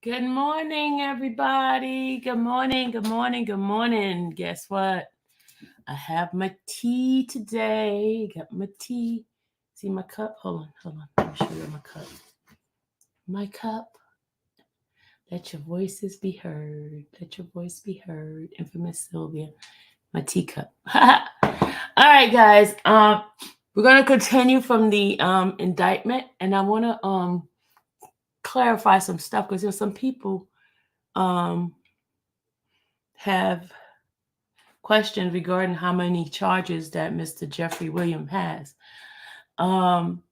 Good morning, everybody. Good morning, good morning, good morning. Guess what? I have my tea today. Got my tea. See my cup? Hold on. Let me show you my cup. My cup. Let your voices be heard. Let your voice be heard. Infamous Sylvia. My teacup. All right, guys. We're gonna continue from the indictment, and I wanna clarify some stuff because there's some people um have questions regarding how many charges that Mr. Jeffrey Williams has. Um,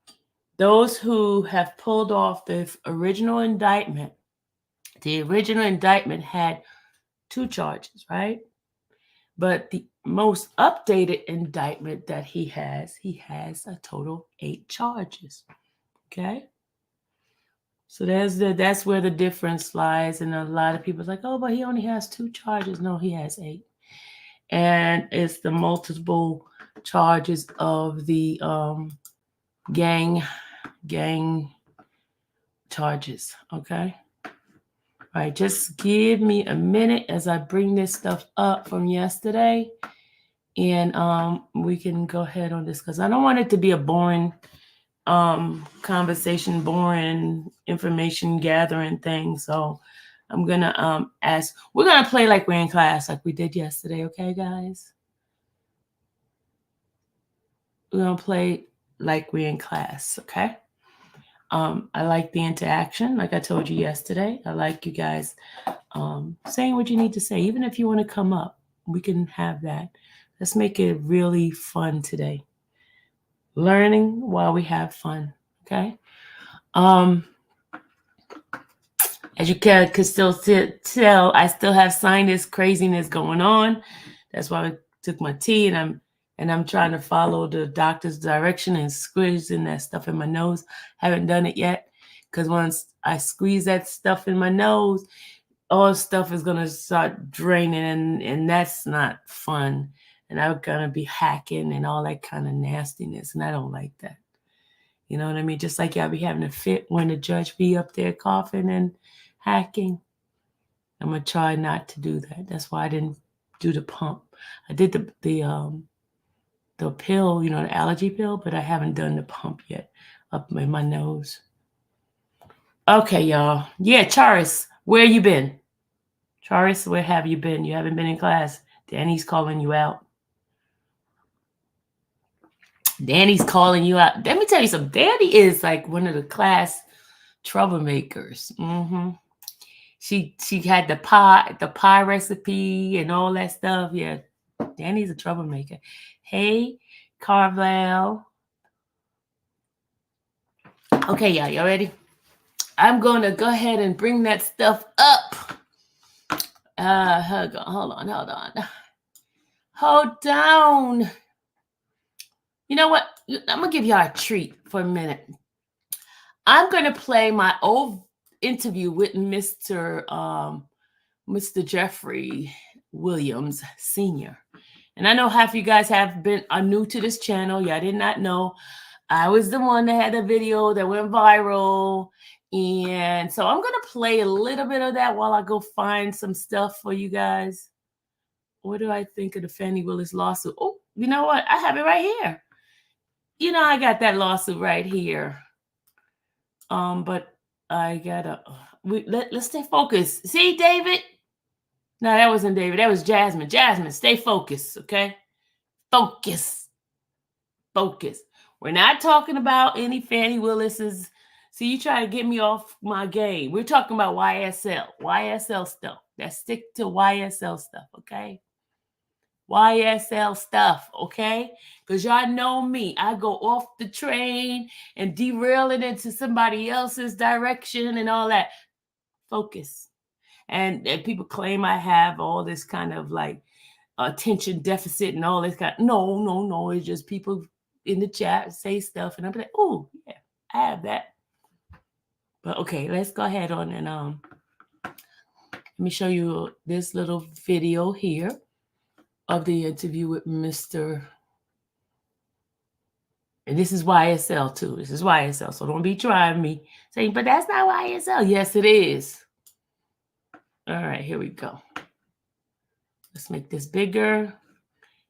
those who have pulled off the original indictment had two charges, right? But the most updated indictment that he has a total 8 charges. Okay. So that's where the difference lies. And a lot of people are like, oh, but he only has 2 charges. No, he has 8. And it's the multiple charges of the gang charges. Okay. All right, just give me a minute as I bring this stuff up from yesterday, and we can go ahead on this because I don't want it to be a boring conversation, boring information gathering thing. So I'm gonna we're gonna play like we're in class, like we did yesterday. Okay, guys. We're gonna play like we're in class, okay? I like the interaction, like I told you yesterday. I like you guys saying what you need to say. Even if you want to come up, we can have that. Let's make it really fun today. Learning while we have fun, okay? As you can still tell, I still have sinus craziness going on. That's why I took my tea and I'm trying to follow the doctor's direction and squeezing that stuff in my nose. Haven't done it yet because once I squeeze that stuff in my nose, all stuff is gonna start draining, and that's not fun. And I'm gonna be hacking and all that kind of nastiness, and I don't like that. You know what I mean? Just like y'all be having a fit when the judge be up there coughing and hacking. I'm gonna try not to do that. That's why I didn't do the pump. I did the pill, the allergy pill, but I haven't done the pump yet up in my nose. Okay, y'all. Yeah, Charis, where you been? Charis, where have you been? You haven't been in class. Danny's calling you out. Danny's calling you out. Let me tell you something. Danny is like one of the class troublemakers. She had the pie recipe and all that stuff. Yeah, Danny's a troublemaker. Hey, Carvel. Okay, y'all ready? I'm gonna go ahead and bring that stuff up. Hold on. Hold down. You know what? I'm gonna give y'all a treat for a minute. I'm gonna play my old interview with Mr. Jeffrey Williams Sr. And I know half of you guys are new to this channel. Y'all did not know. I was the one that had a video that went viral. And so I'm going to play a little bit of that while I go find some stuff for you guys. What do I think of the Fani Willis lawsuit? Oh, you know what? I have it right here. I got that lawsuit right here. But I gotta let's stay focused. See, David? No, that wasn't David. That was Jasmine. Jasmine, stay focused, okay? Focus. We're not talking about any Fani Willis's. See, you try to get me off my game. We're talking about YSL stuff. Let's stick to YSL stuff, okay? YSL stuff, okay? Because y'all know me. I go off the train and derail it into somebody else's direction and all that. Focus. And people claim I have all this kind of like attention deficit and all this kind. No. It's just people in the chat say stuff, and I'm like, oh yeah, I have that. But okay, let's go ahead on and let me show you this little video here of the interview with Mr. And this is YSL too. This is YSL, so don't be trying me saying, but that's not YSL. Yes, it is. All right, here we go. Let's make this bigger.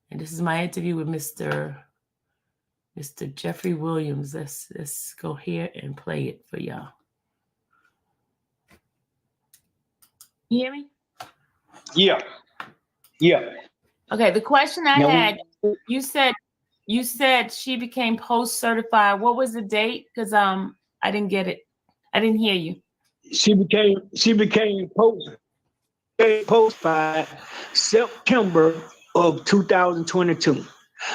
And this is my interview with Mr. Jeffrey Williams. Let's go here and play it for y'all. You hear me? Yeah. Yeah. Okay, the question I had, you said she became post-certified. What was the date? Because I didn't get it. I didn't hear you. She became post-certified September of 2022.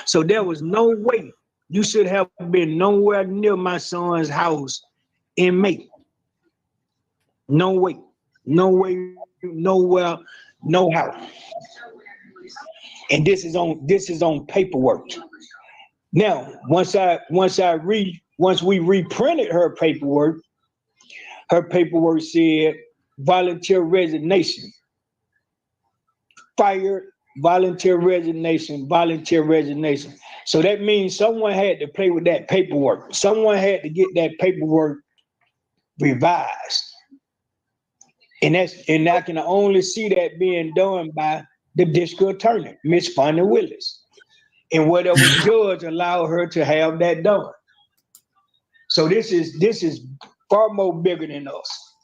So there was no way you should have been nowhere near my son's house in May. No way. No way, nowhere, no how. And this is on paperwork. Now, once we reprinted her paperwork said volunteer resignation. Fired, volunteer resignation. So that means someone had to play with that paperwork. Someone had to get that paperwork revised. And I can only see that being done by the district attorney, Miss Fani Willis, and whatever judge allowed her to have that done. So this is far more bigger than us.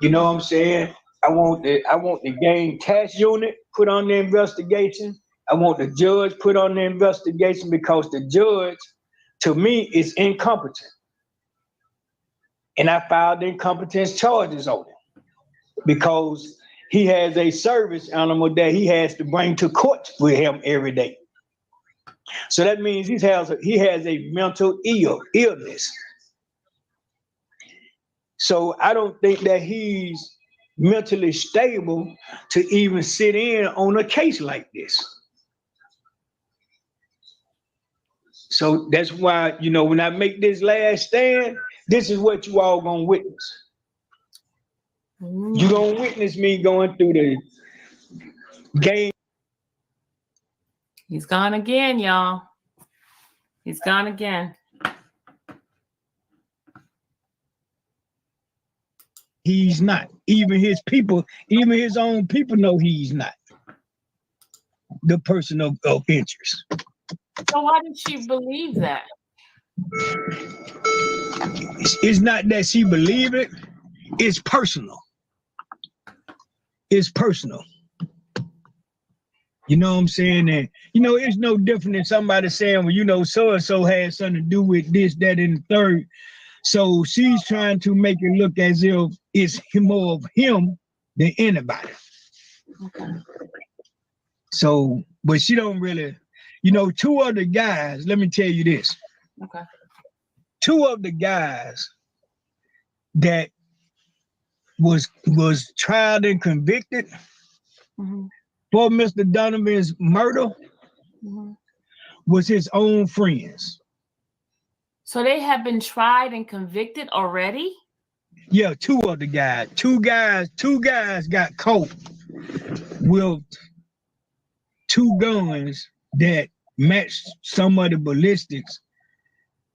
You know what I'm saying? I want the gang tax unit put on the investigation. I want the judge put on the investigation because the judge, to me, is incompetent. And I filed incompetence charges on him because he has a service animal that he has to bring to court with him every day. So that means he has a mental illness. So I don't think that he's mentally stable to even sit in on a case like this. So that's why, when I make this last stand, this is what you all gonna witness. You gonna witness me going through the game. He's gone again, y'all. He's gone again. He's not. Even his people, even his own people know he's not the person of interest. So why did she believe that? It's not that she believe it. It's personal. It's personal. You know what I'm saying? And, it's no different than somebody saying, well, so-and-so had something to do with this, that, and the third. So she's trying to make it look as if it's more of him than anybody. Okay. So, but she don't really, two other guys, let me tell you this. Okay. Two of the guys that was tried and convicted for Mr. Donovan's murder was his own friends. So they have been tried and convicted already? Yeah, two of the guys. Two guys got caught with two guns that matched some of the ballistics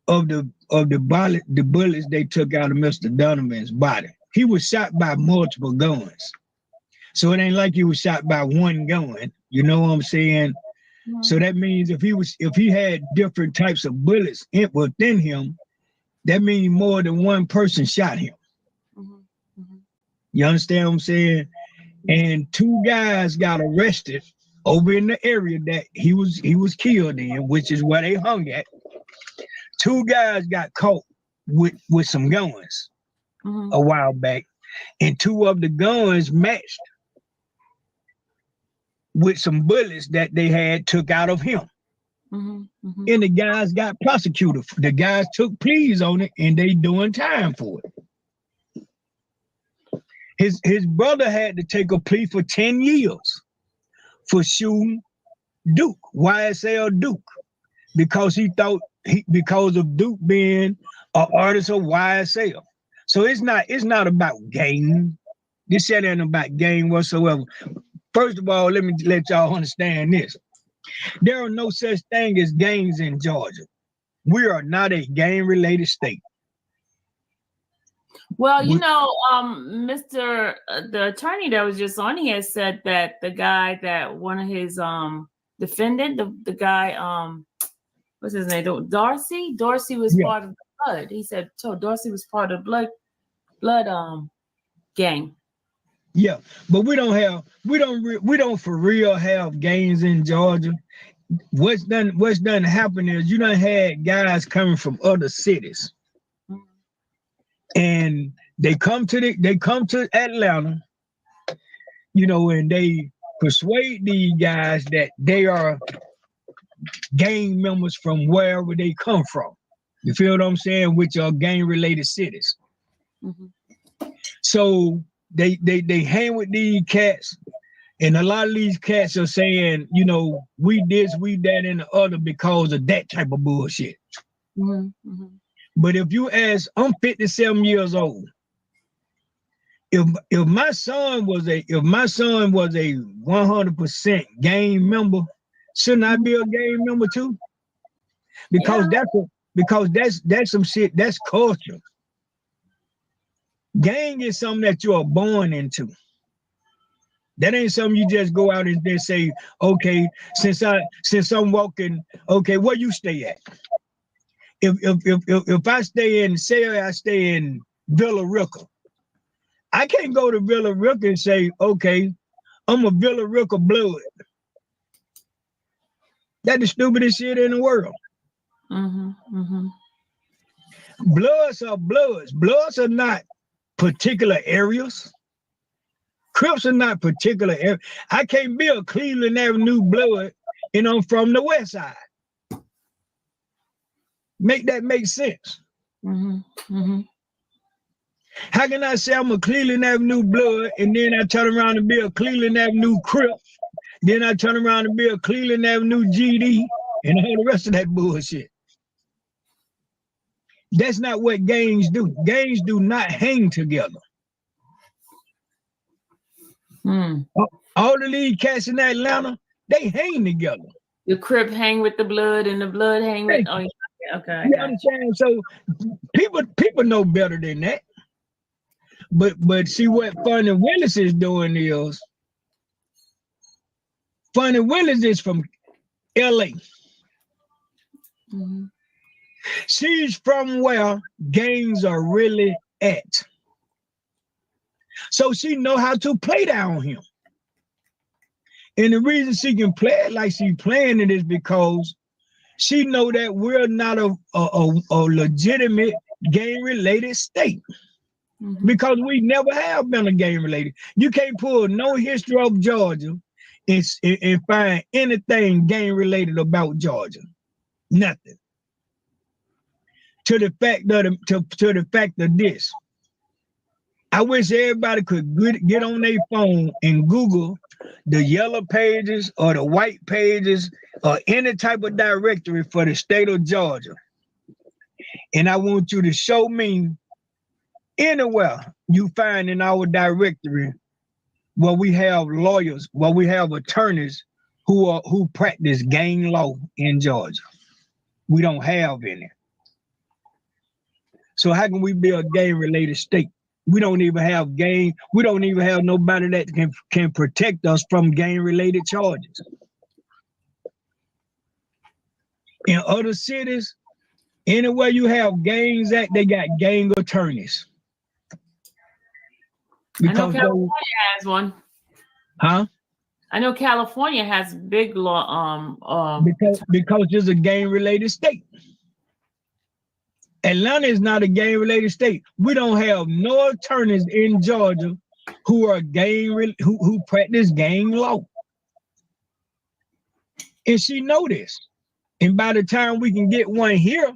of the bullets they took out of Mr. Donovan's body. He was shot by multiple guns. So it ain't like he was shot by one gun. You know what I'm saying? Mm-hmm. So that means if he had different types of bullets within him, that means more than one person shot him. Mm-hmm. Mm-hmm. You understand what I'm saying? And two guys got arrested over in the area that he was killed in, which is where they hung at. Two guys got caught with some guns a while back, and two of the guns matched with some bullets that they had took out of him. And the guys got prosecuted. The guys took pleas on it, and they doing time for it. His brother had to take a plea for 10 years for shooting Duke, YSL Duke, because he thought because of Duke being an artist of YSL. So it's not about gang. This shit ain't about gang whatsoever. First of all, let me let y'all understand this. There are no such thing as gangs in Georgia. We are not a gang-related state. Well, you know, Mr. The attorney that was just on here said that the guy that one of his defendant, the guy what's his name? Dorsey was part of the blood. He said so Dorsey was part of blood gang. Yeah, but we don't for real have gangs in Georgia. What's done happen is you done had guys coming from other cities, and they come to Atlanta, you know, and they persuade these guys that they are gang members from wherever they come from. You feel what I'm saying? Which are gang related cities. Mm-hmm. So they hang with these cats. And a lot of these cats are saying, you know, we this, we that, and the other because of that type of bullshit. Mm-hmm. Mm-hmm. But if you ask, I'm 57 years old. If my son was a 100% gang member, shouldn't I be a gang member too? Because that's some shit. That's culture. Gang is something that you are born into. That ain't something you just go out and then say, okay, since I'm walking, okay, where you stay at? If I stay in Villa Rica, I can't go to Villa Rica and say, okay, I'm a Villa Rica blood. That's the stupidest shit in the world. Mm-hmm. Mm-hmm. Bloods are bloods. Bloods are not particular areas. Crips are not particular areas. I can't be a Cleveland Avenue blood and I'm from the West Side. Make that make sense. Mm-hmm. Mm-hmm. How can I say I'm a Cleveland Avenue blood and then I turn around and be a Cleveland Avenue Crip? Then I turn around and be a Cleveland Avenue GD and all the rest of that bullshit. That's not what gangs do. Gangs do not hang together. All the lead cats in Atlanta, they hang together. The Crip hang with the blood and the blood hang with. Oh, yeah. Okay. You understand? So people know better than that. But see what Fani Willis is doing is Fani Willis is from LA. Mm-hmm. She's from where gangs are really at. So she know how to play down him. And the reason she can play it like she's playing it is because she know that we're not a legitimate gang-related state. Mm-hmm. Because we never have been a gang-related. You can't pull no history of Georgia and find anything gang-related about Georgia. Nothing. To the fact of this. I wish everybody could get on their phone and Google the yellow pages or the white pages or any type of directory for the state of Georgia. And I want you to show me anywhere you find in our directory where we have lawyers, where we have attorneys who practice gang law in Georgia. We don't have any. So how can we be a gang-related state? We don't even have nobody that can protect us from gang-related charges. In other cities, anywhere you have gangs at, they got gang attorneys. Because I know California has one. Huh? I know California has big law. Because it's a gang-related state. Atlanta is not a gang-related state. We don't have no attorneys in Georgia who are who practice gang law. And she know this. And by the time we can get one here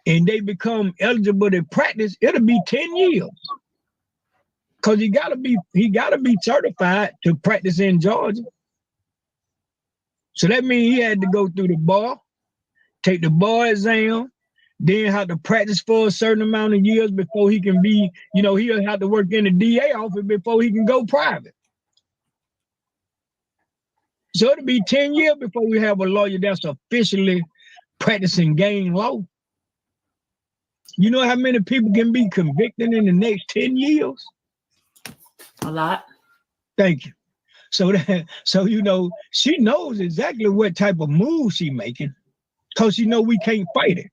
and they become eligible to practice, it'll be 10 years. Because he gotta be certified to practice in Georgia. So that means he had to go through the bar, take the bar exam, then have to practice for a certain amount of years before he can be, he'll have to work in the DA office before he can go private. So it'll be 10 years before we have a lawyer that's officially practicing gang law. You know how many people can be convicted in the next 10 years? A lot. Thank you. So you know, she knows exactly what type of move she making, because she know we can't fight it,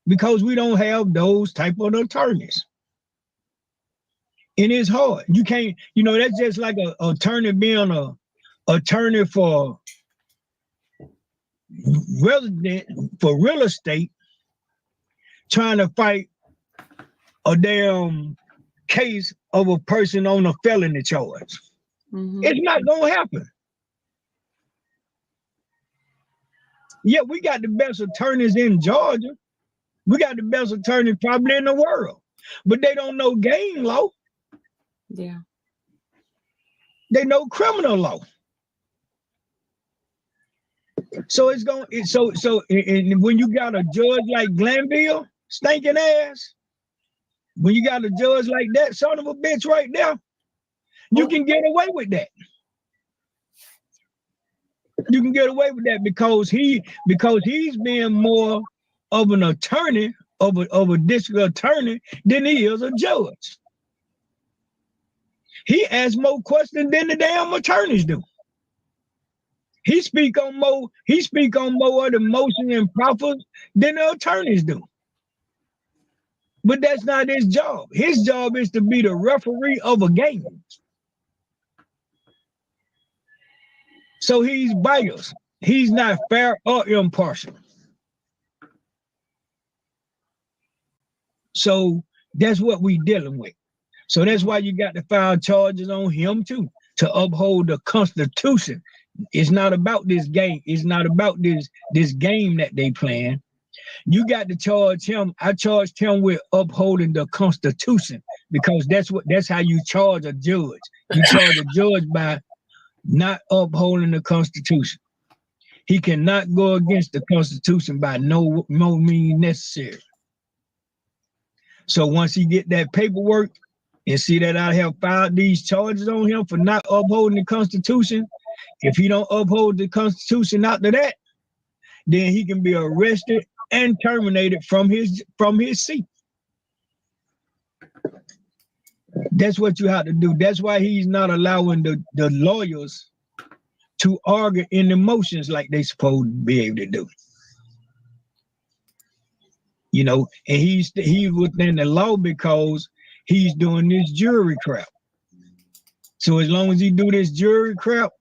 because we don't have those type of attorneys. And it's hard. You can't, you know, that's just like a attorney being a attorney for real estate, trying to fight a damn case of a person on a felony charge. It's not gonna happen. Yeah, we got the best attorneys in Georgia. We got the best attorneys probably in the world, but they don't know gang law. Yeah. They know criminal law. So it's going. And when you got a judge like Glanville, stinking ass, when you got a judge like that, son of a bitch, right there, you can get away with that. You can get away with that because he's being more of an attorney, of a district attorney, than he is a judge. He asks more questions than the damn attorneys do. He speak on more of the motion and profits than the attorneys do. But that's not his job. His job is to be the referee of a game. So he's biased. He's not fair or impartial. So that's what we dealing with. So that's why you got to file charges on him too, to uphold the Constitution. It's not about this game. It's not about this game that they playing. You got to charge him. I charged him with upholding the Constitution, because that's how you charge a judge. You charge a judge by not upholding the Constitution. He cannot go against the Constitution by no means necessary. So once he get that paperwork and see that I have filed these charges on him for not upholding the Constitution, if he don't uphold the Constitution after that, then he can be arrested and terminated from his seat. That's what you have to do. That's why he's not allowing the lawyers to argue in the motions like they supposed to be able to do. You know, and he's within the law because he's doing this jury crap. So as long as he do this jury crap,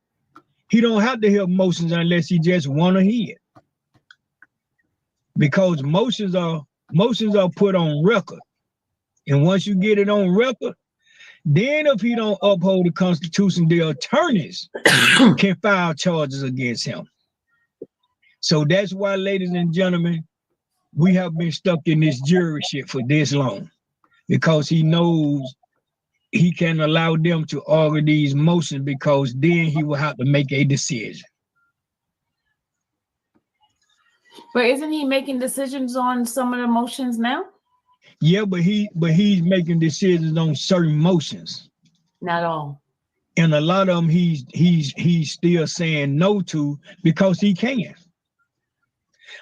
he don't have to hear motions unless he just want to hear it. Because motions are put on record. And once you get it on record, then if he don't uphold the Constitution, the attorneys can file charges against him. So that's why, ladies and gentlemen, we have been stuck in this jury shit for this long, because he knows he can allow them to argue these motions, because then he will have to make a decision. But isn't he making decisions on some of the motions now? Yeah, but he's making decisions on certain motions. Not all. And a lot of them he's still saying no to because he can.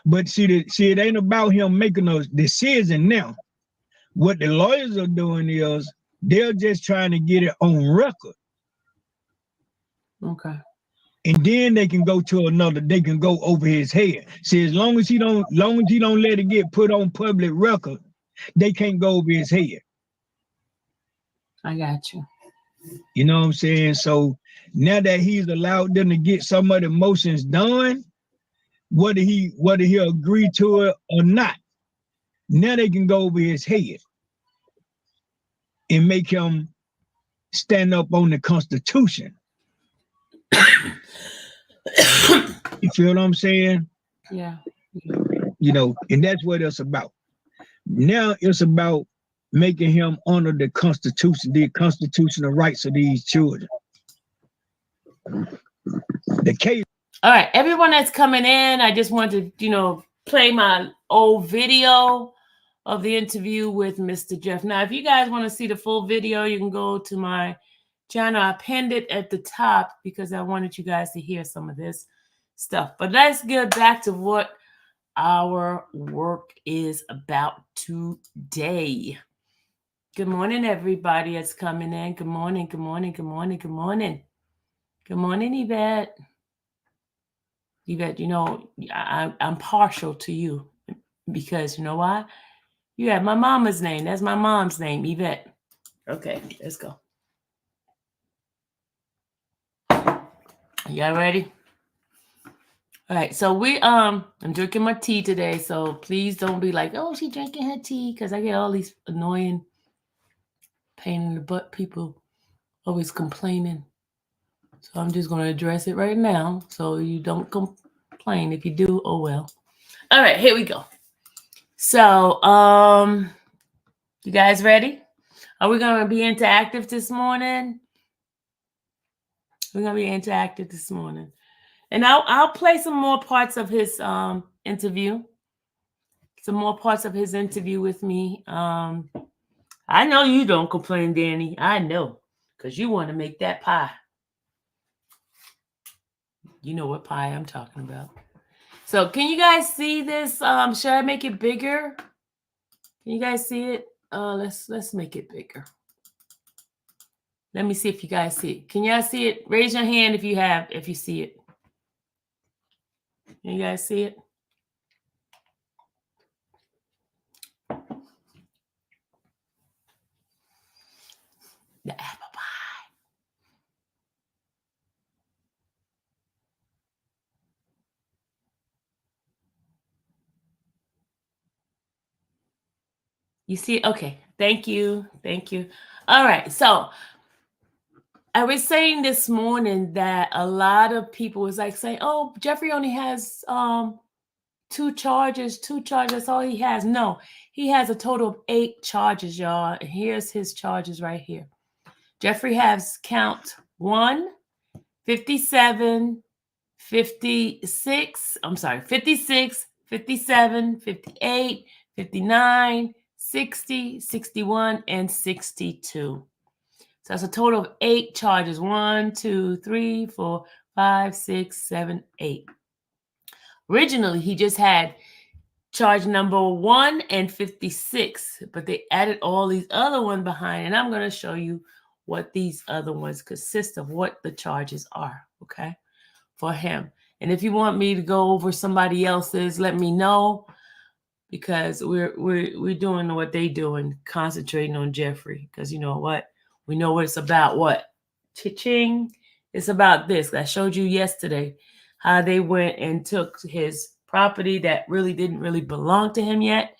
But see, it ain't about him making a decision now. What the lawyers are doing is they're just trying to get it on record. Okay. And then they can go to another, they can go over his head. See, as long as he don't let it get put on public record, they can't go over his head. I got you. You know what I'm saying? So now that he's allowed them to get some of the motions done, whether he agree to it or not, now they can go over his head and make him stand up on the Constitution. You feel what I'm saying? Yeah. You know, and that's what it's about. Now it's about making him honor the Constitution, the constitutional rights of these children. The case. All right, everyone that's coming in, I just want to, play my old video of the interview with Mr. Jeff. Now, if you guys want to see the full video, you can go to my channel. I pinned it at the top because I wanted you guys to hear some of this stuff. But let's get back to what our work is about today. Good morning, everybody that's coming in. Good morning, good morning, good morning, good morning. Good morning, Yvette. Yvette, I'm partial to you because you know why? You have my mama's name. That's my mom's name, Yvette. Okay, let's go. Y'all ready? All right, so I'm drinking my tea today, so please don't be like, oh, she drinking her tea, because I get all these annoying pain in the butt people always complaining. So I'm just going to address it right now so you don't complain. If you do, oh well. All right, here we go. So, you guys ready? Are we going to be interactive this morning? We're going to be interactive this morning. And I'll play some more parts of his interview. Some more parts of his interview with me. I know you don't complain, Danny. I know. Because you want to make that pie. You know what pie I'm talking about. So can you guys see this? Should I make it bigger? Can you guys see it? Let's make it bigger. Let me see if you guys see it. Can y'all see it? Raise your hand if you see it. Can you guys see it? The apple pie. You see it? Okay. Thank you. Thank you. All right. So I was saying this morning that a lot of people was like saying, oh, Jeffrey only has two charges, that's all he has. No, he has a total of 8 charges, y'all. And here's his charges right here. Jeffrey has count 1, 57, 56, 57, 58, 59, 60, 61, and 62. So that's a total of 8 charges. 1, 2, 3, 4, 5, 6, 7, 8. Originally, he just had charge number 1 and 56, but they added all these other ones behind, and I'm going to show you what these other ones consist of, what the charges are, okay, for him. And if you want me to go over somebody else's, let me know, because we're doing what they doing, concentrating on Jeffrey, because you know what? We know what it's about. What? Cha-ching. It's about this. I showed you yesterday how they went and took his property that really didn't really belong to him yet.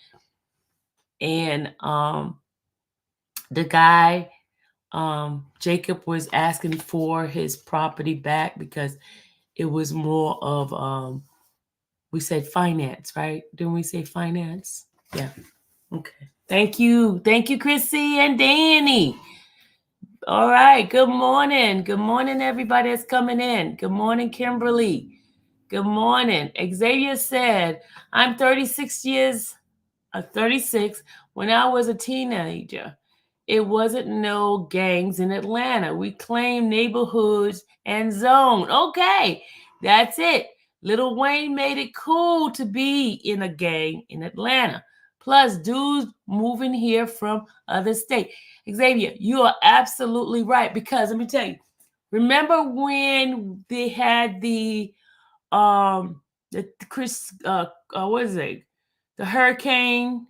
And the guy, Jacob, was asking for his property back because it was more of, we said finance, right? Didn't we say finance? Yeah. Okay. Thank you. Thank you, Chrissy and Danny. All right. Good morning. Good morning, everybody that's coming in. Good morning, Kimberly. Good morning. Xavier said, I'm 36. When I was a teenager, it wasn't no gangs in Atlanta. We claimed neighborhoods and zone. Okay, that's it. Lil Wayne made it cool to be in a gang in Atlanta. Plus, dudes moving here from other states. Xavier, you are absolutely right, because let me tell you, remember when they had the Chris what is it? The hurricane,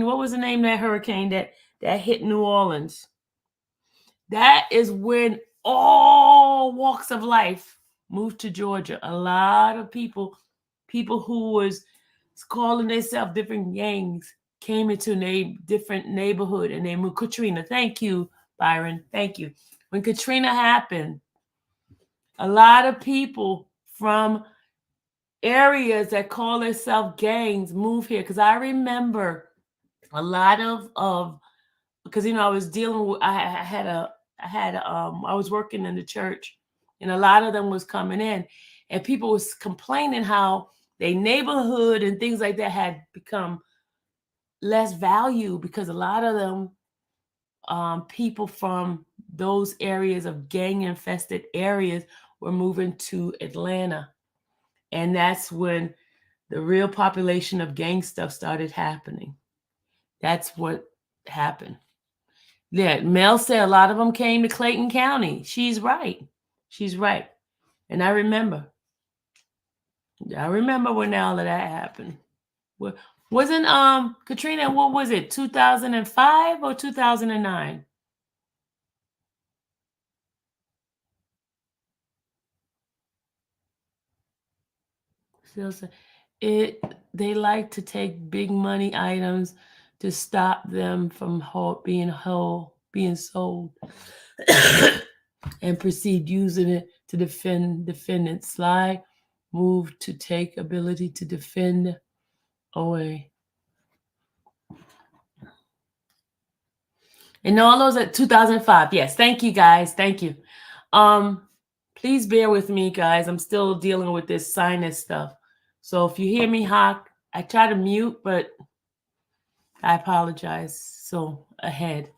what was the name of that hurricane that hit New Orleans? That is when all walks of life moved to Georgia. A lot of people who was calling themselves different gangs came into a different neighborhood, and they moved. Katrina, thank you, Byron, thank you. When Katrina happened, a lot of people from areas that call themselves gangs move here, because I remember a lot of because I was dealing with I was working in the church, and a lot of them was coming in, and people was complaining how their neighborhood and things like that had become less value, because a lot of them people from those areas of gang infested areas were moving to Atlanta. And that's when the real population of gang stuff started happening. That's what happened. Yeah, Mel said a lot of them came to Clayton County. She's right. She's right. And I remember when all of that happened. Wasn't Katrina, what was it, 2005 or 2009? They like to take big money items to stop them from being sold and proceed using it to defend defendants. Sly move to take ability to defend away. And all those at 2005. Yes, thank you guys. Thank you. Please bear with me, guys. I'm still dealing with this sinus stuff. So if you hear me hawk, I try to mute, but I apologize. So ahead.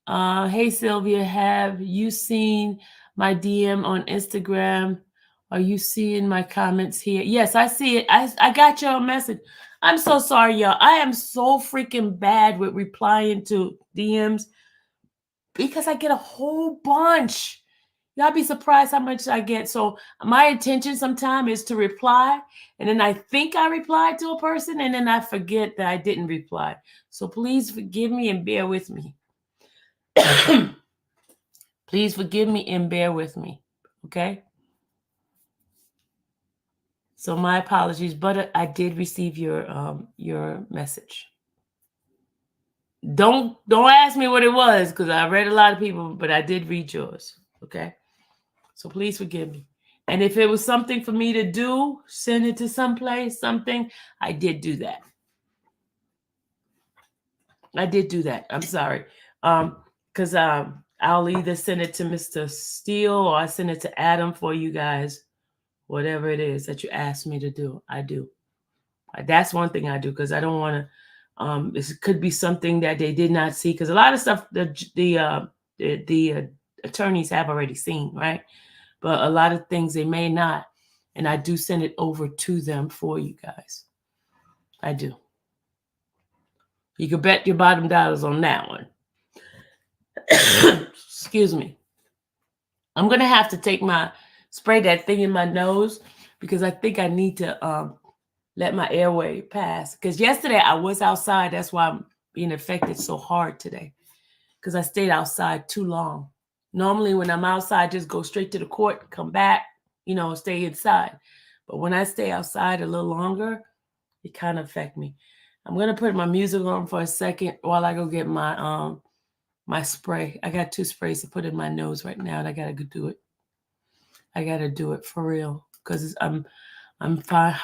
Hey Sylvia, have you seen my DM on Instagram? Are you seeing my comments here? Yes, I see it. I got your message. I'm so sorry, y'all. I am so freaking bad with replying to DMs because I get a whole bunch. Y'all be surprised how much I get. So my intention sometimes is to reply, and then I think I replied to a person, and then I forget that I didn't reply. So please forgive me and bear with me. Please forgive me and bear with me, okay? So my apologies, but I did receive your message. Don't ask me what it was because I read a lot of people, but I did read yours, okay? So please forgive me. And if it was something for me to do, send it to someplace, something, I did do that. I did do that. I'm sorry. Because I'll either send it to Mr. Steele or I send it to Adam for you guys. Whatever it is that you asked me to do, I do. That's one thing I do because I don't want to. It could be something that they did not see because a lot of stuff the attorneys have already seen, right? But a lot of things they may not, and I do send it over to them for you guys. I do. You can bet your bottom dollars on that one. Excuse me. I'm gonna have to spray that thing in my nose because I think I need to let my airway pass. Because yesterday I was outside. That's why I'm being affected so hard today. Because I stayed outside too long. Normally when I'm outside, just go straight to the court, come back, stay inside. But when I stay outside a little longer, it kind of affects me. I'm gonna put my music on for a second while I go get my spray. I got 2 sprays to put in my nose right now, and I gotta go do it. I gotta do it for real because I'm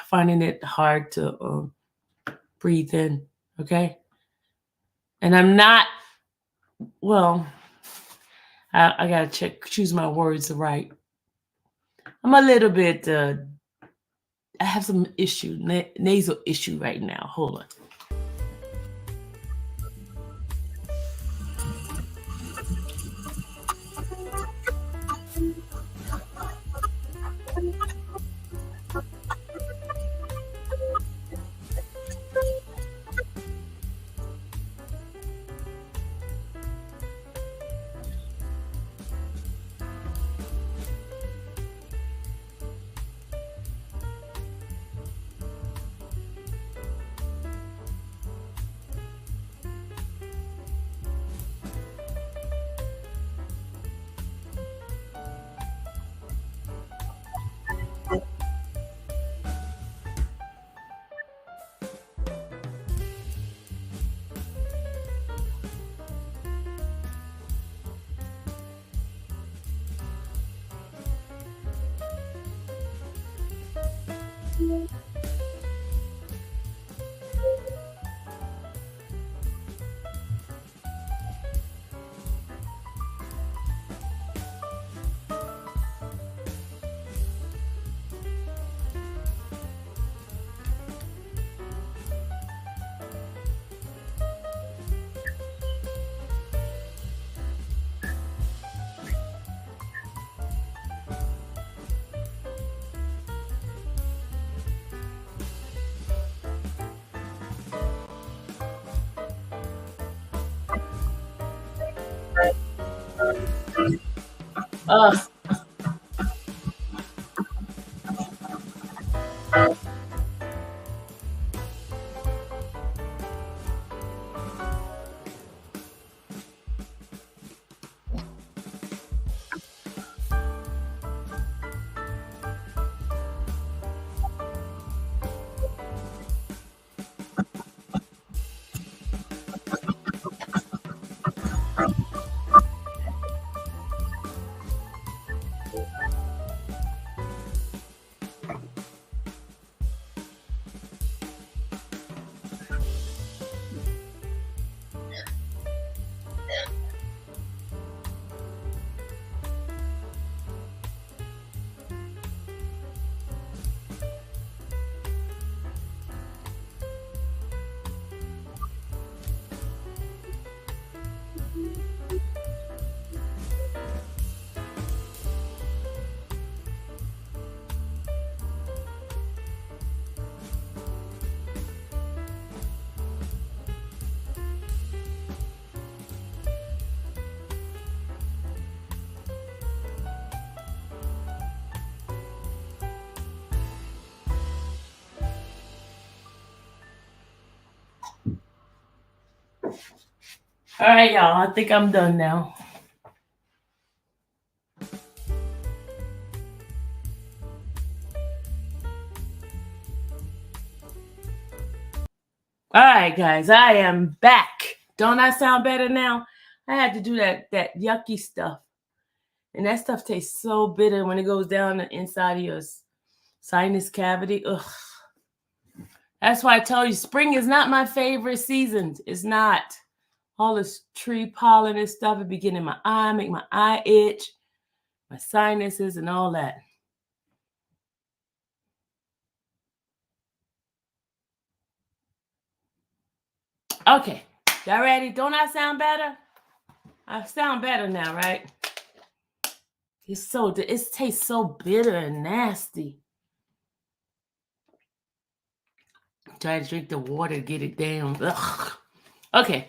finding it hard to breathe in. Okay, and I'm not. Well, I gotta choose my words right. I'm a little bit. I have some issue, nasal issue right now. Hold on. All right, y'all. I think I'm done now. All right, guys. I am back. Don't I sound better now? I had to do that yucky stuff. And that stuff tastes so bitter when it goes down the inside of your sinus cavity. Ugh. That's why I told you spring is not my favorite season. It's not. All this tree pollen and stuff, it be getting in my eye, make my eye itch, my sinuses and all that. Okay, y'all ready? Don't I sound better? I sound better now, right? It tastes so bitter and nasty. Try to drink the water to get it down. Ugh. Okay,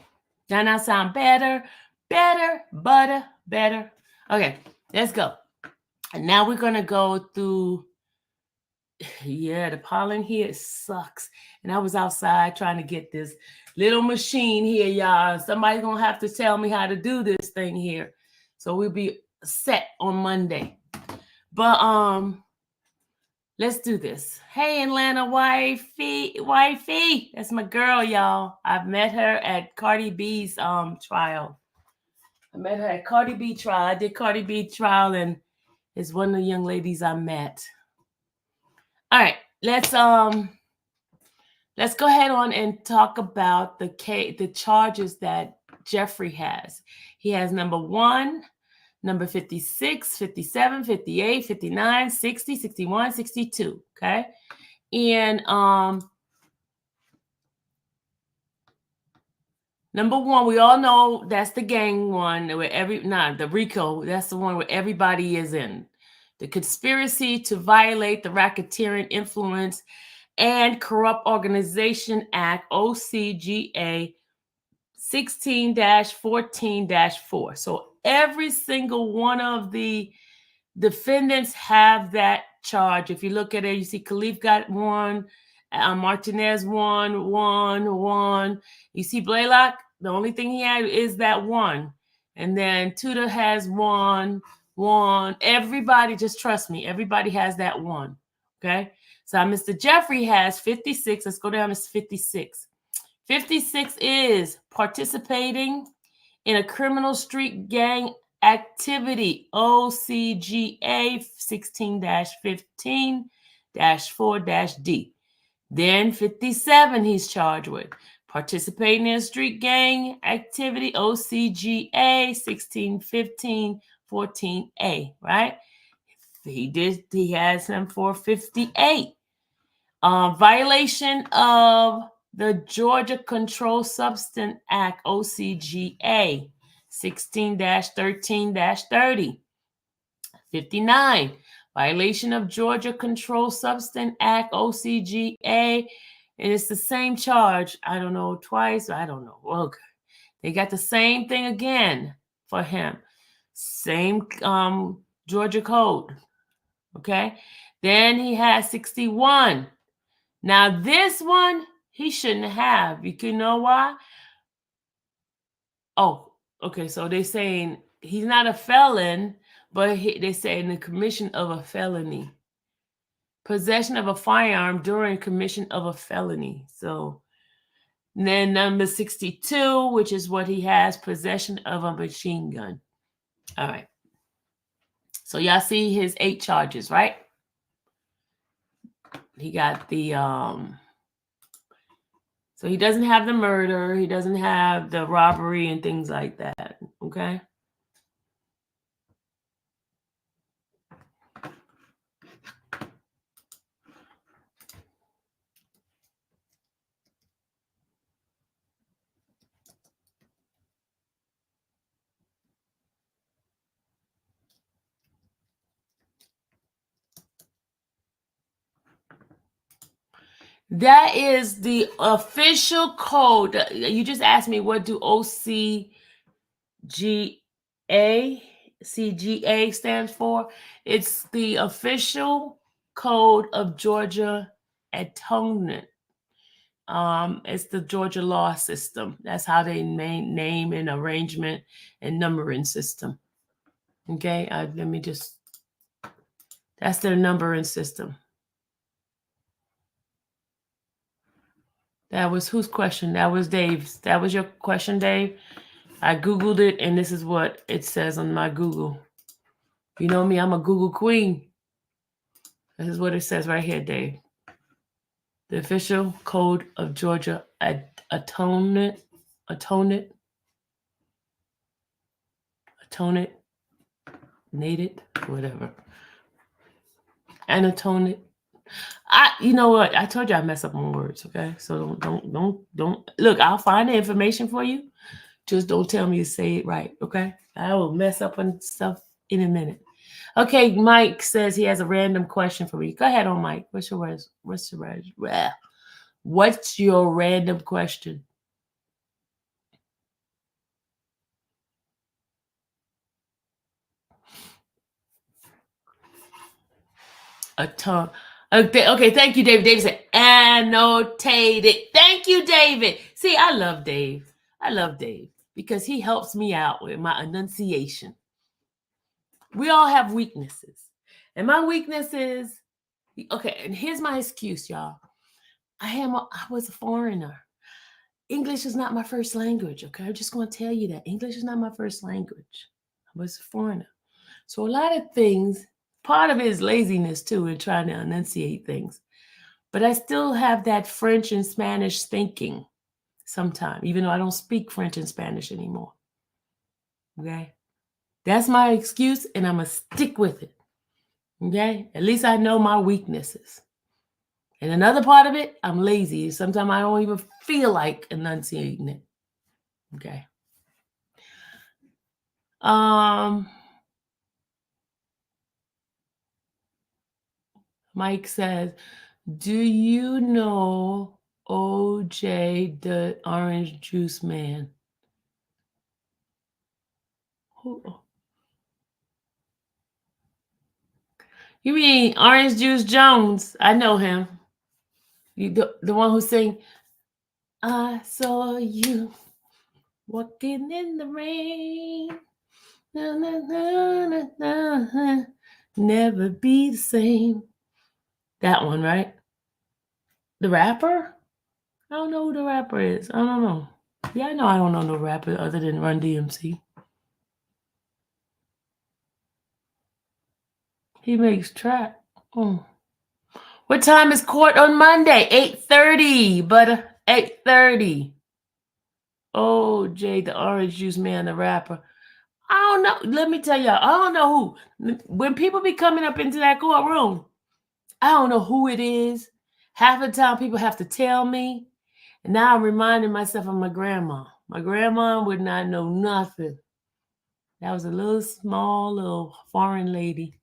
now I sound better, better. Okay, let's go. And now we're gonna go through. Yeah, the pollen here sucks. And I was outside trying to get this little machine here, y'all. Somebody's gonna have to tell me how to do this thing here. So we'll be set on Monday. But let's do this. Hey, Atlanta wifey. That's my girl, y'all. I've met her at Cardi B's trial. I met her at Cardi B trial. I did Cardi B trial, and it's one of the young ladies I met. All right, let's go ahead on and talk about the charges that Jeffrey has. He has number 1, number 56, 57, 58, 59, 60, 61, 62. Okay. And number 1, we all know that's the gang one where the RICO, that's the one where everybody is in. The conspiracy to violate the Racketeering Influence and Corrupt Organization Act, OCGA 16-14-4. So every single one of the defendants have that charge. If you look at it, you see Khalif got 1, Martinez 1. You see Blaylock, the only thing he had is that 1. And then Tudor has 1. Everybody, just trust me, everybody has that 1. Okay. So Mr. Jeffrey has 56. Let's go down to 56. 56 is participating in a criminal street gang activity, OCGA 16-15-4-D. Then 57 he's charged with participating in a street gang activity, OCGA 16-15-14A, right? He has him for 58. Violation of the Georgia Controlled Substance Act, OCGA 16-13-30. 59. Violation of Georgia Controlled Substance Act, OCGA, and it's the same charge. I don't know, twice. I don't know. Okay. They got the same thing again for him. Same Georgia code. Okay. Then he has 61. Now this one he shouldn't have. You know why? Oh, okay. So they're saying he's not a felon, but they say in the commission of a felony. Possession of a firearm during commission of a felony. So then number 62, which is what he has, possession of a machine gun. All right. So y'all see his 8 charges, right? He got the so he doesn't have the murder, he doesn't have the robbery and things like that. Okay. That is the official code. You just asked me, what do CGA stands for? It's the official code of Georgia atonement. It's the Georgia law system. That's how they name and arrangement and numbering system. Okay, let me just, that's their numbering system. That was whose question? That was Dave's. That was your question, Dave? I Googled it, and this is what it says on my Google. You know me, I'm a Google queen. This is what it says right here, Dave. The official code of Georgia atonement, nated, whatever. Atonement. You know what? I told you I mess up on words, okay? So don't look, I'll find the information for you. Just don't tell me to say it right, okay? I will mess up on stuff in a minute. Okay, Mike says he has a random question for me. Go ahead on, Mike. What's your random question? A tongue. Okay, thank you, David. David said, annotated. Thank you, David. See, I love Dave. Because he helps me out with my enunciation. We all have weaknesses. And my weakness is, okay, and here's my excuse, y'all. I was a foreigner. English is not my first language, okay? I'm just going to tell you that. English is not my first language. I was a foreigner. So a lot of things, part of it is laziness too, in trying to enunciate things. But I still have that French and Spanish thinking sometimes, even though I don't speak French and Spanish anymore. Okay? That's my excuse, and I'm going to stick with it. Okay? At least I know my weaknesses. And another part of it, I'm lazy. Sometimes I don't even feel like enunciating it. Okay. Mike says, do you know OJ, the orange juice man? Who? You mean Orange Juice Jones? I know him. The one who sang, I saw you walking in the rain. Na, na, na, na, na, never be the same. That one, right? The rapper? I don't know who the rapper is. I don't know. Yeah, I know I don't know no rapper other than Run DMC. He makes trap. Oh. What time is court on Monday? 8:30, but 8:30. Oh, Jay, the orange juice man, the rapper. I don't know. Let me tell y'all, I don't know who. When people be coming up into that courtroom, I don't know who it is. Half the time people have to tell me. And now I'm reminding myself of my grandma. My grandma would not know nothing. That was a little small, little foreign lady.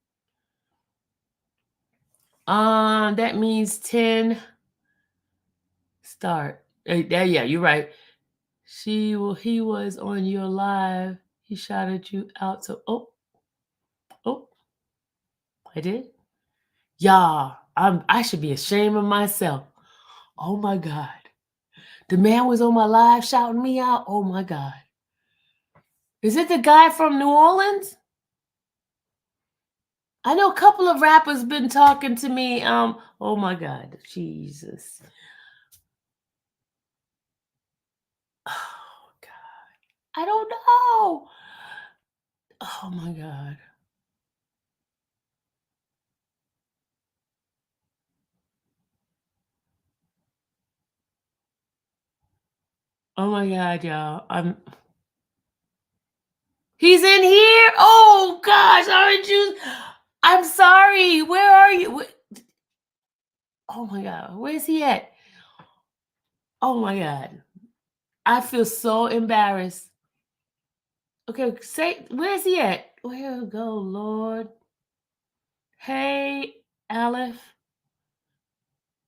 That means 10 start. Yeah, you're right. He was on your live. He shouted you out. So, oh, I did. Y'all, I should be ashamed of myself. Oh my God. The man was on my live shouting me out. Oh my God. Is it the guy from New Orleans? I know a couple of rappers been talking to me. Oh my God. Jesus. Oh God. I don't know. Oh my God. Oh my God, y'all. He's in here. Oh gosh, orange juice. I'm sorry. Where are you? Oh my God. Where's he at? Oh my God. I feel so embarrassed. Okay, say, where's he at? Where to go, Lord? Hey, Aleph.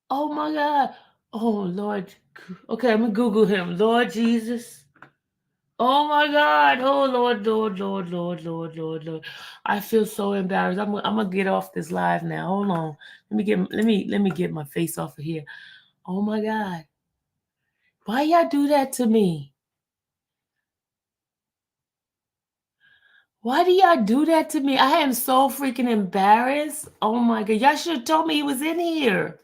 Oh my God. Oh Lord. Okay, I'm gonna Google him. Lord Jesus. Oh my God. Oh Lord, Lord, Lord, Lord, Lord, Lord, Lord. I feel so embarrassed. I'm gonna get off this live now. Hold on. Let me get my face off of here. Oh my God. Why y'all do that to me? Why do y'all do that to me? I am so freaking embarrassed. Oh my God. Y'all should have told me he was in here.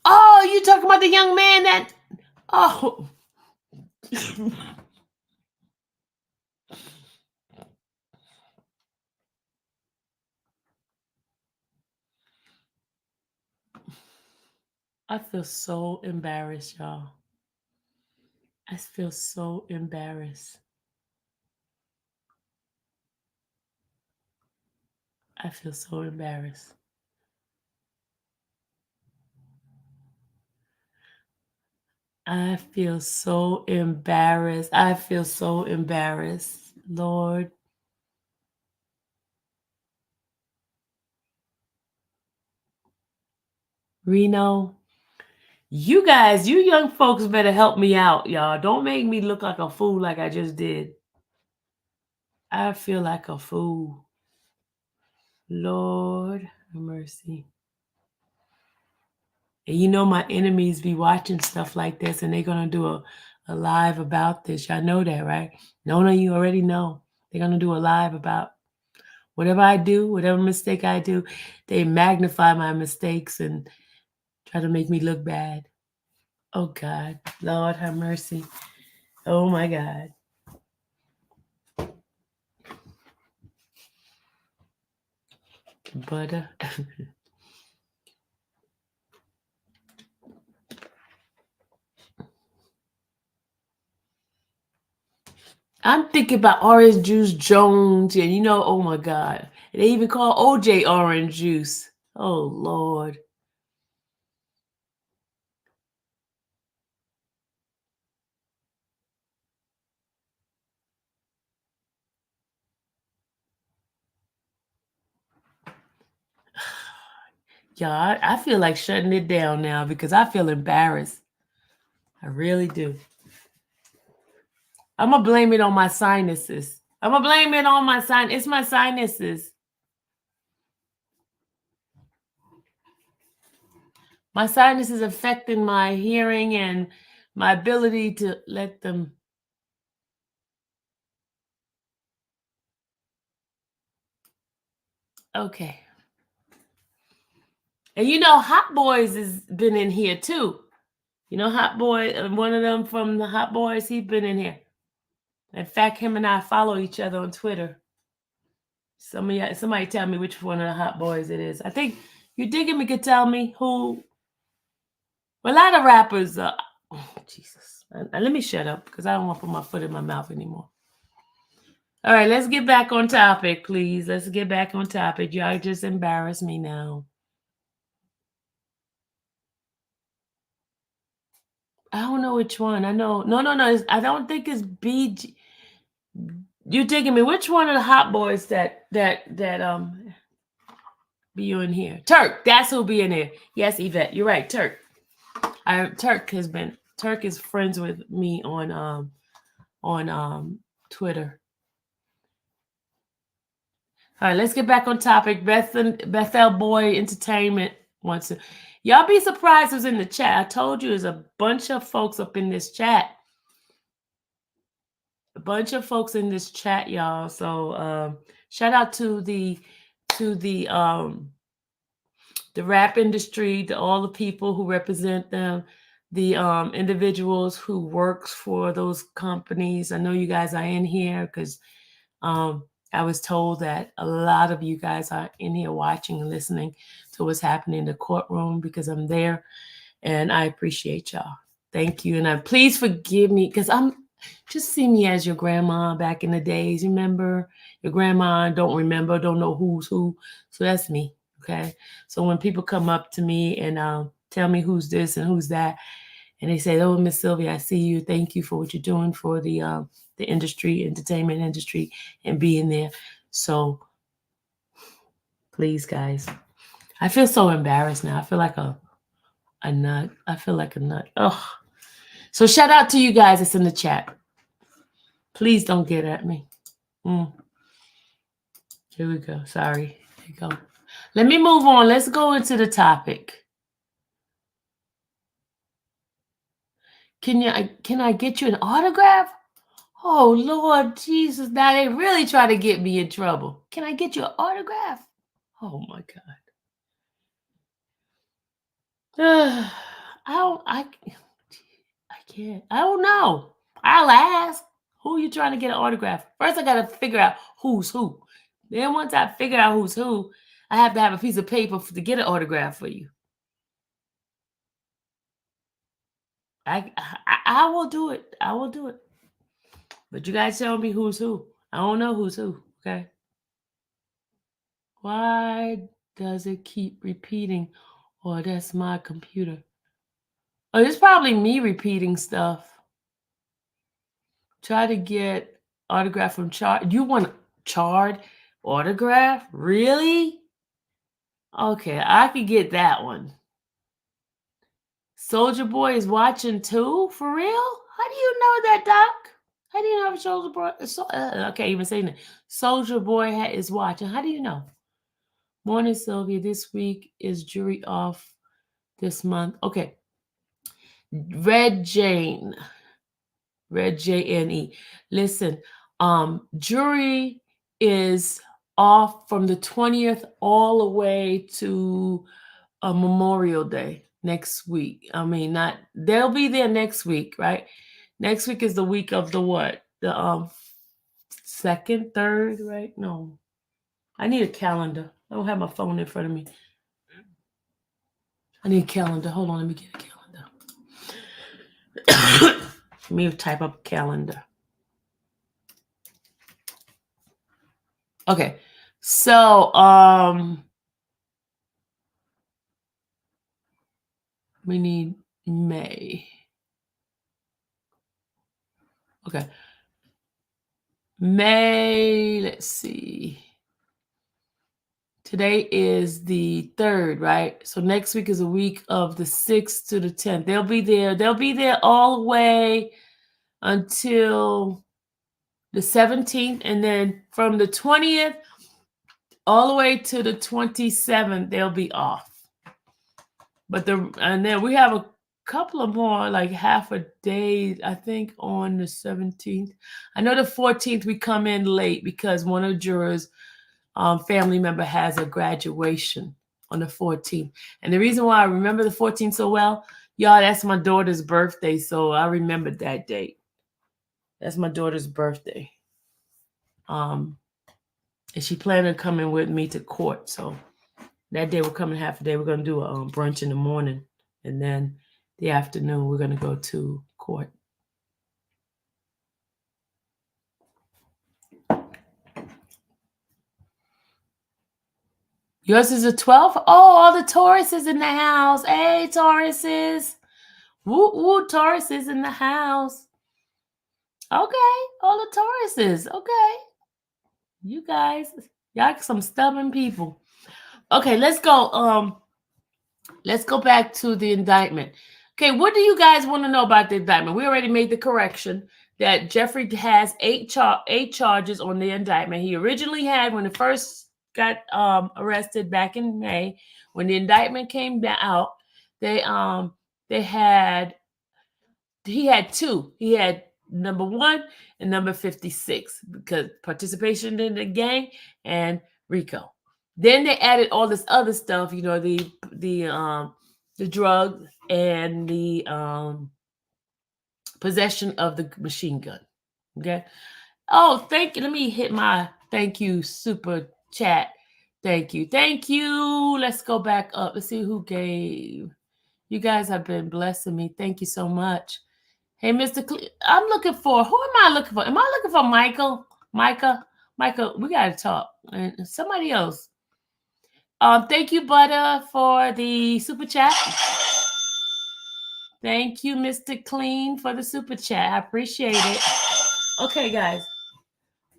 Oh, you talking about the young man that... Oh. I feel so embarrassed, y'all. I feel so embarrassed. I feel so embarrassed. I feel so embarrassed. I feel so embarrassed, Lord. Reno, you guys, you young folks better help me out, y'all. Don't make me look like a fool like I just did. I feel like a fool. Lord have mercy. And you know my enemies be watching stuff like this and they're going to do a live about this. Y'all know that, right? No, you already know. They're going to do a live about whatever I do, whatever mistake I do. They magnify my mistakes and try to make me look bad. Oh, God. Lord have mercy. Oh, my God. Butter. I'm thinking about Orange Juice Jones, and you know, oh my God. They even call OJ Orange Juice. Oh, Lord. Yeah, I feel like shutting it down now because I feel embarrassed. I really do. I'm going to blame it on my sinuses. I'm going to blame it on my It's my sinuses. My sinus is affecting my hearing and my ability to let them. Okay. And you know, Hot Boys has been in here too. You know, Hot Boy, one of them from the Hot Boys, he's been in here. In fact, him and I follow each other on Twitter. Somebody tell me which one of the Hot Boys it is. I think you digging me could tell me who. A lot of rappers. Oh, Jesus. Let me shut up because I don't want to put my foot in my mouth anymore. All right, let's get back on topic, please. Let's get back on topic. Y'all just embarrass me now. I don't know which one. I know. No. I don't think it's BG. You digging me? Which one of the Hot Boys that be you in here? Turk. That's who be in here. Yes, Yvette. You're right. Turk. Turk is friends with me on Twitter. All right, let's get back on topic. Bethel Boy Entertainment wants to. Y'all be surprised who's in the chat. I told you there's a bunch of folks up in this chat. A bunch of folks in this chat, y'all. So shout out to the rap industry, to all the people who represent them, the individuals who works for those companies. I know you guys are in here because I was told that a lot of you guys are in here watching and listening to what's happening in the courtroom because I'm there, and I appreciate y'all. Thank you, and please forgive me because just see me as your grandma back in the days. Remember, your grandma don't know who's who, so that's me. Okay, so when people come up to me and tell me who's this and who's that, and they say, "Oh, Miss Sylvia, I see you. Thank you for what you're doing for the industry, entertainment industry, and being there." So please, guys, I feel so embarrassed now. I feel like a nut. I feel like a nut. Oh, so shout out to you guys that's in the chat. Please don't get at me. Here we go. Sorry. Here you go. Let me move on. Let's go into the topic. Can I get you an autograph? Oh, Lord Jesus. Now they really try to get me in trouble. Can I get you an autograph? Oh, my God. I can't. I don't know. I'll ask. Who are you trying to get an autograph? First, I got to figure out who's who. Then once I figure out who's who, I have to have a piece of paper to get an autograph for you. I will do it. I will do it. But you guys tell me who's who. I don't know who's who. Okay. Why does it keep repeating? Oh, that's my computer. Oh, it's probably me repeating stuff. Try to get autograph from Chard. You want Chard autograph? Really? Okay, I could get that one. Soldier Boy is watching too? For real? How do you know that, Doc? How do you know Soldier Boy? I can't even say that. Soldier Boy is watching. How do you know? Morning, Sylvia. This week is jury off this month. Okay. Red Jane. Red Jane. Listen, jury is off from the 20th all the way to Memorial Day next week. I mean, they'll be there next week, right? Next week is the week of the what? The second, third, right? No. I need a calendar. I don't have my phone in front of me. I need a calendar. Hold on, let me get a calendar. Let me type up a calendar. Okay. So, we need May. Okay. May, let's see. Today is the 3rd, right? So next week is a week of the 6th to the 10th. They'll be there. They'll be there all the way until the 17th. And then from the 20th all the way to the 27th, they'll be off. And then we have a couple of more, like half a day, I think, on the 17th. I know the 14th we come in late because one of the jurors' family member has a graduation on the 14th. And the reason why I remember the 14th so well, y'all, that's my daughter's birthday, so I remember that date. That's my daughter's birthday. And she planned on coming with me to court, so that day we're coming half a day. We're going to do a brunch in the morning, and then the afternoon we're going to go to court. Yours is a 12th? Oh, all the Tauruses in the house. Hey, Tauruses. Woo, woo, Tauruses in the house. Okay, all the Tauruses. Okay. You guys, y'all some stubborn people. Okay, let's go. Let's go back to the indictment. Okay, what do you guys want to know about the indictment? We already made the correction that Jeffrey has eight charges on the indictment. He originally had, when it first got arrested back in May, when the indictment came out, he had two. He had number 1 and number 56 because participation in the gang and RICO. Then they added all this other stuff, you know, the drug and the possession of the machine gun. Okay. Oh, thank you. Let me hit my thank you super chat. Thank you. Thank you. Let's go back up. Let's see who gave. You guys have been blessing me. Thank you so much. Hey, Mr. I'm looking for, who am I looking for? Am I looking for Michael? Michael, we got to talk. And somebody else. Thank you, Butter, for the super chat. Thank you, Mr. Clean, for the super chat. I appreciate it. Okay, guys.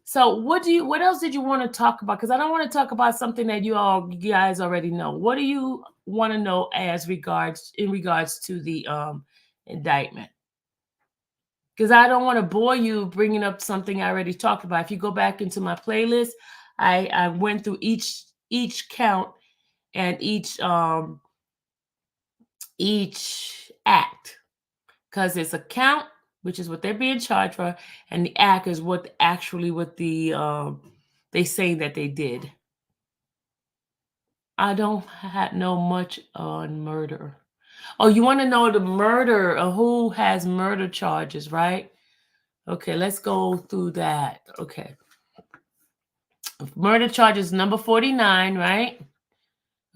So what else did you want to talk about? Because I don't want to talk about something that you guys already know. What do you want to know in regards to the indictment? Because I don't want to bore you bringing up something I already talked about. If you go back into my playlist, I went through each count and each act, because it's a count, which is what they're being charged for, and the act is what the they say that they did. I don't know much on murder. Oh, you want to know the murder, who has murder charges, right? Okay, let's go through that. Okay. Murder charges number 49, right?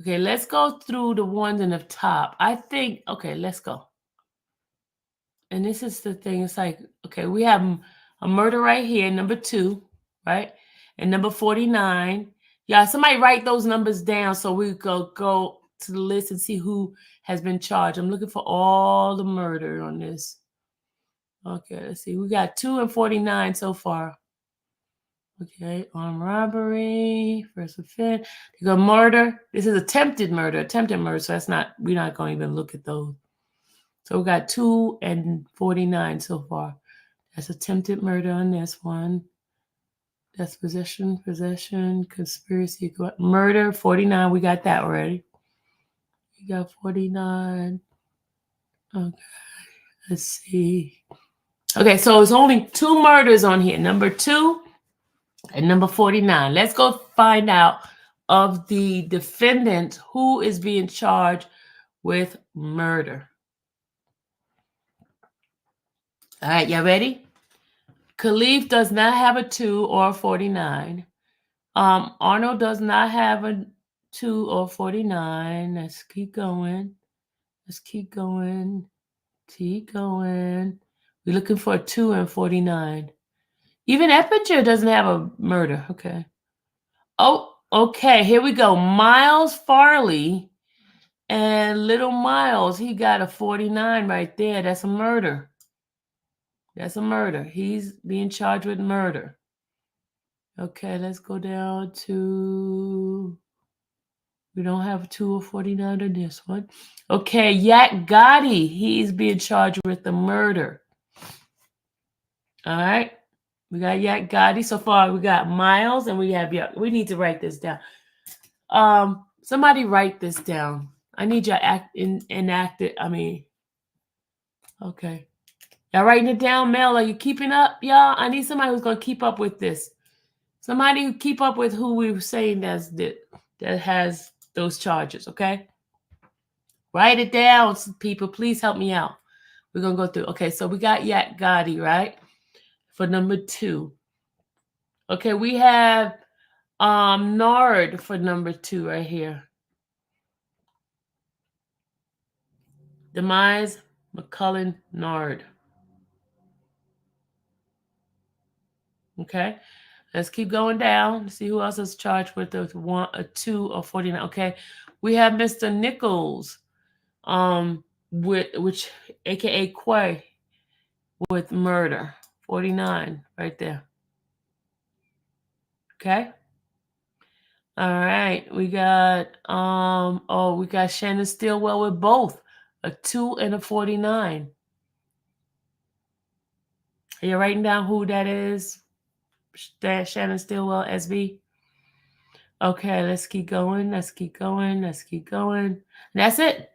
Okay, let's go through the ones in the top. I think, okay, let's go. And this is the thing. It's like, okay, we have a murder right here, number 2, right? And number 49. Yeah, somebody write those numbers down so we go to the list and see who has been charged. I'm looking for all the murder on this. Okay, let's see. We got 2 and 49 so far. Okay, armed robbery, first offense. You got murder. This is attempted murder. So that's not, we're not going to even look at those. So we got 2 and 49 so far. That's attempted murder on this one. That's possession, conspiracy, murder, 49. We got that already. We got 49. Okay, let's see. Okay, so it's only 2 murders on here. Number 2 and number 49. Let's go find out of the defendant who is being charged with murder. All right, y'all ready? Khalif does not have a 2 or 49. Arnold does not have a 2 or 49. Let's keep going. Keep going. We're looking for a 2 and 49. Even Eppinger doesn't have a murder. Okay. Oh, okay. Here we go. Miles Farley and Little Miles. He got a 49 right there. That's a murder. He's being charged with murder. Okay, let's go down to... We don't have 2 or 49 on this one. Okay, Yak Gotti. He's being charged with the murder. All right. We got Yak Gotti. So far, we got Miles and we have Yak. We need to write this down. Somebody write this down. I need you to enact it. Okay. Y'all writing it down, Mel? Are you keeping up, y'all? I need somebody who's going to keep up with this. Somebody who keep up with who we were saying that has those charges, okay? Write it down, people. Please help me out. We're going to go through. Okay, so we got Yak Gotti, right? For number 2. Okay, we have Nard for number 2 right here. Demise McCullen Nard. Okay, let's keep going down. See who else is charged with the 1, a 2, or 49. Okay, we have Mr. Nichols, which AKA Quay, with murder, 49 right there. Okay. All right, we got we got Shannon Stillwell with both A 2 and a 49. Are you writing down who that is? That Shannon Stillwell, SB? Okay, let's keep going. Let's keep going. Let's keep going. That's it.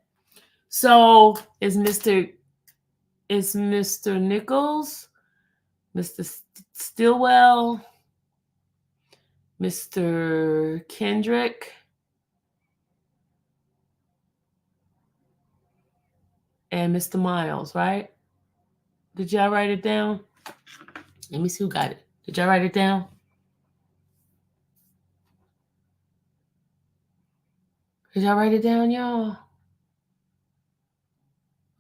So is Mr. Nichols, Mr. Stillwell, Mr. Kendrick, and Mr. Miles, right? Did y'all write it down? Let me see who got it. Did y'all write it down? Did y'all write it down, y'all?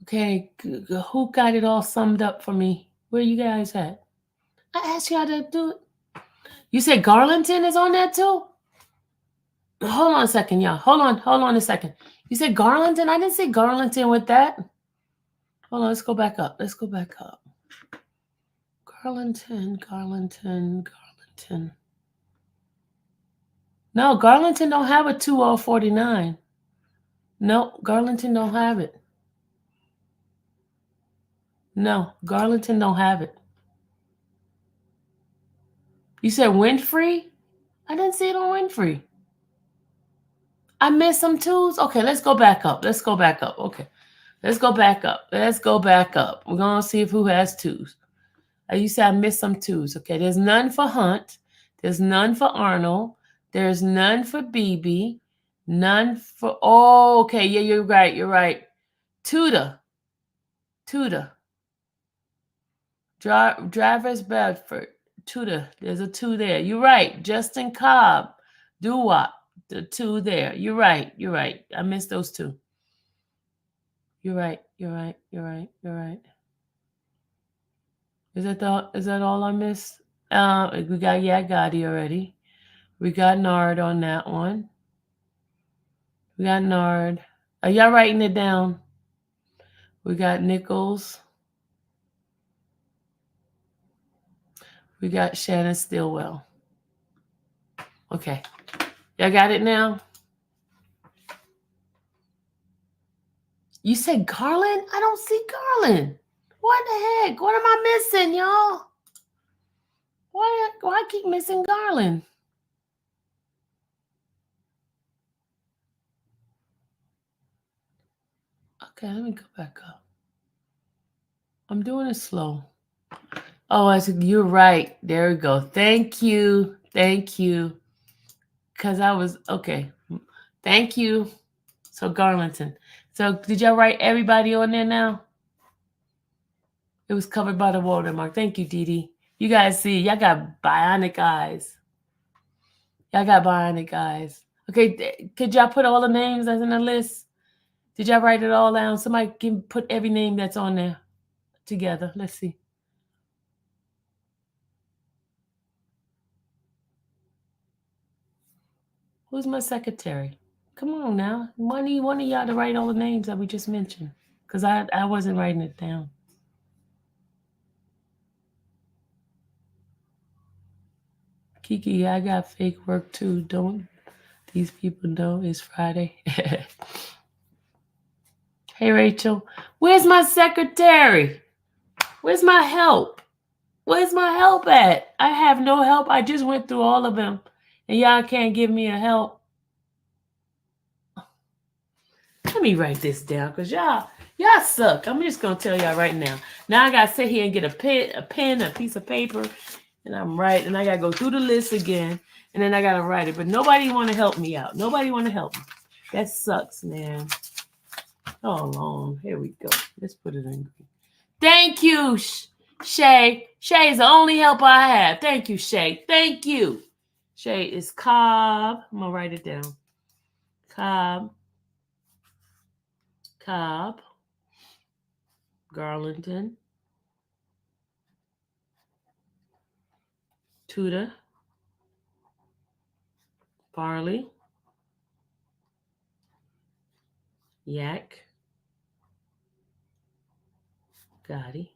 Okay, who got it all summed up for me? Where you guys at? I asked y'all to do it. You said Garlington is on that too? Hold on a second, y'all. Hold on a second. You said Garlington? I didn't say Garlington with that. Hold on, let's go back up. Garlington. No, Garlington don't have a 2049. No, Garlington don't have it. No, Garlington don't have it. You said Winfrey? I didn't see it on Winfrey. I missed some twos. Okay, let's go back up. Okay. Let's go back up. We're going to see who has twos. You said I missed some twos. Okay, there's none for Hunt. There's none for Arnold. There's none for BB. None for... Oh, okay. Yeah, you're right. Tudor. Drivers Bedford. Tudor. There's a 2 there. You're right. Justin Cobb. Doo-wop. The 2 there. You're right. I missed those 2. You're right. Is that all I missed? We got Gotti already. We got Nard on that one. We got Nard. Are y'all writing it down? We got Nichols. We got Shannon Stillwell. Okay. Y'all got it now? You said Garland? I don't see Garland. What the heck? What am I missing, y'all? Why I keep missing Garland? Okay, let me go back up. I'm doing it slow. Oh, you're right. There we go. Thank you. Because I was, okay. Thank you. So Garlington. So did y'all write everybody on there now? It was covered by the watermark. Thank you, Dee Dee. You guys see, y'all got bionic eyes. Okay, could y'all put all the names that's in the list? Did y'all write it all down? Somebody can put every name that's on there together. Let's see. Who's my secretary? Come on now. One of y'all to write all the names that we just mentioned. Because I wasn't writing it down. Kiki, I got fake work too. Don't these people know it's Friday? Hey, Rachel. Where's my secretary? Where's my help? Where's my help at? I have no help. I just went through all of them. And y'all can't give me a help. Let me write this down because y'all suck. I'm just going to tell y'all right now. Now I got to sit here and get a pen, a piece of paper, and I'm writing. And I got to go through the list again, and then I got to write it. But nobody want to help me out. Nobody want to help me. That sucks, man. Hold on. Here we go. Let's put it in. Thank you, Shay. Shay is the only help I have. Thank you, Shay. Thank you. Shay is Cobb. I'm going to write it down. Cobb. Garlington. Tudor. Farley. Yak. Gotti.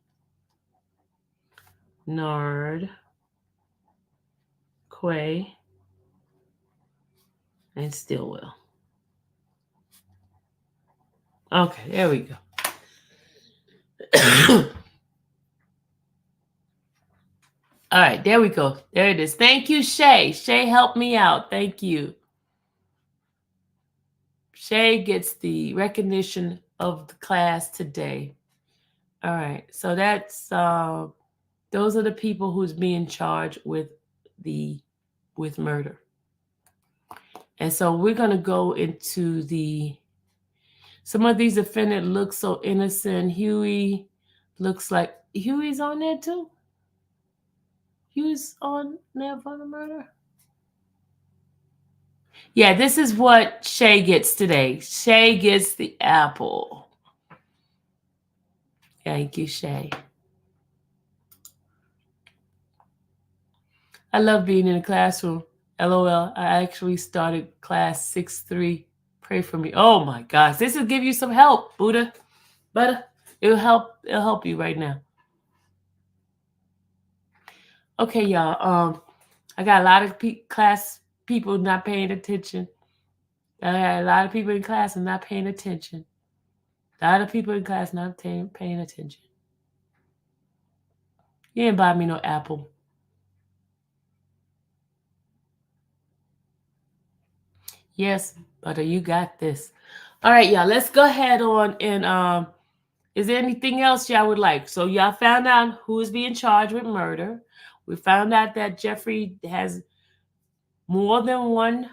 Nard. Quay. And Stillwell. Okay, there we go. All right, there we go. There it is. Thank you, Shay. Shay helped me out. Thank you. Shay gets the recognition of the class today. All right, so that's those are the people who's being charged with murder. And so we're gonna go into some of these defendants look so innocent. Huey looks like Huey's on there too. Huey's on there for the murder. Yeah, this is what Shay gets today. Shay gets the apple. Thank you, Shay. I love being in the classroom. LOL. I actually started class 6-3. Pray for me. Oh my gosh. This will give you some help, Buddha. But it'll help you right now. Okay, y'all. I got a lot of class people not paying attention. I got a lot of people in class and not paying attention. A lot of people in class not paying attention. You didn't buy me no apple. Yes, Butter, you got this. All right, y'all. Let's go ahead on and is there anything else y'all would like? So y'all found out who is being charged with murder. We found out that Jeffrey has more than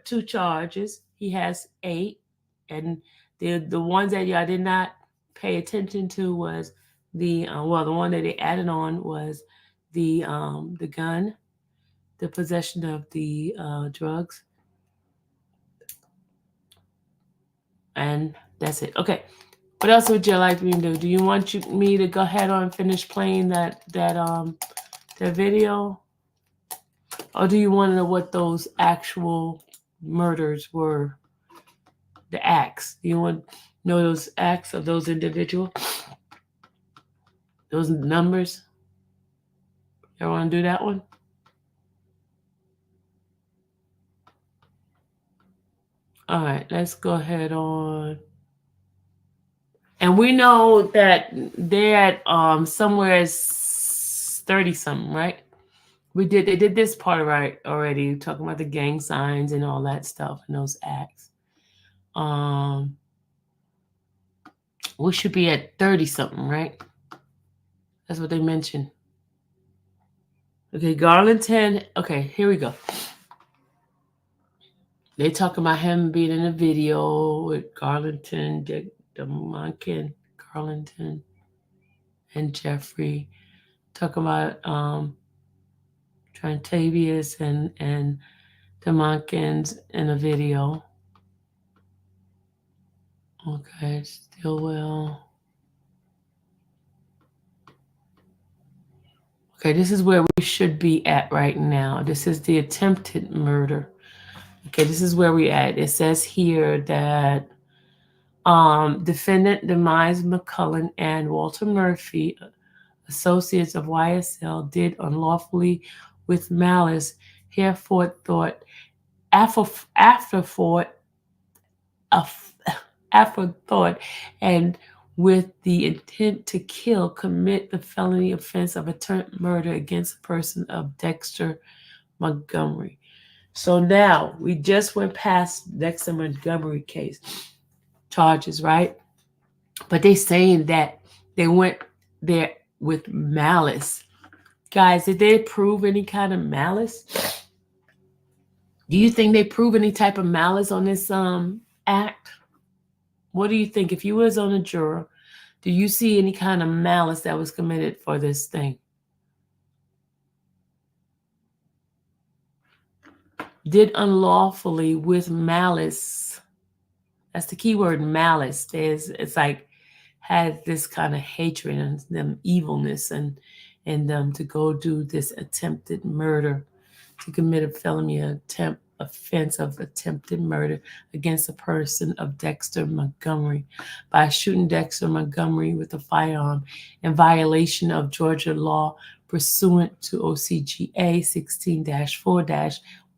two charges. He has 8, and the ones that y'all did not pay attention to was the one that they added on was the gun, the possession of the drugs, and that's it. Okay. What else would you like me to do? Do you want me to go ahead on and finish playing that video? Or do you want to know what those actual murders were? The acts. Do you want to know those acts of those individuals? Those numbers? You want to do that one? All right, let's go ahead on. And we know that they're at somewhere 30 something, right? They did this part right already, talking about the gang signs and all that stuff and those acts. We should be at 30 something, right? That's what they mentioned. Okay, Garlington. Okay, here we go. They talking about him being in a video with Garlington, DeMonkin, Garlington, and Jeffrey. Talking about Trantavius and DeMonkins in a video. Okay, Stillwell. Okay, this is where we should be at right now. This is the attempted murder. Okay, this is where we at. It says here that defendant Demise McCullen and Walter Murphy, associates of YSL, did unlawfully with malice, aforethought, and with the intent to kill, commit the felony offense of attempted murder against a person of Dexter Montgomery. So now we just went past Dexter Montgomery case charges, right? But they saying that they went there with malice. Guys, did they prove any kind of malice? Do you think they prove any type of malice on this act? What do you think? If you was on a juror, do you see any kind of malice that was committed for this thing? Did unlawfully with malice. That's the key word, malice. It's like had this kind of hatred and them evilness and them to go do this attempted murder, to commit a felony offense of attempted murder against a person of Dexter Montgomery by shooting Dexter Montgomery with a firearm in violation of Georgia law pursuant to OCGA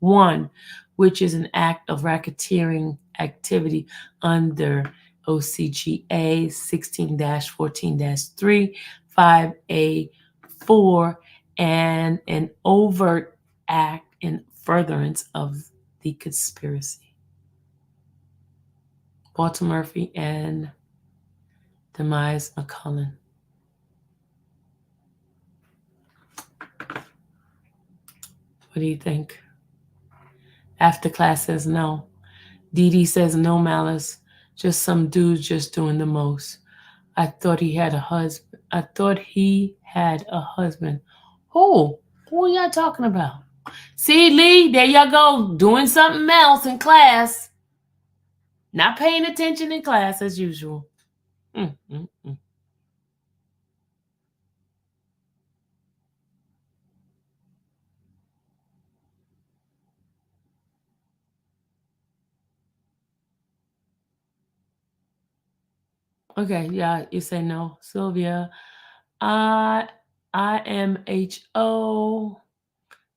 16-4-1, which is an act of racketeering activity under OCGA 16-14-3, 5A4, and an overt act in furtherance of the conspiracy. Walter Murphy and Demise McCullen. What do you think? After class says no. Dee Dee says no malice. Just some dudes just doing the most. I thought he had a husband. Who? Who are y'all talking about? See, Lee, there y'all go, doing something else in class. Not paying attention in class as usual. Okay, yeah, you say no. Sylvia, IMHO.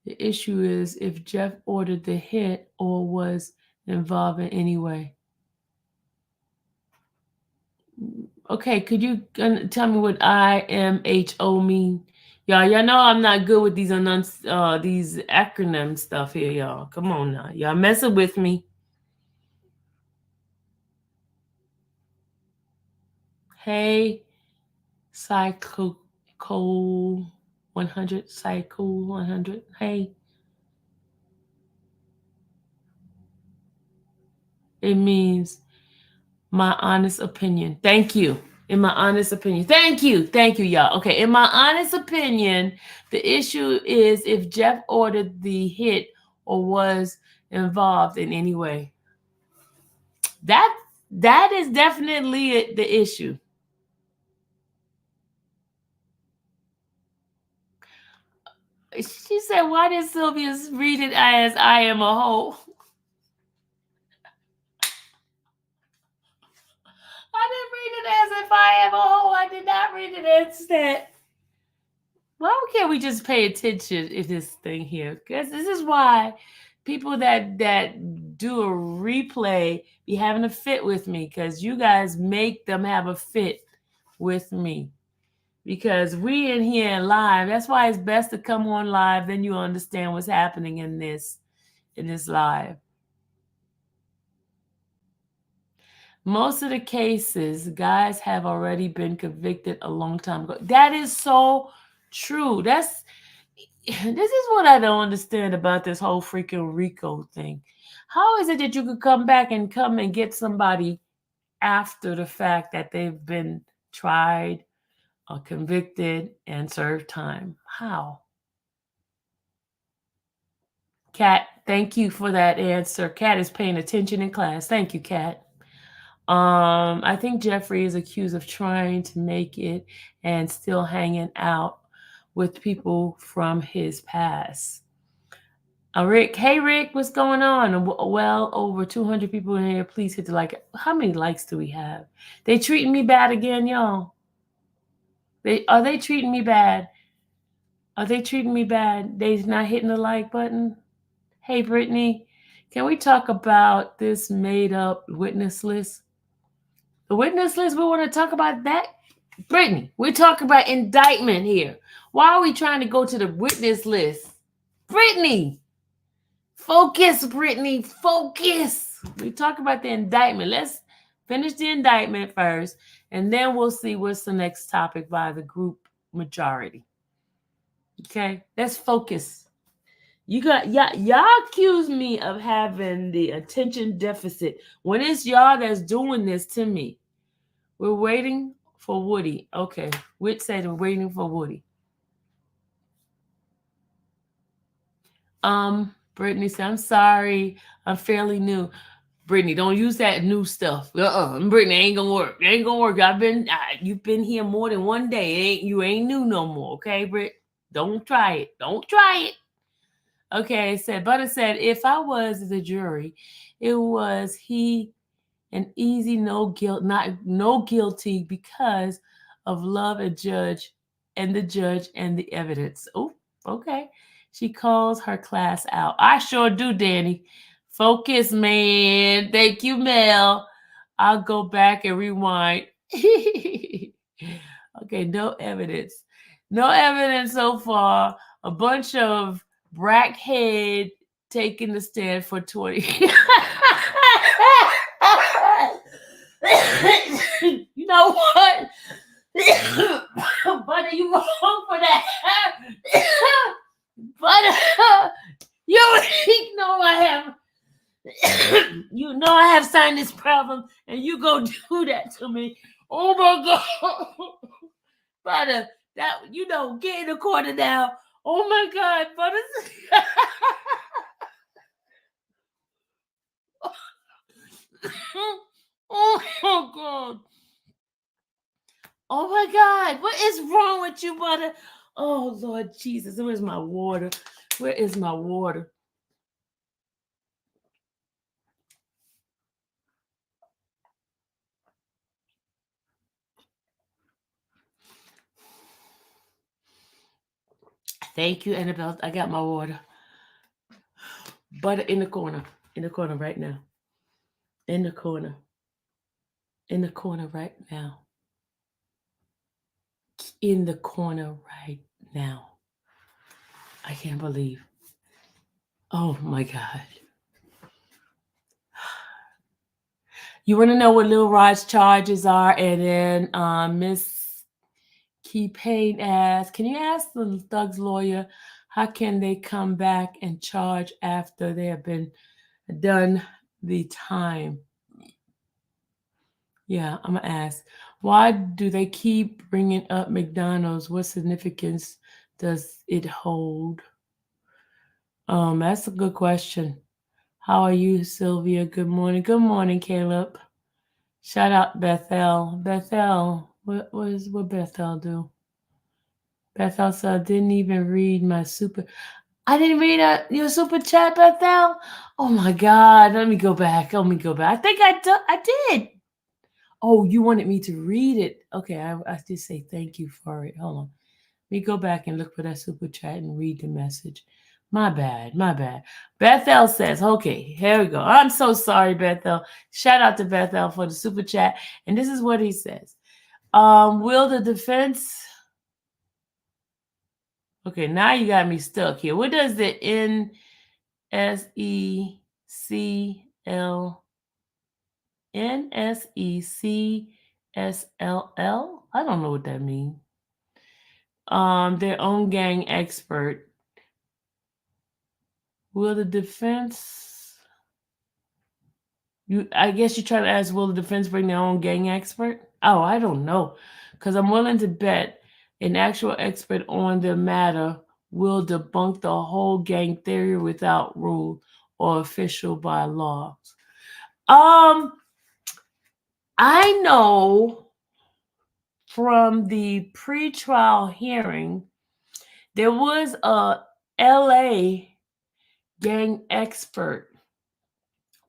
The issue is if Jeff ordered the hit or was involved in any way. Okay, could you tell me what IMHO mean? Y'all know I'm not good with these these acronym stuff here, y'all. Come on now. Y'all messing with me. Hey, Psycho 100, Psycho 100. Hey. It means my honest opinion. Thank you. In my honest opinion. Thank you, y'all. Okay, in my honest opinion, the issue is if Jeff ordered the hit or was involved in any way. That is definitely the issue. She said, why did Sylvia read it as I am a hoe? I didn't read it as if I am a hoe. I did not read it as that. Why can't we just pay attention in this thing here? Because this is why people that do a replay be having a fit with me, because you guys make them have a fit with me. Because we in here live, that's why it's best to come on live, then you understand what's happening in this live. Most of the cases, guys have already been convicted a long time ago. That is so true. This is what I don't understand about this whole freaking RICO thing. How is it that you could come back and get somebody after the fact that they've been tried or convicted and served time? How? Kat, thank you for that answer. Kat is paying attention in class. Thank you, Kat. I think Jeffrey is accused of trying to make it and still hanging out with people from his past. Rick, hey Rick, what's going on? Well, over 200 people in here. Please hit the like. How many likes do we have? They treating me bad again, y'all. Are they treating me bad? Are they treating me bad? They's not hitting the like button. Hey Brittany, can we talk about this made up witness list? The witness list, we want to talk about that? Brittany, we're talking about indictment here. Why are we trying to go to the witness list? Brittany, focus, Brittany, focus. We talk about the indictment. Let's finish the indictment first, and then we'll see what's the next topic by the group majority. Okay, let's focus. Y'all accuse me of having the attention deficit when it's y'all that's doing this to me. We're waiting for Woody. Okay, Whit said we're waiting for Woody. Brittany said, I'm sorry, I'm fairly new. Brittany, don't use that new stuff. Brittany, ain't gonna work. It ain't gonna work. You've been here more than one day. You ain't new no more. Okay, Britt? Don't try it. Don't try it. Okay, Butter said, if I was the jury, it was an easy no guilty because of love and the judge and the evidence. Oh, okay. She calls her class out. I sure do, Danny. Focus, man. Thank you, Mel. I'll go back and rewind. Okay, no evidence. No evidence so far. A bunch of brackhead taking the stand for 20. You know what? Butter, you wrong for that. Butter, you know I have. You know I have sinus problem, and you go do that to me. Oh my God, Butter, that get in the corner now. Oh my God, Butter. Oh my God. Oh my God, what is wrong with you, Butter? Oh Lord Jesus, where's my water? Where is my water? Thank you, Annabelle. I got my water. Butter in the corner right now. In the corner right now. In the corner right now. I can't believe. Oh my God. You want to know what Lil Rod's charges are? And then Miss Key Payne asks, can you ask the Thug's lawyer, how can they come back and charge after they have been done the time? Yeah, I'm going to ask. Why do they keep bringing up McDonald's? What significance does it hold? That's a good question. How are you, Sylvia? Good morning. Good morning, Caleb. Shout out Bethel. Bethel, what Bethel do? Bethel said, I didn't even read my super. I didn't read your super chat, Bethel. Oh my God. Let me go back. I think I did. Oh, you wanted me to read it. Okay, I did say thank you for it. Hold on. Let me go back and look for that super chat and read the message. My bad. Bethel says, okay, here we go. I'm so sorry, Bethel. Shout out to Bethel for the super chat. And this is what he says. Will the defense... Okay, now you got me stuck here. What does the NSECL I don't know what that means. Their own gang expert. Will the defense... I guess you're trying to ask, will the defense bring their own gang expert? Oh, I don't know. Because I'm willing to bet an actual expert on the matter will debunk the whole gang theory without rule or official by law. I know from the pretrial hearing, there was a LA gang expert,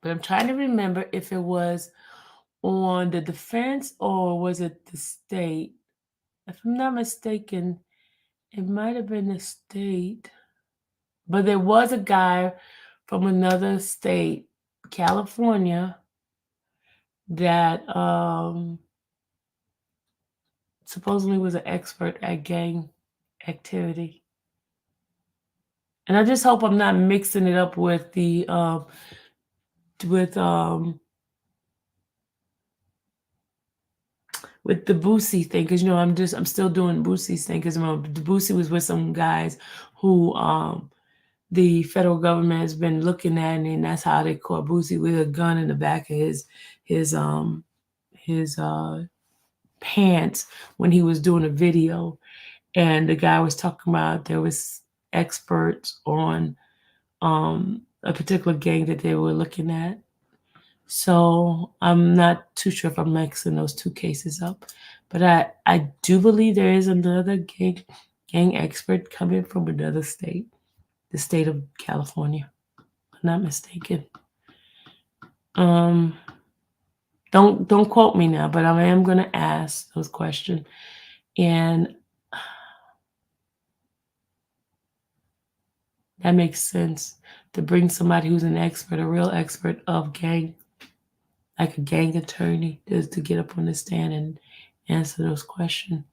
but I'm trying to remember if it was on the defense or was it the state? If I'm not mistaken, it might have been the state. But there was a guy from another state, California, that supposedly was an expert at gang activity. And I just hope I'm not mixing it up with the with the Boosie thing, because I'm still doing Boosie's thing, because Boosie was with some guys who the federal government has been looking at, and that's how they caught Boosie with a gun in the back of his pants when he was doing a video. And the guy was talking about there was experts on a particular gang that they were looking at. So I'm not too sure if I'm mixing those two cases up. But I do believe there is another gang expert coming from another state, the state of California. I'm not mistaken. Don't quote me now, but I am going to ask those questions. And that makes sense to bring somebody who's an expert, a real expert of gang like a gang attorney to get up on the stand and answer those questions.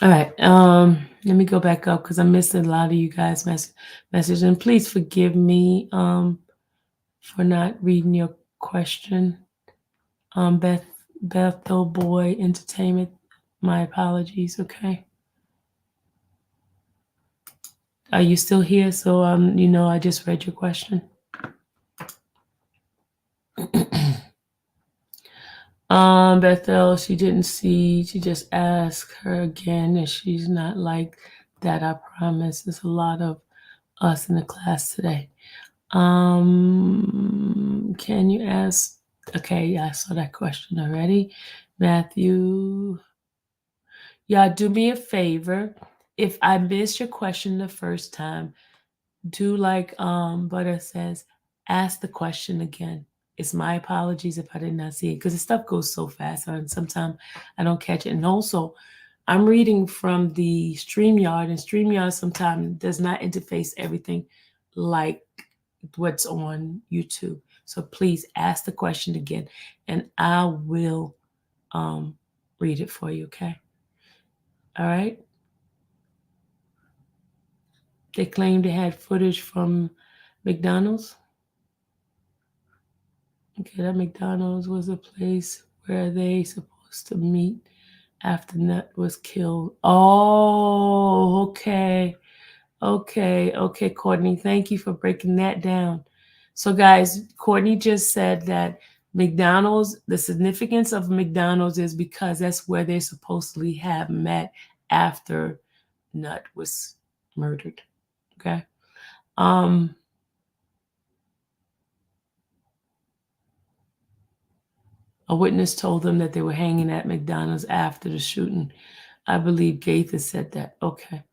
All right. Let me go back up because I missed a lot of you guys' messages. And please forgive me for not reading your question. Bethel Boy Entertainment. My apologies, okay? Are you still here? So I just read your question. Bethel, she didn't see. She just asked her again, and she's not like that. I promise. There's a lot of us in the class today. Can you ask? Okay, yeah, I saw that question already. Matthew, yeah, do me a favor. If I missed your question the first time, do like Butter says, ask the question again. It's my apologies if I did not see it because the stuff goes so fast and sometimes I don't catch it. And also, I'm reading from the StreamYard, and StreamYard sometimes does not interface everything like what's on YouTube. So please ask the question again, and I will read it for you, okay? All right? They claimed they had footage from McDonald's. Okay, that McDonald's was a place where they supposed to meet after Nut was killed. Oh, okay. Okay, Courtney. Thank you for breaking that down. So, guys, Courtney just said that McDonald's, the significance of McDonald's is because that's where they supposedly have met after Nut was murdered. Okay. A witness told them that they were hanging at McDonald's after the shooting. I believe Gaither said that. Okay.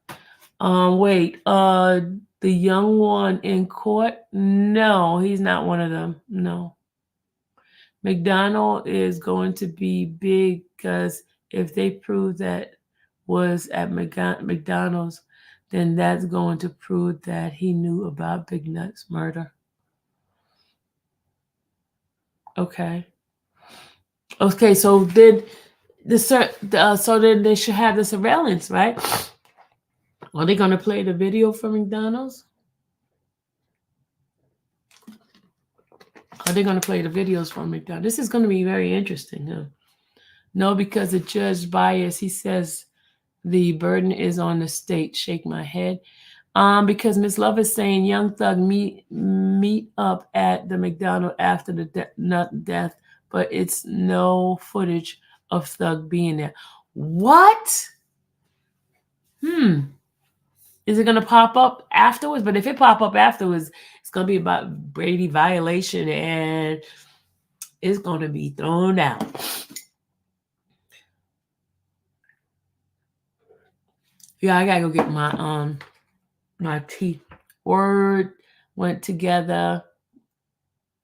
Wait. The young one in court? No, he's not one of them. No. McDonald is going to be big because if they prove that was at McDonald's, then that's going to prove that he knew about Big Nut's murder. Okay. Okay, so then then they should have the surveillance, right? Are they going to play the video from McDonald's? Are they going to play the videos from McDonald's? This is going to be very interesting. Huh? No, because the judge bias, he says the burden is on the state. Shake my head. Because Miss Love is saying Young Thug meet up at the McDonald's after the Nut death, but it's no footage of Thug being there. What? Is it going to pop up afterwards? But if it pop up afterwards, it's going to be about Brady violation and it's going to be thrown out. Yeah, I got to go get my tea. Word went together.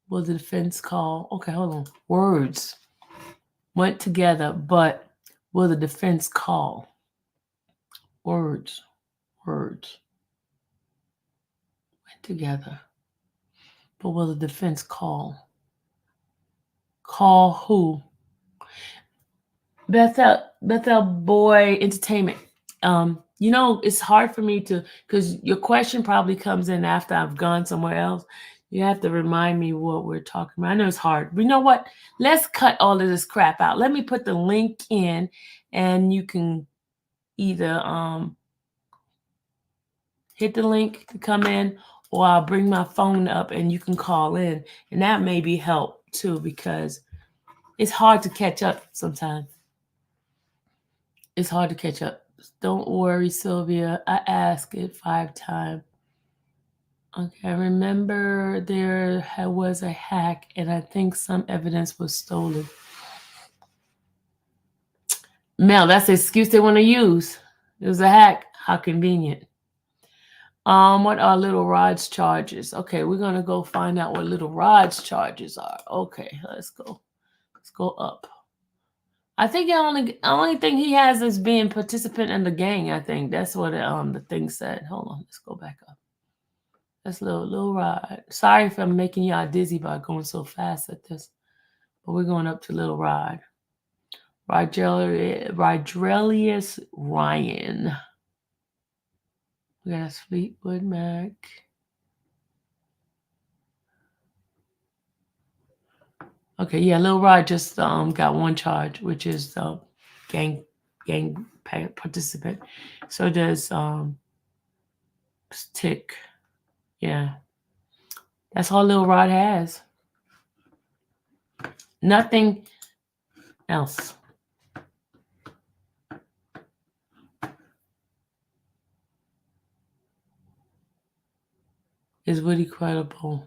Will the defense call? Okay, hold on. Words went together, but will the defense call? Words went together, but will the defense call? Call who? Bethel Boy Entertainment. It's hard for me to, because your question probably comes in after I've gone somewhere else. You have to remind me what we're talking about. I know it's hard. But you know what? Let's cut all of this crap out. Let me put the link in, and you can either hit the link to come in, or I'll bring my phone up and you can call in. And that may be help too, because it's hard to catch up sometimes. It's hard to catch up. Don't worry, Sylvia. I asked it 5 times. Okay, I remember there was a hack, and I think some evidence was stolen. Mel, that's the excuse they want to use. It was a hack. How convenient. What are Little Rod's charges? Okay, we're gonna go find out what Little Rod's charges are. Okay, let's go. Let's go up. I think the only thing he has is being participant in the gang. I think that's what the thing said. Hold on, let's go back up. That's Lil Rod. Sorry if I'm making y'all dizzy by going so fast at this. But we're going up to Lil Rod. Rodalius Ryan. We got Fleetwood Mac. Okay, yeah, Lil Rod just got one charge, which is gang participant. So does Tick. Yeah. That's all Lil Rod has. Nothing else. Is Woody credible?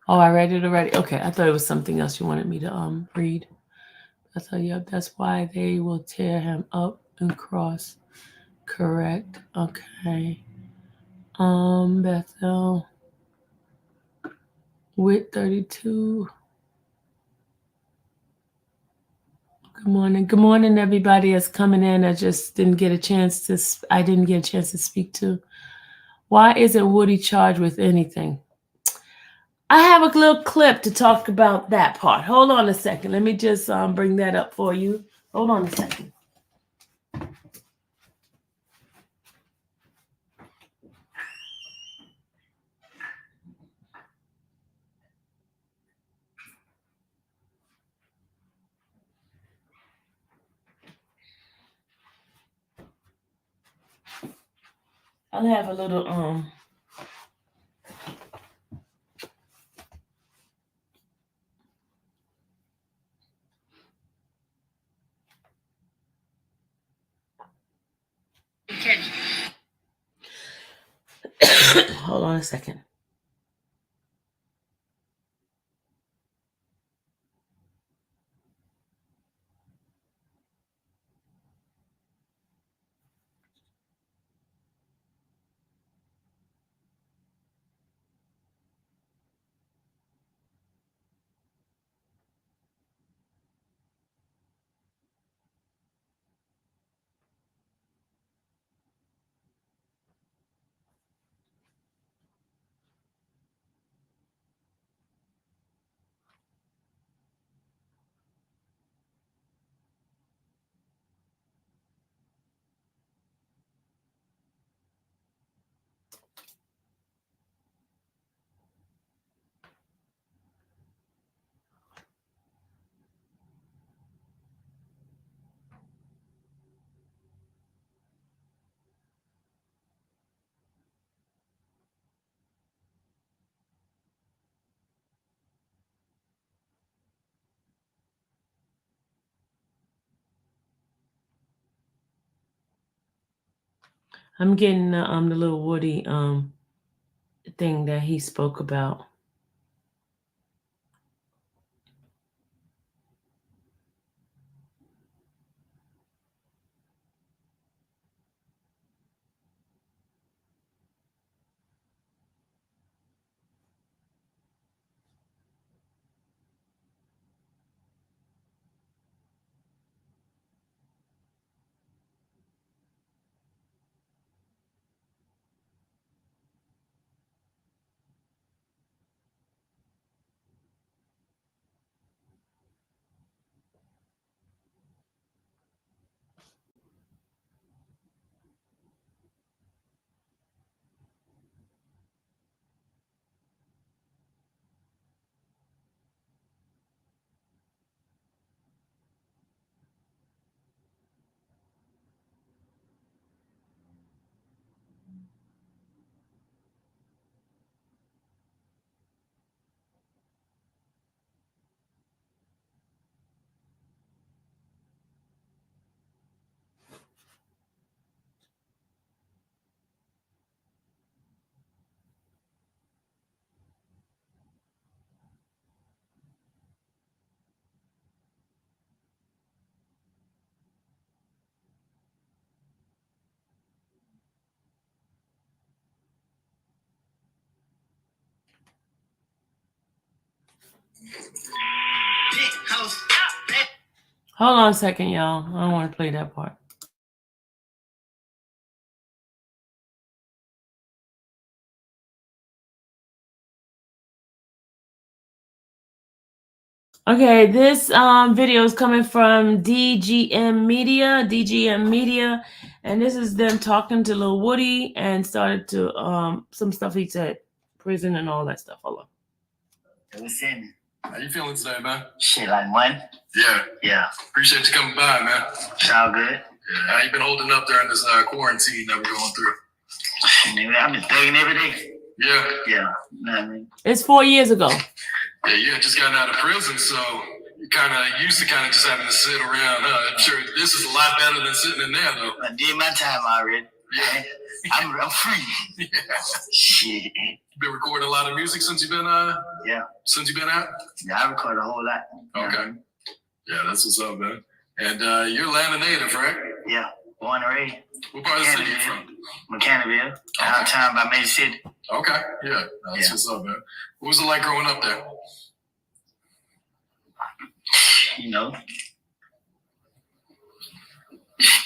Oh, I read it already. Okay, I thought it was something else you wanted me to read. I thought, yep, that's why they will tear him up and cross. Correct. Okay. Bethel. Wit 32. Good morning. Good morning, everybody that's coming in. I didn't get a chance to speak to. Why isn't Woody charged with anything? I have a little clip to talk about that part. Hold on a second. Let me just bring that up for you. Hold on a second. I'll have a little hold on a second. I'm getting the Lil Woody thing that he spoke about. Hold on a second, y'all. I don't want to play that part. Okay, this video is coming from DGM Media, and this is them talking to Lil Woody and started to some stuff he said, prison and all that stuff. Hold on. What's in? How you feeling today, man? Shit, like one? Yeah. Appreciate you coming by, man. It's all good. Yeah. How you been holding up during this quarantine that we're going through? Nigga, I've been thugging every day. Yeah. Yeah. You know what I mean? It's 4 years ago. Yeah, you had just gotten out of prison, so you're kind of used to kind of just having to sit around, huh? I'm sure this is a lot better than sitting in there, though. I did my time already. Yeah. I'm free. Yeah. Shit. You been recording a lot of music since you've been Yeah. Since you've been out? Yeah, I record a whole lot. Okay. Yeah, that's what's up, man. And you're Atlanta native, right? Yeah. Born and raised. What part of the city you from? Mechanicsville. Downtown by Major City. Okay. Yeah. That's what's up, man. What was it like growing up there? You know.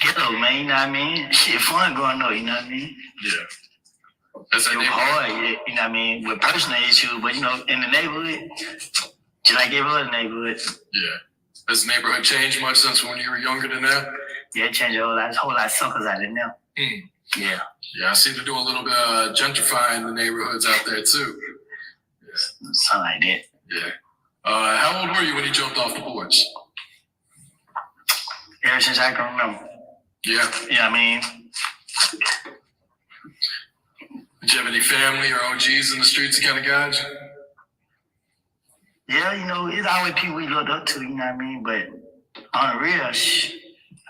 Ghetto, man, you know what I mean? Shit fun growing up, you know what I mean? Yeah. That's it was hard, you know what I mean? With personal issues, but you know, in the neighborhood, just like every other neighborhood. Yeah. Has the neighborhood changed much since when you were younger than that? Yeah, it changed a whole lot. There's a whole lot of suckers out there now. Yeah. Yeah, I see they're doing a little bit of gentrifying the neighborhoods out there too. Yeah. Something like that. Yeah. How old were you when you jumped off the porch? Ever since I can remember. Yeah. You know what I mean? Did you have any family or OGs in the streets that kind of guide you? Yeah, you know, it's always people we looked up to, you know what I mean? But on the real,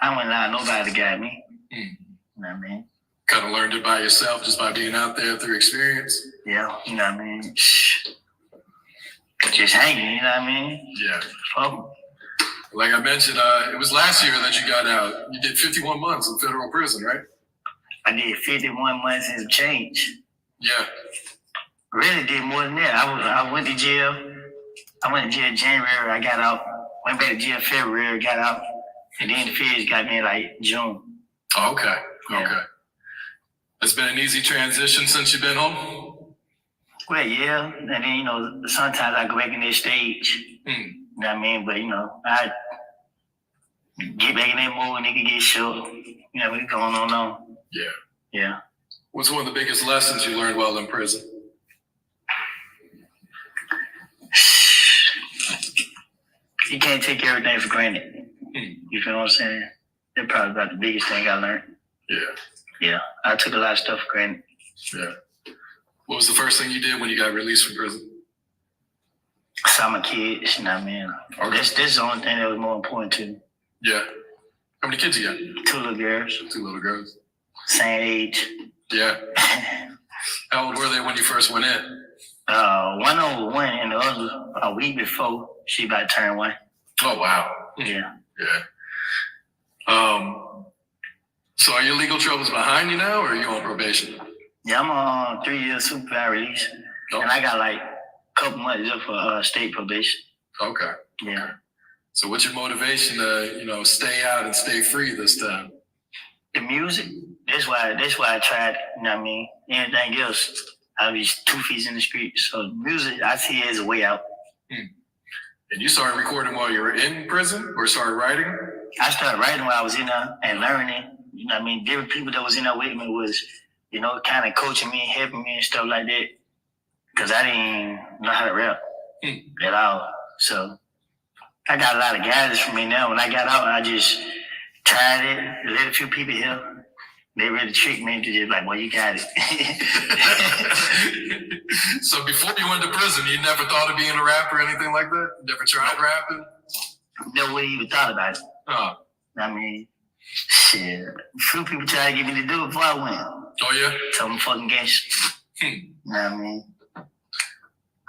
I wouldn't allow nobody to guide me. You know what I mean? Kind of learned it by yourself just by being out there through experience? Yeah, you know what I mean? Just hanging, you know what I mean? Yeah. Fuck. Like I mentioned, it was last year that you got out. You did 51 months in federal prison, right? I did 51 months and some change. Yeah. Really did more than that. I went to jail. I went to jail January. I got out. Went back to jail February. Got out. And then the feds got me in like June. Oh, okay. Yeah. Okay. It's been an easy transition since you've been home? Well, yeah. And then, you know, sometimes I go back in this stage. You know what I mean? But, you know, I get back in that mood and it can get short. You know, what's going on. Yeah. Yeah. What's one of the biggest lessons you learned while in prison? You can't take everything for granted. You feel what I'm saying? That's probably about the biggest thing I learned. Yeah. Yeah. I took a lot of stuff for granted. Yeah. What was the first thing you did when you got released from prison? Saw my kids, you know what I mean? Okay. This is the only thing that was more important to me. Yeah. How many kids you got? 2 little girls. 2 little girls. Same age. Yeah. How old were they when you first went in? One over 1 and the other a week before she about to turn 1. Oh, wow. Yeah. Yeah. So are your legal troubles behind you now, or are you on probation? Yeah, I'm on 3 years supervised release. Oh. And I got like a couple months up for state probation. Okay. Yeah. So what's your motivation to, you know, stay out and stay free this time? The music, that's why I tried, you know what I mean? Anything else, I'll be 2 feet in the street. So music, I see it as a way out. And you started recording while you were in prison, or started writing? I started writing while I was in there and learning. You know what I mean? Different people that was in there with me was, you know, kind of coaching me and helping me and stuff like that. Because I didn't know how to rap at all. So I got a lot of guidance from me now. When I got out, I just tried it, let a few people help. They really tricked me into just like, well, you got it. So before you went to prison, you never thought of being a rapper or anything like that? Never tried rapping? Never even thought about it. Oh. I mean, shit. A few people tried to get me to do it before I went. Oh, yeah? So I'm fucking gangster. You know what I mean?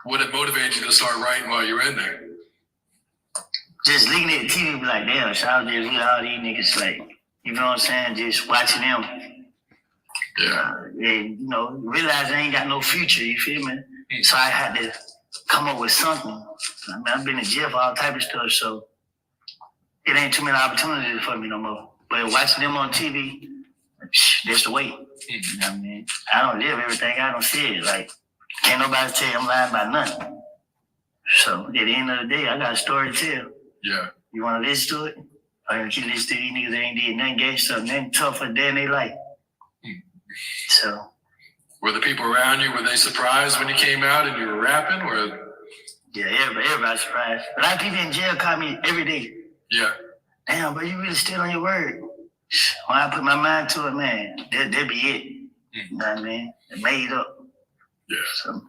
What had motivated you to start writing while you were in there? Just looking at the TV, be like, damn, so I was just with all these niggas, like, you know what I'm saying? Just watching them. Yeah. And, you know, realize I ain't got no future, you feel me? So I had to come up with something. I mean, I've been in jail for all type of stuff, so it ain't too many opportunities for me no more. But watching them on TV, that's the way. You know what I mean? I don't live everything I don't see it. Like, can't nobody tell you I'm lying about nothing. So at the end of the day, I got a story to tell. Yeah. You want to listen to it? Or you keep listening to these niggas that ain't did nothing gangster, nothing tougher than they like. So. Were the people around you, were they surprised when you came out and you were rapping? Or? Yeah, everybody's surprised. A lot of people in jail call me every day. Yeah. Damn, bro, you really still on your word. When I put my mind to it, man, that'd be it. You know what I mean? It made up. Yeah. So.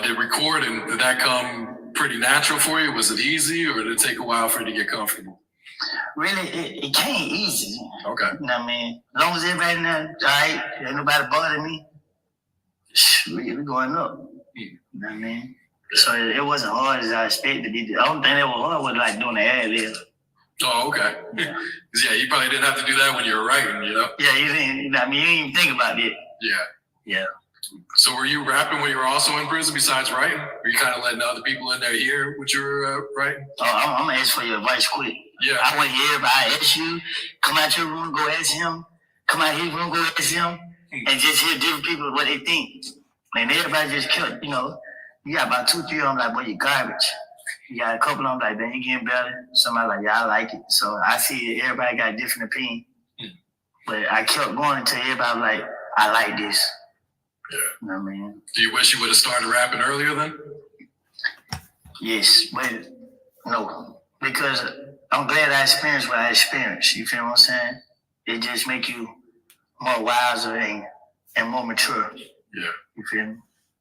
Did recording, did that come pretty natural for you? Was it easy, or did it take a while for you to get comfortable? Really, it came easy. Okay. You know what I mean? As long as everybody knows, all right, ain't nobody bothering me, we going up. You know what I mean? So it wasn't hard as I expected. The only thing that was hard was like doing the ad lib. Oh, okay. Yeah. Yeah, you probably didn't have to do that when you were writing, you know? Yeah, you didn't, you know what I mean? You didn't even think about it. Yeah. Yeah. So were you rapping when you were also in prison besides writing? Were you kind of letting other people in there hear what you were writing? Oh, I'm going to ask for your advice quick. Yeah. I want to hear everybody ask you, come out your room, go ask him. Come out his room, go ask him. And just hear different people what they think. And everybody just kept, you know, you got about 2, 3 of them like, boy, you garbage. You got a couple of them like, man, you getting better. Somebody like, yeah, I like it. So I see everybody got a different opinion. But I kept going until everybody was like, I like this. Yeah. You know what I mean? Do you wish you would have started rapping earlier then? Yes, but no. Because I'm glad I experienced what I experienced. You feel what I'm saying? It just make you more wiser and more mature. Yeah. You feel me?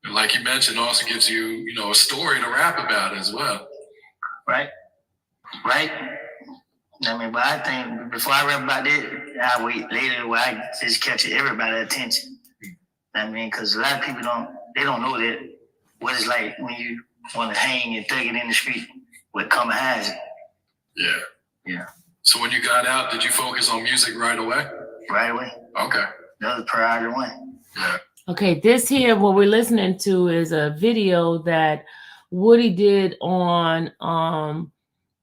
And like you mentioned, also gives you, you know, a story to rap about as well. Right? Right? I mean, but I think before I rap about it, I wait later where I just catch everybody's attention. I mean, because a lot of people don't know that what it's like when you want to hang and thug it in the street, what come behind it. Yeah. Yeah. So when you got out, did you focus on music right away? Right away. Okay. That was priority one. Yeah. Okay, this here, what we're listening to is a video that Woody did on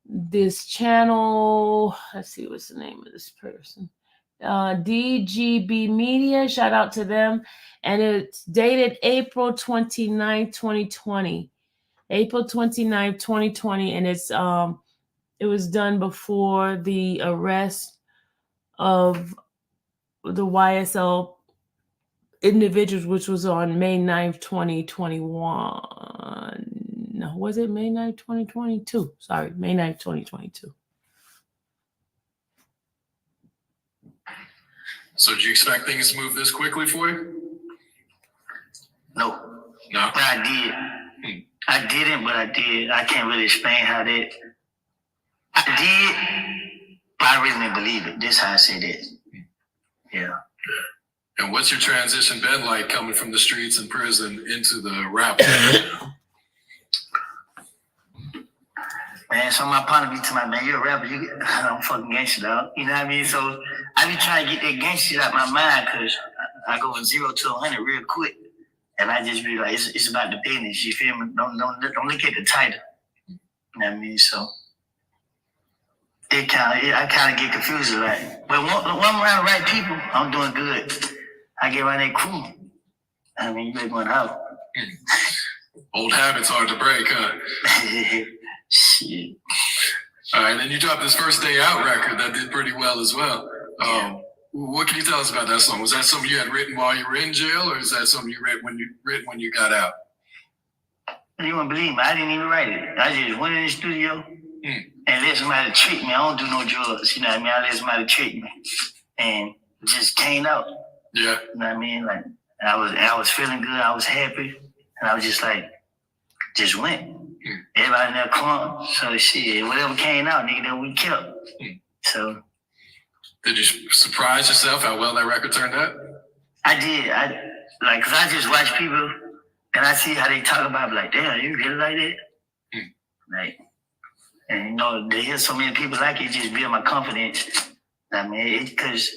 this channel. Let's see, what's the name of this person? DGB Media, shout out to them. And it's dated April 29th, 2020. April 29th, 2020. And it's it was done before the arrest of the YSL individuals, which was on May 9th, 2021. No, was it May 9th, 2022? Sorry, May 9th, 2022. So did you expect things to move this quickly for you? No. No. But I did. I didn't, but I did. I can't really explain how that. I did, but I really didn't believe it. This is how I say that. Yeah. And what's your transition been like coming from the streets and prison into the rap? Man, so my partner be to my man, you're a rapper, I'm fucking gangster, dog. You know what I mean? So I be trying to get that gangster shit out my mind because I go from 0 to 100 real quick. And I just be like, it's about the business, you feel me? Don't look at the title. You know what I mean? So I kind of get confused a lot. But when I'm around the right people, I'm doing good. I get around that crew. I mean, you better going out. Old habits hard to break, huh? Shit. All right, and you dropped this First Day Out record that did pretty well as well. What can you tell us about that song? Was that something you had written while you were in jail, or is that something you written when you got out? You wouldn't believe me, I didn't even write it. I just went in the studio and let somebody trick me. I don't do no drugs, you know what I mean? I let somebody trick me and it just came out. Yeah. You know what I mean? Like I was feeling good, I was happy, and I was just like, just went. Everybody in there clung, so shit, whatever came out, nigga, that we kept. So. Did you surprise yourself how well that record turned out? I did. Cause I just watch people and I see how they talk about it, like, damn, you really like that? Like, and you know, to hear so many people like it just build my confidence. I mean, because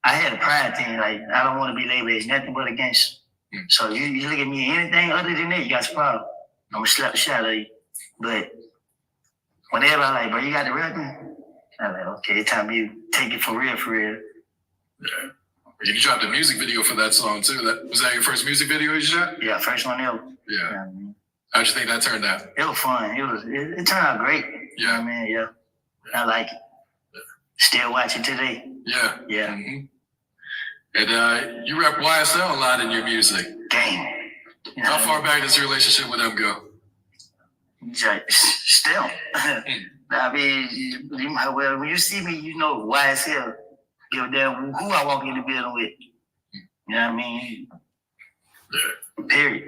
I had a pride thing, like, I don't want to be labeled as nothing but a gangster. So you look at me, anything other than that, you got a problem. I'm gonna slap the shit out of you. But when everybody like, bro, you got the record? I'm like, okay, it's time you take it for real, for real. Yeah. You dropped a music video for that song too. Was that your first music video you shot? Yeah, first one ever. Yeah. How'd you think that turned out? It was fun. It turned out great. You know what I mean? Yeah. I like it. Still watching today. Yeah. Yeah. Mm-hmm. And you rep YSL a lot in your music. Gang. You know, How far back does your relationship with them go? Still. I mean, well, when you see me, you know YSL. Give a damn who I walk in the building with. You know what I mean? Yeah. Period.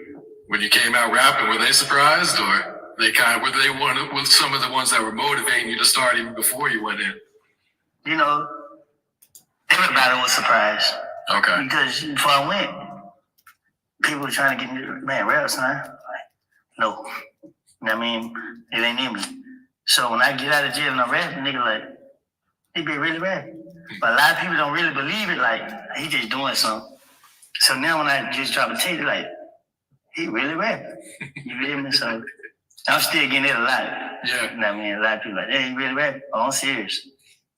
When you came out rapping, were they surprised, or were they one with some of the ones that were motivating you to start even before you went in? You know, everybody was surprised. Okay. Because before I went, people were trying to get me, man, rap, son. Like, no. You know what I mean? It ain't in me. So when I get out of jail and I'm rapping, nigga like, he be really rapping. But a lot of people don't really believe it, like, he just doing something. So now when I just drop a tape, like, he really rapping. You feel me? So I'm still getting it a lot. Yeah. You know what I mean? A lot of people like, hey, he really rapping. Oh, I'm serious.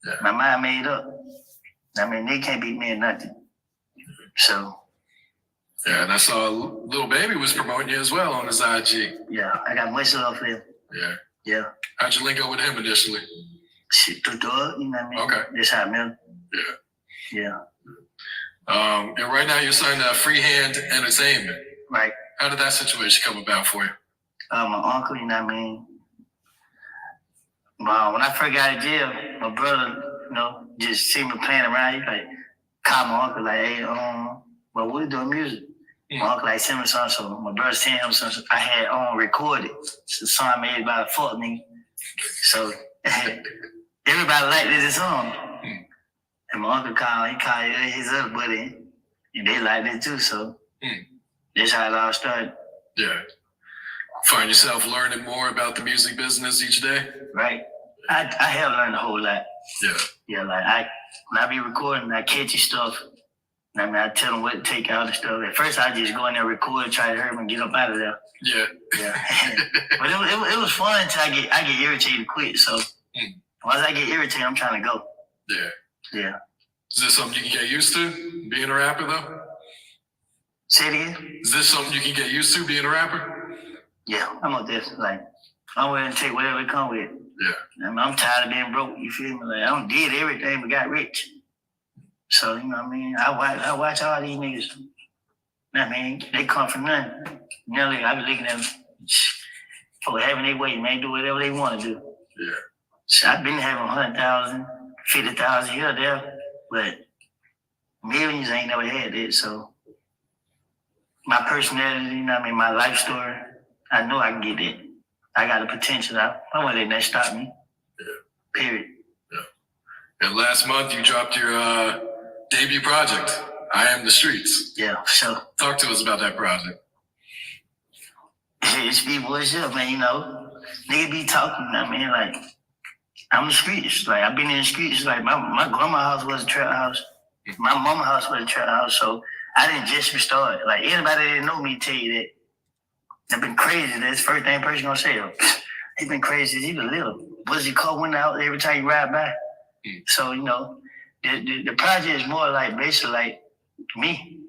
Yeah. My mind made up. I mean, they can't beat me in nothing. So. Yeah, and I saw Lil Baby was promoting you as well on his IG. Yeah, I got much love for him. Yeah. Yeah. How'd you link up with him initially? Shit, through dog, you know what I mean? Okay. That's how I met him. Yeah. Yeah. And right now you're signed to Freehand Entertainment. Right. How did that situation come about for you? My uncle, you know what I mean? When I first got out of jail, my brother, you know, just see me playing around. He like, call my uncle, like, hey, well, we doing music. My uncle like send me something, so my brother sent him something. I had recorded. It's a song made about a fuck nigga. So everybody liked this song. And my uncle called his other buddy, and they liked it too, so that's how it all started. Yeah. Find yourself learning more about the music business each day? Right. I have learned a whole lot. Yeah. Yeah, like when I be recording, I catch your stuff. I mean, I tell them what to take out and stuff. At first, I just go in there, record, try to hurt them and get up out of there. Yeah. Yeah. But it was fun until I get irritated quick. So once I get irritated, I'm trying to go. Yeah. Yeah. Is this something you can get used to, being a rapper, though? Say it again? Is this something you can get used to, being a rapper? Yeah, I'm on this. Like, I'm willing to take whatever it come with. Yeah. I mean, I'm tired of being broke, you feel me? Like, I done did everything but got rich. So, you know what I mean? I watch all these niggas. You know what I mean? They come from nothing. You know, I be looking at them for having their way, man, do whatever they want to do. Yeah. So I've been having 100,000, 50,000 here or there, but millions ain't never had it. So my personality, you know what I mean, my life story, I know I can get it. I got the potential. I won't let that stop me. Yeah. Period. Yeah. And last month you dropped your debut project, I Am the Streets. Yeah, so. Talk to us about that project. It's people, what's up, man, you know? Nigga be talking, you know what I mean? Like, I'm the streets. Like, I've been in the streets. Like, my grandma's house was a trap house. My mama's house was a trap house. So I didn't just restart. Like, anybody that didn't know me tell you that. I've been crazy. That's the first thing a person gonna say. He been crazy since he was little. Was he caught window out every time you ride by? So, you know, the project is more like basically like me.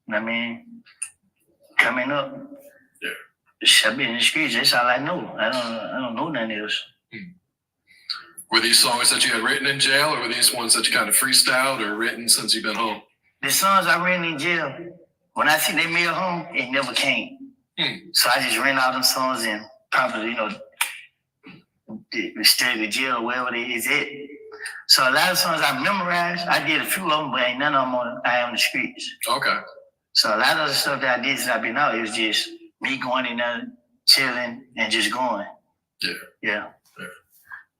You know what I mean? Coming up. Yeah. I've been in the streets. That's all I know. I don't know nothing else. Were these songs that you had written in jail, or were these ones that you kind of freestyled or written since you've been home? The songs I written in jail, when I see they mail home, it never came. So I just ran all them songs and probably, you know, stay in jail or wherever it is at. So a lot of songs I memorized, I did a few of them, but ain't none of them on I Am the Streets. Okay. So a lot of the stuff that I did since I've been out, it was just me going in there, chilling, and just going. Yeah. Yeah.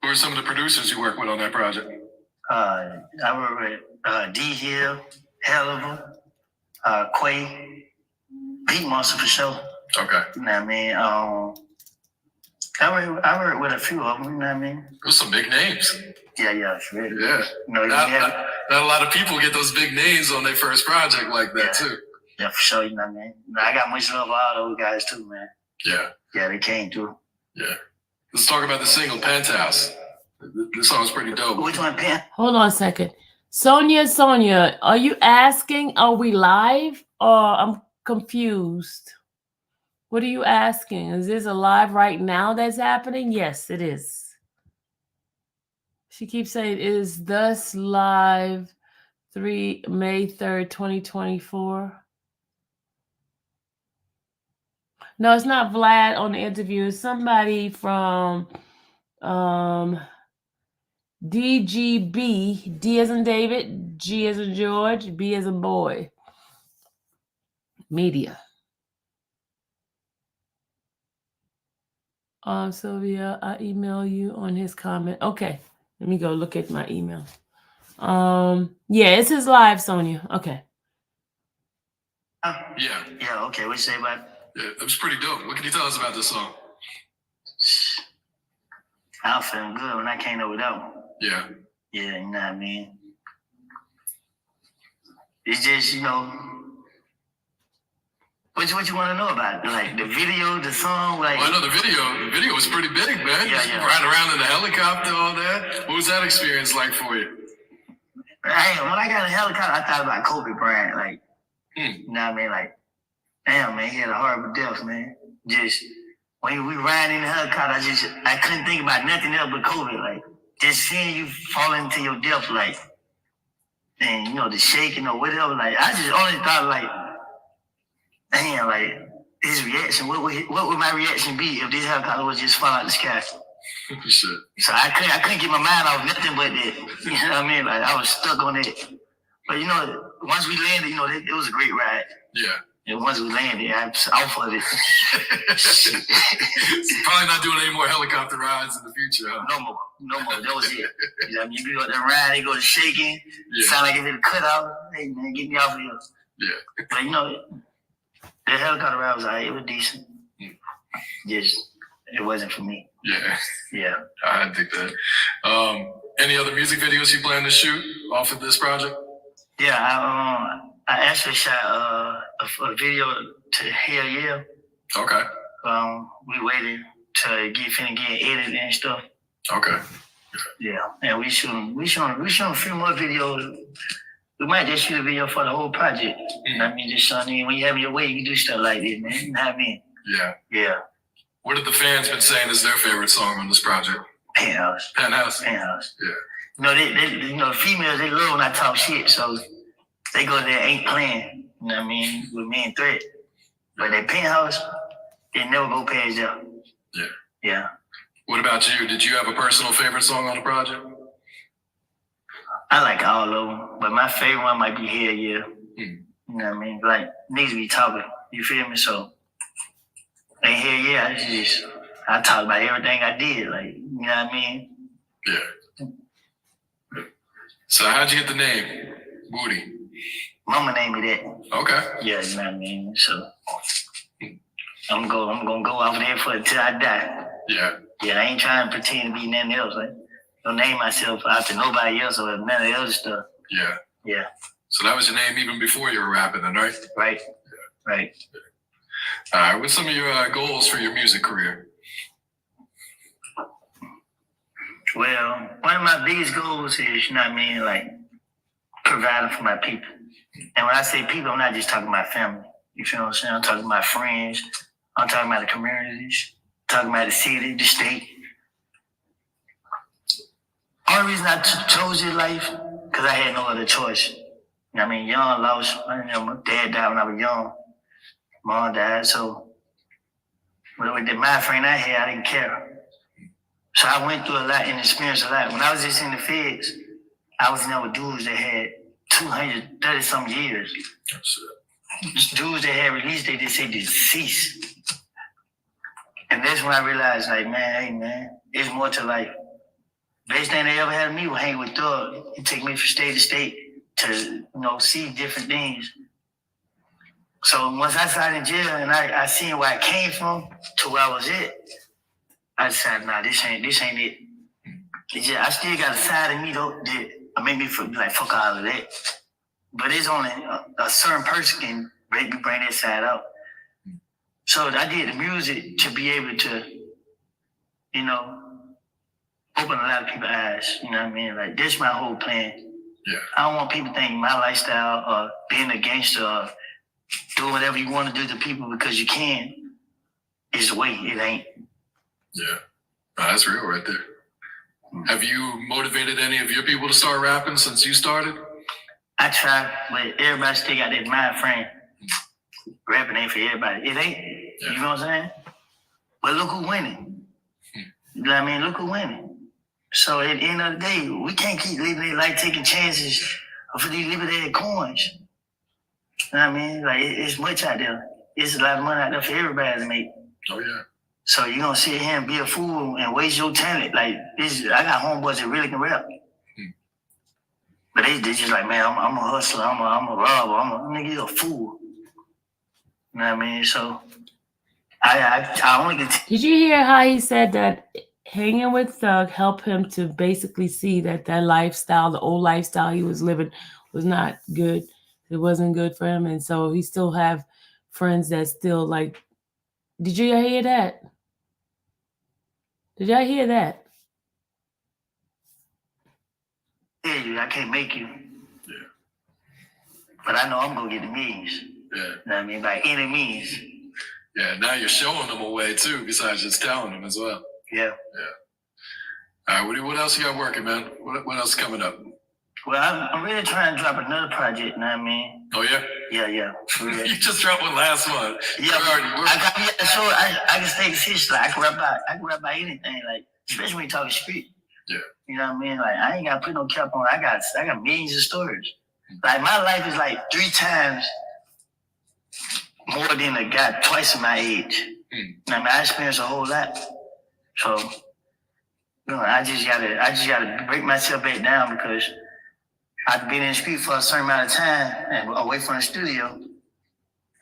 Who are some of the producers you work with on that project? I work with D Hill, Helliver, Quay, Beat Monster for sure. Okay. You know what I mean? I work with a few of them, you know what I mean? Those some big names. Yeah, sure. Yeah. You know, not a lot of people get those big names on their first project like that, too. Yeah, for sure, you know what I mean? I got much love for all those guys, too, man. Yeah. Yeah, they came through. Yeah. Let's talk about the single, Penthouse. This song's pretty dope. Which one, Pen? Hold on a second. Sonia, are you asking, are we live? Or I'm confused. What are you asking? Is this a live right now that's happening? Yes, it is. She keeps saying, is thus live May 3rd, 2024? No, it's not Vlad on the interview. It's somebody from DGB, D as in David, G as in George, B as in boy. Media. Sylvia, I email you on his comment. Okay, let me go look at my email. Yeah, it's his live, Sonia. Okay. Yeah, okay, what you say about it? Yeah, it was pretty dope. What can you tell us about this song? I was feeling good when I came over there. Yeah. Yeah, you know what I mean? It's just, you know, what you want to know about it? Like the video, the song, like. Well, I know the video was pretty big, man. Yeah. Riding around in the helicopter, all that. What was that experience like for you? When I got in the helicopter, I thought about Kobe Bryant, like, you know what I mean? Like, damn, man, he had a horrible death, man. Just, when we riding in the helicopter, I couldn't think about nothing else but Kobe, like, just seeing you fall into your death, like, and, you know, the shaking or whatever, like, I just only thought, like, damn, like, his reaction, what would my reaction be if this helicopter was just fall out the sky? Shit. So I couldn't get my mind off nothing but that. You know what I mean? Like, I was stuck on it. But, you know, once we landed, you know, it was a great ride. Yeah. And once we landed, I was off of it. Probably not doing any more helicopter rides in the future, huh? No more. That was it. You know what I mean? You go up that ride, they go to shaking. Yeah. Sound like it did a cut out. Hey, man, get me off of here. Yeah. But, you know, the helicopter ride was all right. It was decent. Just, it wasn't for me. Yeah. I think that. Any other music videos you plan to shoot off of this project? Yeah, I actually shot a video to Hell Yeah. Okay. We waited to get edited and stuff. Okay. Yeah, and we shooting a few more videos. We might just shoot a video for the whole project. You know what I mean? Just showing when you have your way, you can do stuff like this, man. You know what I mean? Yeah. What have the fans been saying is their favorite song on this project? Penthouse. Yeah. You know, they the females, they love when I talk shit, so they go there, ain't playing, you know what I mean, with me and Threat. But that Penthouse, they never go past there. Yeah. What about you? Did you have a personal favorite song on the project? I like all of them, but my favorite one might be Hell Yeah. You know what I mean? Like, niggas be talking, you feel me? So, and Hell Yeah, I talk about everything I did, like, you know what I mean? Yeah. So how'd you get the name, Woody? Mama named me that. Okay. Yeah, you know what I mean? So, I'm gonna go out there for it till I die. Yeah. Yeah, I ain't trying to pretend to be nothing else. Like, don't name myself after nobody else or none of the other stuff. Yeah. So that was your name even before you were rapping then, right? Right. Yeah. Right. All right, what's some of your goals for your music career? Well, one of my biggest goals is, you know what I mean, like, providing for my people. And when I say people, I'm not just talking about family. You feel what I'm saying? I'm talking about friends. I'm talking about the communities. I'm talking about the city, the state. Only reason I chose this life, because I had no other choice. You know what I mean? Young, lost. My dad died when I was young. Mom died, so with the mind frame I had, I didn't care. So I went through a lot and experienced a lot. When I was just in the feds, I was in there with dudes that had 230-some years. Dudes that had released, they just say deceased. And that's when I realized, like, man, hey, man, there's more to life. Best thing they ever had of me was hang with Thug. He took me from state to state to, you know, see different things. So once I started in jail and I seen where I came from to where I was at, I decided, nah, this ain't it. I still got a side of me though that made me feel like fuck all of that. But it's only a certain person can bring that side out. So I did the music to be able to, you know, open a lot of people's eyes. You know what I mean? Like, this is my whole plan. Yeah. I don't want people thinking my lifestyle or being a gangster or doing whatever you want to do to people because you can. it's the way. It ain't. Yeah. Oh, that's real right there. Have you motivated any of your people to start rapping since you started? I try, but everybody still got that mind frame. Rapping ain't for everybody. It ain't. Yeah. You know what I'm saying? But look who winning. You know what I mean? Look who winning. So at the end of the day, we can't keep living it like taking chances for these liberty coins. You know what I mean? Like, it's much out there. It's a lot of money out there for everybody to make. Oh, yeah. So you gonna sit here and be a fool and waste your talent. Like, I got homeboys that really can rap. But they just like, man, I'm a hustler, I'm a robber, nigga, you a fool. You know what I mean? So I only get. Did you hear how he said that hanging with Thug helped him to basically see that lifestyle, the old lifestyle he was living, was not good. It wasn't good for him, and so he still have friends that still like. Did you hear that? Did y'all hear that? Yeah, I can't make you. Yeah. But I know I'm gonna get the means. Yeah. You know what I mean? By any means. Yeah, now you're showing them a way too, besides just telling them as well. Yeah. Yeah. All right, what else you got working, man? What else coming up? Well, I'm really trying to drop another project, you know what I mean? Oh, yeah? Yeah. You just dropped one last month. Yeah, I can stay consistent. I can rap about anything, like, especially when you talking street. Yeah. You know what I mean? Like, I ain't got to put no cap on. I got millions of stories. Like, my life is like 3 times more than a guy twice my age. I mean, I experienced a whole lot. So, you know, I just gotta break myself back down because I've been in the street for a certain amount of time and away from the studio.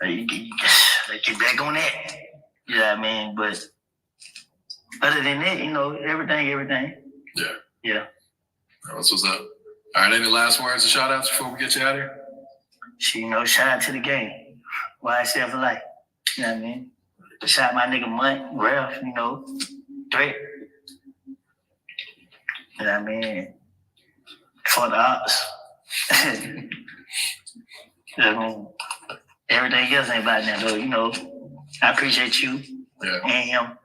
Like, get back on that. You know what I mean? But other than that, you know, everything. Yeah. Yeah. That's what's up. All right, any last words or shout outs before we get you out of here? You know, shout out to the game. YSL for life. You know what I mean? Shout out my nigga Munt, Ralph, you know, Threat. You know what I mean? For the ops. You know what I mean? Everything else ain't about that though, you know. I appreciate you and him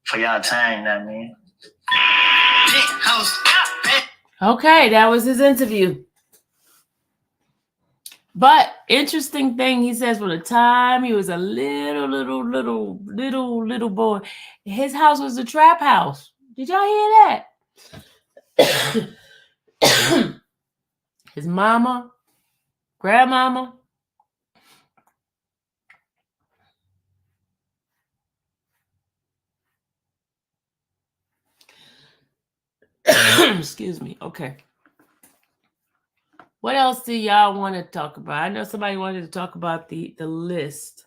for y'all time, you know what I mean? Okay, that was his interview. But interesting thing, he says from the time he was a little boy, his house was a trap house. Did y'all hear that? His mama, grandmama, excuse me. Okay. What else do y'all want to talk about? I know somebody wanted to talk about the list.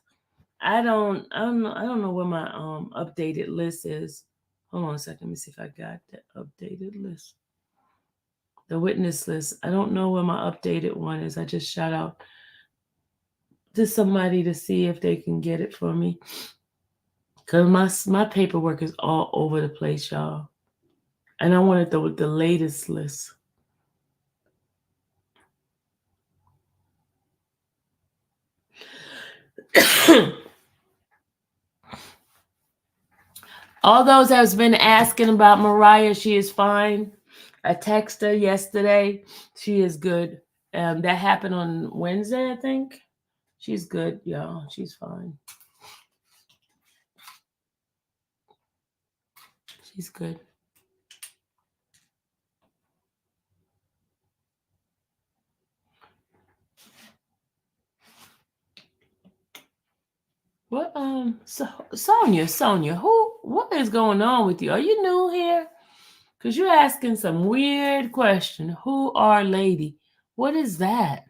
I don't know where my updated list is. Hold on a second. Let me see if I got the updated list. The witness list. I don't know where my updated one is. I just shout out to somebody to see if they can get it for me. Because my paperwork is all over the place, y'all. And I wanted the latest list. All those that's been asking about Mariah, she is fine. I texted her yesterday. She is good. That happened on Wednesday, I think. She's good, y'all. She's fine. She's good. What Sonia, what is going on with you? Are you new here? Because you're asking some weird question. Who are lady? What is that?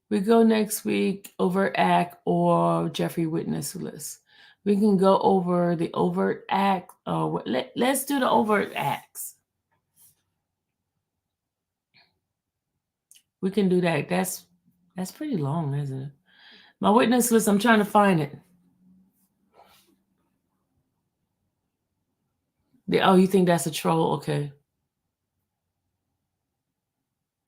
We go next week, Overt Act or Jeffrey Witness list. We can go over the Overt Act. Let's do the Overt Acts. We can do that. That's pretty long, isn't it? My witness list, I'm trying to find it. Oh, you think that's a troll? Okay.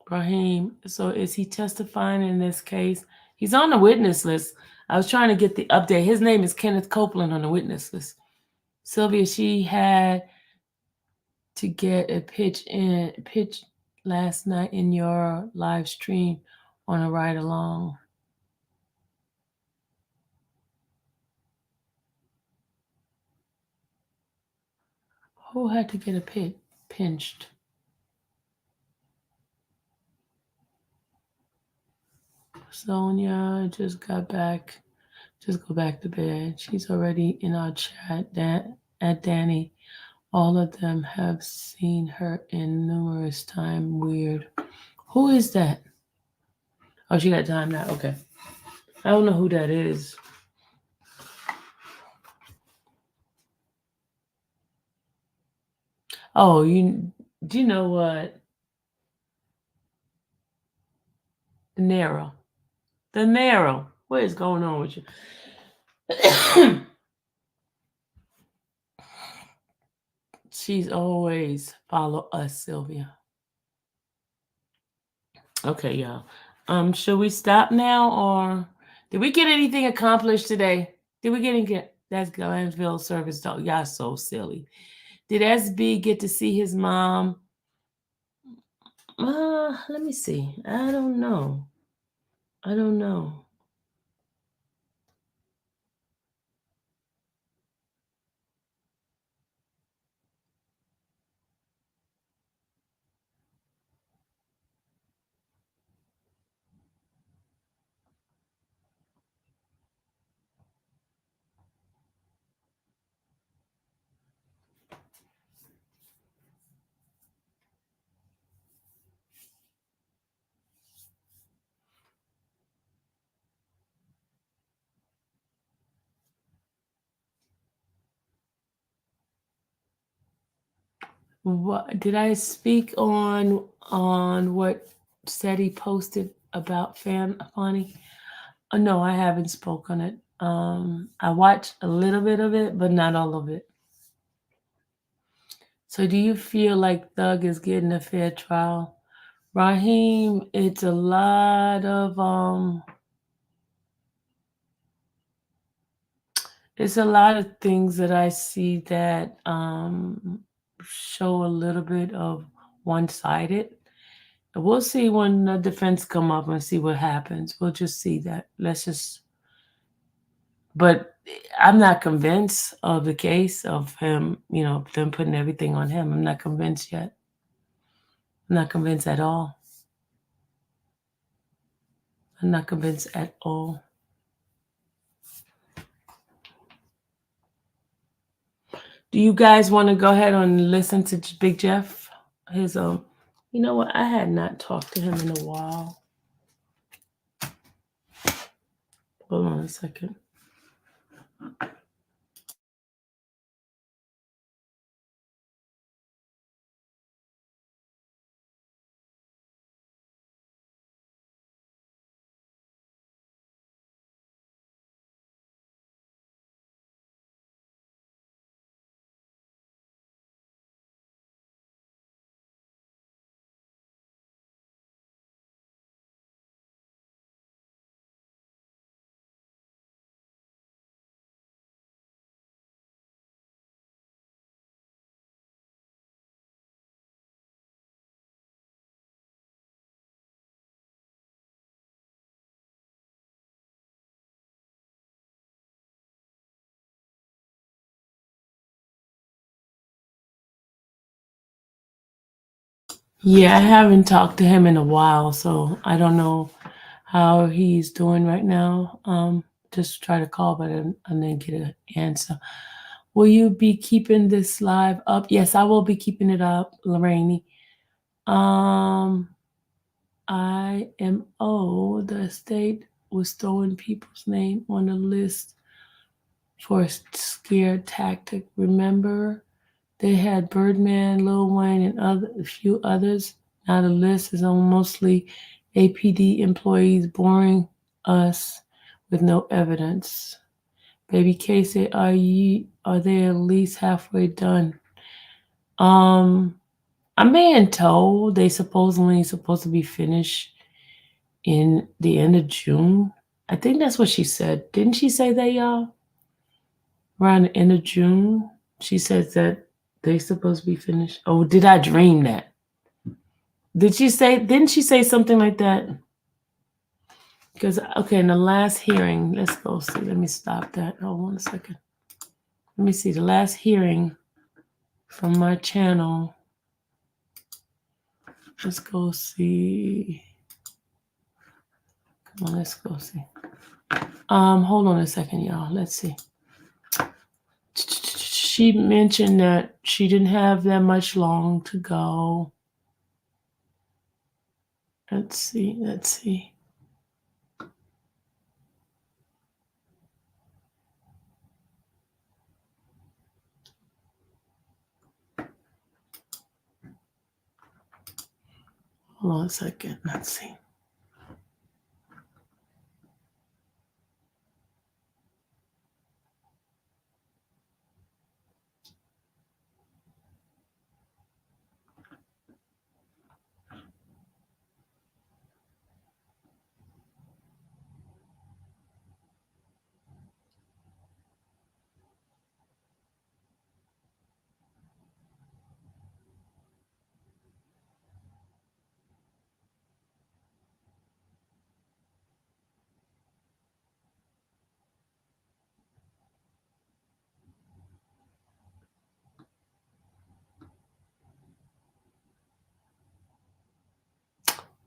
Raheem, so is he testifying in this case? He's on the witness list. I was trying to get the update. His name is Kenneth Copeland on the witness list. Sylvia, she had to get a pitch last night in your live stream on a ride along. Who had to get a pinched? Sonia just got back. Just go back to bed. She's already in our chat. At Danny, all of them have seen her in numerous times. Weird. Who is that? Oh, she got time now. Okay. I don't know who that is. Oh, do you know what? The Narrow. What is going on with you? She's always follow us, Sylvia. Okay, y'all. Should we stop now, or did we get anything accomplished today? Did we get that's Gainesville service dog? Y'all so silly. Did SB get to see his mom? Let me see. I don't know. What did I speak on what Seti posted about Fani? Oh, no, I haven't spoken on it. I watched a little bit of it, but not all of it. So do you feel like Thug is getting a fair trial? Raheem, it's a lot of things that I see that show a little bit of one-sided. We'll see when the defense come up and see what happens. We'll just see that. But I'm not convinced of the case of him, them putting everything on him. I'm not convinced yet. I'm not convinced at all. I'm not convinced at all. Do you guys want to go ahead and listen to Big Jeff? His you know what? I had not talked to him in a while. Hold on a second. Yeah, I haven't talked to him in a while, so I don't know how he's doing right now. Just try to call, but I didn't get an answer. Will you be keeping this live up? Yes, I will be keeping it up, Lorraine. IMO, the state was throwing people's name on the list for a scare tactic. Remember? They had Birdman, Lil Wayne, and a few others. Now the list is on mostly APD employees boring us with no evidence. Baby Casey, are they at least halfway done? I'm being told they supposed to be finished in the end of June. I think that's what she said. Didn't she say that, y'all? Around the end of June, she said that they supposed to be finished. Oh, did I dream that? Didn't she say something like that? Because, okay, in the last hearing, let's go see. Let me stop that. Hold on a second. Let me see. The last hearing from my channel. Let's go see. Come on, let's go see. Hold on a second, y'all. Let's see. She mentioned that she didn't have that much long to go. Let's see. Hold on a second. Let's see.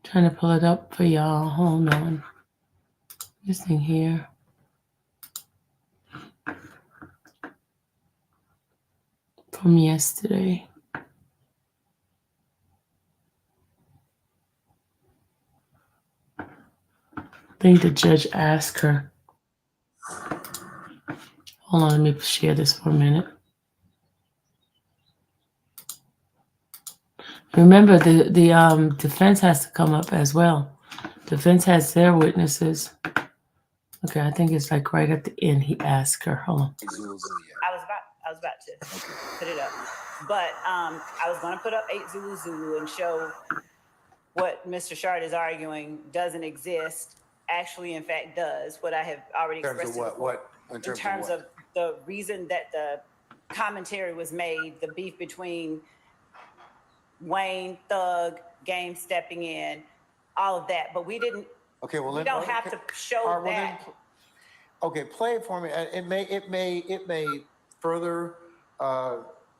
Trying to pull it up for y'all. Hold on. This thing here. From yesterday. I think the judge asked her. Hold on, let me share this for a minute. Remember, the defense has to come up as well. Defense has their witnesses. Okay, I think it's like right at the end. He asked her. Hold on. I was about to put it up, but I was going to put up 8 Zulu Zulu and show what Mr. Shard is arguing doesn't exist. Actually, in fact, does. What I have already expressed. In terms of the reason that the commentary was made, the beef between Wayne, Thug, Game stepping in, all of that. But we didn't. Okay, well, we don't have to show that. Okay, play it for me. It may further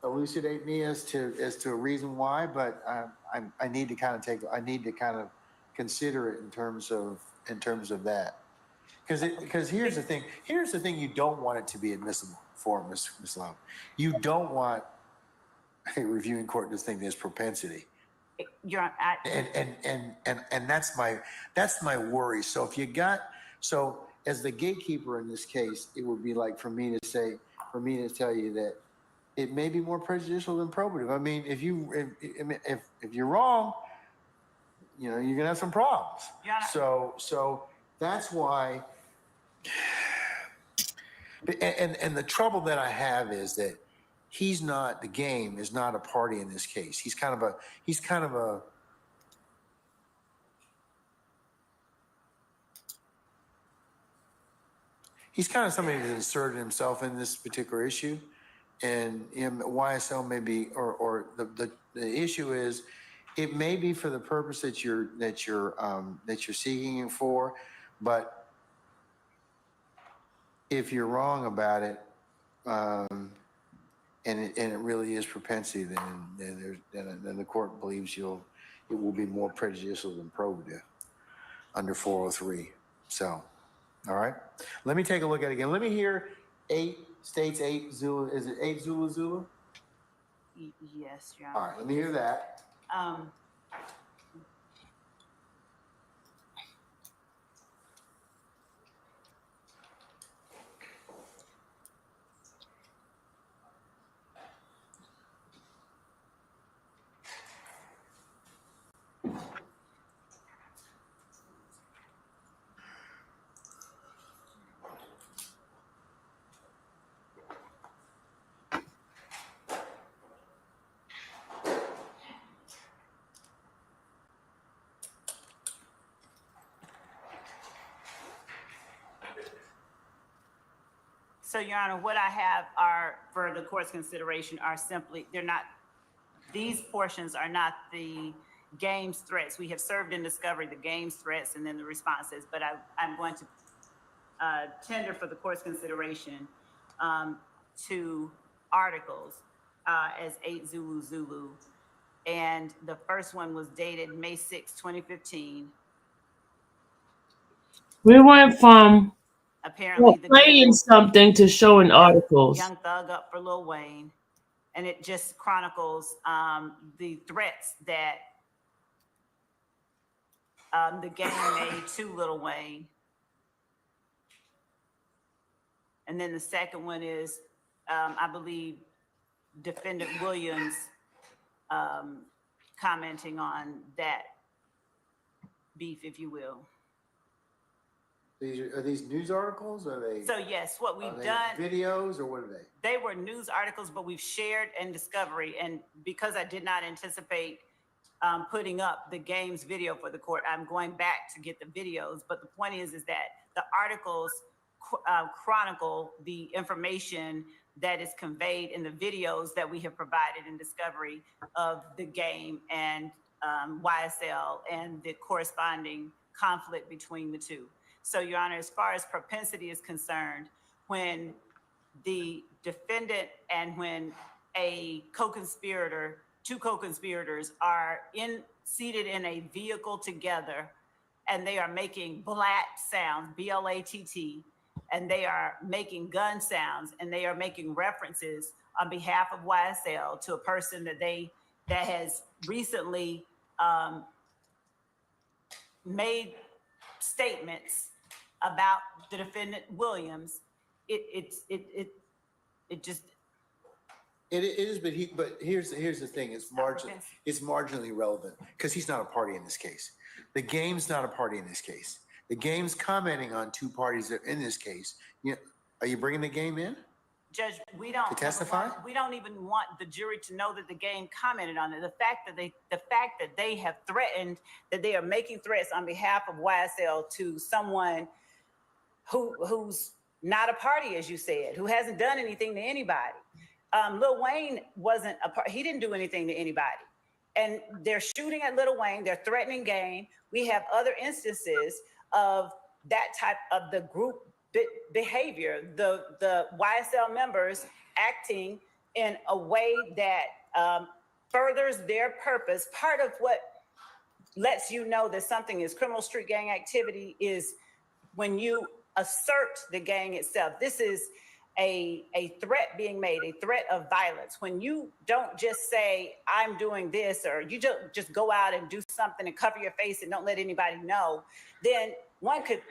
elucidate me as to a reason why, but I need to kind of consider it in terms of that. Because here's the thing you don't want it to be admissible for, Ms. Love. You don't want a reviewing court to think there's propensity. And that's my worry. So as the gatekeeper in this case, it would be like for me to tell you that it may be more prejudicial than probative. I mean, if you're wrong, you're gonna have some problems. Yeah. So that's why. And the trouble that I have is that the game is not a party in this case. He's kind of somebody that inserted himself in this particular issue, and YSL may be, or the issue is, it may be for the purpose that you're seeking it for, but if you're wrong about it, and it really is propensity, then the court believes it will be more prejudicial than probative under 403. So, all right. Let me take a look at it again. Let me hear 8 states, 8 Zulu. Is it 8 Zulu Zulu? Yes, Your Honor. All right. Let me hear that. So, Your Honor, what I have are, for the court's consideration, are simply, they're not, these portions are not the game's threats. We have served in discovery the game's threats and then the responses, but I'm going to tender for the court's consideration 2 articles as 8 Zulu Zulu. And the first one was dated May 6, 2015. We went from Apparently playing something to showing articles. Young Thug up for Lil Wayne. And it just chronicles the threats that the gang made to Lil Wayne. And then the second one is, I believe, Defendant Williams commenting on that beef, if you will. Are these news articles? Are they? So yes, what we've done. Videos, or what are they? They were news articles, but we've shared in discovery. And because I did not anticipate putting up the game's video for the court, I'm going back to get the videos. But the point is that the articles chronicle the information that is conveyed in the videos that we have provided in discovery of the game and YSL and the corresponding conflict between the two. So, Your Honor, as far as propensity is concerned, when the defendant and when a co-conspirator, 2 co-conspirators are seated in a vehicle together and they are making blat sounds, B-L-A-T-T, and they are making gun sounds and they are making references on behalf of YSL to a person that has recently made statements about the defendant Williams, it just. It is, but here's the thing. It's marginally relevant because he's not a party in this case. The game's not a party in this case. The game's commenting on 2 parties that are in this case. Are you bringing the game in? Judge, we don't to testify. We don't even want the jury to know that the game commented on it. The fact that they have threatened, that they are making threats on behalf of YSL to someone who's not a party, as you said, who hasn't done anything to anybody. Lil Wayne wasn't a part. He didn't do anything to anybody. And they're shooting at Lil Wayne. They're threatening game. We have other instances of that type of the group behavior, the YSL members acting in a way that furthers their purpose. Part of what lets you know that something is criminal street gang activity is when you assert the gang itself. This is a threat being made, a threat of violence. When you don't just say, I'm doing this, or you just go out and do something and cover your face and don't let anybody know, then one could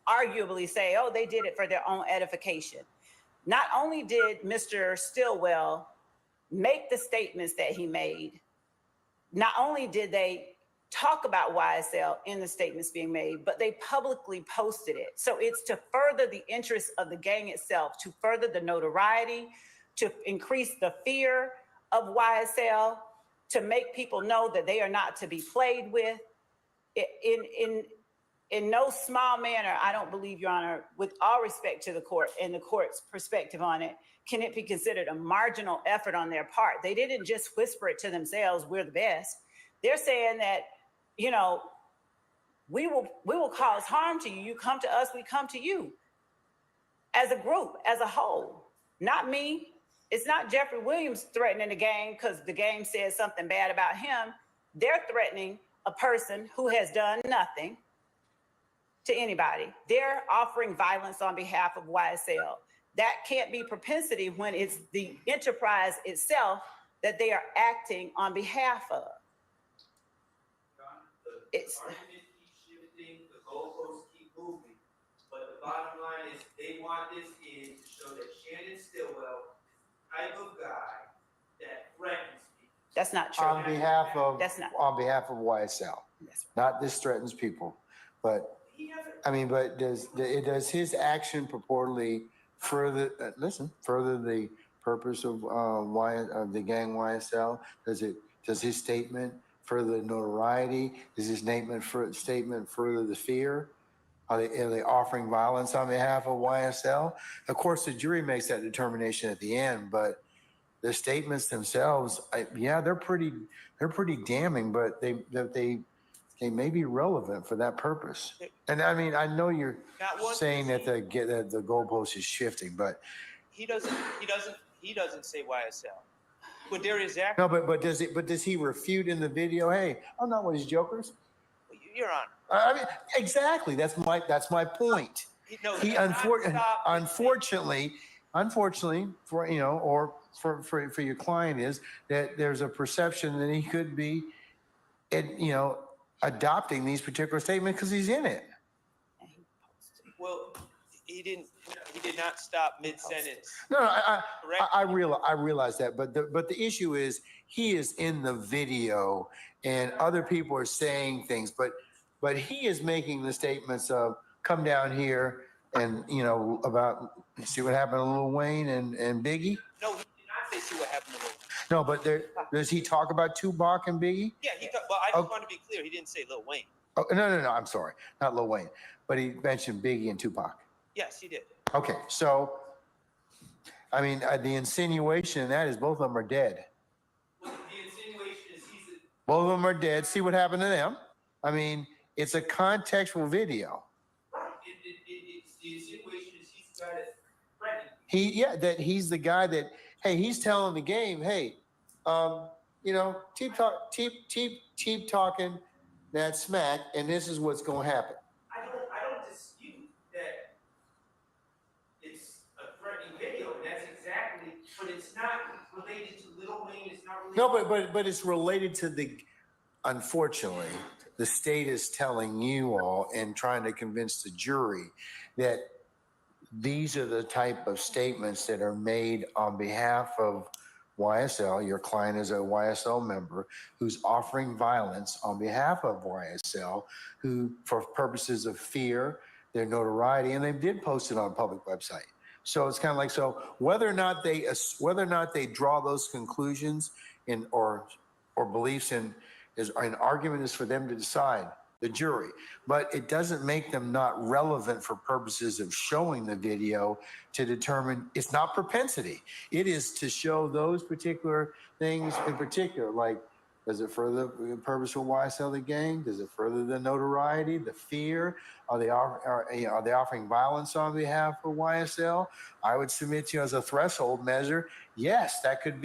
arguably say, oh, they did it for their own edification. Not only did Mr. Stillwell make the statements that he made, not only did they talk about YSL in the statements being made, but they publicly posted it. So it's to further the interests of the gang itself, to further the notoriety, to increase the fear of YSL, to make people know that they are not to be played with. In no small manner, I don't believe, Your Honor, with all respect to the court and the court's perspective on it, can it be considered a marginal effort on their part. They didn't just whisper it to themselves, we're the best. They're saying that, you know, we will cause harm to you. You come to us, we come to you. As a group, as a whole. Not me. It's not Jeffrey Williams threatening the gang because the gang says something bad about him. They're threatening a person who has done nothing to anybody. They're offering violence on behalf of YSL. That can't be propensity when it's the enterprise itself that they are acting on behalf of. It's argument keeps shifting, the goalposts keep moving, but the bottom line is they want this in to show that Shannon Stillwell is the type of guy that threatens people. That's not true. On behalf of YSL. Yes. Not this threatens people, but I mean, but does his action purportedly further the purpose of the gang YSL? Does his statement further the notoriety? Does his statement further the fear? Are they offering violence on behalf of YSL? Of course, the jury makes that determination at the end, but the statements themselves, they're pretty damning, but they may be relevant for that purpose. And I mean, I know you're saying that the goalpost is shifting, but he doesn't say YSL. But there is no, but does he refute in the video? Hey, I'm not one of these jokers. Your Honor. I mean, exactly. That's my point. He unfortunately for or for your client is that there's a perception that he could be, adopting these particular statements because he's in it. Well, he did not stop mid-sentence. No, I realize that, but the issue is he is in the video and other people are saying things, but he is making the statements of come down here and about see what happened to Lil Wayne and Biggie. No, he did not say see what happened to Lil Wayne. No, but does he talk about Tupac and Biggie? Yeah, well, I just want to be clear. He didn't say Lil Wayne. Oh, no, I'm sorry, not Lil Wayne, but he mentioned Biggie and Tupac. Yes, he did. Okay, so I mean, the insinuation in that is both of them are dead. Well, the insinuation is both of them are dead. See what happened to them? I mean, it's a contextual video. It's the insinuation is he's the guy that's threatening. That he's the guy that, hey, he's telling the game, hey, keep talking that smack, and this is what's going to happen. I don't dispute that it's a threatening video, and that's exactly, but it's not related to Lil Wayne. It's not related. No, but it's related to unfortunately, the state is telling you all and trying to convince the jury that these are the type of statements that are made on behalf of YSL. Your client is a YSL member who's offering violence on behalf of YSL, who, for purposes of fear, their notoriety, and they did post it on a public website. So it's kind of like, so whether or not they draw those conclusions or beliefs in is an argument is for them to decide, the jury, but it doesn't make them not relevant for purposes of showing the video to determine. It's not propensity. It is to show those particular things in particular, like, does it further the purpose of YSL the gang? Does it further the notoriety, the fear? Are they offering violence on behalf of YSL? I would submit to you as a threshold measure. Yes, that could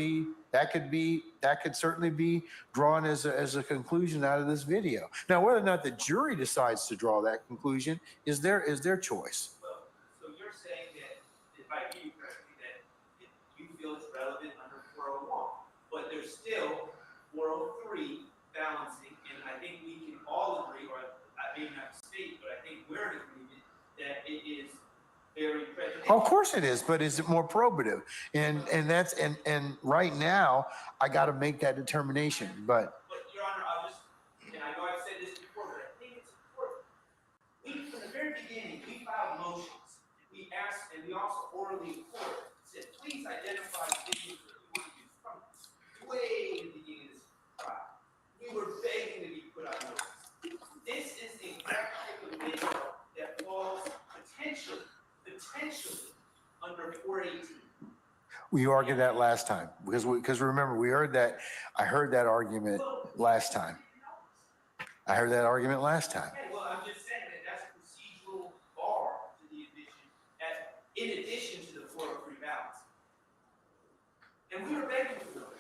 certainly be drawn as a conclusion out of this video. Now, whether or not the jury decides to draw that conclusion is their choice. Well, so you're saying that, if I hear you correctly, that you feel it's relevant under 401, but there's still 403 balancing, and I think we can all agree, or I may not state, but I think we're in agreement that it is very prejudicial. Of course it is, but is it more probative? And right now I got to make that determination. But Your Honor, and I know I've said this before, but I think it's important. From the very beginning, we filed motions. We asked, and we also orally court said, please identify videos that you want to use from us. Way in the beginning of this trial, we were begging to be put on notice. This is the exact type of video that falls potentially under 418. we argued that last time because remember I heard that argument last time. Okay, well, I'm just saying that that's a procedural bar to the admission, in addition to the 403 balance. And we were begging for those.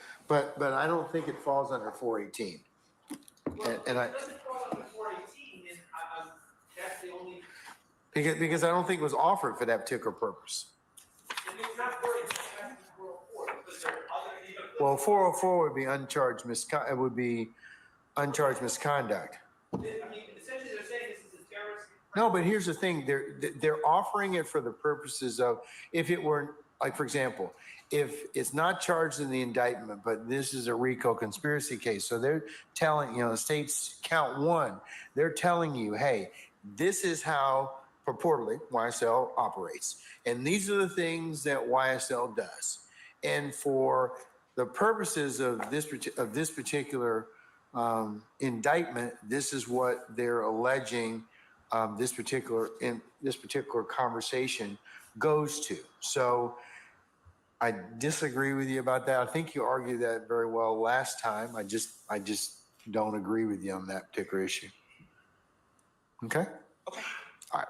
But I don't think it falls under 418. Well, if it doesn't fall under 418, then that's the only. Because I don't think it was offered for that particular purpose. If it's not 418, that's 404, because there are other. Well, 404 would be uncharged misconduct. It would be uncharged misconduct. I mean, essentially, they're saying this is a terrorist. No, but here's the thing: they're offering it for the purposes of, if it were, like, for example, if it's not charged in the indictment, but this is a RICO conspiracy case, so they're telling, the state's count one, they're telling you, hey, this is how purportedly YSL operates, and these are the things that YSL does, and for the purposes of this particular indictment, this is what they're alleging this particular conversation goes to. So I disagree with you about that. I think you argued that very well last time. I just don't agree with you on that particular issue. Okay? Okay. All right.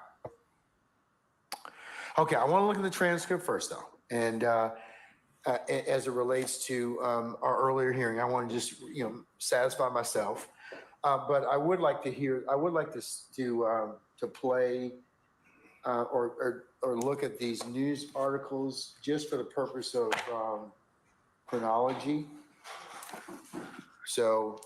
Okay, I want to look at the transcript first, though. And as it relates to our earlier hearing, I want to just, satisfy myself. But I would like to play or look at these news articles just for the purpose of chronology. So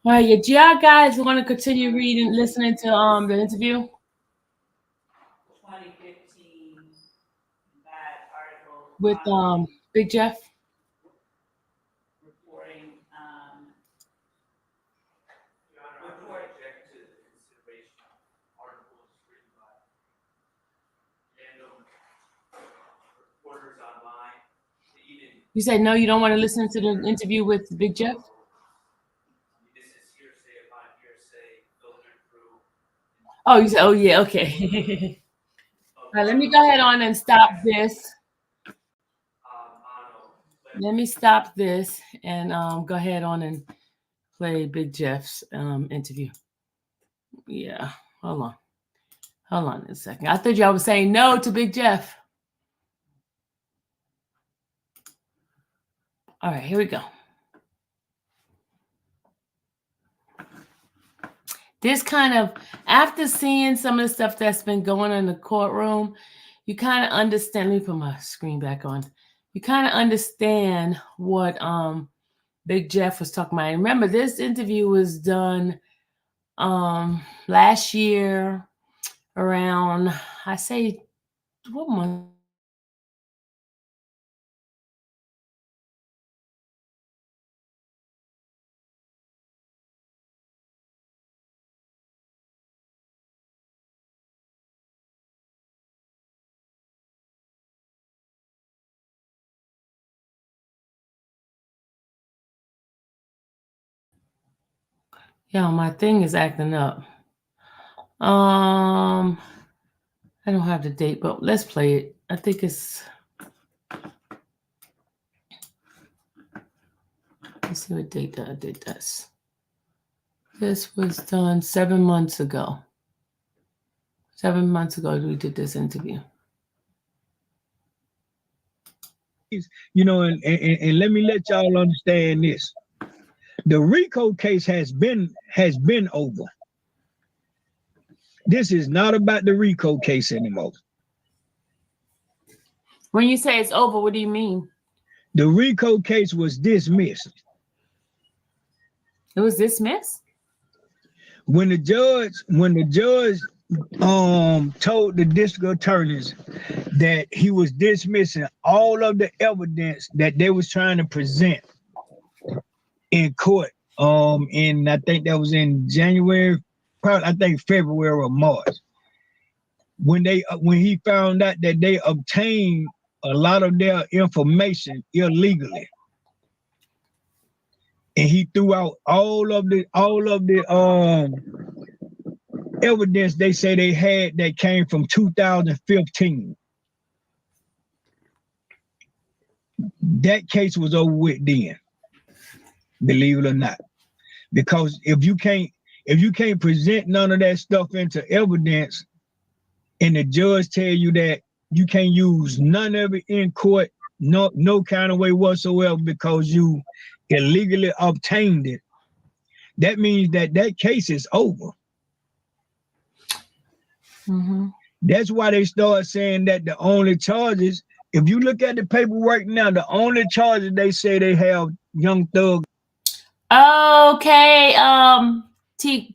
All right, do y'all guys want to continue listening to the interview? 2015 bad article With Big Jeff? reporting Your Honor, I would object to the consideration of articles written by random reporters online. You said no, you don't want to listen to the interview with Big Jeff? This is hearsay upon hearsay filtered through. Oh, you said, oh yeah, okay. All right, let me go ahead on and stop this. Let me stop this and go ahead on and play Big Jeff's interview. Yeah, hold on a second. I thought y'all were saying no to Big Jeff. All right, here we go. This kind of, after seeing some of the stuff that's been going on in the courtroom, you kind of understand. Let me put my screen back on. You kind of understand what Big Jeff was talking about. And remember, this interview was done last year around, I say, what month? Yeah, my thing is acting up. I don't have the date, but let's play it. I think it's, let's see what date that did this. This was done 7 months ago. 7 months ago, we did this interview. And let me let y'all understand this. The RICO case has been over. This is not about the RICO case anymore. When you say it's over, what do you mean? The RICO case was dismissed. It was dismissed? When the judge told the district attorneys that he was dismissing all of the evidence that they was trying to present in court, and I think that was in January probably I think February or March, when he found out that they obtained a lot of their information illegally, and he threw out all of the evidence they say they had that came from 2015. That case was over with then, believe it or not. Because if you can't present none of that stuff into evidence, and the judge tell you that you can't use none of it in court, no kind of way whatsoever, because you illegally obtained it, that means that case is over. Mm-hmm. That's why they start saying that the only charges, if you look at the paperwork now, the only charges they say they have Young Thug. Okay,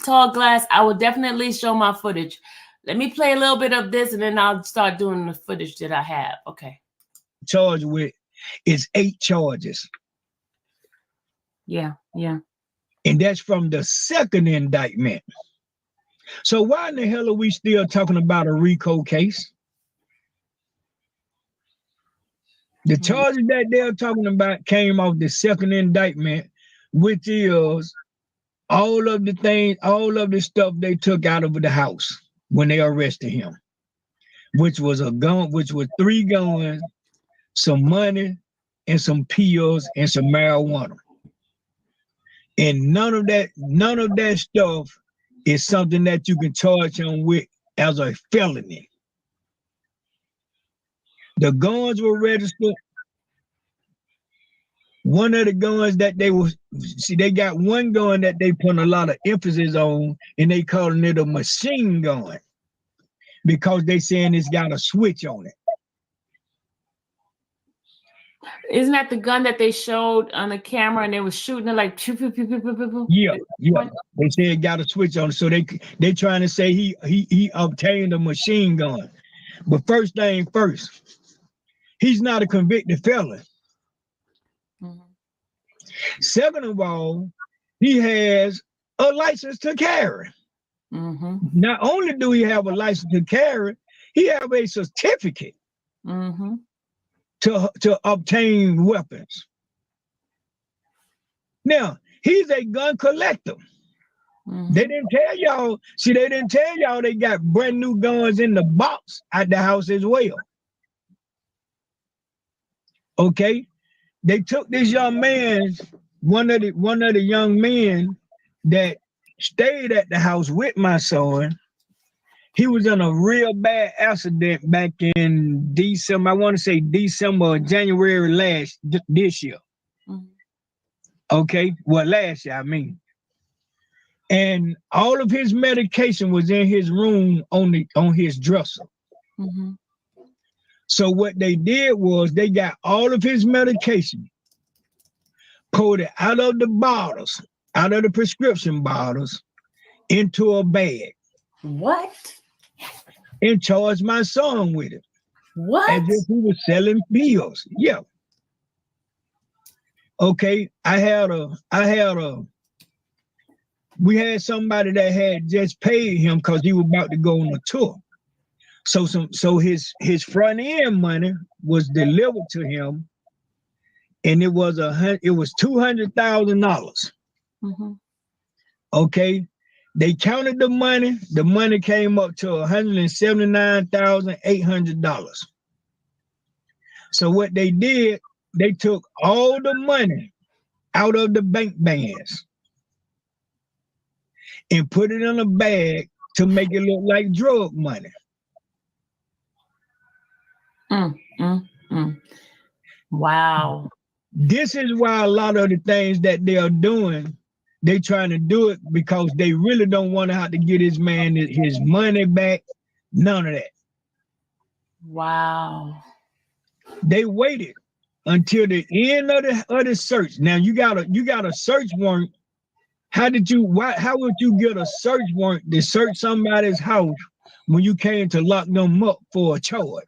Tall Glass, I will definitely show my footage. Let me play a little bit of this and then I'll start doing the footage that I have. Okay. Charged with is 8 charges. Yeah. And that's from the second indictment. So why in the hell are we still talking about a RICO case? The charges that they're talking about came off the second indictment, which is all of the stuff they took out of the house when they arrested him, which was a gun, which was 3 guns, some money, and some pills and some marijuana. And none of that stuff is something that you can charge him with as a felony. The guns were registered. One of the guns that they got one gun that they put a lot of emphasis on, and they calling it a machine gun because they saying it's got a switch on it. Isn't that the gun that they showed on the camera and they were shooting it like pew, pew, pew, pew, pew, pew, pew? Yeah. They say it got a switch on it, so they trying to say he obtained a machine gun. But first thing first, he's not a convicted felon. Mm-hmm. Second of all, he has a license to carry. Mm-hmm. Not only do he have a license to carry, he have a certificate Mm-hmm. to obtain weapons. Now, he's a gun collector. Mm-hmm. They didn't tell y'all they got brand new guns in the box at the house as well. Okay? They took this young man, one of the young men that stayed at the house with my son. He was in a real bad accident back in December. I want to say December or January this year. Mm-hmm. Okay, well, last year, I mean. And all of his medication was in his room on his dresser. Mm-hmm. So what they did was they got all of his medication, pulled it out of the bottles, out of the prescription bottles, into a bag. What? And charged my son with it. What? As if he was selling pills. Yeah. Okay, we had somebody that had just paid him because he was about to go on a tour. So his front end money was delivered to him, and it was $200,000. Mm-hmm. Okay, they counted the money. The money came up to $179,800. So what they did, they took all the money out of the bank bands and put it in a bag to make it look like drug money. Wow. This is why a lot of the things that they are doing, they trying to do it because they really don't want to have to get his man his money back. None of that. Wow. They waited until the end of the search. Now you got a search warrant. How would you get a search warrant to search somebody's house when you came to lock them up for a charge?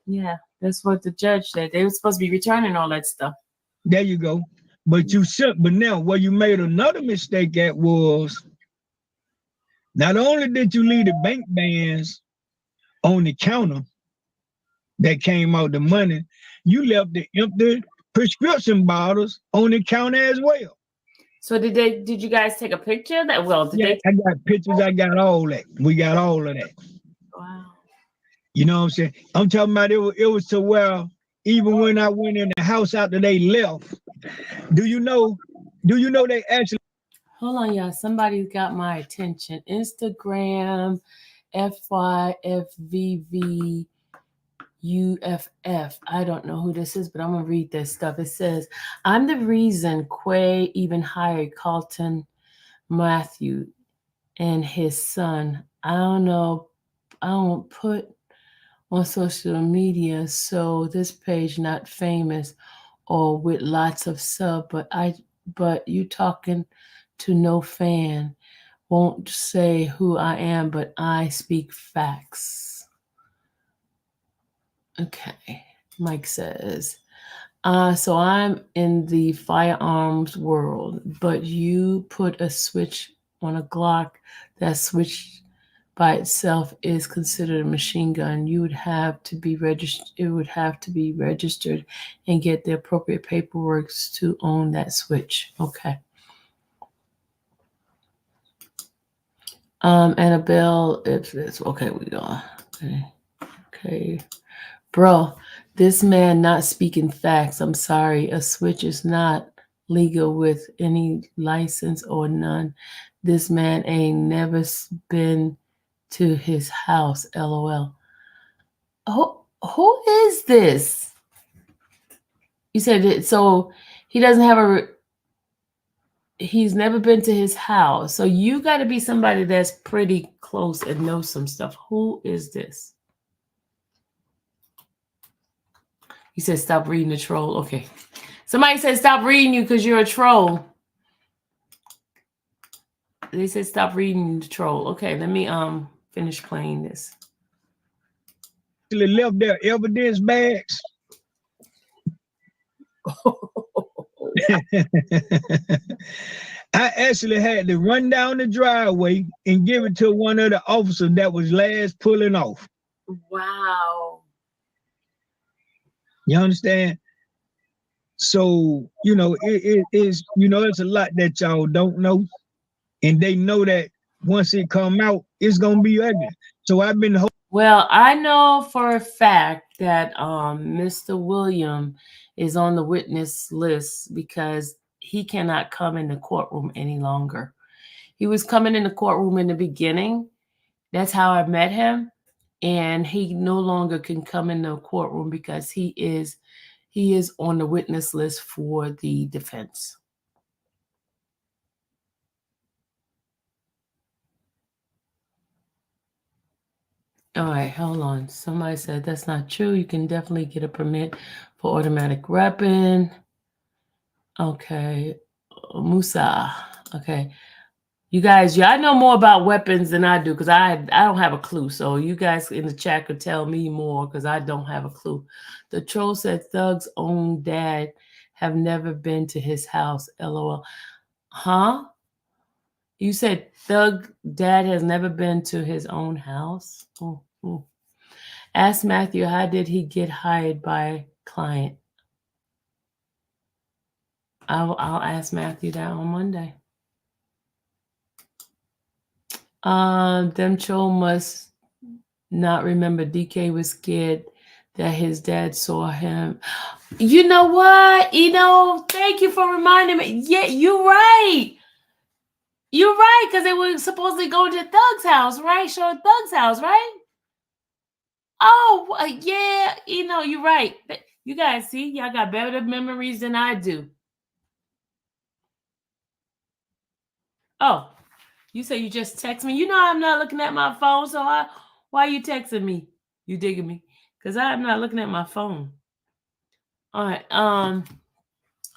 Yeah, that's what the judge said. They were supposed to be returning all that stuff. There you go. But now where you made another mistake at was Not only did you leave the bank bands on the counter that came out the money, you left the empty prescription bottles on the counter as well. So did you guys take a picture of that? Well, did they? I got pictures. I got all that. We got all of that. Wow. You know what I'm saying? I'm talking about it was to where even when I went in the house after they left, do you know they actually... Hold on, y'all. Somebody's got my attention. Instagram, FYFVVUFF. I don't know who this is, but I'm going to read this stuff. It says, I'm the reason Quay even hired Carlton Matthew and his son. I don't put on social media, so this page not famous or with lots of sub, but you talking to no fan. Won't say who I am, but I speak facts. Okay, Mike says, so I'm in the firearms world, but you put a switch on a Glock. That switch by itself is considered a machine gun. You would have to be registered. It would have to be registered and get the appropriate paperwork to own that switch. Okay. Annabelle, if it's okay, we go. Okay. Bro, this man not speaking facts. I'm sorry. A switch is not legal with any license or none. This man ain't never been to his house. LOL. Who is this? You said it, so he doesn't have he's never been to his house. So you got to be somebody that's pretty close and knows some stuff. Who is this? He said, stop reading the troll. Okay. Somebody said, stop reading you because you're a troll. They said, stop reading the troll. Okay, let me finish playing this. Left their evidence bags. I actually had to run down the driveway and give it to one of the officers that was last pulling off. Wow. You understand? So, it is, it's a lot that y'all don't know. And they know that once it come out, it's going to be ugly. So I've been... Well, I know for a fact that Mr. William is on the witness list because he cannot come in the courtroom any longer. He was coming in the courtroom in the beginning. That's how I met him. And he no longer can come in the courtroom because he is on the witness list for the defense. All right, hold on. Somebody said that's not true. You can definitely get a permit for automatic weapon. Okay. Musa. Okay. You guys, I know more about weapons than I do because I don't have a clue. So you guys in the chat could tell me more because I don't have a clue. The troll said Thug's own dad have never been to his house. LOL. Huh? You said Thug dad has never been to his own house? Oh. Ask Matthew, how did he get hired by client? I'll ask Matthew that on Monday. Them troll must not remember DK was scared that his dad saw him. You know what? Thank you for reminding me. Yeah, you're right. You're right, because they were supposedly going to Thug's house, right? Show Thug's house, right? Oh, yeah. You're right. You guys see, y'all got better memories than I do. Oh, you say you just text me. I'm not looking at my phone, so why are you texting me? You digging me? Because I'm not looking at my phone. All right. All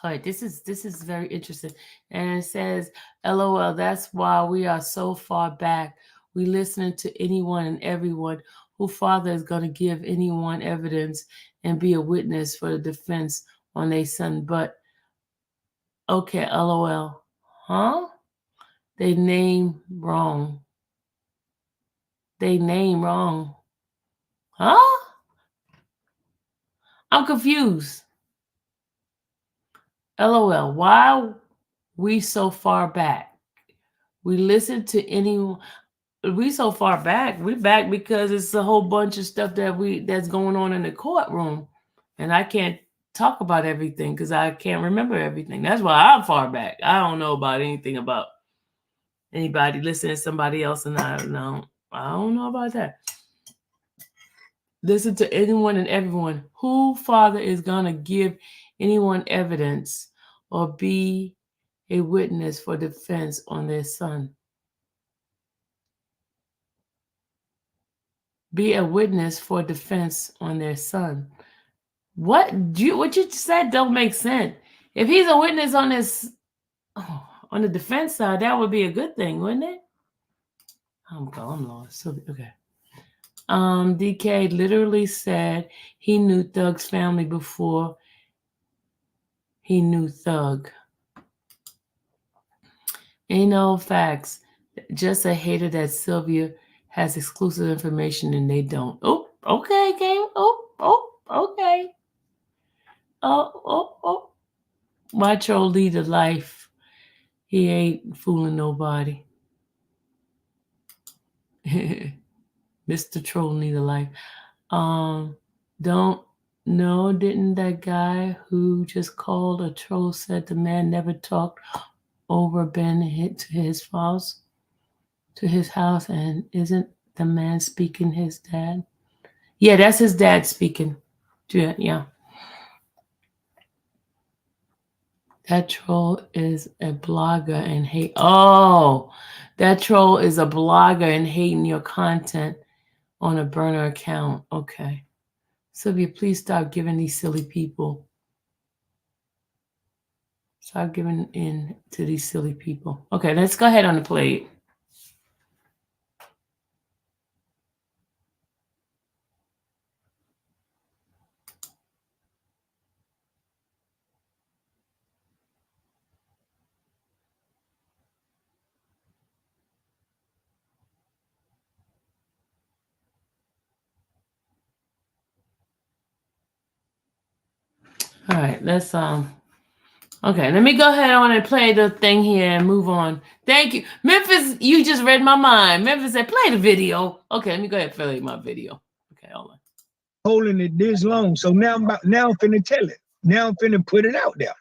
right. This is very interesting. And it says, LOL, that's why we are so far back. We listening to anyone and everyone who father is going to give anyone evidence and be a witness for the defense on their son. But okay, LOL. Huh? They name wrong. they name wrong. Huh? I'm confused. LOL. Why we so far back? We listen to anyone. We so far back. We back because it's a whole bunch of stuff that's going on in the courtroom, and I can't talk about everything because I can't remember everything. That's why I'm far back. I don't know about anything about anybody listening to somebody else, and I don't know about that. Listen to anyone and everyone. Who father is gonna give anyone evidence or be a witness for defense on their son? Be a witness for defense on their son. What you said don't make sense. If he's a witness on on the defense side, that would be a good thing, wouldn't it? I'm lost. So, okay. DK literally said he knew Thug's family before he knew Thug. Ain't no facts. Just a hater that Sylvia has exclusive information and they don't. Oh, okay, game. Okay. Oh. My troll lead a life. He ain't fooling nobody. Mr. Troll need a life. Don't know, didn't that guy who just called a troll said the man never talked over Ben hit to his house, and isn't the man speaking his dad? Yeah, that's his dad speaking. Yeah. That troll is a blogger and hate. Oh, that troll is a blogger and hating your content on a burner account. Okay. Sylvia, please stop giving these silly people. Stop giving in to these silly people. Okay, let's go ahead on the plate. All right, let's okay, let me go ahead on and play the thing here and move on. Thank you. Memphis, you just read my mind. Memphis said, play the video. Okay, let me go ahead and play my video. Okay, hold on. Holding it this long. So now I'm finna tell it. Now I'm finna put it out there.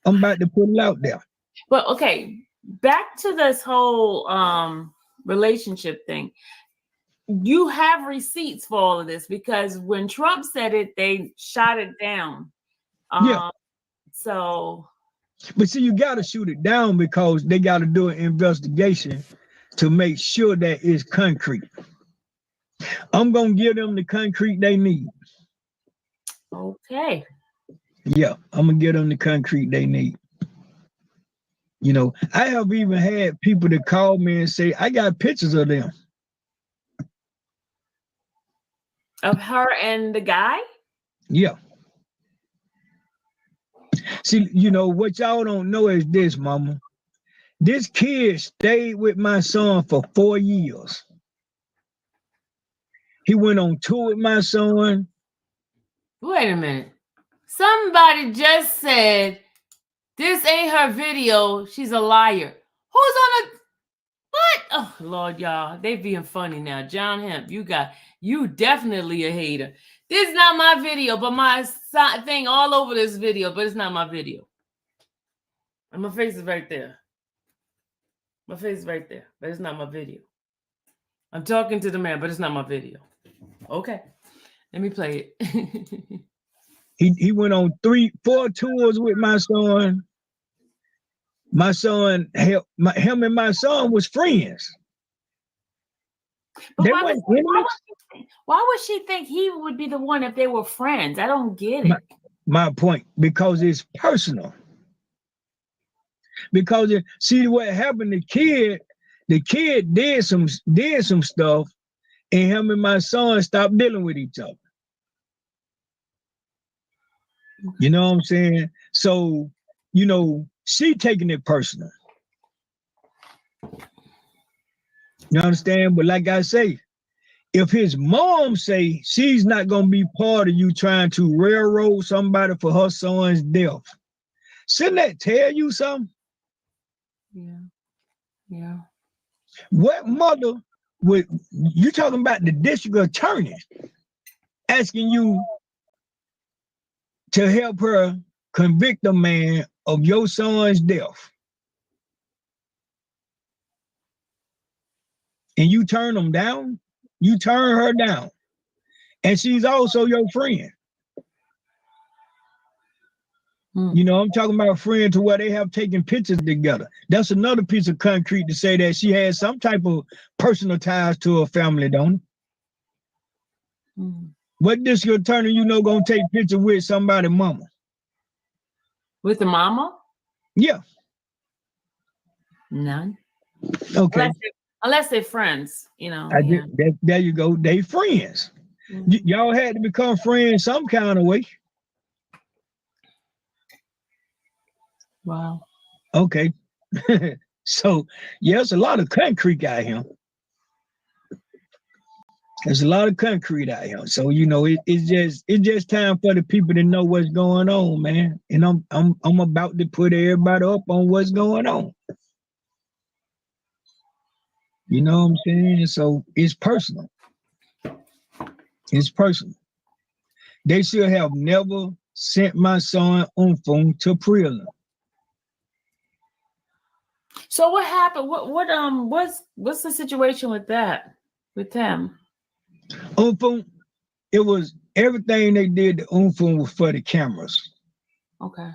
I'm about to put it out there. But okay, back to this whole relationship thing. You have receipts for all of this because when Trump said it, they shot it down. Yeah. So. But see, you got to shoot it down because they got to do an investigation to make sure that it's concrete. I'm going to give them the concrete they need. Okay. Yeah, I'm going to give them the concrete they need. You know, I have even had people that call me and say, I got pictures of them. Of her and the guy? Yeah. See, you know, what y'all don't know is this, mama. This kid stayed with my son for 4 years. He went on tour with my son. Wait a minute. Somebody just said, this ain't her video. She's a liar. Who's on a... What? Oh, Lord, y'all. They being funny now. John Hemp, you definitely a hater. This is not my video, but my thing all over this video, but it's not my video. And my face is right there. My face is right there, but it's not my video. I'm talking to the man, but it's not my video. Okay. Let me play it. He went on 4 tours with my son. My son him and my son was friends. But why would she think he would be the one if they were friends? I don't get it. My point, because it's personal. Because see what happened, the kid did some stuff, and him and my son stopped dealing with each other. You know what I'm saying? So, you know, she taking it personal. You understand? But like I say, if his mom say she's not gonna be part of you trying to railroad somebody for her son's death, shouldn't that tell you something? Yeah. What mother would you talking about the district attorney asking you to help her convict a man of your son's death? And you turn them down? You turn her down. And she's also your friend. You know, I'm talking about a friend to where they have taken pictures together. That's another piece of concrete to say that she has some type of personal ties to her family, don't it? What district attorney you know gonna take pictures with somebody's mama? With the mama? Yeah. None. Okay. Unless they're friends, you know. There you go. They friends. Y'all had to become friends some kind of way. Wow. Okay. So yeah, there's a lot of concrete out here. There's a lot of concrete out here. So you know, it's just time for the people to know what's going on, man. And I'm about to put everybody up on what's going on. You know what I'm saying? So it's personal. It's personal. They should have never sent my son Umfung to prison. So what happened? What's the situation with that? With him? Umfung, it was everything they did to Umfung was for the cameras. Okay.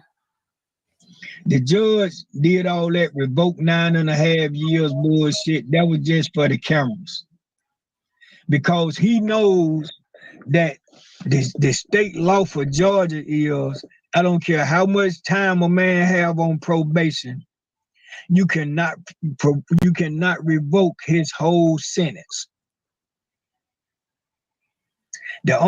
The judge did all that revoked 9.5 years bullshit. That was just for the cameras. Because he knows that the state law for Georgia is, I don't care how much time a man have on probation, you cannot revoke his whole sentence. The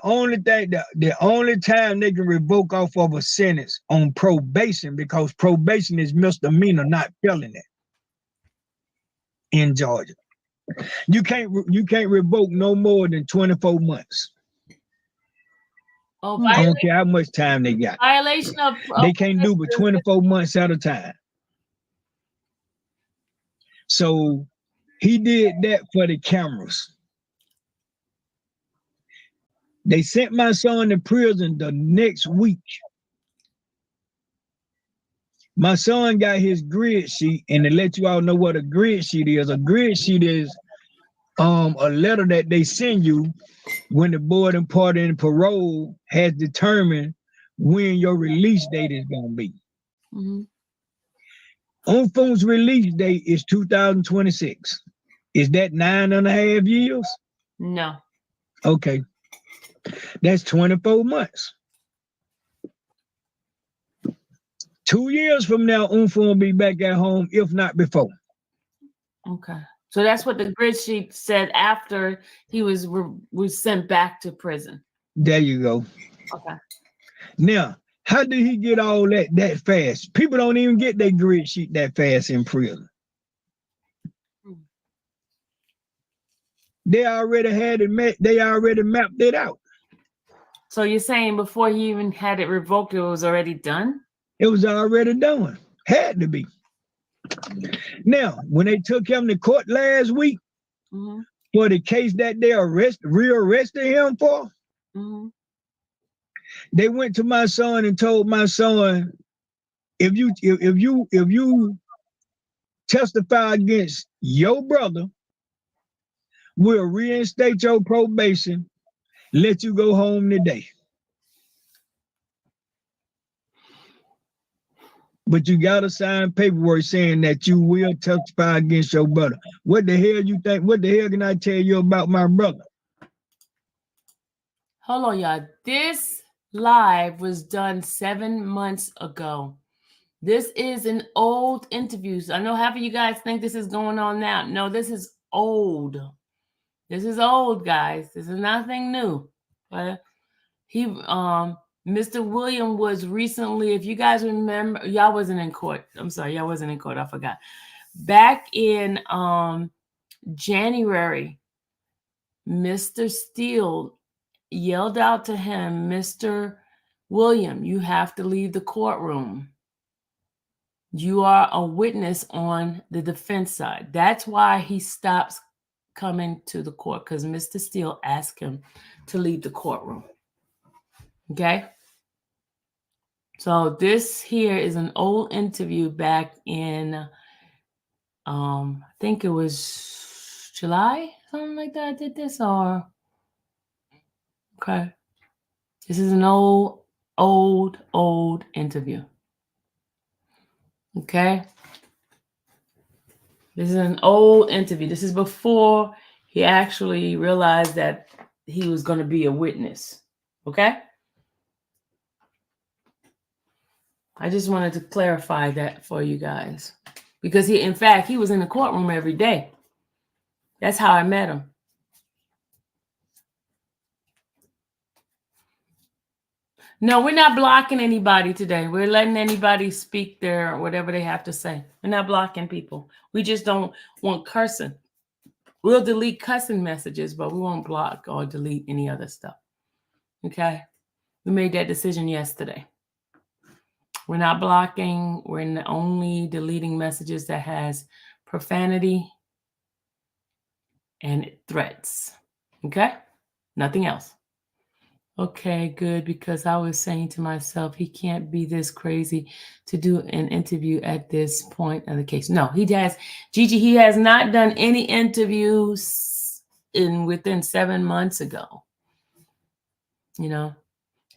only time they can revoke off of a sentence on probation, because probation is misdemeanor, not felony in Georgia. You can't revoke no more than 24 months. Oh, I don't care how much time they got. Violation of they can't do but 24 months at a time. So he did that for the cameras. They sent my son to prison the next week. My son got his grid sheet, and to let you all know what a grid sheet is a letter that they send you when the board and party and parole has determined when your release date is going to be. Umfung's release date is 2026. Is that 9.5 years? No. Okay. That's 24 months. 2 years from now, Umfung will be back at home, if not before. Okay. So that's what the grid sheet said after he was sent back to prison. There you go. Okay. Now, how did he get all that fast? People don't even get their grid sheet that fast in prison. They already had it. They already mapped it out. So you're saying before he even had it revoked, it was already done? It was already done. Had to be. Now, when they took him to court last week for the case that they rearrested him for, they went to my son and told my son, if you testify against your brother, we'll reinstate your probation, let you go home today. But you gotta sign paperwork saying that you will testify against your brother. What the hell you think? What the hell can I tell you about my brother? Hold on, y'all. This live was done 7 months ago. This is an old interview. So I know half of you guys think this is going on now. No, this is old. This is old, guys. This is nothing new. But Mr. William was recently, if you guys remember, y'all wasn't in court. I'm sorry, y'all wasn't in court. I forgot. Back in January, Mr. Steele yelled out to him, Mr. William, you have to leave the courtroom. You are a witness on the defense side. That's why he stops coming to the court, because Mr. Steele asked him to leave the courtroom. Okay? So this here is an old interview back in, I think it was July, something like that. I did this, or okay. This is an old interview. Okay. This is an old interview. This is before he actually realized that he was going to be a witness. Okay. I just wanted to clarify that for you guys, because in fact, he was in the courtroom every day. That's how I met him. No, we're not blocking anybody today. We're letting anybody speak their whatever they have to say. We're not blocking people. We just don't want cursing. We'll delete cussing messages, but we won't block or delete any other stuff. Okay? We made that decision yesterday. We're not blocking. We're only deleting messages that has profanity and threats. Okay? Nothing else. Okay, good, because I was saying to myself, he can't be this crazy to do an interview at this point of the case. No, he has, Gigi, he has not done any interviews within 7 months ago. You know,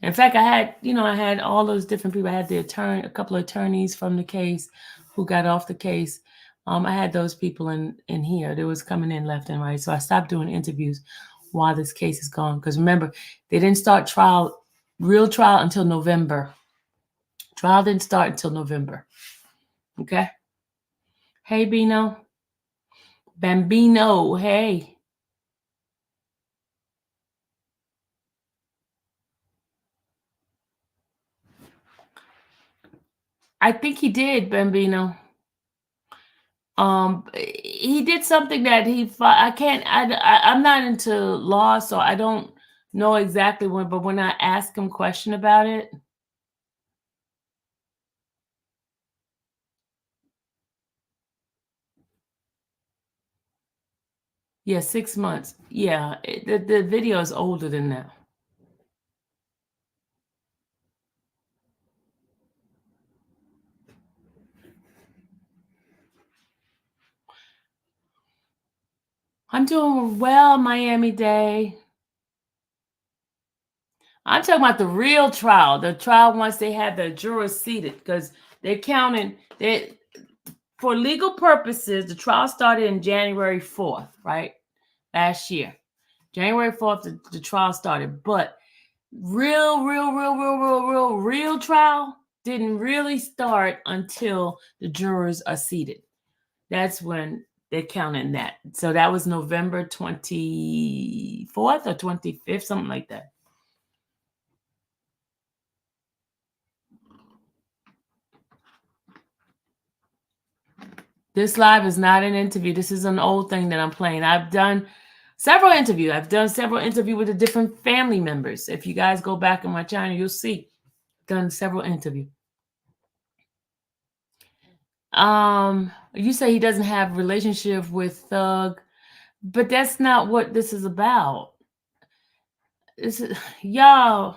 in fact, I had all those different people. I had a couple of attorneys from the case who got off the case. I had those people in here. They was coming in left and right. So I stopped doing interviews while this case is gone. Because remember, they didn't start real trial until November. Trial didn't start until November. Okay? Hey, Bino. Bambino, hey. I think he did, Bambino. He did something that I'm not into law, so I don't know exactly when, but when I asked him a question about it, yeah, 6 months. Yeah, the video is older than that. I'm doing well, Miami-Dade. I'm talking about the real trial. The trial once they had the jurors seated, because they're counting. For legal purposes, the trial started in January 4th, right? Last year. January 4th, the trial started. But real trial didn't really start until the jurors are seated. That's when they're counting that. So that was November 24th or 25th, something like that. This live is not an interview. This is an old thing that I'm playing. I've done several interviews. I've done several interviews with the different family members. If you guys go back in my channel, you'll see. I've done several interviews. You say he doesn't have a relationship with Thug, but that's not what this is about. Y'all,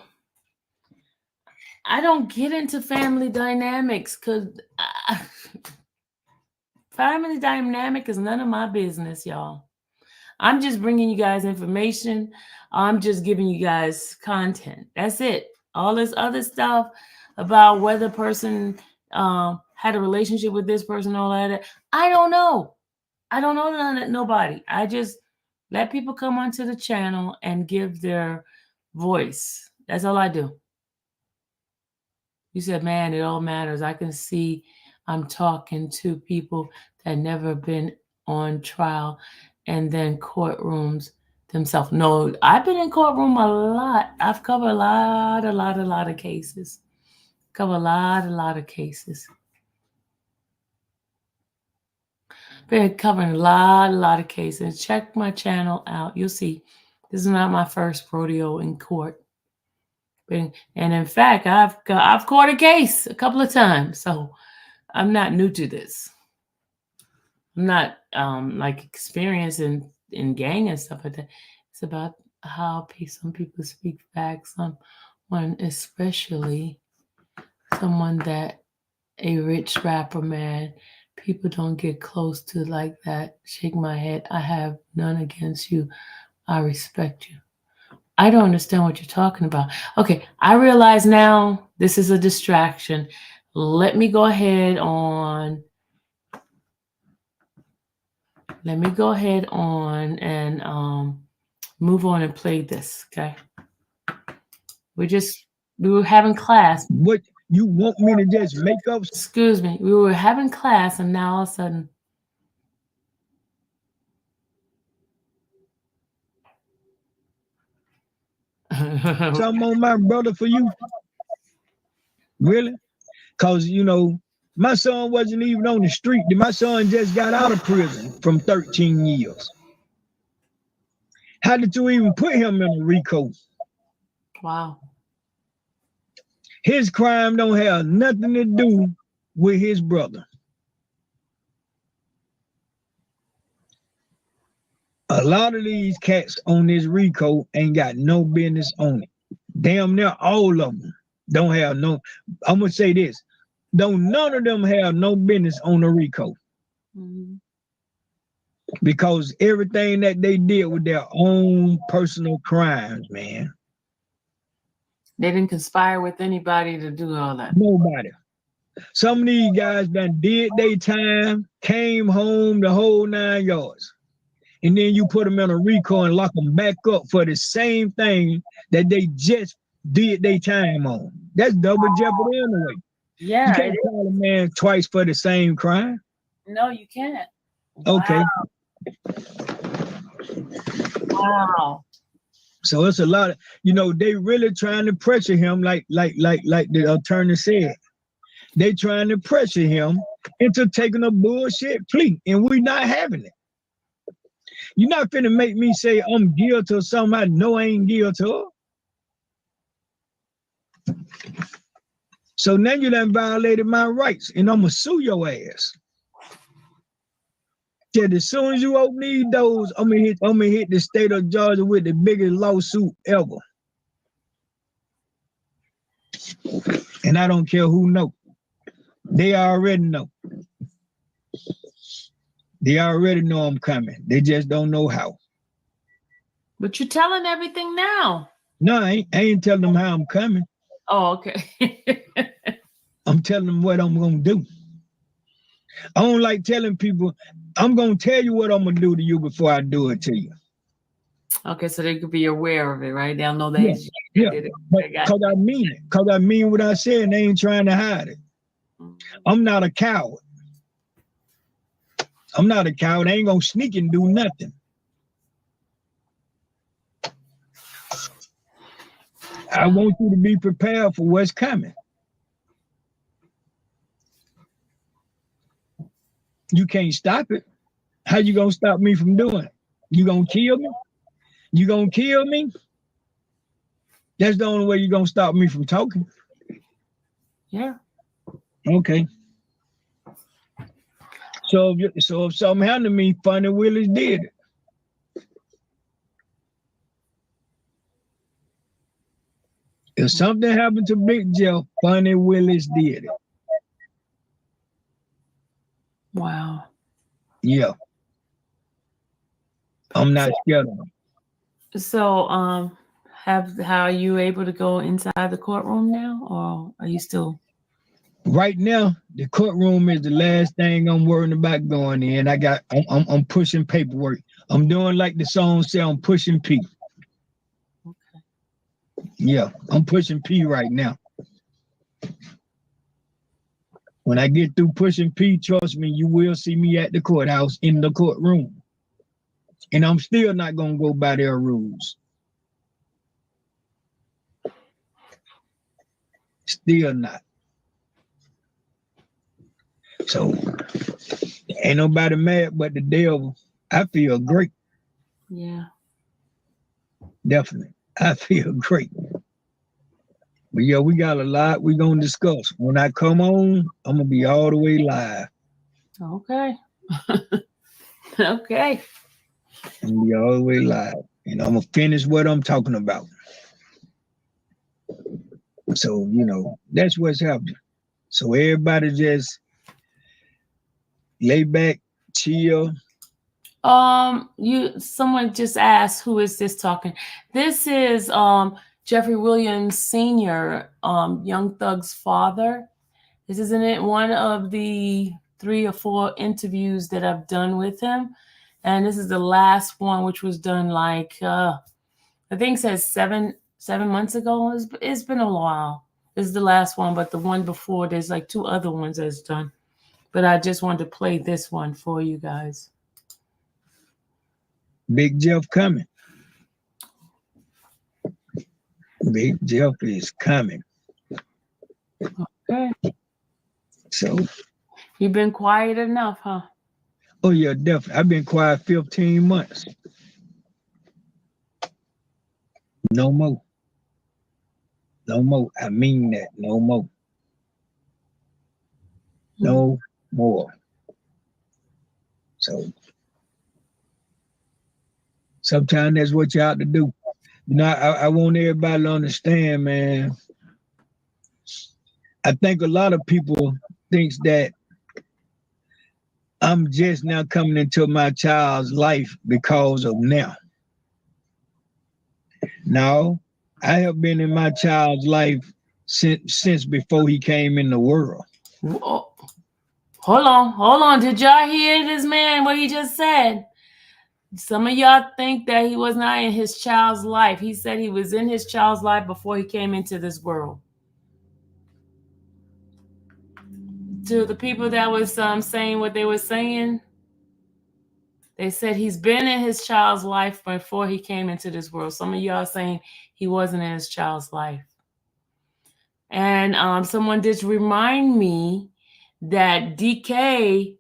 I don't get into family dynamics because family dynamic is none of my business, y'all. I'm just bringing you guys information. I'm just giving you guys content. That's it. All this other stuff about whether person had a relationship with this person, all that, I don't know. I don't know nobody. I just let people come onto the channel and give their voice. That's all I do. You said, man, it all matters. I can see I'm talking to people that never been on trial and then courtrooms themselves. No, I've been in courtroom a lot. I've covered a lot of cases. Cover a lot of cases. Been covering a lot of cases. Check my channel out. You'll see. This is not my first rodeo in court. And in fact, I've caught a case a couple of times, so I'm not new to this. I'm not like experienced in gang and stuff like that. It's about how some people speak back. Someone, especially someone that a rich rapper, man, people don't get close to like that. Shake my head. I have none against you. I respect you. I don't understand what you're talking about. Okay, I realize now this is a distraction. Let me go ahead on and move on and play this, okay? We were having class. What you want me to just make up? Excuse me. We were having class and now all of a sudden something on my brother for you? Really? Because, you know, my son wasn't even on the street. My son just got out of prison from 13 years. How did you even put him in a RICO? Wow. His crime don't have nothing to do with his brother. A lot of these cats on this RICO ain't got no business on it. Damn near all of them don't have no, I'm gonna say this, don't none of them have no business on the RICO. Mm-hmm. Because everything that they did with their own personal crimes, man. They didn't conspire with anybody to do all that. Nobody. Some of these guys done did their time, came home the whole 9 yards. And then you put them in a RICO and lock them back up for the same thing that they just did their time on. That's double jeopardy anyway. Yeah. You can't call a man twice for the same crime. No, you can't. Okay. Wow. So it's a lot of, you know, they really trying to pressure him like the attorney said. They trying to pressure him into taking a bullshit plea, and we not having it. You're not finna make me say I'm guilty of something I know I ain't guilty of. So now you done violated my rights, and I'm gonna sue your ass. That as soon as you open these doors, I'm gonna hit the state of Georgia with the biggest lawsuit ever. And I don't care who know. They already know. They already know I'm coming. They just don't know how. But you're telling everything now. No, I ain't telling them how I'm coming. Oh, okay. I'm telling them what I'm gonna do. I don't like telling people, I'm gonna tell you what I'm gonna do to you before I do it to you. Okay, so they could be aware of it, right? They'll know that. Yeah. Because I mean it. Because I mean what I said, and they ain't trying to hide it. I'm not a coward. I'm not a coward. I ain't gonna sneak and do nothing. I want you to be prepared for what's coming. You can't stop it. How you gonna stop me from doing it? You gonna kill me? You gonna kill me? That's the only way you're gonna stop me from talking. Yeah. Okay. So if something happened to me, Fani Willis did it. If something happened to Big Jeff, Fani Willis did it. Wow. Yeah. I'm not scared of them. So, how are you able to go inside the courtroom now, or are you still? Right now, the courtroom is the last thing I'm worrying about going in. I'm pushing paperwork. I'm doing like the song say, I'm pushing P. Okay. Yeah, I'm pushing P right now. When I get through pushing P, trust me, you will see me at the courthouse in the courtroom. And I'm still not gonna go by their rules. Still not. So Ain't nobody mad but the devil. I feel great. Yeah. Definitely. I feel great. But yeah, we got a lot we gonna discuss. When I come on, I'm gonna be all the way live. Okay. Okay. I'm gonna be all the way live. And I'm gonna finish what I'm talking about. So, that's what's happening. So everybody just lay back, chill. Someone just asked, who is this talking? This is Jeffrey Williams Sr., Young Thug's father. This isn't one of the 3 or 4 interviews that I've done with him. And this is the last one, which was done like, I think it says 7 months ago. It's been a while. This is the last one, but the one before, there's like 2 other ones that's done. But I just wanted to play this one for you guys. Big Jeff coming. Big Jeff is coming. Okay. So. You've been quiet enough, huh? Oh, yeah, definitely. I've been quiet 15 months. No more. No more. I mean that. No more. No more. So sometimes that's what you have to do. I want everybody to understand, man. I think a lot of people thinks that I'm just now coming into my child's life because of now. No, I have been in my child's life since before he came in the world. Whoa. Hold on. Did y'all hear this man, what he just said? Some of y'all think that he was not in his child's life. He said he was in his child's life before he came into this world. To the people that was saying what they were saying, they said he's been in his child's life before he came into this world. Some of y'all saying he wasn't in his child's life. And someone did remind me that DK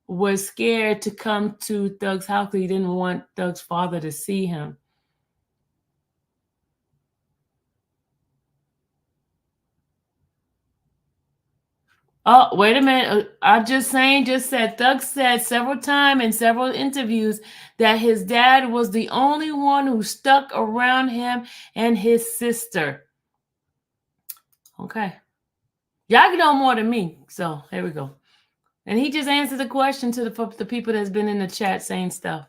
was scared to come to Thug's house because he didn't want Thug's father to see him. Oh, wait a minute. I'm just said Thug said several times in several interviews that his dad was the only one who stuck around him and his sister. Okay. Y'all know more than me. So here we go. And he just answered the question to the people that's been in the chat saying stuff.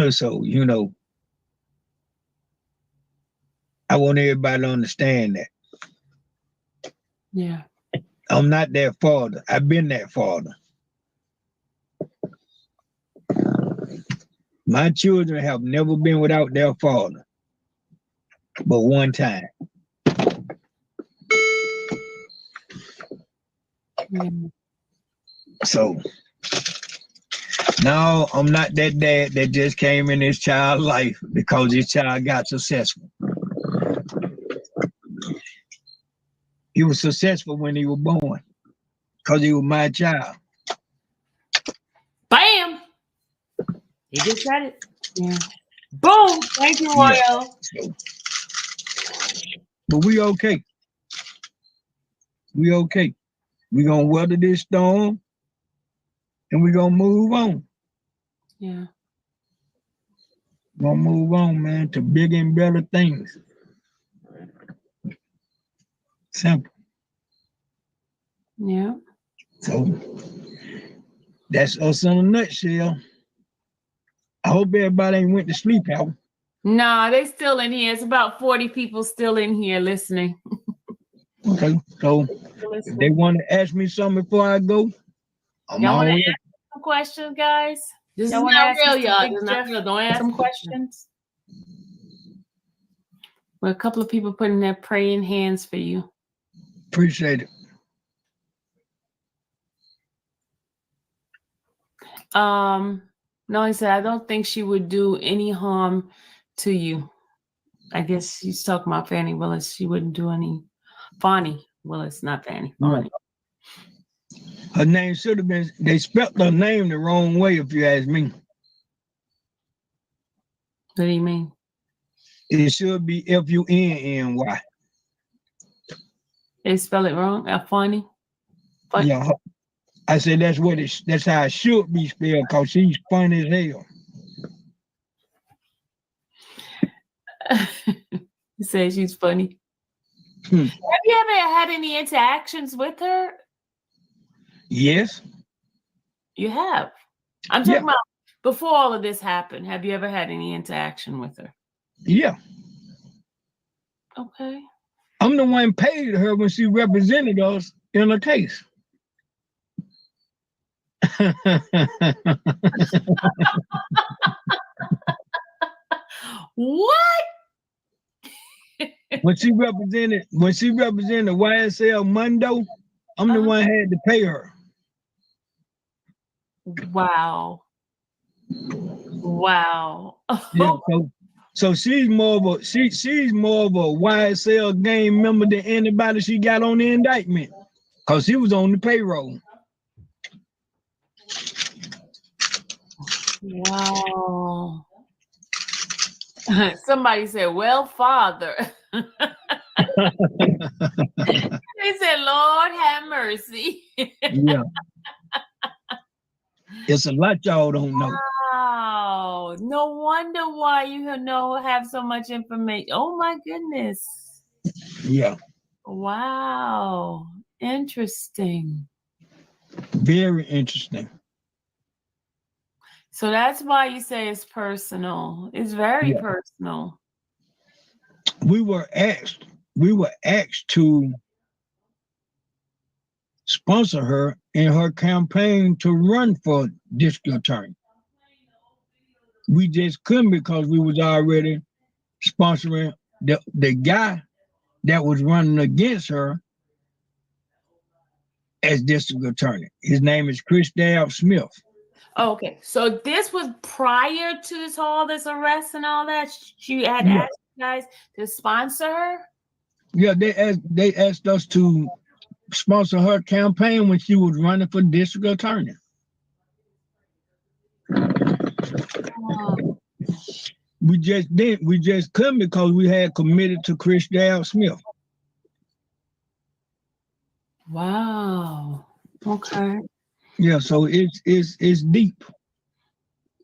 So, I want everybody to understand that. Yeah. I'm not their father. I've been that father. My children have never been without their father, but one time. So now I'm not that dad that just came in his child's life because his child got successful. He was successful when he was born because he was my child. Bam! He just said it. Yeah. Boom! Thank you, Royal. Yeah. So, but we okay. We okay. We gonna weather this storm and we gonna move on. Yeah. Gonna move on, man, to bigger and better things. Simple. Yeah. So that's us in a nutshell. I hope everybody ain't went to sleep, Al. No, they still in here. It's about 40 people still in here listening. Okay, so if they want to ask me something before I go, y'all want to ask some questions, guys? This is not real, y'all. This is not real. Don't ask some questions. Well, a couple of people putting their praying hands for you. Appreciate it. No, he said, I don't think she would do any harm to you. I guess she's talking about Fani Willis. She wouldn't do any. Fani Willis, not Fani. Fani. Her name should have been, they spelled her name the wrong way, if you ask me. What do you mean? It should be Funny. They spell it wrong? Fani? Yeah, I said that's how it should be spelled, because she's funny as hell. You say she's funny. Have you ever had any interactions with her? Yes. You have? I'm talking about before all of this happened. Have you ever had any interaction with her? Yeah. Okay. I'm the one paid her when she represented us in a case. What? When she represented YSL Mundo, I'm the one had to pay her. Wow. Wow. Yeah, so she's more of a YSL gang member than anybody she got on the indictment, because she was on the payroll. Wow. Somebody said, well, Father. They said, Lord have mercy. Yeah. It's a lot y'all don't know. Wow. No wonder why you have so much information. Oh my goodness. Yeah. Wow. Interesting. Very interesting. So that's why you say it's personal. It's very personal. We were asked to sponsor her in her campaign to run for district attorney. We just couldn't, because we was already sponsoring the guy that was running against her as district attorney. His name is Chris Smith. Okay, so this was prior to this arrest and all that. She had asked you guys to sponsor her. Yeah, they asked us to sponsor her campaign when she was running for district attorney. Wow. We just couldn't, because we had committed to Chris Smith. Wow. Okay. Yeah, so it's deep.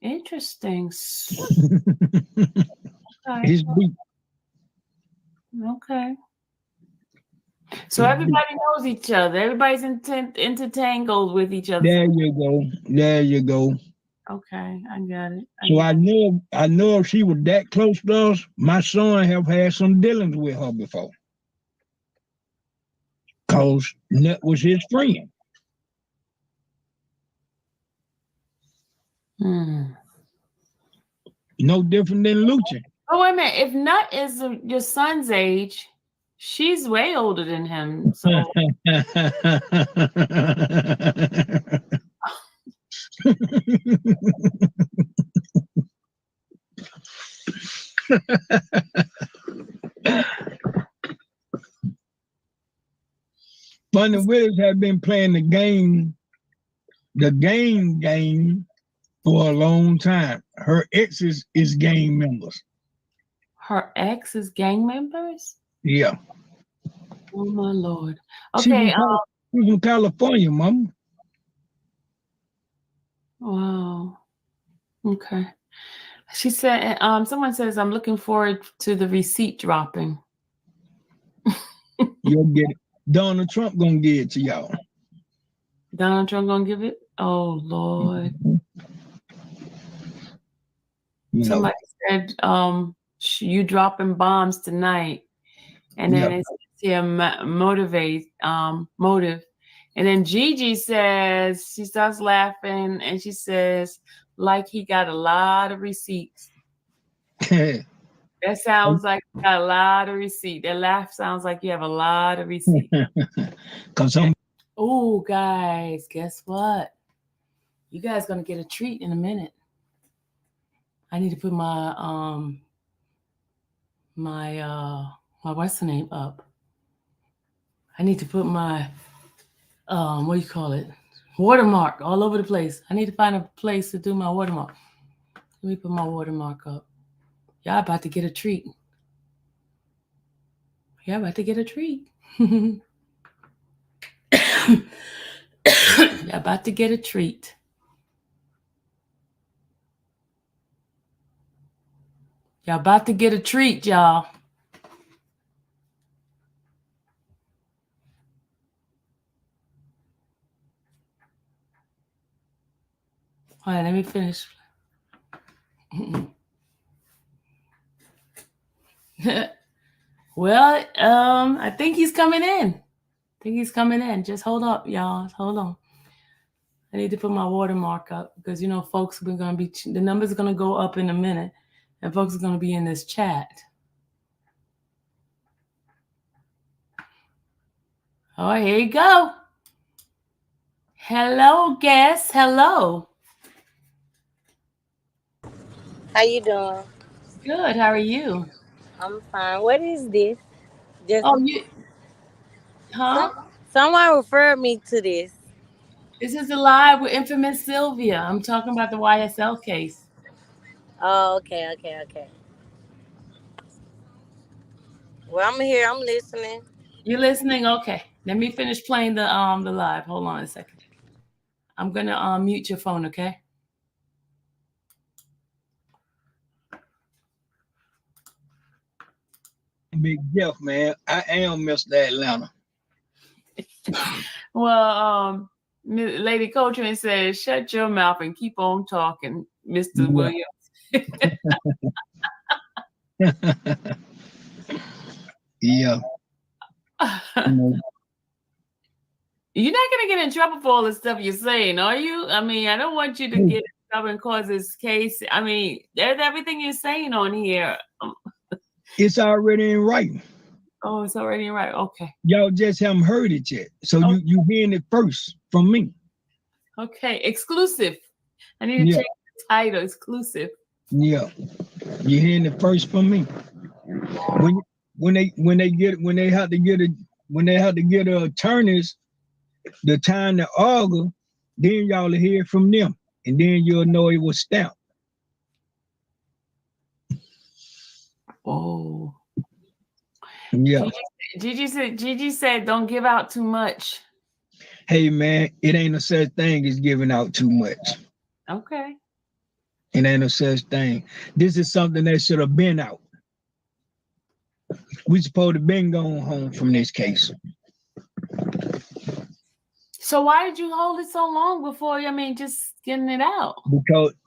Interesting. It's deep. Okay. So everybody knows each other. Everybody's intertangled with each other. There you go. Okay, I got it. So I know if she was that close to us, my son have had some dealings with her before, because Nut was his friend. No different than Lucha. Oh, wait a minute. If Nut is your son's age, she's way older than him. So Fani Willis had been playing the game for a long time. Her exes is gang members. her ex is gang members? Yeah. Oh my Lord. Okay. She's from California, Mama. Wow. Okay. She said, someone says, I'm looking forward to the receipt dropping. You'll get it. Donald Trump gonna give it to y'all. Donald Trump gonna give it? Oh Lord. Somebody said, you dropping bombs tonight. And then it's motive. And then Gigi says, she starts laughing and she says, like he got a lot of receipts. That sounds like you got a lot of receipts. That laugh sounds like you have a lot of receipts. Oh, guys, guess what? You guys gonna get a treat in a minute. I need to put my my what's the name up. I need to put my what do you call it? Watermark all over the place. I need to find a place to do my watermark. Let me put my watermark up. Y'all about to get a treat. Y'all about to get a treat. Y'all about to get a treat. Y'all about to get a treat, y'all. All right, let me finish. Well, I think he's coming in. Just hold up, y'all. Hold on. I need to put my watermark up because, you know, folks are going to be, the numbers are going to go up in a minute and folks are going to be in this chat. Oh, here you go. Hello, guests. Hello. How you doing? Good. How are you? I'm fine. What is this? Just Huh? someone referred me to this. This is a live with infamous Sylvia. I'm talking about the YSL case. Oh, okay. Well, I'm here. I'm listening. You're listening? Okay. Let me finish playing the live. Hold on a second. I'm gonna mute your phone, okay? Big Jeff, man. I am Mr. Atlanta. Well, Lady Coltrane says, shut your mouth and keep on talking, Mr. Williams. Yeah. You're not going to get in trouble for all the stuff you're saying, are you? I mean, I don't want you to get in trouble and cause this case. I mean, there's everything you're saying on here. It's already in writing. Oh, it's already in writing. Okay. Y'all just haven't heard it yet. So you hearing it first from me. Okay. Exclusive. I need to change the title. Exclusive. Yeah. You're hearing it first from me. When they have to get attorneys, the time to argue, then y'all will hear from them, and then you'll know it was stamped. Oh. Yeah. Gigi said, don't give out too much. Hey man, it ain't a such thing as giving out too much. Okay. It ain't a such thing. This is something that should have been out. We supposed to been going home from this case. So why did you hold it so long before? I mean, just getting it out?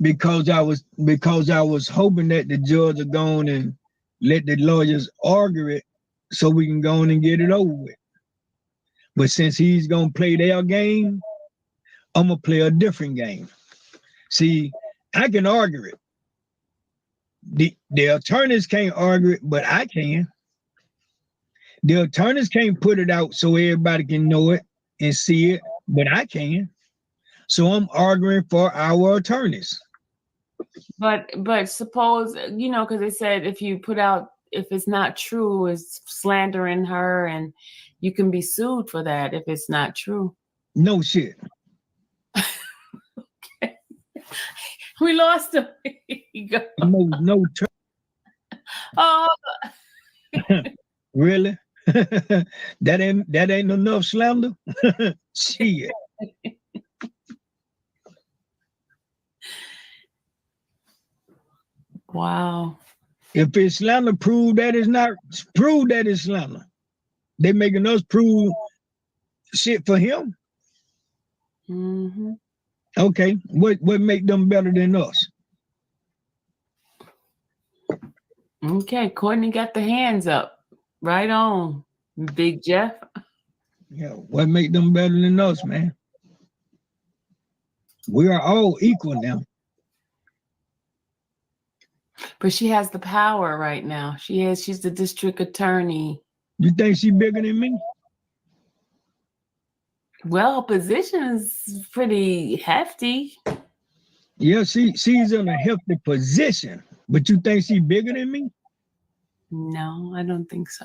Because I was hoping that the judge would go on and let the lawyers argue it, so we can go on and get it over with. But since he's gonna play their game, I'm gonna play a different game. See, I can argue it. The attorneys can't argue it, but I can. The attorneys can't put it out so everybody can know it and see it, but I can. So I'm arguing for our attorneys. But suppose, you know, because they said if you put out, if it's not true, it's slandering her, and you can be sued for that if it's not true. No shit. Okay. We lost him. No. Oh. Really? that ain't enough slander? Shit. Wow. If it's slander, prove that it's slander. They making us prove shit for him. Mm-hmm. Okay, what make them better than us? Okay, Courtney got the hands up. Right on, Big Jeff. Yeah, what make them better than us, man? We are all equal now. But she has the power right now. She's the district attorney. You think she's bigger than me? Well, her position is pretty hefty. Yeah, she's in a hefty position. But you think she's bigger than me? No, I don't think so.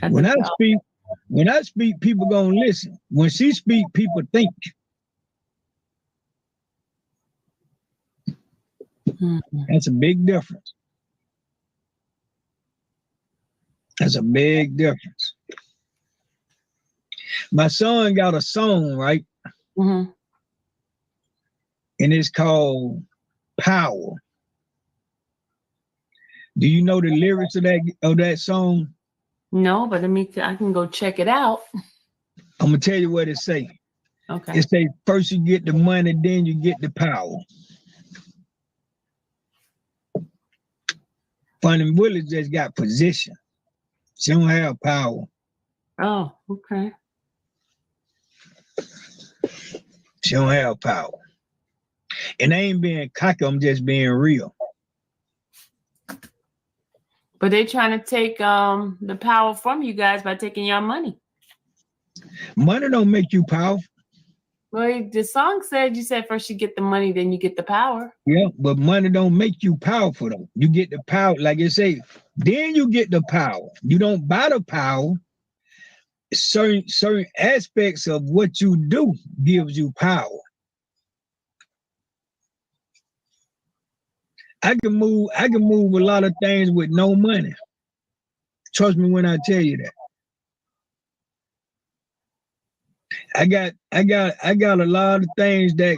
When I speak, people gonna listen. When she speak, people think. That's a big difference. That's a big difference. My son got a song, right? Mm-hmm. And it's called Power. Do you know the lyrics of that song? No, but I can go check it out. I'm gonna tell you what it say. Okay. It say first you get the money, then you get the power. Fani Willis just got position. She don't have power. Oh, okay. She don't have power. And I ain't being cocky, I'm just being real. But they're trying to take the power from you guys by taking your money. Money don't make you powerful. Well, the song said you said first you get the money, then you get the power. Yeah, but money don't make you powerful though. You get the power, like it say, then you get the power. You don't buy the power. Certain aspects of what you do gives you power. I can move a lot of things with no money. Trust me when I tell you that. I got a lot of things that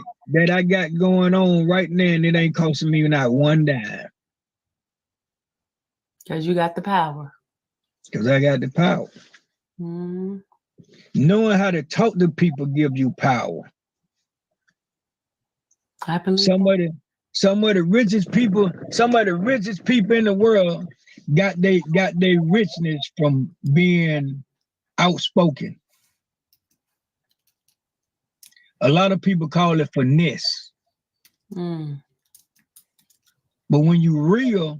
I got going on right now, and it ain't costing me not one dime. Because you got the power. Because I got the power. Mm-hmm. Knowing how to talk to people gives you power. I believe some of the richest people in the world got their richness from being outspoken. A lot of people call it finesse. Mm. But when you real,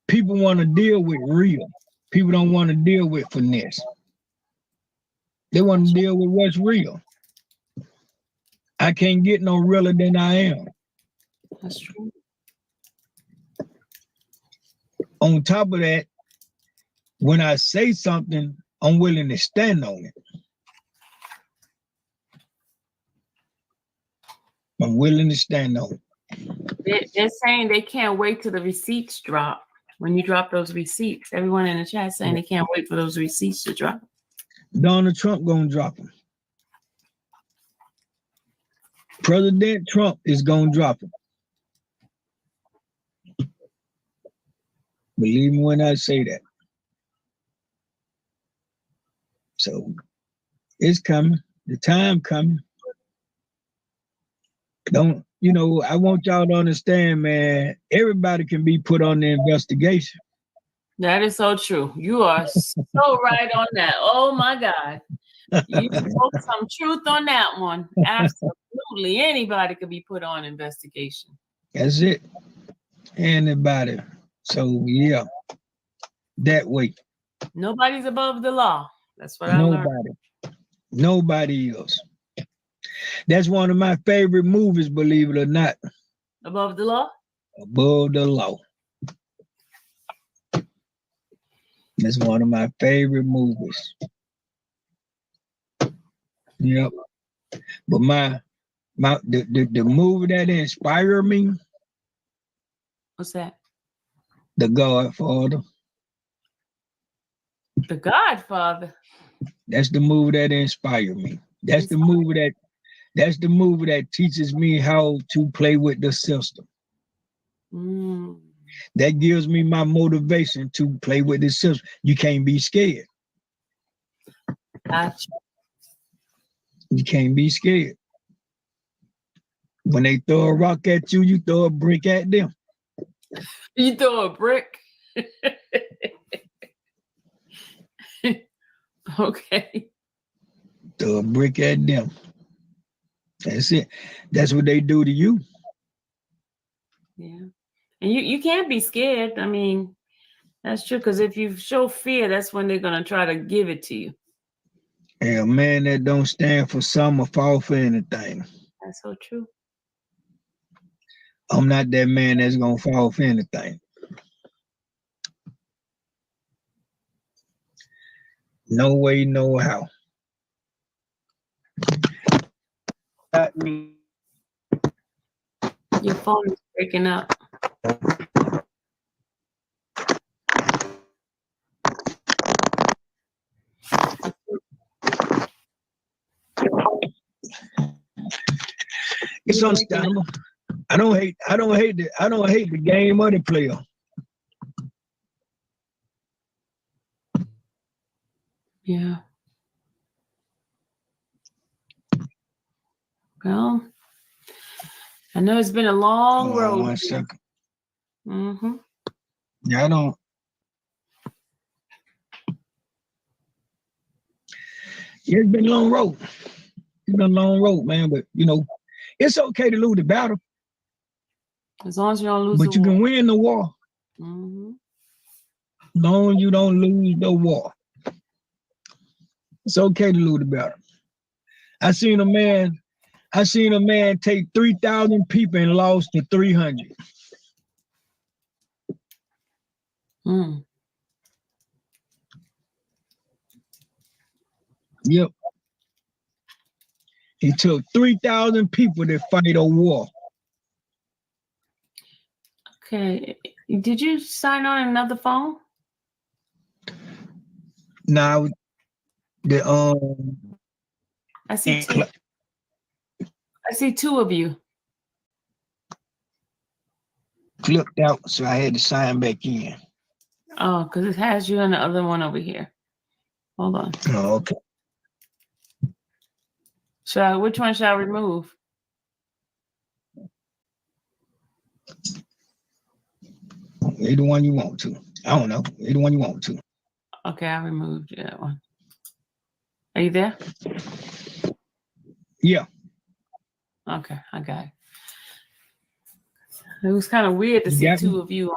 people want to deal with real. People don't want to deal with finesse. They want to deal with what's real. I can't get no realer than I am. That's true. On top of that, when I say something, I'm willing to stand on it. I'm willing to stand on it. They're saying they can't wait till the receipts drop. When you drop those receipts, everyone in the chat saying they can't wait for those receipts to drop. Donald Trump gonna drop them. President Trump is gonna drop them. Believe me when I say that. So it's coming. The time coming. I want y'all to understand, man, everybody can be put on the investigation. That is so true. You are so right on that. Oh my God. You spoke some truth on that one. Absolutely. Anybody could be put on investigation. That's it. Anybody. So yeah. That way. Nobody's above the law. That's what I learned. Nobody else. That's one of my favorite movies, believe it or not. Above the law? Above the Law. That's one of my favorite movies. Yep. But the movie that inspired me. What's that? The Godfather. The Godfather. That's the movie that inspired me. That's the movie that teaches me how to play with the system. Mm. That gives me my motivation to play with the system. You can't be scared. Gotcha. You can't be scared. When they throw a rock at you, you throw a brick at them. You throw a brick? Okay. Throw a brick at them. That's it. That's what they do to you. Yeah. And you can't be scared. I mean, that's true. Because if you show fear, that's when they're going to try to give it to you. And a man that don't stand for something or fall for anything. That's so true. I'm not that man that's going to fall for anything. No way, no how. Your phone is breaking up. It's understandable. I don't hate the game or the player. Yeah. Well, I know it's been a long road. 1 second. Mm-hmm. Yeah, I don't. Yeah, it's been a long road. It's been a long road, man. But you know, it's okay to lose the battle. As long as you don't lose but the you war. can win the war. Mm-hmm. As long as you don't lose the war. It's okay to lose the battle. I seen a man take 3,000 people and lost to 300. Mm. Yep. He took 3,000 people to fight a war. Okay. Did you sign on another phone? Now, I see two. I see two of you. Clipped out, so I had to sign back in. Oh, because it has you and the other one over here. Hold on. Oh, okay. Which one shall I remove? Either one you want to. I don't know. Either one you want to. Okay, I removed that one. Are you there? Yeah. Okay, I got it. It was kind of weird to see two of you on.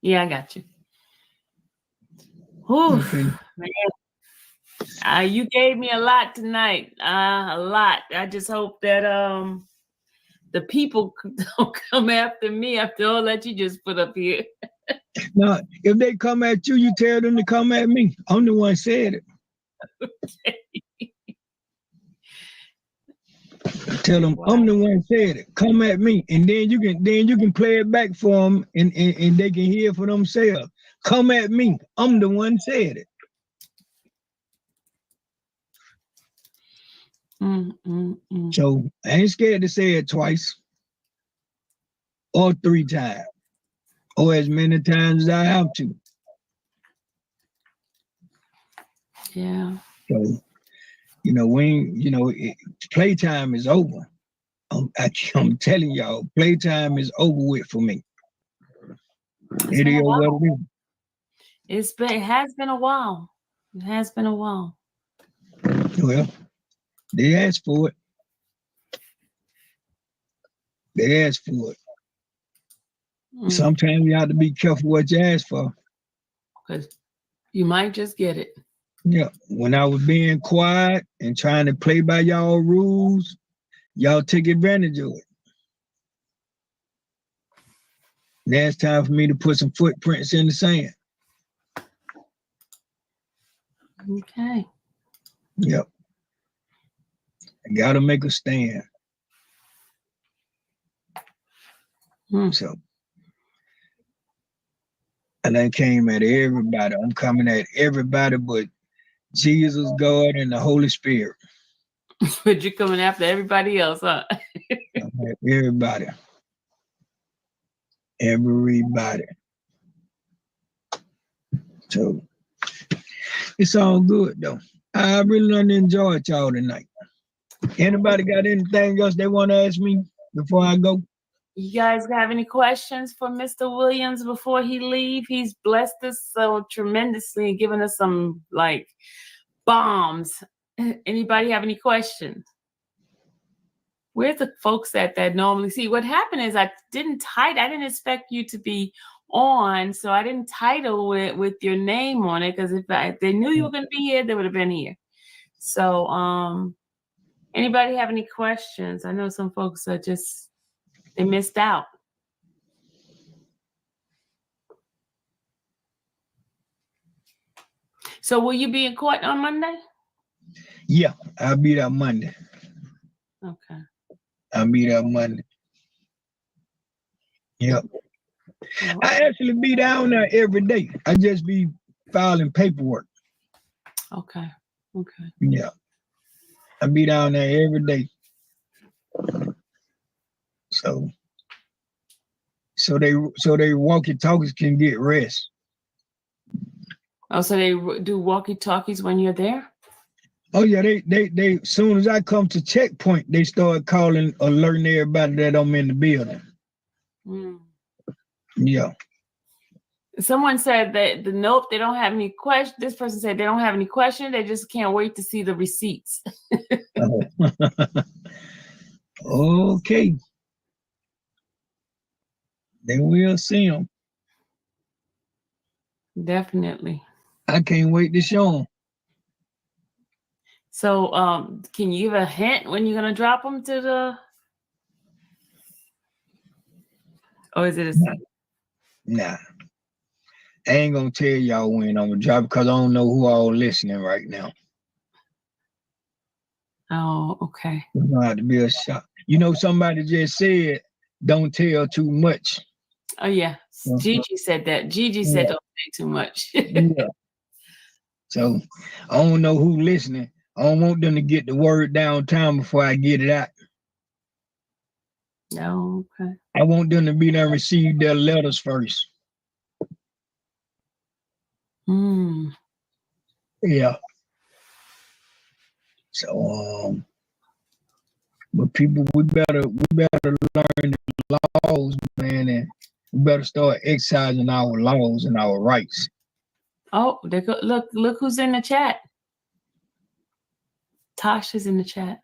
Yeah, I got you. Whew, okay. Man. You gave me a lot tonight. A lot. I just hope that the people don't come after me after all that you just put up here. Now, if they come at you, you tell them to come at me. I'm the one said it. Tell them I'm the one said it. Come at me, and then you can play it back for them, and they can hear for themselves. Come at me. I'm the one said it. So I ain't scared to say it twice or 3 times or as many times as I have to. Yeah. So, playtime is over. I'm telling y'all, playtime is over with for me. It is what it is. It has been a while. It has been a while. Well, they asked for it. They asked for it. Sometimes you have to be careful what you ask for. Because you might just get it. Yeah. When I was being quiet and trying to play by y'all rules, y'all took advantage of it. Now it's time for me to put some footprints in the sand. Okay. Yep. I gotta make a stand. So, and I came at everybody. I'm coming at everybody but Jesus, God, and the Holy Spirit. But you're coming after everybody else, huh? Everybody. Everybody. So it's all good though. I really enjoyed y'all tonight. Anybody got anything else they want to ask me before I go? You guys have any questions for Mr. Williams before he leave? He's blessed us so tremendously and given us some like bombs. Anybody have any questions? Where's the folks that normally see? What happened is I didn't expect you to be on, so I didn't title it with your name on it because if they knew you were going to be here, they would have been here. So, anybody have any questions? I know some folks are they missed out. So will you be in court on Monday? Yeah, I'll be there Monday. Okay. I'll be there Monday. Yep. I actually be down there every day. I just be filing paperwork. Okay. Okay. Yeah. I be down there every day. So they walkie-talkies can get rest. Oh, so they do walkie-talkies when you're there? Oh yeah, they soon as I come to checkpoint, they start calling, alerting everybody that I'm in the building. Mm. Yeah. Someone said that nope, they don't have any questions. This person said they don't have any questions. They just can't wait to see the receipts. Okay. They will see them. Definitely. I can't wait to show them. So, can you give a hint when you're gonna drop them to the? Or is it a secret? Nah. I ain't gonna tell y'all when I'm gonna drop because I don't know who all listening right now. Oh, okay. It's gonna have to be a shock. You know, somebody just said, "Don't tell too much." Oh yeah, Gigi said that. Gigi said don't say too much. Yeah. So I don't know who listening. I don't want them to get the word downtown before I get it out. No, okay. I want them to be there and receive their letters first. Yeah. So but people, we better learn the laws, man, and we better start exercising our laws and our rights. Oh, look who's in the chat. Tasha's in the chat.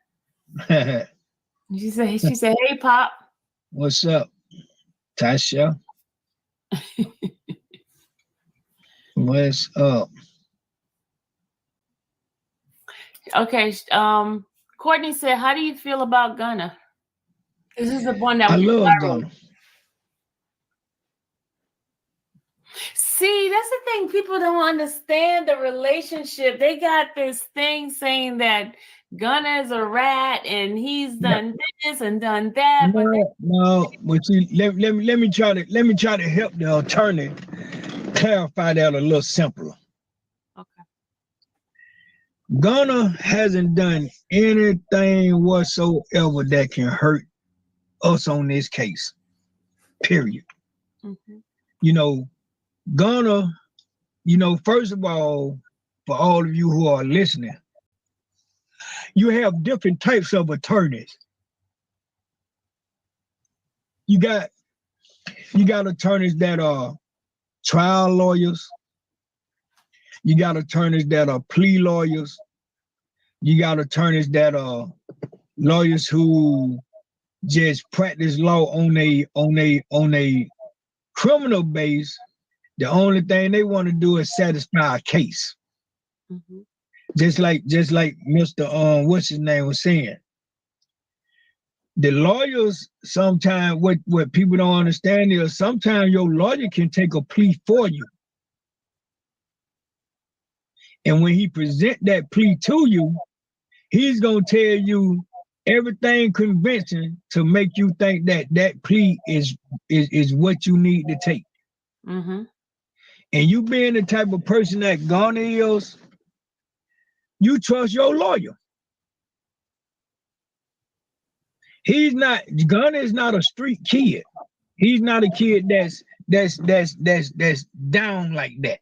She said, hey Pop. What's up, Tasha? What's up? Okay, Courtney said, how do you feel about Gunna? This is the one that I was love viral. Gunna. See, that's the thing. People don't understand the relationship. They got this thing saying that Gunna is a rat and he's done this and done that. But see, let me try to help the attorney clarify that a little simpler. Okay. Gunna hasn't done anything whatsoever that can hurt us on this case. Period. Mm-hmm. You know, Gunna, first of all, for all of you who are listening, you have different types of attorneys. You got attorneys that are trial lawyers. You got attorneys that are plea lawyers. You got attorneys that are lawyers who just practice law on a criminal base. The only thing they want to do is satisfy a case. Mm-hmm. Just like Mr. What's his name was saying. The lawyers sometimes what people don't understand is sometimes your lawyer can take a plea for you. And when he present that plea to you, he's gonna tell you everything convincing to make you think that plea is what you need to take. Mm-hmm. And you being the type of person that Gunna is, you trust your lawyer. Gunna is not a street kid. He's not a kid that's down like that.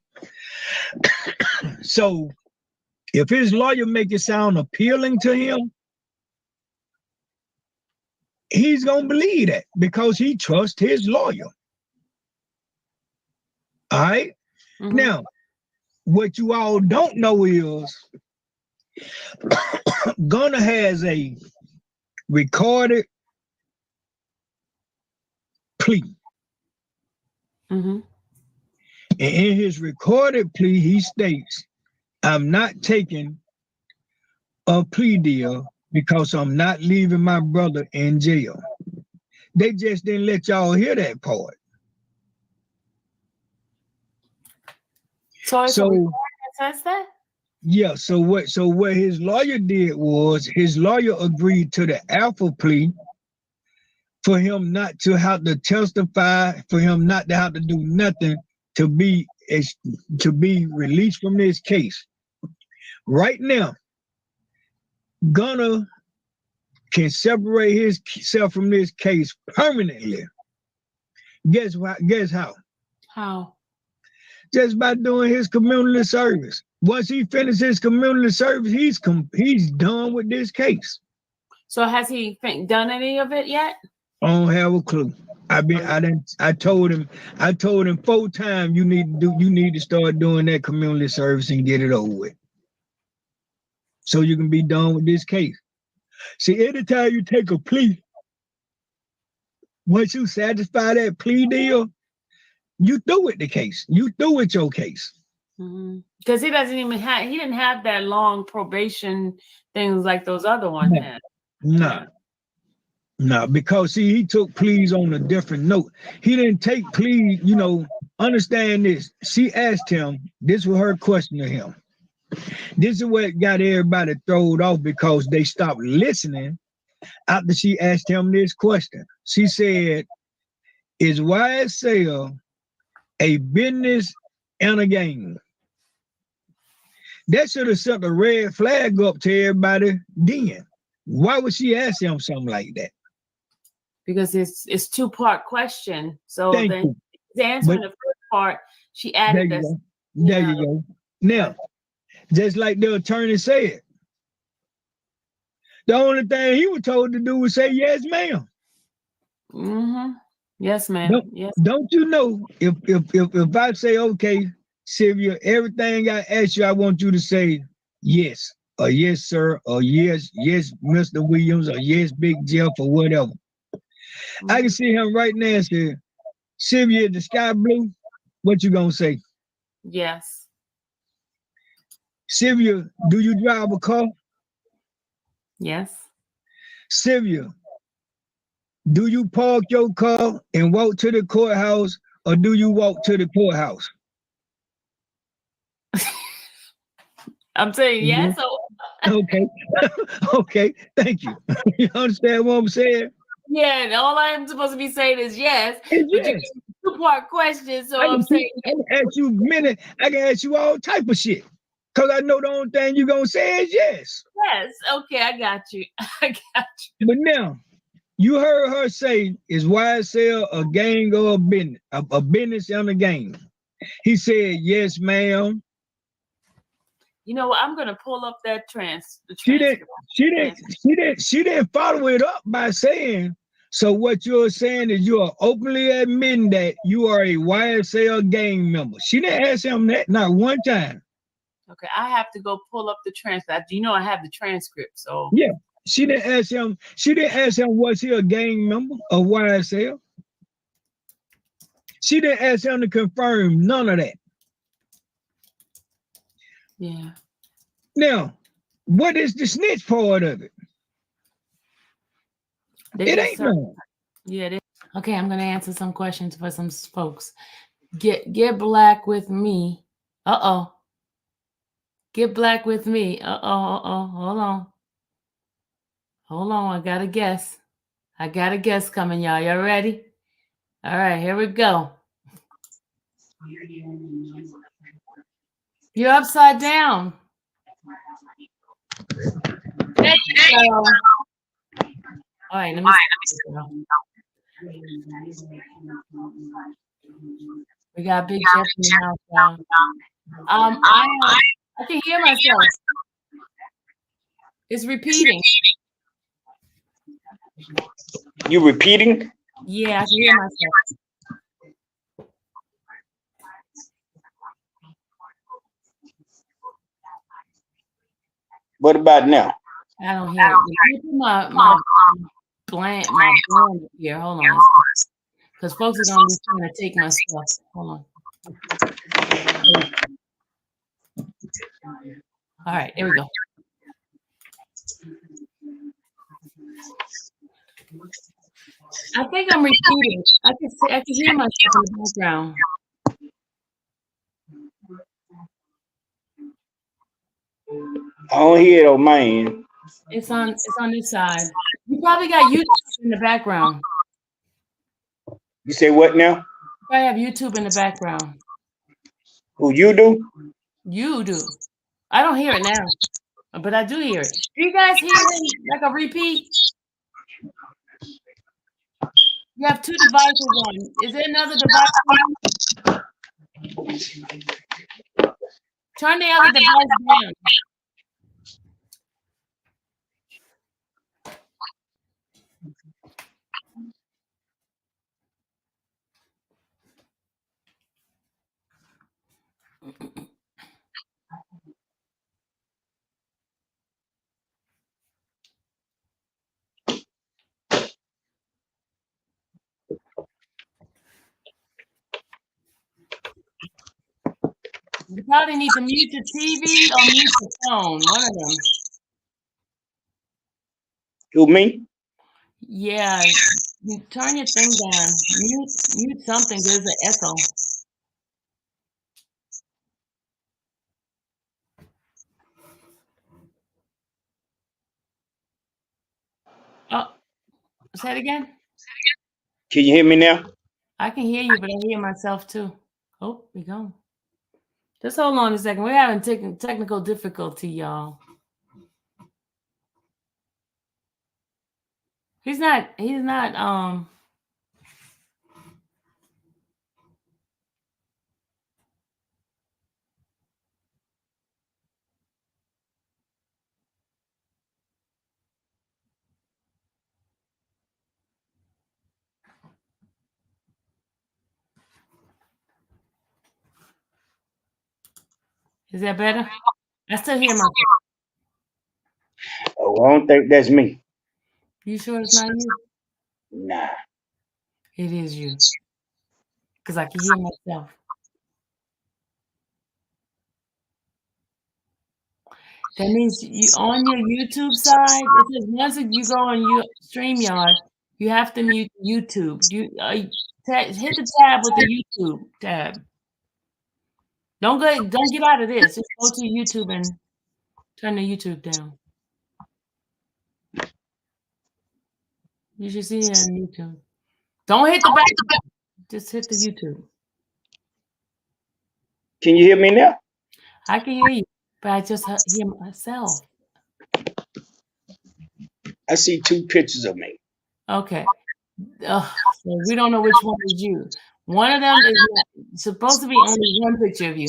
So if his lawyer make it sound appealing to him, he's gonna believe that because he trusts his lawyer. All right. Mm-hmm. Now, what you all don't know is Gunna has a recorded plea. Mm-hmm. And in his recorded plea, he states, I'm not taking a plea deal because I'm not leaving my brother in jail. They just didn't let y'all hear that part. So it's a recording that says that? Yeah, so what his lawyer did was his lawyer agreed to the alpha plea for him not to have to testify, for him not to have to do nothing to be released from this case. Right now, Gunner can separate himself from this case permanently. Guess what? Guess how? How? Just by doing his community service. Once he finishes his community service, he's done with this case. So has he done any of it yet? I don't have a clue. I told him 4 times you need to start doing that community service and get it over with. So you can be done with this case. See, anytime you take a plea, once you satisfy that plea deal, you through with the case. You through with your case. Because he didn't have that long probation things like those other ones had. No, because see, he took pleas on a different note. He didn't take pleas, understand this. She asked him, this was her question to him. This is what got everybody thrown off because they stopped listening after she asked him this question. She said, is YSL a business and a game? That should have sent a red flag up to everybody then. Why would she ask him something like that? Because it's 2-part question. So Thank then you. the answer in the first part, she added this. There you go. Now, just like the attorney said, the only thing he was told to do was say yes, ma'am. Yes, ma'am. Yes. Don't you know if I say, okay, Sylvia, everything I ask you, I want you to say yes, or yes, sir, or yes, Mr. Williams, or yes, Big Jeff, or whatever. I can see him right now and say, Sylvia, the sky blue, what you gonna say? Yes. Sylvia, do you drive a car? Yes. Sylvia, do you park your car and walk to the courthouse, or do you walk to the courthouse? I'm saying yes. Okay. Okay, thank you. You understand what I'm saying? Yeah, and all I'm supposed to be saying is yes. It's but yes. You 2-part question, so I'm saying I can ask you all type of shit. Because I know the only thing you're gonna say is yes. Yes. Okay, I got you. But now, you heard her say, is YSL a gang or a business? A business and a gang. He said, yes, ma'am. You know what? I'm gonna pull up that transcript. She didn't follow it up by saying, so what you're saying is you are openly admitting that you are a YSL gang member. She didn't ask him that not one time. Okay, I have to go pull up the transcript. You know I have the transcript, so yeah. She didn't ask him, was he a gang member of YSL? She didn't ask him to confirm none of that. Yeah. Now, what is the snitch part of it? It ain't none. Yeah. Okay, I'm gonna answer some questions for some folks. Get black with me. Get black with me. Hold on. I got a guess. Coming, y'all. Y'all ready? All right, here we go. You're upside down. There you go. All right, let me see. We got Big Jeff in the house, y'all. I can hear myself. It's repeating. You repeating? Yeah, I can hear myself. What about now? I don't hear it. My blank here. Hold on. Because folks are going to be trying to take my stuff. Hold on. All right, here we go. I think I'm repeating. I can hear myself in the background. I don't hear it on my end. It's on this side. You probably got YouTube in the background. You say what now? I have YouTube in the background. Who, you do? You do. I don't hear it now, but I do hear it. Do you guys hear it like a repeat? You have 2 devices on. Is there another device? Turn the other device down. You probably need to mute the TV or mute the phone. One of them. Who, me? Yeah. You turn your thing down. Mute something. There's an echo. Oh, say it again. Can you hear me now? I can hear you, but I hear myself too. Oh, we go. Just hold on a second. We're having technical difficulty, y'all. He's not. Is that better? I still hear myself. Oh, I don't think that's me. You sure it's not you? Nah. It is you. Because I can hear myself. That means you on your YouTube side, it says once you go on your StreamYard, you have to mute YouTube. Hit the tab with the YouTube tab. Don't get out of this. Just go to YouTube and turn the YouTube down. You should see it on YouTube. Don't hit the back. Just hit the YouTube. Can you hear me now? I can hear you, but I just hear myself. I see 2 pictures of me. Okay. So we don't know which one is you. One of them is supposed to be only one picture of you.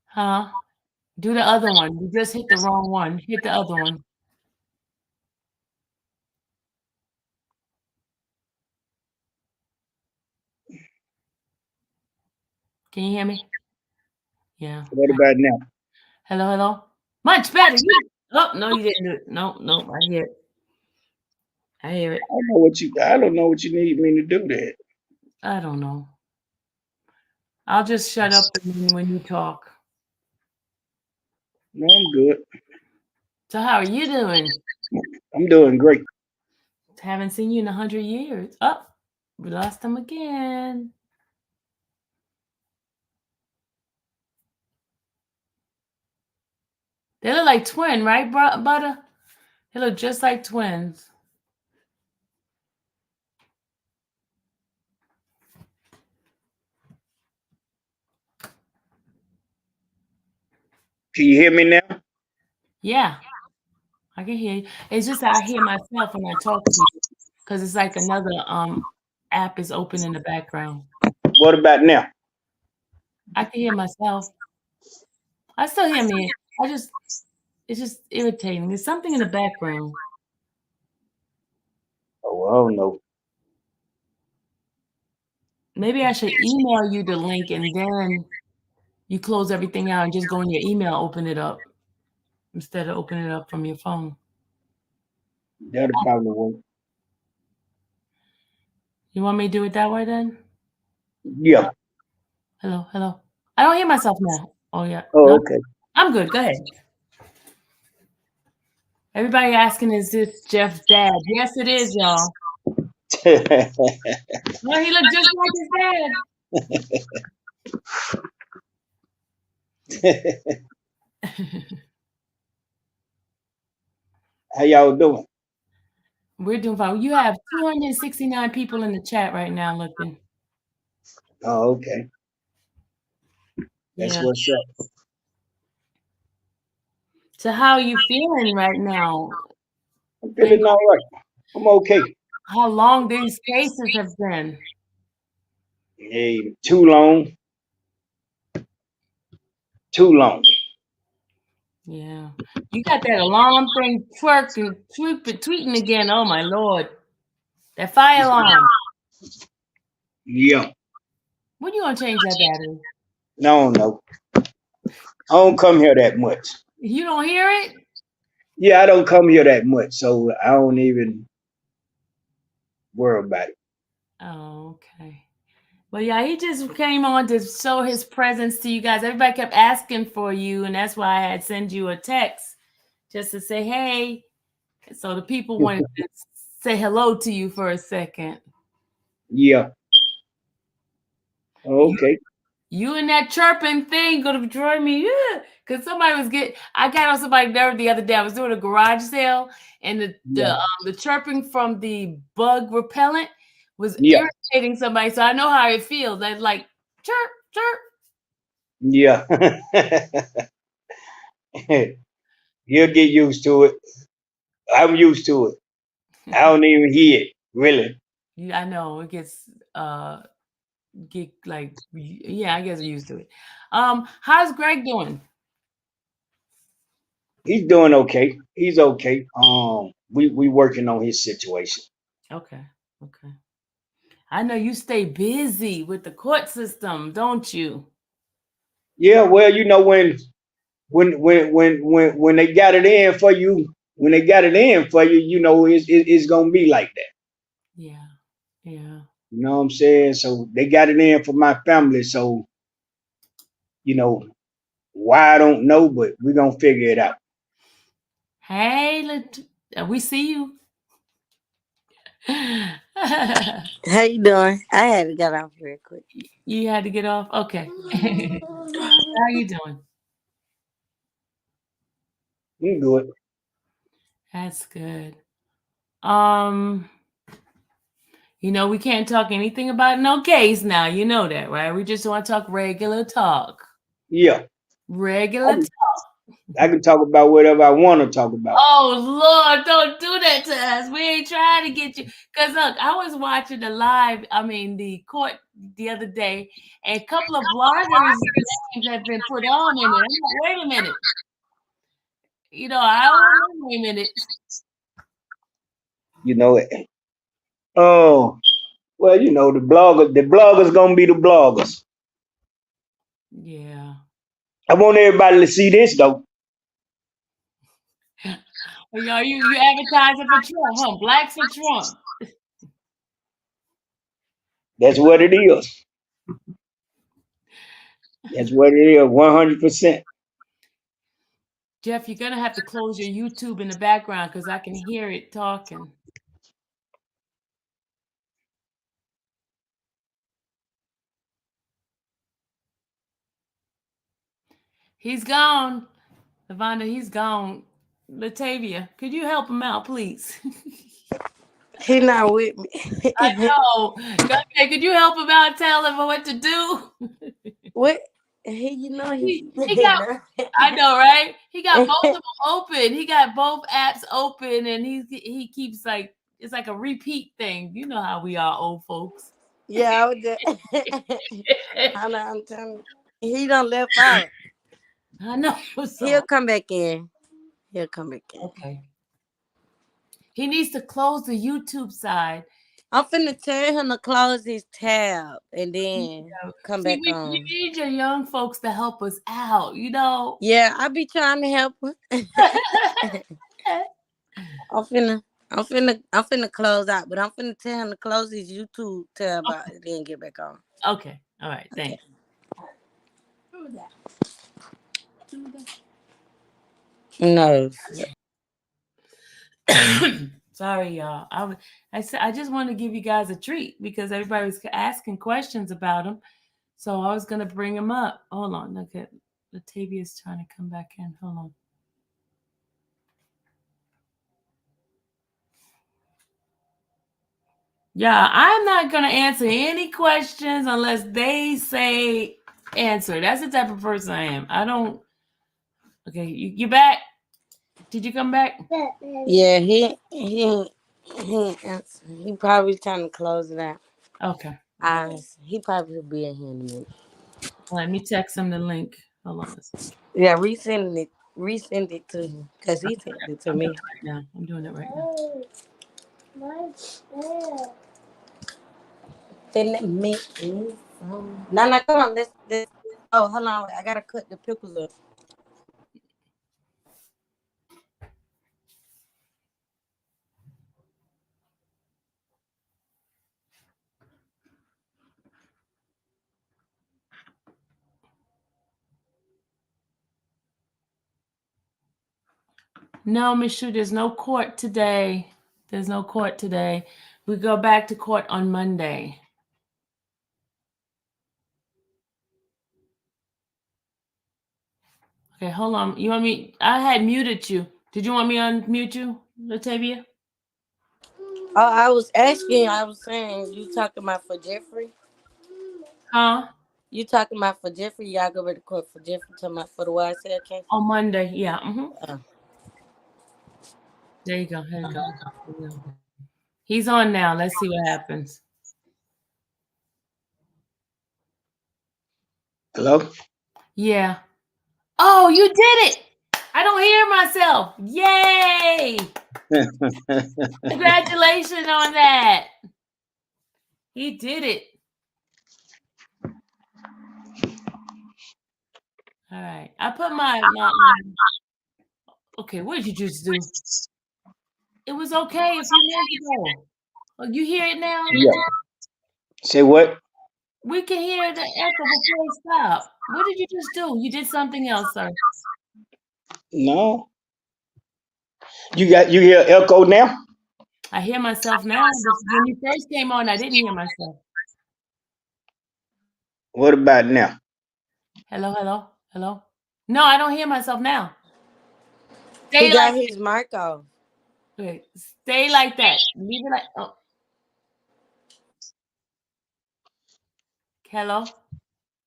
Huh? Do the other one. You just hit the wrong one. Hit the other one. Can you hear me? Yeah. What about now? Hello, hello. Much better. Oh, no, you didn't do it. No, I hear it. I hear it. I don't know what you need me to do that. I don't know. I'll just shut up when you talk. No, I'm good. So how are you doing? I'm doing great. Haven't seen you in 100 years. Oh, we lost him again. They look like twins, right, Butter? They look just like twins. Can you hear me now? Yeah, I can hear you. It's just that I hear myself when I talk to you because it's like another app is open in the background. What about now? I can hear myself. I still hear me. It's just irritating. There's something in the background. Oh, I don't know. Maybe I should email you the link and then you close everything out and just go in your email, open it up instead of opening it up from your phone. That'll probably work. You want me to do it that way then? Yeah. Hello. I don't hear myself now. Oh, yeah. Oh, no. okay. I'm good. Go ahead. Everybody asking, is this Jeff's dad? Yes, it is, y'all. Well, he looked just like his dad. How y'all doing? We're doing fine. You have 269 people in the chat right now looking. Oh, okay. That's what's up. So how are you feeling right now? I'm feeling all right. I'm okay. How long these cases have been? Hey, too long. Too long. Yeah. You got that alarm thing twerking, tweeting again. Oh my Lord. That fire alarm. Yeah. When you gonna change that battery? No. I don't come here that much. You don't hear it? Yeah, I don't come here that much, so I don't even worry about it. Oh, okay. Well, yeah, he just came on to show his presence to you guys. Everybody kept asking for you, and that's why I had sent you a text just to say, hey. So the people wanted to say hello to you for a second. Yeah. Okay. You and that chirping thing gonna destroy me. Yeah. Because I got on somebody's nerve the other day. I was doing a garage sale, and the chirping from the bug repellent was irritating somebody. So I know how it feels. That's like chirp, chirp. Yeah. You'll get used to it. I'm used to it. I don't even hear it, really. Yeah, I know. It gets get like, yeah, I guess used to it. How's Greg doing? He's doing okay. He's okay. We working on his situation. Okay. I know you stay busy with the court system, don't you? Yeah, well, you know, when they got it in for you, you know, it's gonna be like that. Yeah. You know what I'm saying? So they got it in for my family. So, you know, why I don't know, but we're gonna figure it out. Hey, we see you. How you doing? I had to get off real quick. You had to get off? Okay. How you doing? I'm good. That's good. You know, we can't talk anything about no case now. You know that, right? We just want to talk regular talk. Yeah. Regular talk. I can talk about whatever I want to talk about. Oh, Lord, don't do that to us. We ain't trying to get you. Because, look, I was watching the court the other day, and a couple of bloggers' names have been put on in it. I'm like, wait a minute. You know, I don't know, wait a minute. You know, oh, well, you know, the bloggers gonna be the bloggers. Yeah. I want everybody to see this, though. You know, you advertising for Trump, huh? Blacks for Trump. That's what it is. That's what it is, 100%. Jeff, you're going to have to close your YouTube in the background because I can hear it talking. He's gone. Lavonda, he's gone. Latavia, could you help him out, please? He not with me. I know. Okay, could you help him out? Tell him what to do. What? He got. I know, right? He got both of them open. He got both apps open, and he keeps like it's like a repeat thing. You know how we are, old folks. Yeah, I was just. I'm telling you, he done left out. I know. He'll come back in. Okay. He needs to close the YouTube side. I'm finna tell him to close his tab and then come back on. We need your young folks to help us out, you know. Yeah, I be trying to help him. I'm finna close out, but I'm finna tell him to close his YouTube tab out and then get back on. Okay. All right. Thanks. No. Sorry, y'all. I just wanted to give you guys a treat because everybody was asking questions about them. So I was going to bring them up. Hold on. Look at Latavia's trying to come back in. Hold on. Yeah, I'm not going to answer any questions unless they say answer. That's the type of person I am. I don't. Okay, you back? Did you come back? Yeah, he probably trying to close it out. Okay. He probably will be in here in a minute. Let me text him the link. Hold on a second. Yeah, resend it to him because he sent it to me. Right now. I'm doing it right now. No, come on. Let's. Oh, hold on. I gotta cut the pickles up. No, Michelle, there's no court today. There's no court today. We go back to court on Monday. Okay, hold on. You want me? I had muted you. Did you want me to unmute you, Latavia? Oh, I was asking. I was saying, you talking about for Jeffrey? Huh? You talking about for Jeffrey? Y'all go to court for Jeffrey? Talking about for the YSL case? On Monday, yeah. There you go. There you go. He's on now. Let's see what happens. Hello? Yeah. Oh, you did it! I don't hear myself. Yay! Congratulations on that. He did it. All right. I put my okay, what did you just do? It was okay a few minutes ago. Oh, you hear it now? Yeah. Say what? We can hear the echo before it stopped. What did you just do? You did something else, sir. No. You hear echo now? I hear myself now. When you first came on, I didn't hear myself. What about now? Hello, hello, hello. No, I don't hear myself now. He got his mic off. Okay, stay like that. Leave it like. Oh. Hello.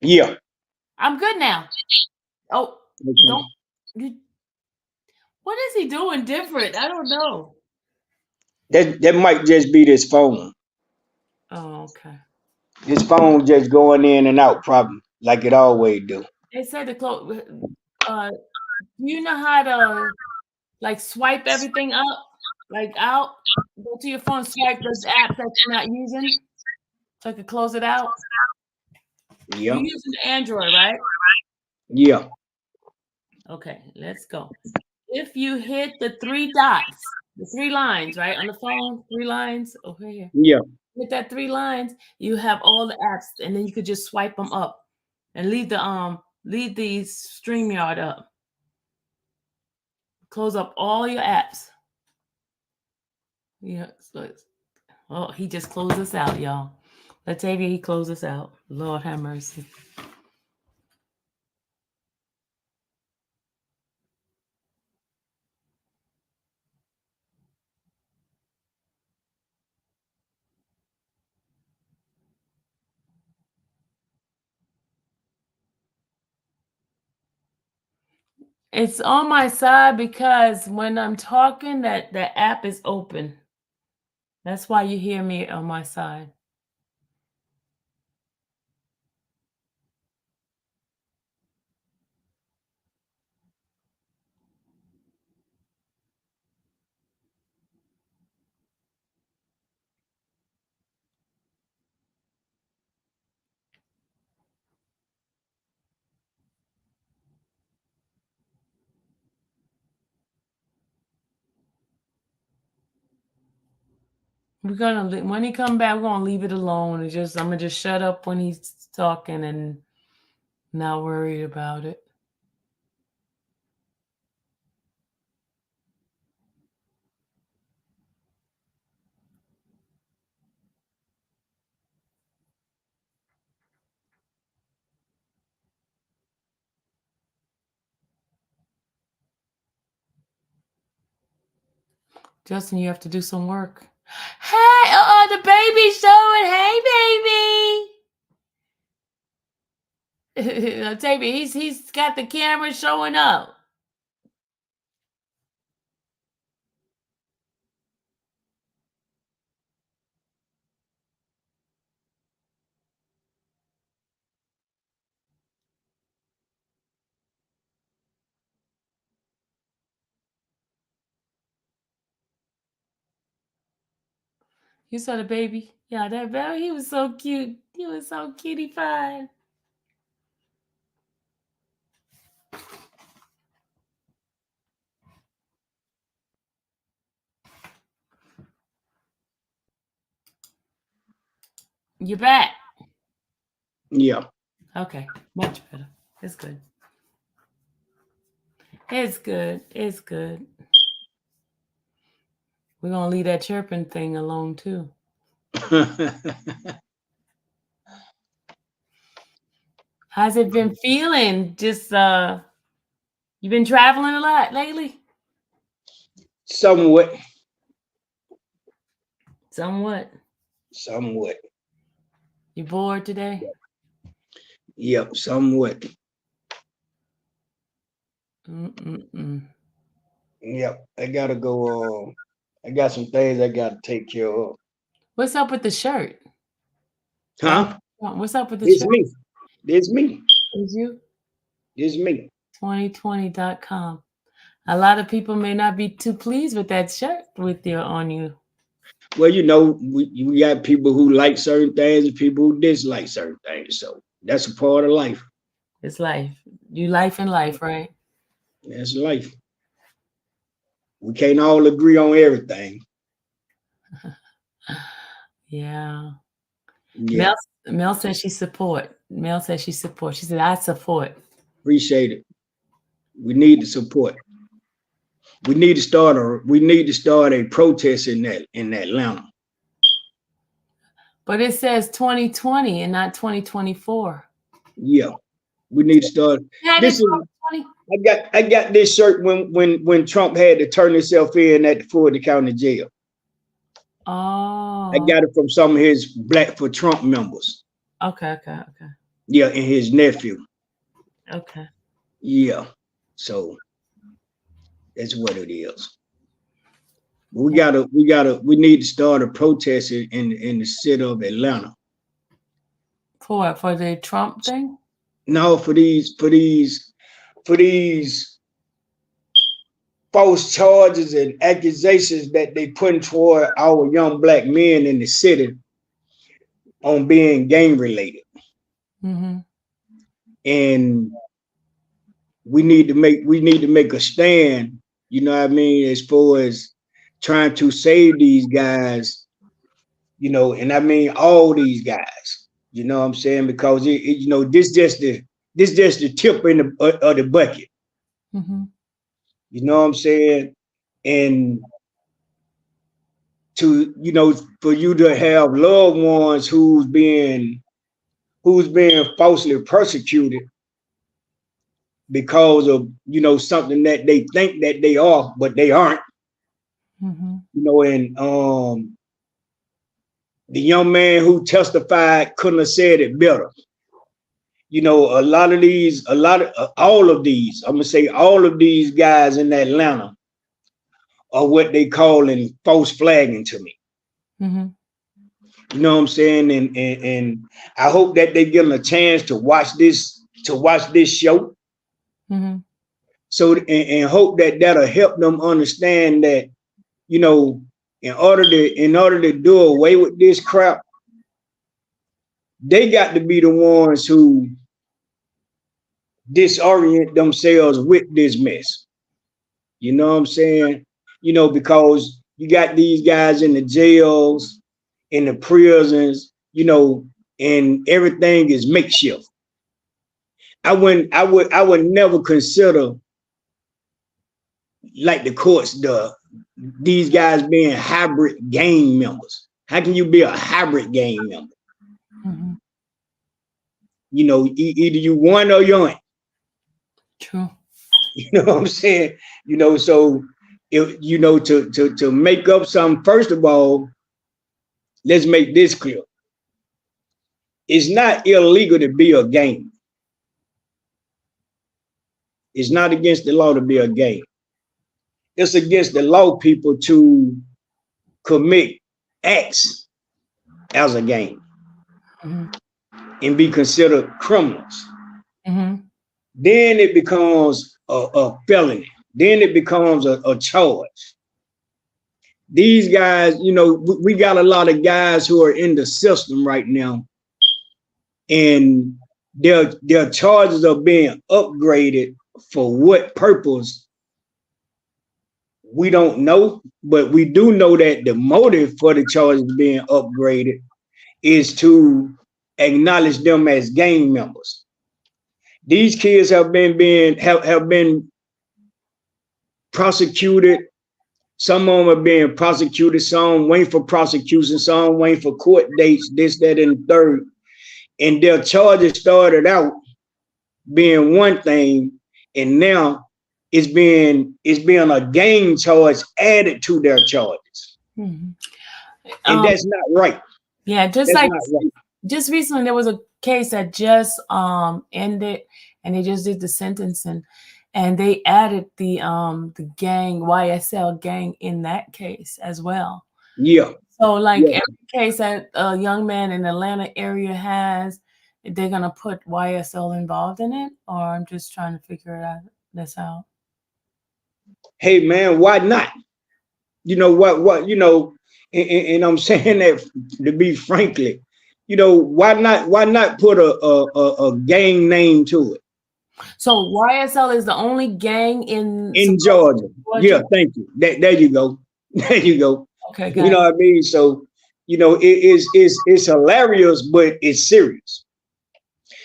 Yeah. I'm good now. Oh, Okay. don't you? What is he doing different? I don't know. That might just be this phone. Oh, okay. This phone just going in and out, probably like it always do. They said to close. Do you know how to like swipe everything up, like out? Go to your phone, swipe those apps that you're not using, so I could close it out. Yeah. You're using Android, right? Yeah. Okay, let's go. If you hit the three dots, the three lines, right, on the phone, three lines over here. Yeah. With that three lines, you have all the apps, and then you could just swipe them up and leave the StreamYard up. Close up all your apps. Yeah. Oh, he just closed us out, y'all. Latavia, he closed us out. Lord have mercy. It's on my side because when I'm talking, that the app is open. That's why you hear me on my side. We're gonna when he come back, we're gonna leave it alone. I'm gonna just shut up when he's talking and not worry about it. Justin, you have to do some work. Hey, the baby's showing. Hey, baby. Tavy, he's got the camera showing up. You saw the baby? Yeah, that baby, he was so cute. He was so cutie pie. You back? Yeah. Okay, much better. It's good. It's good. It's good. We're gonna leave that chirping thing alone too. How's it been feeling? Just you been traveling a lot lately? Somewhat. Somewhat. You bored today? Yep, somewhat. Yep, I gotta go. I got some things I gotta take care of. What's up with the shirt? Huh? What's up with the It's shirt? me. It's me. Is you? It's me. 2020.com. A lot of people may not be too pleased with that shirt with you on you. Well, you know, we got people who like certain things and people who dislike certain things. So that's a part of life. It's life. You life in life, right? That's life. We can't all agree on everything. Yeah. Mel says she support. Mel says she support. She said, I support. Appreciate it. We need the support. We need to start a protest in Atlanta. But it says 2020 and not 2024. Yeah. We need to start. I got this shirt when Trump had to turn himself in at the Fulton County Jail. Oh. I got it from some of his Black for Trump members. Okay. Yeah, and his nephew. Okay. Yeah. So that's what it is. We need to start a protest in the city of Atlanta. For the Trump thing? No, for these false charges and accusations that they put toward our young Black men in the city on being gang related. Mm-hmm. And we need to make a stand, you know what I mean, as far as trying to save these guys, you know, and I mean all these guys, you know what I'm saying, because you know, this just the tip in the bucket. Mm-hmm. You know what I'm saying? And to, you know, for you to have loved ones who's being falsely persecuted because of, you know, something that they think that they are, but they aren't. Mm-hmm. You know, and the young man who testified couldn't have said it better. You know, all of these, I'm gonna say all of these guys in Atlanta are what they call in false flagging to me. Mm-hmm. You know what I'm saying? And I hope that they give them a chance to watch this show. Mm-hmm. So and hope that that'll help them understand that, you know, in order to do away with this crap, they got to be the ones who disorient themselves with this mess. You know what I'm saying? You know, because you got these guys in the jails, in the prisons, you know, and everything is makeshift. I would never consider, like the courts, these guys being hybrid gang members. How can you be a hybrid gang member? Mm-hmm. You know, either you one or you ain't. True. You know what I'm saying? You know, so you know, to make up something, first of all, let's make this clear. It's not illegal to be a gang. It's not against the law to be a gang. It's against the law, people, to commit acts as a gang and be considered criminals. Then it becomes a felony. Then it becomes a charge. These guys, you know, we got a lot of guys who are in the system right now, and their charges are being upgraded for what purpose, we don't know, but we do know that the motive for the charges being upgraded is to acknowledge them as gang members. These kids have been prosecuted. Some of them are being prosecuted, some waiting for prosecution, some waiting for court dates, this, that, and the third. And their charges started out being one thing, and now it's being a gang charge added to their charges. And that's not right. Yeah, just That's like not right. just recently there was a case that just ended, and they just did the sentencing, and they added the gang, YSL gang, in that case as well. Yeah. So like every case that a young man in the Atlanta area has, they're gonna put YSL involved in it, or I'm just trying to figure this out. Hey man, why not? You know what you know, and I'm saying that to be frankly, you know, why not put a gang name to it? So YSL is the only gang in Georgia. Yeah, thank you. There you go. There you go. Okay, you know what I mean? So, you know, it's hilarious, but it's serious,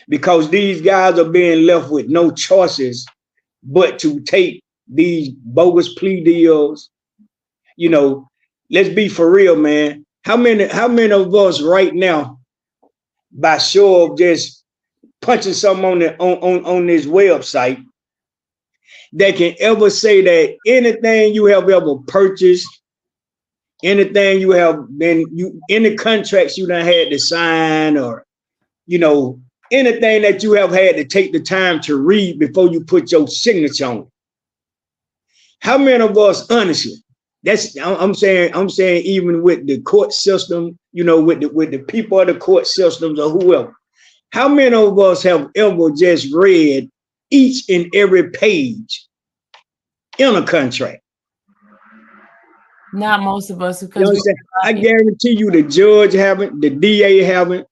because these guys are being left with no choices but to take these bogus plea deals. You know, let's be for real, man. How many of us right now, by show of just punching something on this website, that can ever say that anything you have ever purchased, anything you have been, any contracts you done had to sign, or, you know, anything that you have had to take the time to read before you put your signature on it? How many of us, honestly, I'm saying even with the court system, you know, with the people of the court systems or whoever, how many of us have ever just read each and every page in a contract? Not most of us, because you know I guarantee you the judge haven't, the DA haven't,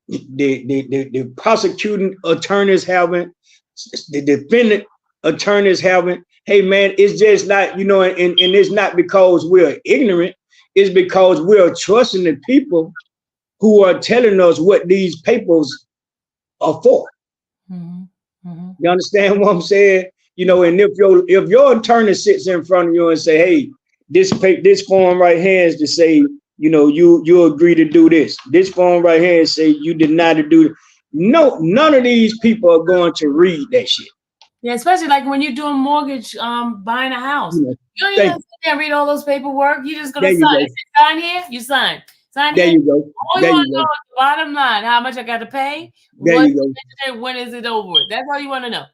the prosecuting attorneys haven't, the defendant attorneys haven't. Hey man, it's just not, you know, and it's not because we're ignorant, it's because we're trusting the people who are telling us what these papers are for. You understand what I'm saying? You know, and if your attorney sits in front of you and say, hey, this form right here is to say, you know, you agree to do this. This form right here is say you deny to do it. No, none of these people are going to read that shit. Yeah, especially like when you're doing mortgage, buying a house. You don't even have to sit there and read all those paperwork. You just gonna sign. Sign here, you sign. Sign there here. You go. All you want to know is the bottom line, how much I got to pay. There you go. When is it over? That's all you want to know.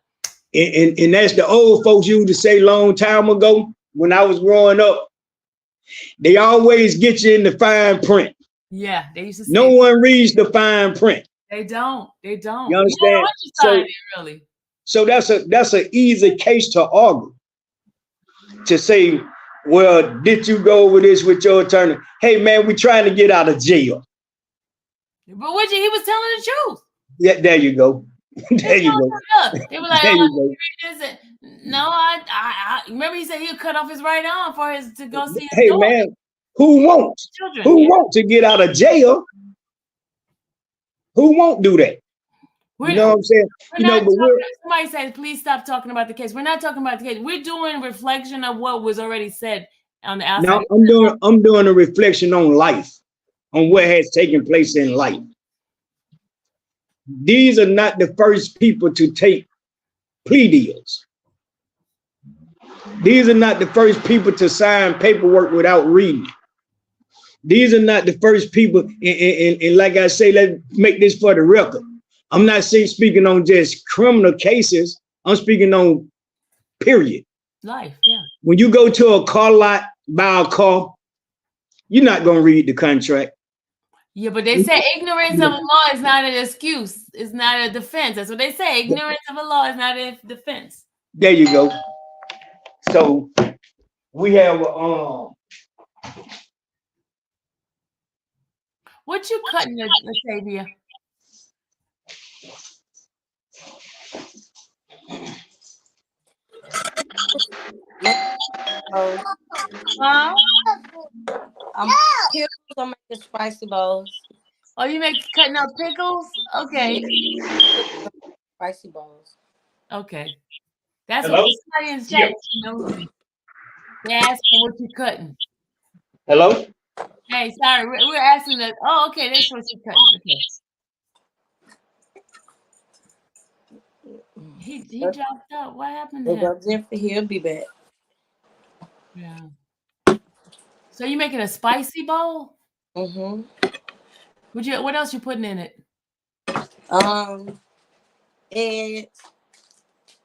And that's the old folks used to say long time ago when I was growing up. They always get you in the fine print. Yeah, they used to say no one reads the fine print. They don't. They don't. You understand? Really. So that's an easy case to argue. To say, well, did you go over this with your attorney? Hey man, we're trying to get out of jail. But he was telling the truth. Yeah, there you go. There you go. They were like, there you go. No, I remember he said he'll cut off his right arm for his to go see his Hey daughter. Man, who wants to get out of jail? Who won't do that? You know what I'm saying? You know, but somebody said, please stop talking about the case. We're not talking about the case. We're doing reflection of what was already said on the outside. Now I'm doing a reflection on life, on what has taken place in life. These are not the first people to take plea deals. These are not the first people to sign paperwork without reading. These are not the first people, and like I say, let's make this for the record. I'm not speaking on just criminal cases. I'm speaking on period. Life, yeah. When you go to a car lot, buy a car, you're not going to read the contract. Yeah, but they say ignorance of a law is not an excuse. It's not a defense. That's what they say. Ignorance of a law is not a defense. There you go. So we have what you cutting, Latavia? Huh? I'm making spicy bowls. Oh, you cutting up pickles? Okay. Spicy bowls. Okay. That's Hello? what somebody in chat knows. They asking what you cutting. Hello? Hey, sorry, we're asking that. Oh, okay, that's what you cutting. Okay. He dropped out. What happened to him? Jeffrey, he'll be back. Yeah. So you making a spicy bowl? Mm-hmm. What else you putting in it? Eggs,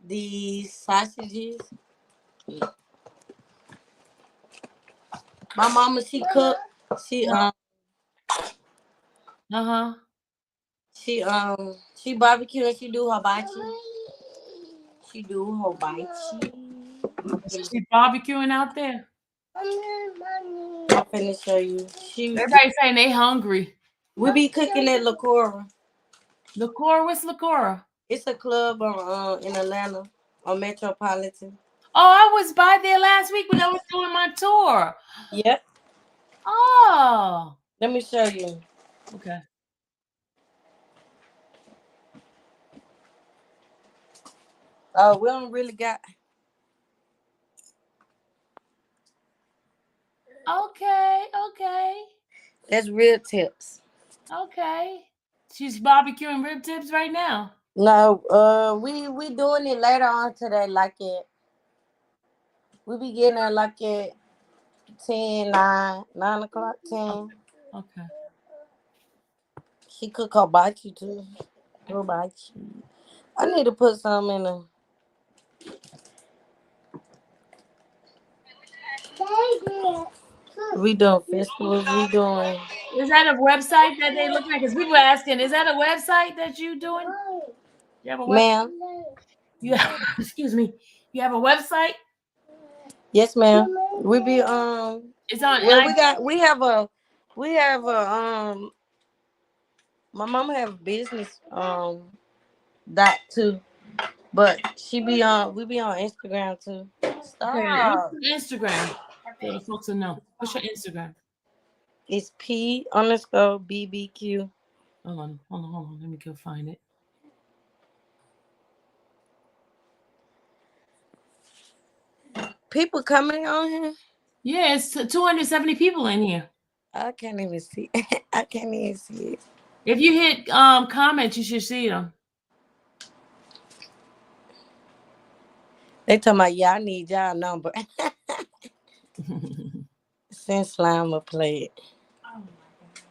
these sausages. My mama, she cooked. She she barbecue and she do hibachi. She barbecuing out there. I'm finna show you. Everybody saying they hungry. We be cooking at Lacora. Lacora? What's Lacora? It's a club in Atlanta on Metropolitan. Oh, I was by there last week when I was doing my tour. Yep. Oh. Let me show you. Okay. Oh, we don't really got. Okay. That's rib tips. Okay. She's barbecuing rib tips right now. No, we doing it later on today, like it. We be getting there like at 10, 9 o'clock, 10. Okay. She cook hibachi too. Hibachi. I need to put some in her. We doing festivals. We doing. Is that a website that they look like? Because people are asking, is that a website that you doing? You have a website? Ma'am. Excuse me. You have a website? Yes, ma'am. We be It's on. Well, we have a my mama have a business dot too, but we be on Instagram too. Stop. Okay, Instagram. So the folks will know. What's your Instagram? It's P_BBQ. Hold on. Let me go find it. People coming on here? Yeah, it's 270 people in here. I can't even see. I can't even see it. If you hit comments, you should see them. They talking about, yeah, I need y'all number. Since Slime will play it. Oh my God.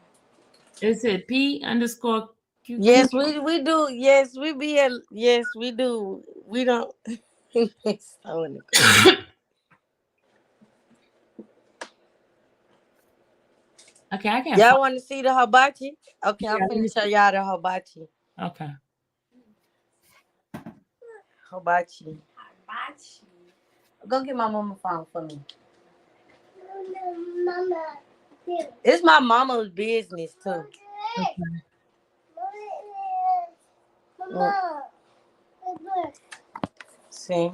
Is it P_QQ? Yes, we do. Yes, we be at. Yes, we do. We don't. Okay, I can't. Y'all want to see the hibachi? Okay, I'm finna show y'all the hibachi. Okay. Hibachi. Go get my mama phone for me. It's my mama's business too. Okay. See?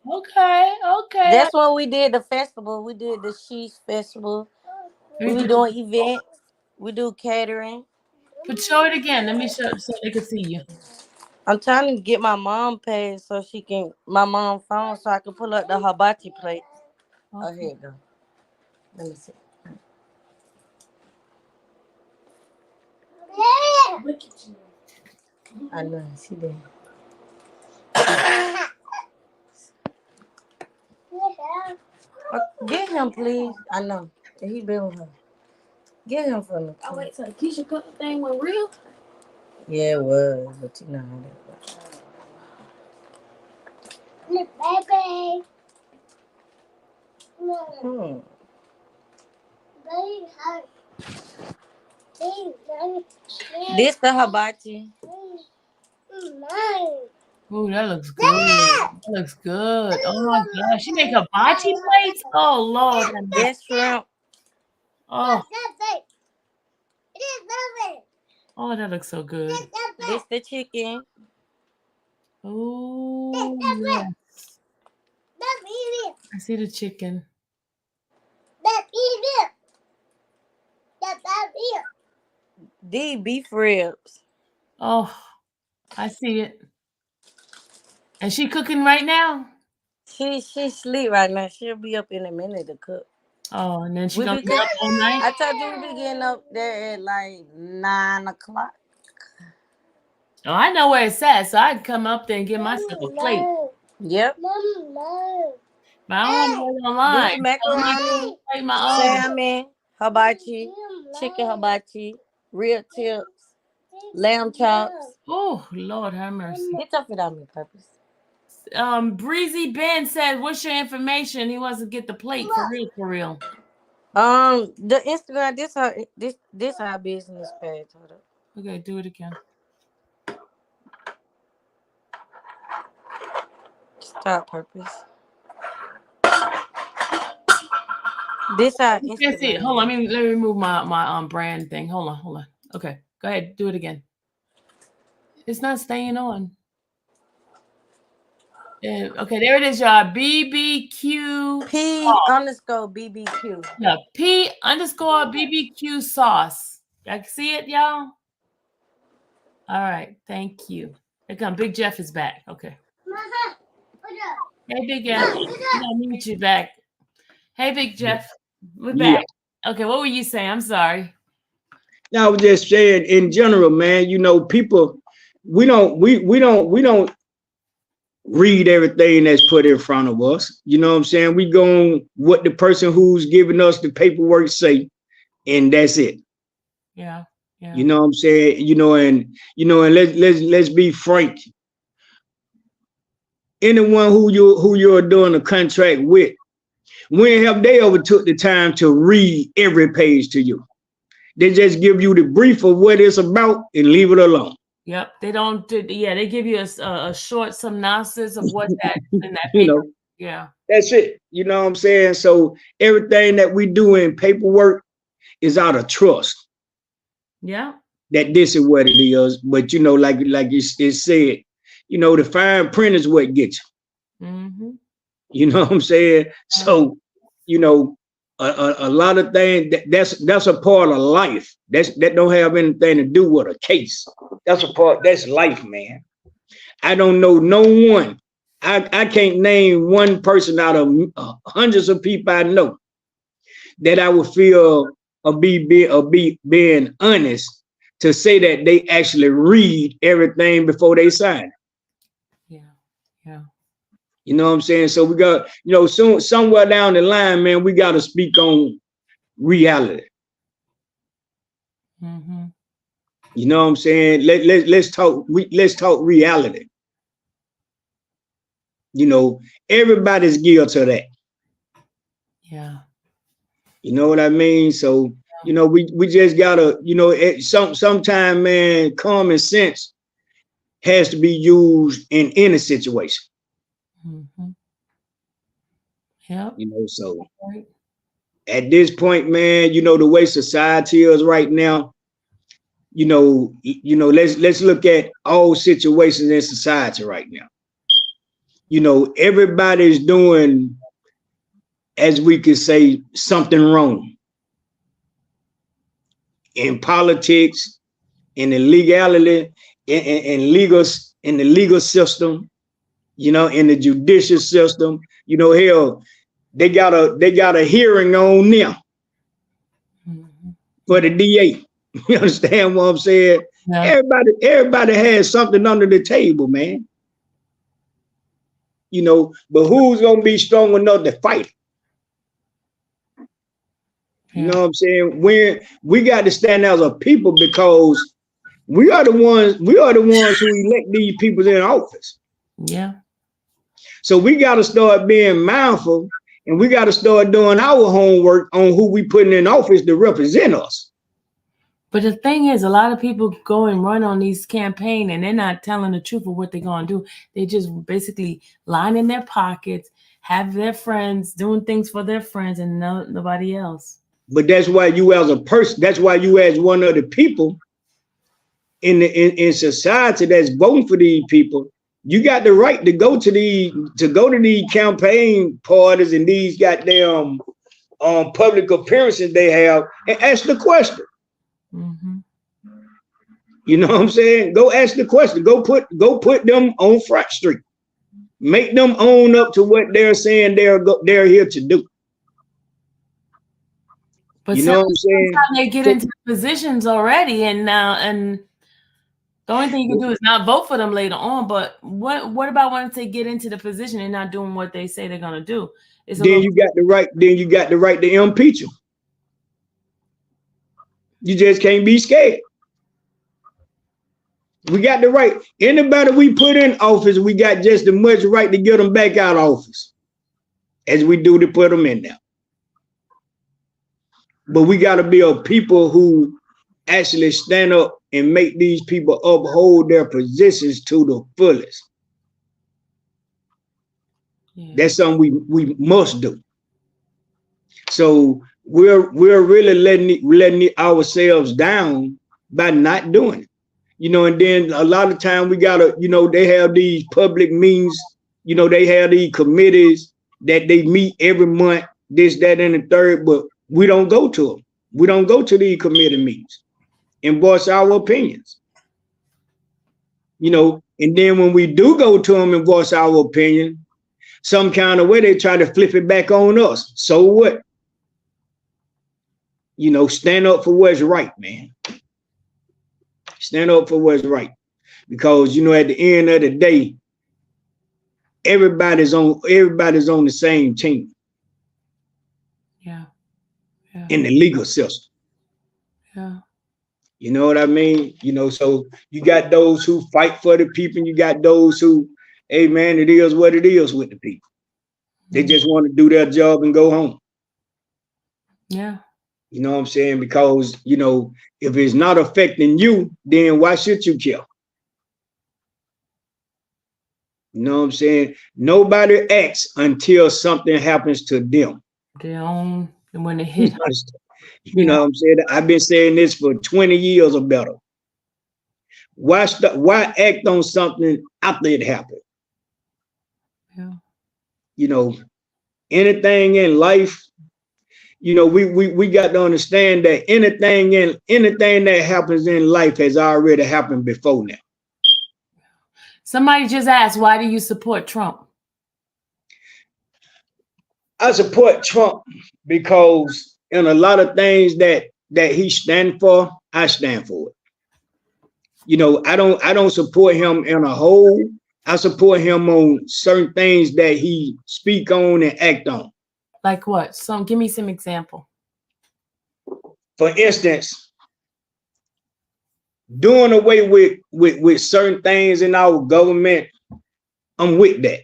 Okay. That's when we did the festival. We did the Sheesh Festival. We be doing events. We do catering. But show it again. Let me show so they can see you. I'm trying to get my mom paid so she can my mom phone so I can pull up the hibachi plate. Okay. Oh, here you go. Let me see. Look at you. I know she did. Get him, please. I know. He been with her. Get him for me. Oh, wait, so the Keisha Cooker thing was real? Yeah, it was, but you know how that was. Baby. This the hibachi. Oh, that looks good. That looks good. Oh my gosh, she make hibachi plates. Oh Lord, This shrimp. oh, oh, that looks so good. This the chicken. Oh, yes. I see the chicken. These beef ribs. Oh, I see it. And she cooking right now? She sleep right now. She'll be up in a minute to cook. Oh, and then she gonna be up all night? I told you we be getting up there at like 9 o'clock. Oh, I know where it's at, so I can come up there and get myself a plate. Yep. But I don't want to wait online. This macaroni, salmon, hibachi, chicken hibachi, rib tips, lamb chops. Oh, Lord have mercy. Get tough it on me, Purpose. Breezy Ben said, what's your information? He wants to get the plate for real, for real. The Instagram, this our business page. Hold up. Okay, do it again. Stop, Purpose. This our Instagram. Can't see it. Hold on, let me remove my brand thing. Hold on. Okay, go ahead, do it again. It's not staying on. Okay, there it is, y'all. BBQ P_BBQ. Yeah, P_BBQ sauce. Y'all can see it, y'all? All right, thank you. Here come Big Jeff is back. Okay. Hey, Big Jeff. I'm gonna meet you back. Hey, Big Jeff. We're back. Okay, what were you saying? I'm sorry. No, I was just saying in general, man, you know, people, we don't read everything that's put in front of us. You know what I'm saying? We go on what the person who's giving us the paperwork say, and that's it. Yeah. You know what I'm saying? And let's be frank. Anyone who you're doing a contract with, when have they ever took the time to read every page to you? They just give you the brief of what it's about and leave it alone. Yep, they don't. They give you a short synopsis of what that in that paper. Yeah, that's it. You know what I'm saying? So everything that we do in paperwork is out of trust. Yeah, that this is what it is. But like it said, the fine print is what gets you. Mm-hmm. You know what I'm saying? So a lot of things that's a part of life. That don't have anything to do with a case. That's life, man. I don't know no one. I can't name one person out of hundreds of people I know that I would feel being honest to say that they actually read everything before they sign. Yeah. You know what I'm saying? So we got, soon somewhere down the line, man, we got to speak on reality. Mm-hmm. You know what I'm saying? Let's talk reality. Everybody's guilty of that. Yeah. You know what I mean? So, we just gotta, sometime, man, common sense has to be used in any situation. Mm-hmm. Yeah. So at this point, man, the way society is right now, let's look at all situations in society right now. Everybody's doing, as we could say, something wrong in politics, in the legality, in the legal system, in the judicial system. Hell, they got a hearing on them for the DA. You understand what I'm saying? Yeah. Everybody has something under the table, man. But who's gonna be strong enough to fight? You know what I'm saying? We got to stand as a people because we are the ones who elect these people in office. Yeah. So we got to start being mindful, and we got to start doing our homework on who we putting in office to represent us. But the thing is, a lot of people go and run on these campaigns, and they're not telling the truth of what they're going to do. They just basically lining their pockets, have their friends doing things for their friends, and nobody else. But that's why you as a person, that's why you as one of the people in society that's voting for these people, you got the right to go to these campaign parties and these goddamn public appearances they have and ask the question. Mm-hmm. You know what I'm saying? Go ask the question. Go put them on Front Street. Make them own up to what they're saying they're here to do. But you know what I'm saying? They get into positions already, and the only thing you can do is not vote for them later on. But what about once they get into the position and not doing what they say they're gonna do? Then you got the right to impeach them. You just can't be scared. We got the right. Anybody we put in office, we got just as much right to get them back out of office as we do to put them in there. But we got to be a people who actually stand up and make these people uphold their positions to the fullest. Yeah. That's something we must do. So we're really letting ourselves down by not doing it. You know, and then a lot of time we gotta, you know, they have these public meetings, you know, they have these committees that they meet every month, this, that, and the third, but we don't go to them. We don't go to these committee meetings and voice our opinions. You know, and then when we do go to them and voice our opinion, some kind of way they try to flip it back on us. So what? You know, stand up for what's right, man. Stand up for what's right. Because, you know, at the end of the day, everybody's on the same team. Yeah. In the legal system. Yeah. You know what I mean? You know, so you got those who fight for the people, and you got those who, hey man, it is what it is with the people. They just want to do their job and go home. Yeah. You know what I'm saying? Because, you know, if it's not affecting you, then why should you care? You know what I'm saying? Nobody acts until something happens to them. Their own, and when they hit. You know what I'm saying? I've been saying this for 20 years or better. Why act on something after it happened? Yeah. You know, anything in life, you know, we got to understand that anything that happens in life has already happened before now. Somebody just asked, why do you support Trump? I support Trump because in a lot of things that he stands for, I stand for it. You know, I don't support him in a whole. I support him on certain things that he speak on and act on. Like what? Give me some example. For instance, doing away with certain things in our government, I'm with that.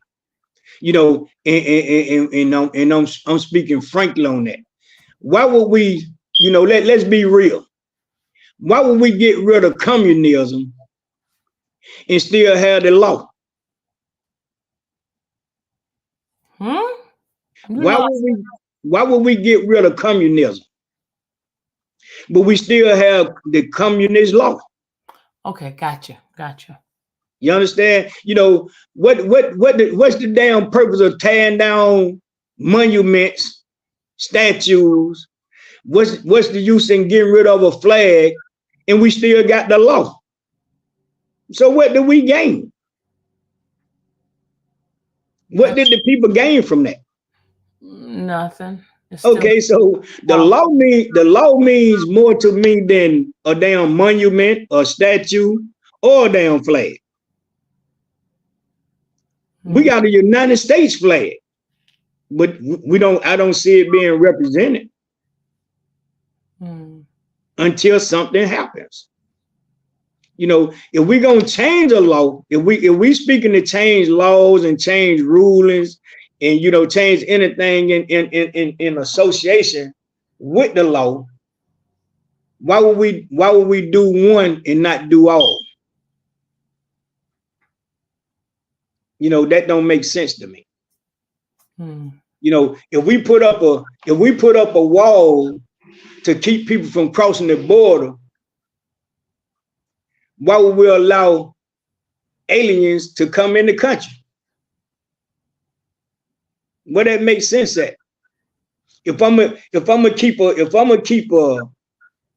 You know, and I'm speaking frankly on that. Why would we, you know, let's be real. Why would we get rid of communism and still have the law? Why would we get rid of communism, but we still have the communist law? Okay, gotcha. You understand? You know, what's the damn purpose of tearing down monuments, statues? What's the use in getting rid of a flag and we still got the law? So what do we gain? What did the people gain from that? Nothing. Okay, so the law means more to me than a damn monument, a statue, or a damn flag. We got a United States flag, but I don't see it being represented. until something happens. You know, if we're gonna change a law, if we speaking to change laws and change rulings and, you know, change anything in association with the law, why would we do one and not do all? You know, that don't make sense to me. You know, if we put up a wall to keep people from crossing the border, why would we allow aliens to come in the country? What that makes sense at? If I'm gonna keep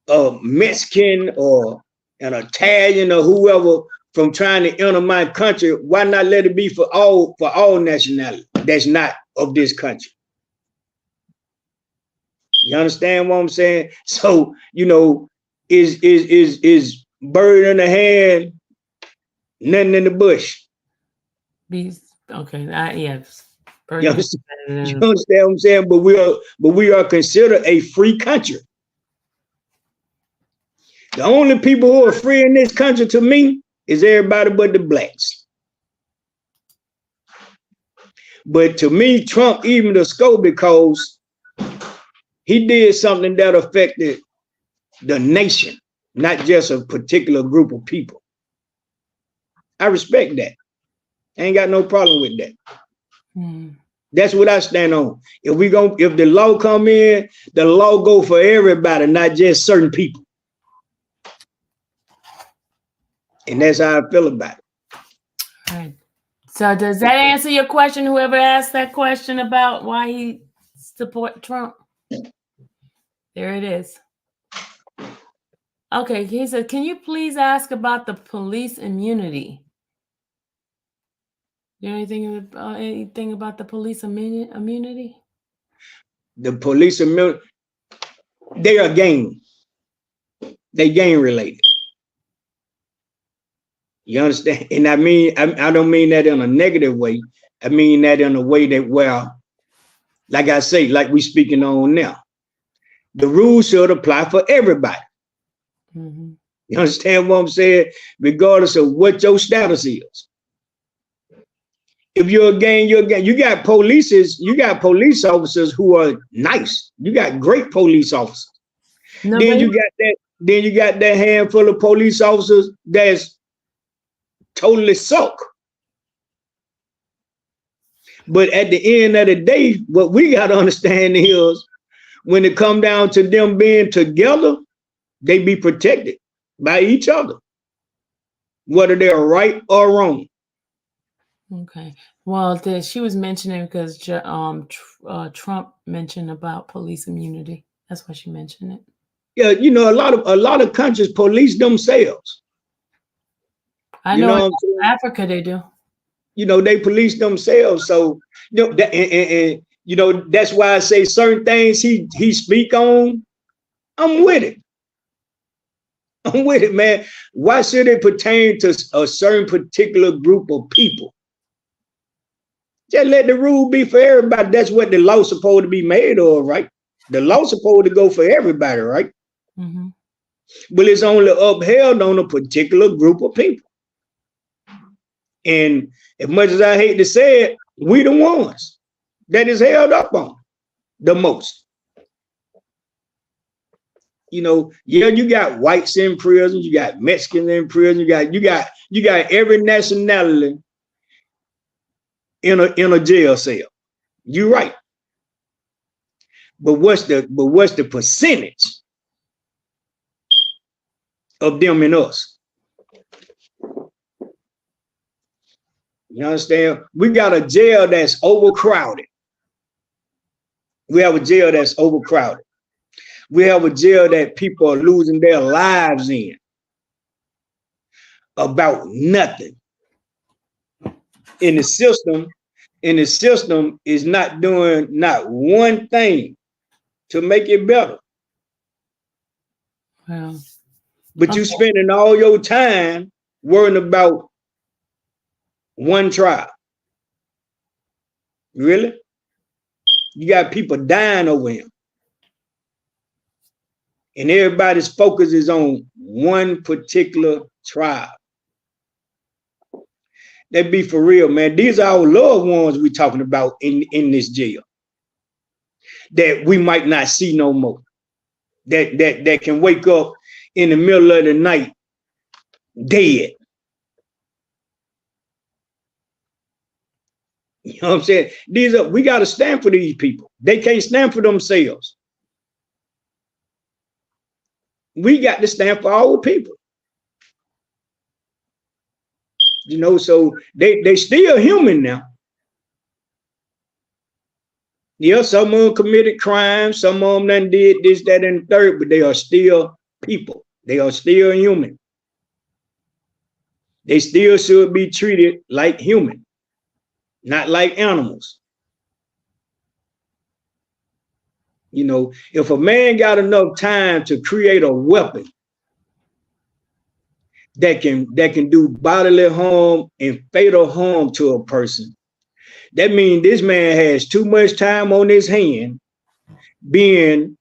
a Mexican or an Italian or whoever from trying to enter my country, why not let it be for all nationality that's not of this country? You understand what I'm saying? So, you know, is bird in the hand, nothing in the bush. Okay, yeah. You understand what I'm saying? But we are considered a free country. The only people who are free in this country to me is everybody but the blacks. But to me, Trump even the scope because he did something that affected the nation, not just a particular group of people. I respect that. I ain't got no problem with that. That's what I stand on. If the law come in, the law go for everybody, not just certain people. And that's how I feel about it. All right. So does that answer your question? Whoever asked that question about why he support Trump? There it is. Okay, he said, can you please ask about the police immunity? You know anything about the police immunity? The police immunity, they are gang. They gang related. You understand? And I mean, I don't mean that in a negative way. I mean that in a way that, well, like I say, like we speaking on now, the rules should apply for everybody. You understand what I'm saying? Regardless of what your status is. If you're a gang, you're a gang. You got police officers who are nice. You got great police officers. No, then you got that handful of police officers that's totally suck. But at the end of the day, what we got to understand is when it come down to them being together, they be protected by each other, whether they're right or wrong. Okay. Well, she was mentioning because Trump mentioned about police immunity. That's why she mentioned it. Yeah, you know, a lot of countries police themselves. I know in Africa they do. You know, they police themselves. So, you know, and you know, that's why I say certain things he speak on, I'm with it. I'm with it, man. Why should it pertain to a certain particular group of people? Just let the rule be for everybody. That's what the law's supposed to be made of, right? The law's supposed to go for everybody, right? But it's only upheld on a particular group of people. And as much as I hate to say it, we the ones that is held up on the most. You know, yeah, you got whites in prison, you got Mexicans in prison, you got every nationality in a jail cell. You're right. But what's the percentage of them and us? You understand? We got a jail that's overcrowded. We have a jail that's overcrowded. We have a jail that people are losing their lives in about nothing. In the system is not doing not one thing to make it better. Well, but you spending all your time worrying about one trial. Really? You got people dying over him. and everybody's focus is on one particular tribe. That be for real, man. These are our loved ones we talking about in this jail that we might not see no more. That can wake up in the middle of the night dead. You know what I'm saying? We got to stand for these people. They can't stand for themselves. We got to stand for our people. You know, so they still human now. Yeah, some of them committed crimes, some of them done did this, that, and the third, but they are still people. They are still human. They still should be treated like human, not like animals. You know, if a man got enough time to create a weapon that can do bodily harm and fatal harm to a person, that means this man has too much time on his hand being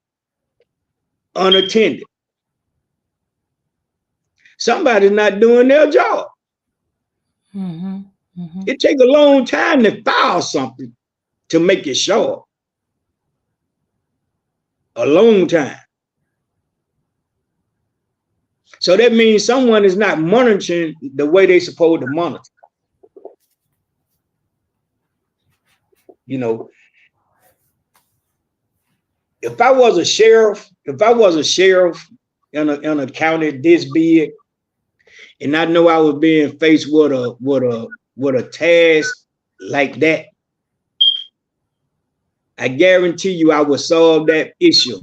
unattended. Somebody's not doing their job. It takes a long time to file something to make it short. A long time. So that means someone is not monitoring the way they're supposed to monitor. You know, if I was a sheriff in a county this big, and I know I was being faced with a task like that, I guarantee you I would solve that issue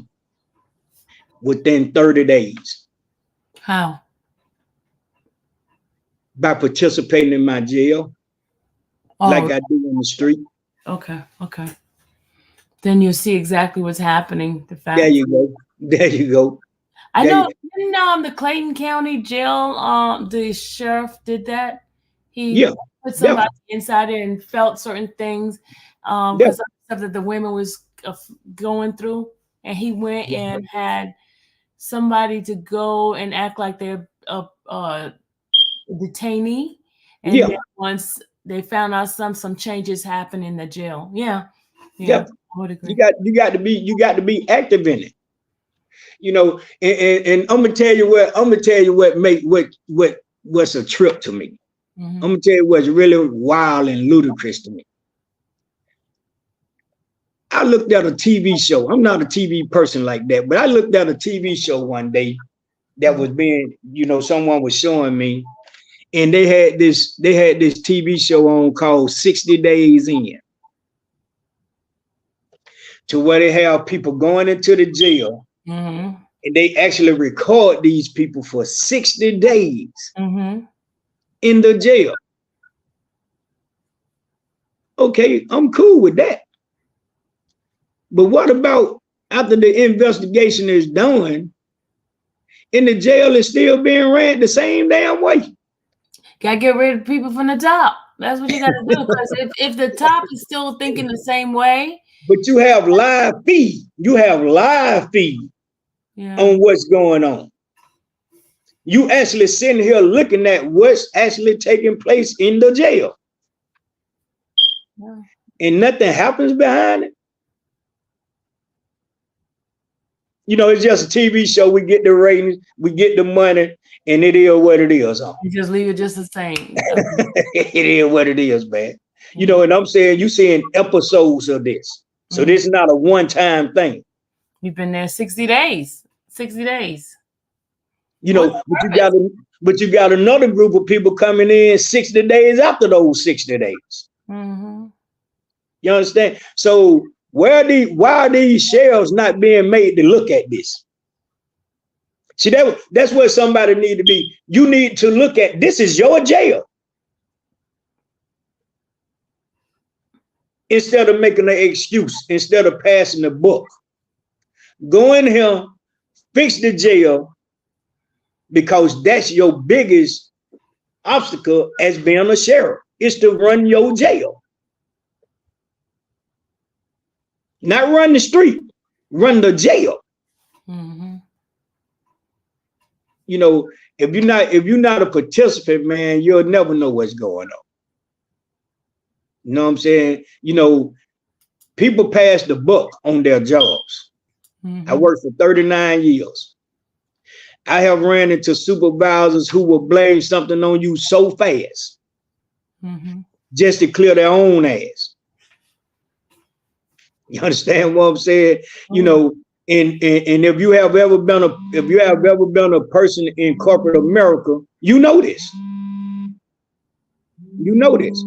within 30 days. How? By participating in my jail, like I do on the street. Okay. Then you'll see exactly what's happening. There you go. I know the Clayton County Jail, the sheriff did that. He put somebody inside there and felt certain things because of stuff that the women was going through, and he went and had somebody to go and act like they're a detainee, and then once they found out some changes happened in the jail. I would agree. You got to be active in it. You know, and I'm gonna tell you what's a trip to me. I'm gonna tell you what's really wild and ludicrous to me. I looked at a TV show. I'm not a TV person like that, but I looked at a TV show one day that was being, you know, someone was showing me, and they had this TV show on called 60 Days In, to where they have people going into the jail, and they actually record these people for 60 days in the jail. Okay, I'm cool with that. But what about after the investigation is done and the jail is still being ran the same damn way? Gotta get rid of people from the top. That's what you gotta do. Because if the top is still thinking the same way. But you have live feed. On what's going on. You actually sitting here looking at what's actually taking place in the jail. And nothing happens behind it. You know, it's just a TV show. We get the ratings, we get the money, and it is what it is. You just leave it just the same. It is what it is, man. You know, and I'm saying you seeing episodes of this. So this is not a one-time thing. You've been there 60 days. 60 days. You know, but you got another group of people coming in 60 days after those 60 days. You understand? So why are these sheriffs not being made to look at this? See, that's where somebody need to be. You need to look at this is your jail. Instead of making an excuse, instead of passing the buck. Go in here, fix the jail, because that's your biggest obstacle as being a sheriff, is to run your jail. Not run the street, run the jail. you know, if you're not a participant, man, you'll never know what's going on. You know what I'm saying? You know, people pass the buck on their jobs. I worked for 39 years. I have ran into supervisors who will blame something on you so fast just to clear their own ass. You understand what I'm saying? You know, and if you have ever been a person in corporate America, you know this. You know this.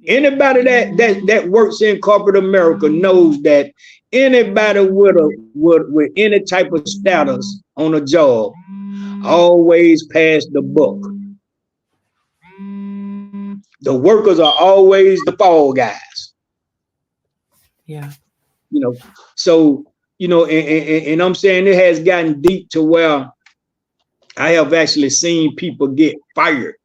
Anybody that works in corporate America knows that anybody with any type of status on a job always pass the buck. The workers are always the fall guys. Yeah. You know, so, you know, and I'm saying it has gotten deep to where I have actually seen people get fired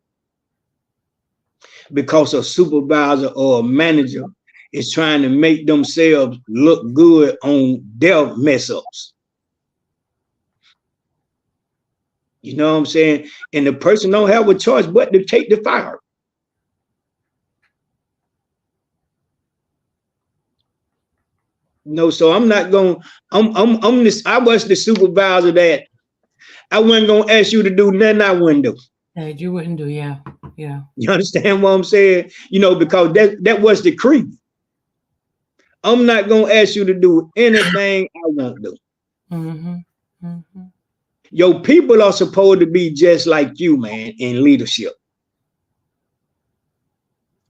because a supervisor or a manager is trying to make themselves look good on their mess ups. You know what I'm saying? And the person don't have a choice but to take the fire. No, so I'm not going. I was the supervisor that I wasn't gonna ask you to do nothing I wouldn't do. That you wouldn't do, yeah. Yeah. You understand what I'm saying? You know, because that was the creed. I'm not gonna ask you to do anything I won't do. Your people are supposed to be just like you, man, in leadership.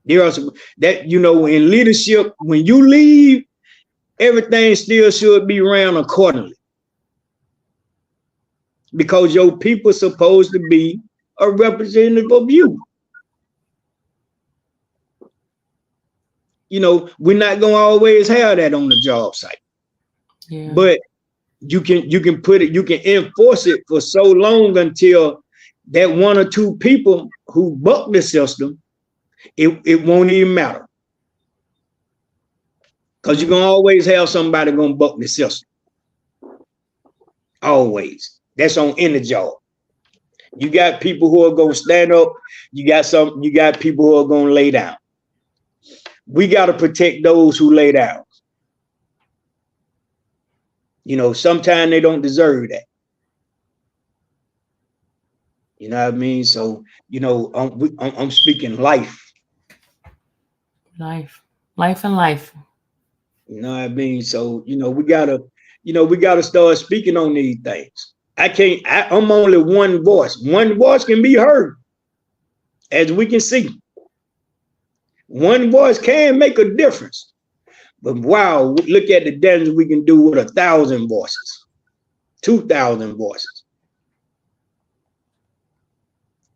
There are some that, you know, in leadership, when you leave, everything still should be ran accordingly. Because your people are supposed to be a representative of you. You know, we're not gonna always have that on the job site. Yeah. But you can put it, you can enforce it for so long until that one or two people who buck the system, it won't even matter. Because you're gonna always have somebody gonna buck the system. Always. That's on any job. You got people who are gonna stand up, you got people who are gonna lay down. We got to protect those who lay down. You know, sometimes they don't deserve that. You know what I mean? So, you know, I'm speaking life. Life and life. You know what I mean? So, you know, we gotta start speaking on these things. I'm only one voice. One voice can be heard, as we can see. One voice can make a difference. But wow, look at the damage we can do with 1,000 voices, 2,000 voices.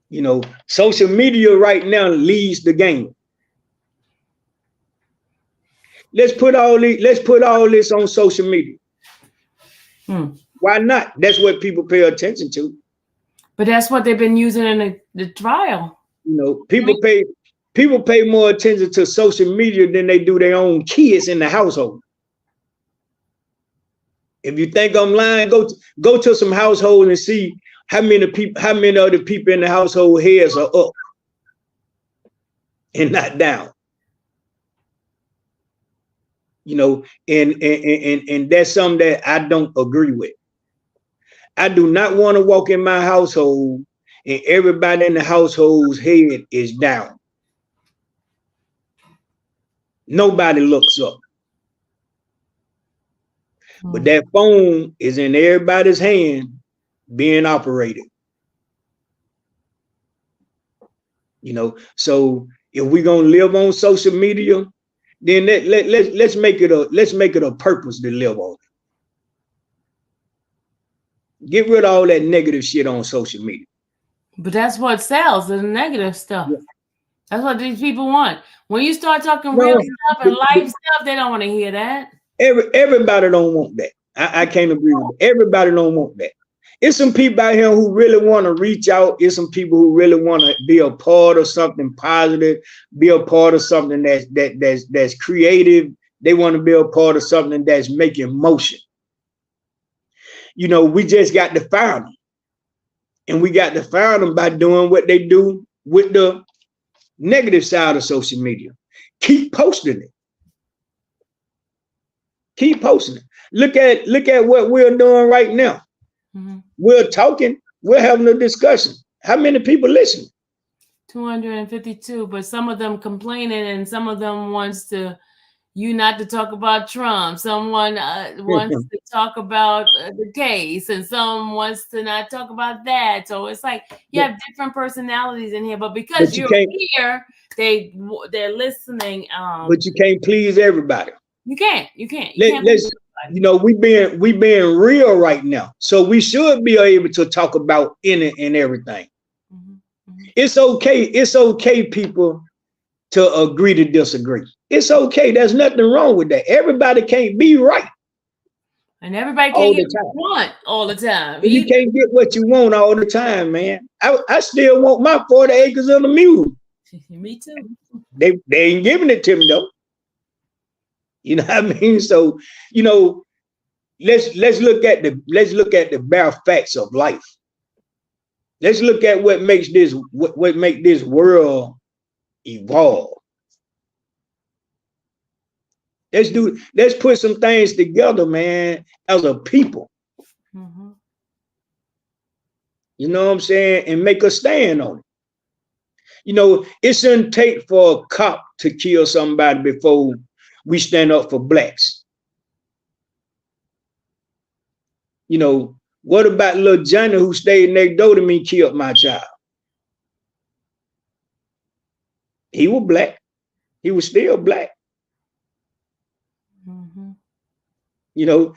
You know, social media right now leads the game. Let's put all this on social media. Why not? That's what people pay attention to. But that's what they've been using in the trial. You know, people pay more attention to social media than they do their own kids in the household. If you think I'm lying, go to some households and see how many other people in the household heads are up and not down. You know, and that's something that I don't agree with. I do not want to walk in my household and everybody in the household's head is down. Nobody looks up. But that phone is in everybody's hand being operated. You know, so if we're gonna live on social media, then let's make it a purpose to live on. Get rid of all that negative shit on social media. But that's what sells, the negative stuff. Yeah. That's what these people want. When you start talking real stuff and life stuff, they don't want to hear that. Everybody don't want that. I can't agree with it. Everybody don't want that. It's some people out here who really want to reach out. It's some people who really want to be a part of something positive, be a part of something that's creative. They want to be a part of something that's making motion. You know, we just got to find them. And we got to fire them by doing what they do with the negative side of social media. Keep posting it. Keep posting it. Look at what we're doing right now. Mm-hmm. We're talking, we're having a discussion. How many people listen? 252, but some of them complaining and some of them wants to you not to talk about Trump. Someone wants to talk about the case, and some wants to not talk about that. So it's like you have different personalities in here, but because you're here, they're listening. But you can't please everybody. You can't. Let's you know, we being real right now, so we should be able to talk about any and everything. Mm-hmm. Mm-hmm. It's okay. It's okay, people, to agree to disagree. It's okay. There's nothing wrong with that. Everybody can't be right. And everybody can't get what you want all the time. You can't get what you want all the time, man. I still want my 40 acres of the mule. Me too. They ain't giving it to me though. You know what I mean? So, you know, let's look at the bare facts of life. Let's look at what makes this world evolve. Let's put some things together, man, as a people. Mm-hmm. You know what I'm saying? And make a stand on it. You know, it shouldn't take for a cop to kill somebody before we stand up for blacks. You know, what about little Johnny who stayed next door to me killed my child? He was black. He was still black. Mm-hmm. You know,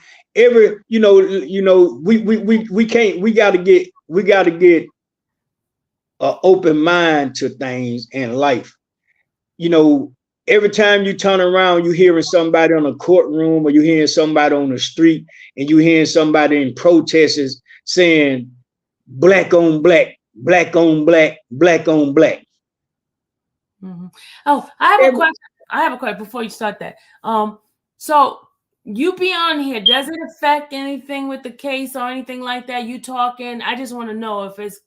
we gotta get an open mind to things in life. You know, every time you turn around, you hearing somebody on a courtroom or you hearing somebody on the street and you hearing somebody in protests saying black on black, black on black, black on black. Mm-hmm. Oh, I have a question. I have a question before you start that. So you be on here, does it affect anything with the case or anything like that? You talking? I just want to know if it's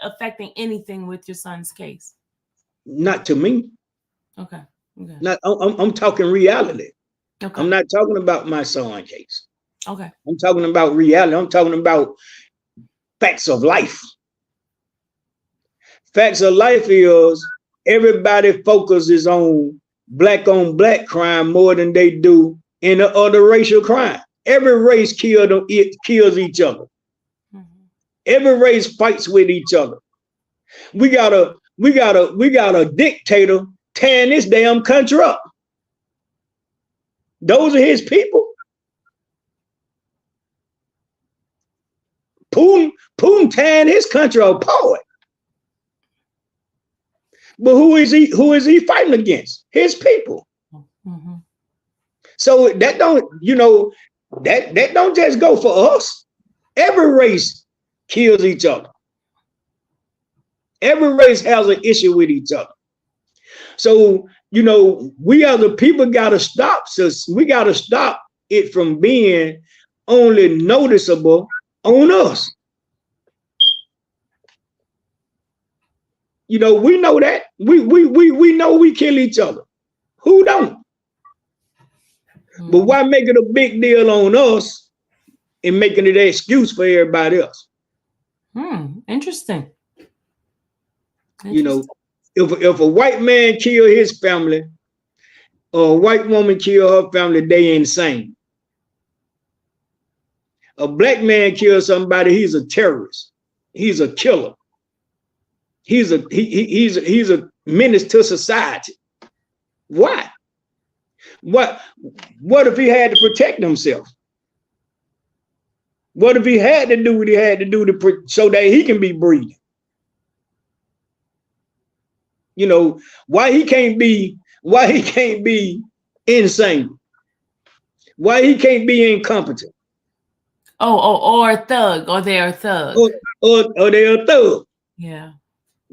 affecting anything with your son's case. Not to me. Okay. Okay. Not, I'm talking reality. Okay. I'm not talking about my son's case. Okay. I'm talking about reality. I'm talking about facts of life. Facts of life is everybody focuses on black crime more than they do in the other racial crime. Every race kills each other. Mm-hmm. Every race fights with each other. We got a dictator tearing this damn country up. Those are his people. Putin tearing his country apart. But who is he fighting against? His people. Mm-hmm. So that don't, you know, that don't just go for us. Every race kills each other. Every race has an issue with each other. So, you know, we as the people gotta stop. So we gotta stop it from being only noticeable on us. You know, we know that. We know we kill each other. Who don't? Mm-hmm. But why make it a big deal on us and making it an excuse for everybody else? Interesting. You know, if a white man kill his family or a white woman kill her family, they insane. A black man kills somebody, he's a terrorist. He's a killer. He's a menace to society. Why? What if he had to protect himself? What if he had to do what he had to do so that he can be breathing? You know, why he can't be insane? Why he can't be incompetent? Or a thug, or they're a thug. Or they're a thug. Yeah.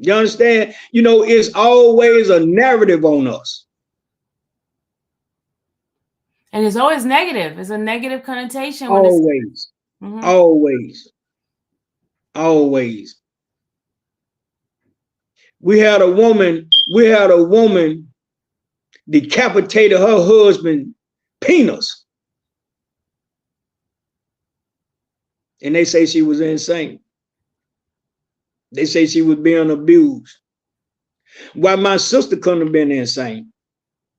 You understand? You know, it's always a narrative on us. And it's always negative. It's a negative connotation. Always. Mm-hmm. Always. We had a woman decapitated her husband's penis. And they say she was insane. They say she was being abused. Why my sister couldn't have been insane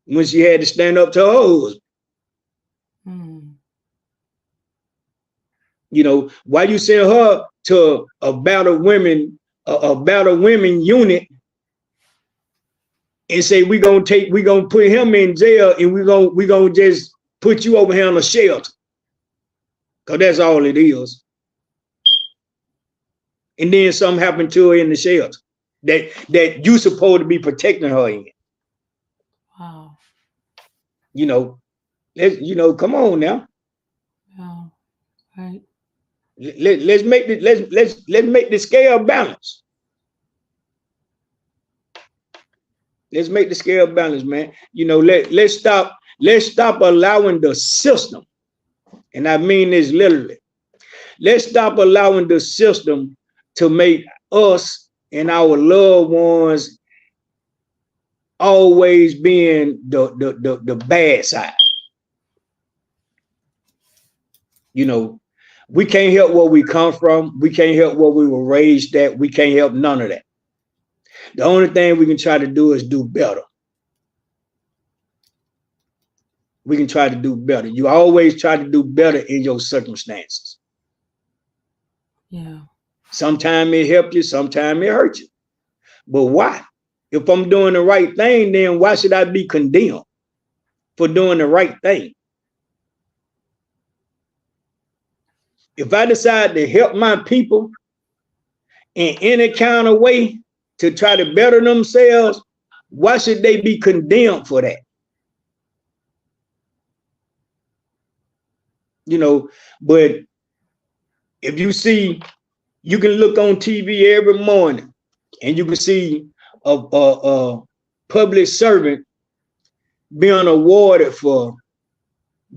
when she had to stand up to her husband? You know, why you send her to a battle women unit and say we gonna put him in jail and we gonna just put you over here on a shelter? Cause that's all it is. And then something happened to her in the shelter that you supposed to be protecting her in. Wow. You know, come on now. Yeah. Right. Let's make the scale balance. Let's make the scale balance, man. You know, let's stop allowing the system, and I mean this literally. Let's stop allowing the system to make us and our loved ones always being the bad side. You know, we can't help where we come from. We can't help where we were raised at. We can't help none of that. The only thing we can try to do is do better. We can try to do better. You always try to do better in your circumstances. Yeah. Sometimes it helps you, sometimes it hurts you. But why? If I'm doing the right thing, then why should I be condemned for doing the right thing? If I decide to help my people in any kind of way to try to better themselves, why should they be condemned for that? You know, but if you see, you can look on TV every morning and you can see a public servant being awarded for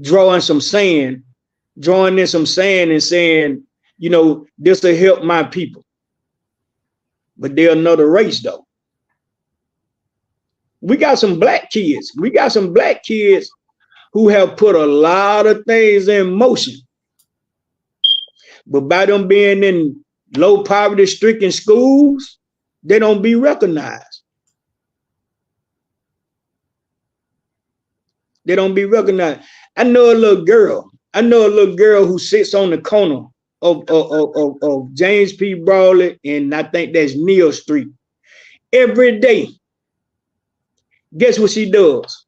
drawing in some sand and saying, you know, this will help my people. But they're another race though. We got some black kids. We got some black kids who have put a lot of things in motion. But by them being in low poverty stricken schools, they don't be recognized. They don't be recognized. I know a little girl who sits on the corner of James P. Brawley and I think that's Neal Street. Every day, guess what she does?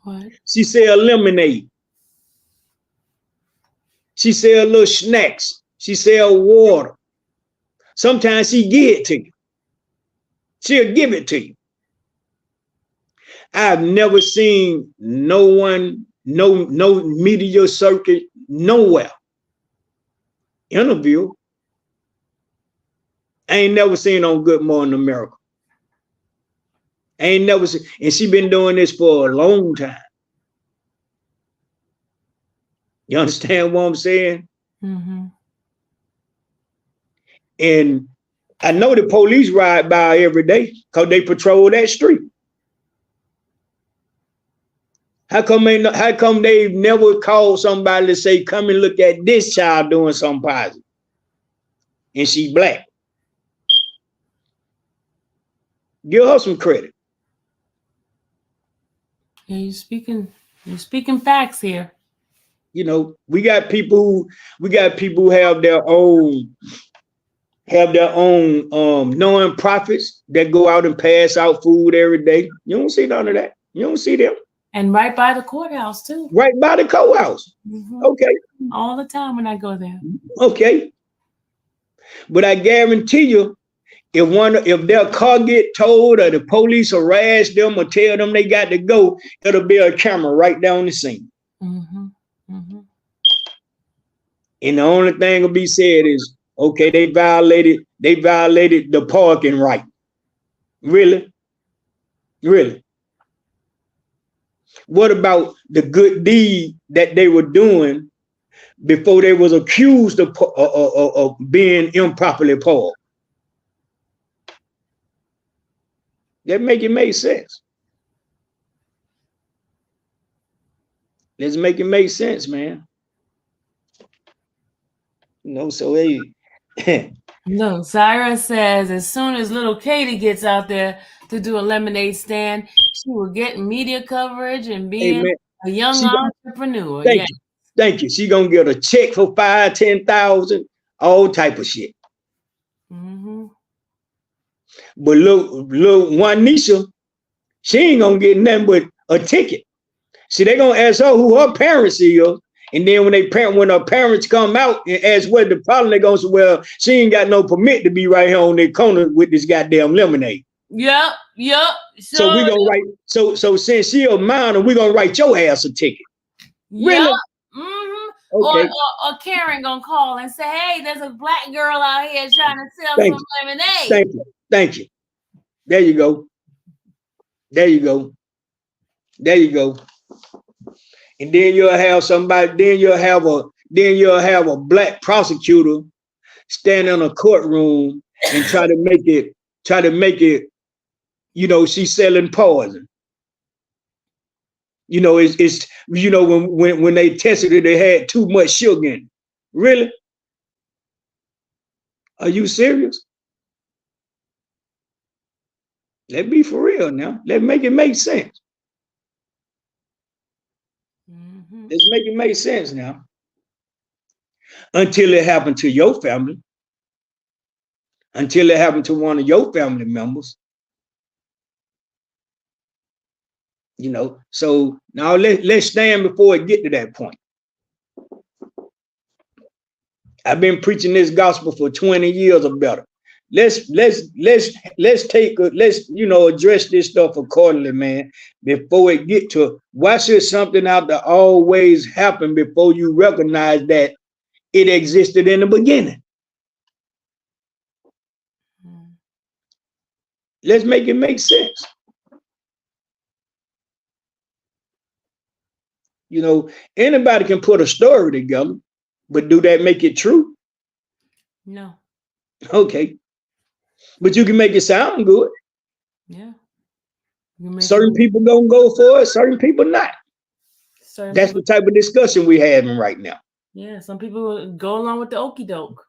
What? She sell lemonade. She sell little snacks. She sell water. Sometimes she give it to you. She'll give it to you. I've never seen no one, no media circuit, nowhere interview. I ain't never seen on Good Morning America. I ain't never seen, and she been doing this for a long time. You understand what I'm saying? Mm-hmm. And I know the police ride by every day because they patrol that street. How come they've never called somebody to say, come and look at this child doing something positive? And she black. Give her some credit. Yeah, you're speaking facts here. You know, we got people who have their own non-profits that go out and pass out food every day. You don't see none of that. You don't see them. And right by the courthouse too. Right by the courthouse. Mm-hmm. Okay. All the time when I go there. Okay. But I guarantee you, if their car get towed or the police harass them or tell them they got to go, it'll be a camera right down the scene. Mm-hmm. Mm-hmm. And the only thing will be said is, okay, they violated the parking right. Really? Really? What about the good deed that they were doing before they was accused of being improperly parked? Let's make it make sense. Let's make it make sense, man. You know, so hey. No, Zyra says as soon as little Katie gets out there to do a lemonade stand, she will get media coverage and being a young entrepreneur. Thank you. Thank you. She gonna get a check for 5,000, 10,000, all type of shit. Mm-hmm. But look, Juanisha, she ain't gonna get nothing but a ticket. See, they gonna ask her who her parents is, and then when her parents come out and ask what the problem, they gonna say, well, she ain't got no permit to be right here on the corner with this goddamn lemonade. Yep. So we gonna write. So since she a minor, we gonna write your ass a ticket. Really? Yep. Mm-hmm. Okay. Or Karen gonna call and say, hey, there's a black girl out here trying to sell some lemonade. Thank you. There you go. And then you'll have somebody, then you'll have a black prosecutor stand in a courtroom and try to make it, you know, she's selling poison. You know, it's you know, when they tested it, they had too much sugar in it. Really? Are you serious? Let's be for real now. Let's make it make sense. Mm-hmm. Let's make it make sense now. Until it happened to your family. Until it happened to one of your family members. You know, so now let's stand before it get to that point. I've been preaching this gospel for 20 years or better. Let's you know, address this stuff accordingly, man, before it get to why should something have to always happen before you recognize that it existed in the beginning? Let's make it make sense. You know, anybody can put a story together, but do that make it true? No. Okay. But you can make it sound good. Yeah. Certain people gonna go for it, certain people not. That's the type of discussion we're having right now. Yeah, some people go along with the okie doke.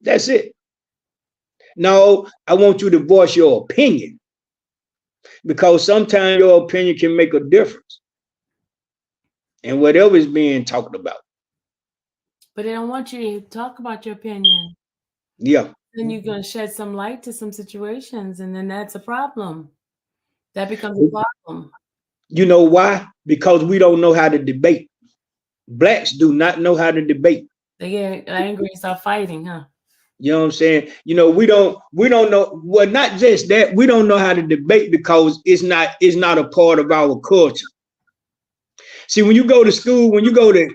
That's it. No, I want you to voice your opinion, because sometimes your opinion can make a difference in whatever is being talked about. But they don't want you to talk about your opinion. Yeah. Then you're going to shed some light to some situations, and then that's a problem. That becomes a problem. You know why? Because we don't know how to debate. Blacks do not know how to debate. They get angry and start fighting, huh? You know what I'm saying? You know, we don't know. Well, not just that, we don't know how to debate because it's not a part of our culture. See, when you go to school, when you go to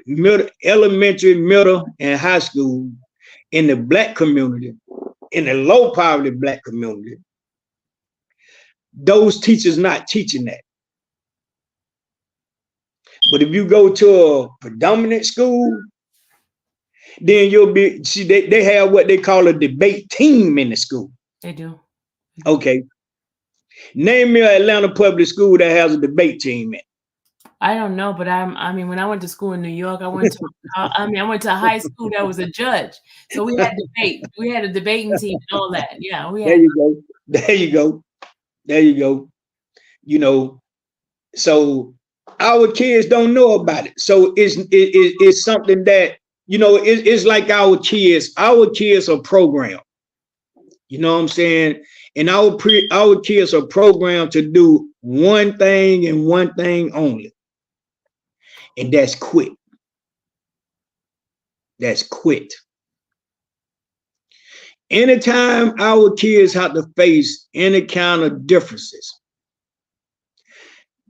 elementary, middle, and high school in the black community, in the low poverty black community, those teachers not teaching that. But if you go to a predominant school, then you'll be, see, they have what they call a debate team in the school. They do. Okay. Name me an Atlanta public school that has a debate team in. I don't know, but I mean, when I went to school in New York, I went to a high school that was a judge. So we had debate. We had a debating team and all that. Yeah, we had. There you go. There you go. There you go. You know, so our kids don't know about it. So it's something that, you know, it's like our kids are programmed. You know what I'm saying? And our kids are programmed to do one thing and one thing only. And that's quit. That's quit. Anytime our kids have to face any kind of differences,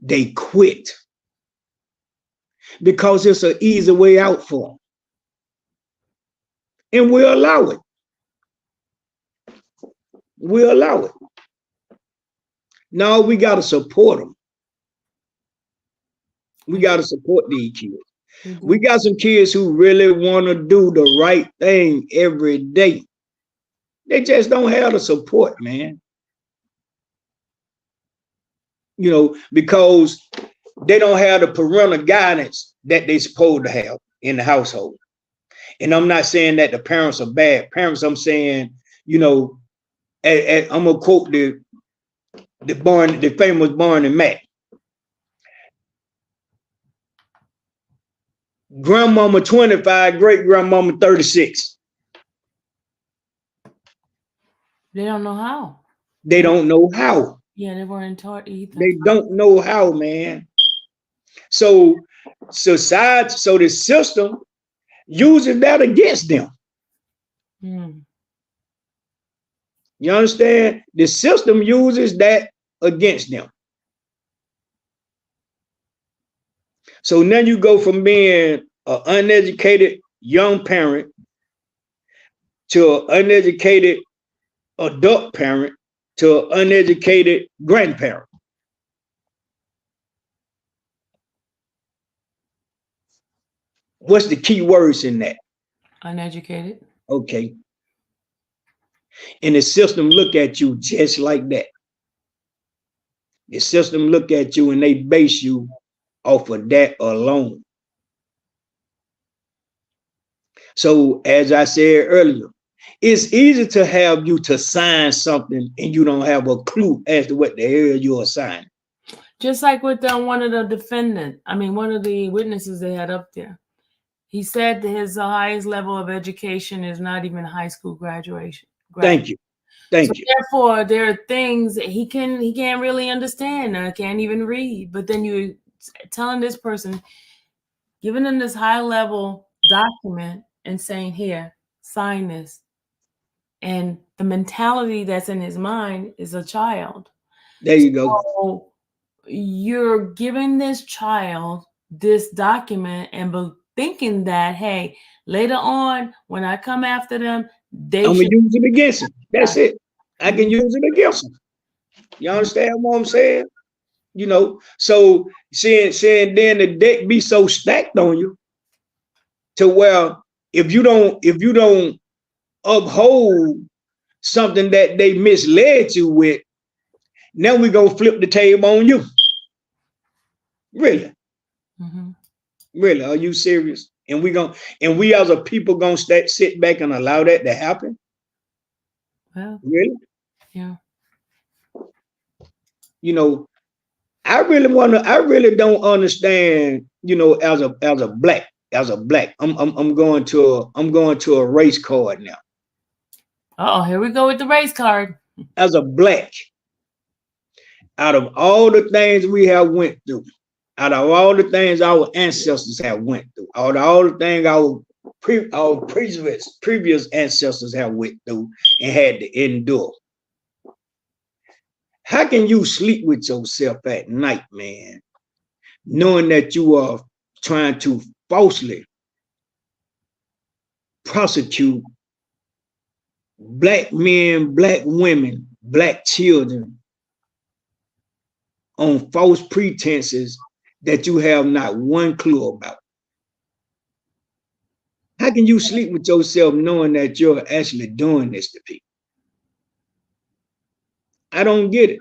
they quit. Because it's an easy way out for them. And we'll allow it. We'll allow it. No, we got to support them. We got to support these kids. Mm-hmm. We got some kids who really want to do the right thing every day. They just don't have the support, man. you know, because they don't have the parental guidance that they're supposed to have in the household. And I'm not saying that the parents are bad parents. I'm saying, you know, I'm gonna quote the famous Barney Mac. Grandmama 25, great grandmama 36. They don't know how. They don't know how. Yeah, they weren't taught either. They don't know how, man. So the system uses that against them. You understand? The system uses that against them. So now you go from being an uneducated young parent to an uneducated adult parent to an uneducated grandparent. What's the key words in that? Uneducated. Okay. And the system look at you just like that. The system look at you and they base you off of that alone. So as I said earlier, it's easy to have you to sign something and you don't have a clue as to what the hell you're signing. Just like with one of the witnesses they had up there. He said that his highest level of education is not even high school graduation. Thank you. Thank you. Therefore, there are things that he can't really understand or can't even read. But then you telling this person, giving them this high level document and saying, here, sign this. And the mentality that's in his mind is a child. There you go. So you're giving this child this document and thinking that, hey, later on, when I come after them, I'm gonna use it against them. That's it. I can use it against them. You understand what I'm saying? You know, so saying then the deck be so stacked on you to where if you don't uphold something that they misled you with, now we're gonna flip the table on you. Really? Really? Are you serious? And we as a people gonna sit back and allow that to happen? Well, really? Yeah. You know, I really don't understand, you know, as a black, I'm going to a race card now. Oh, here we go with the race card. As a black, out of all the things we have went through, out of all the things our ancestors have went through, out of all the things our previous ancestors have went through and had to endure, how can you sleep with yourself at night, man, knowing that you are trying to falsely prosecute black men, black women, black children on false pretenses that you have not one clue about? How can you sleep with yourself knowing that you're actually doing this to people? I don't get it.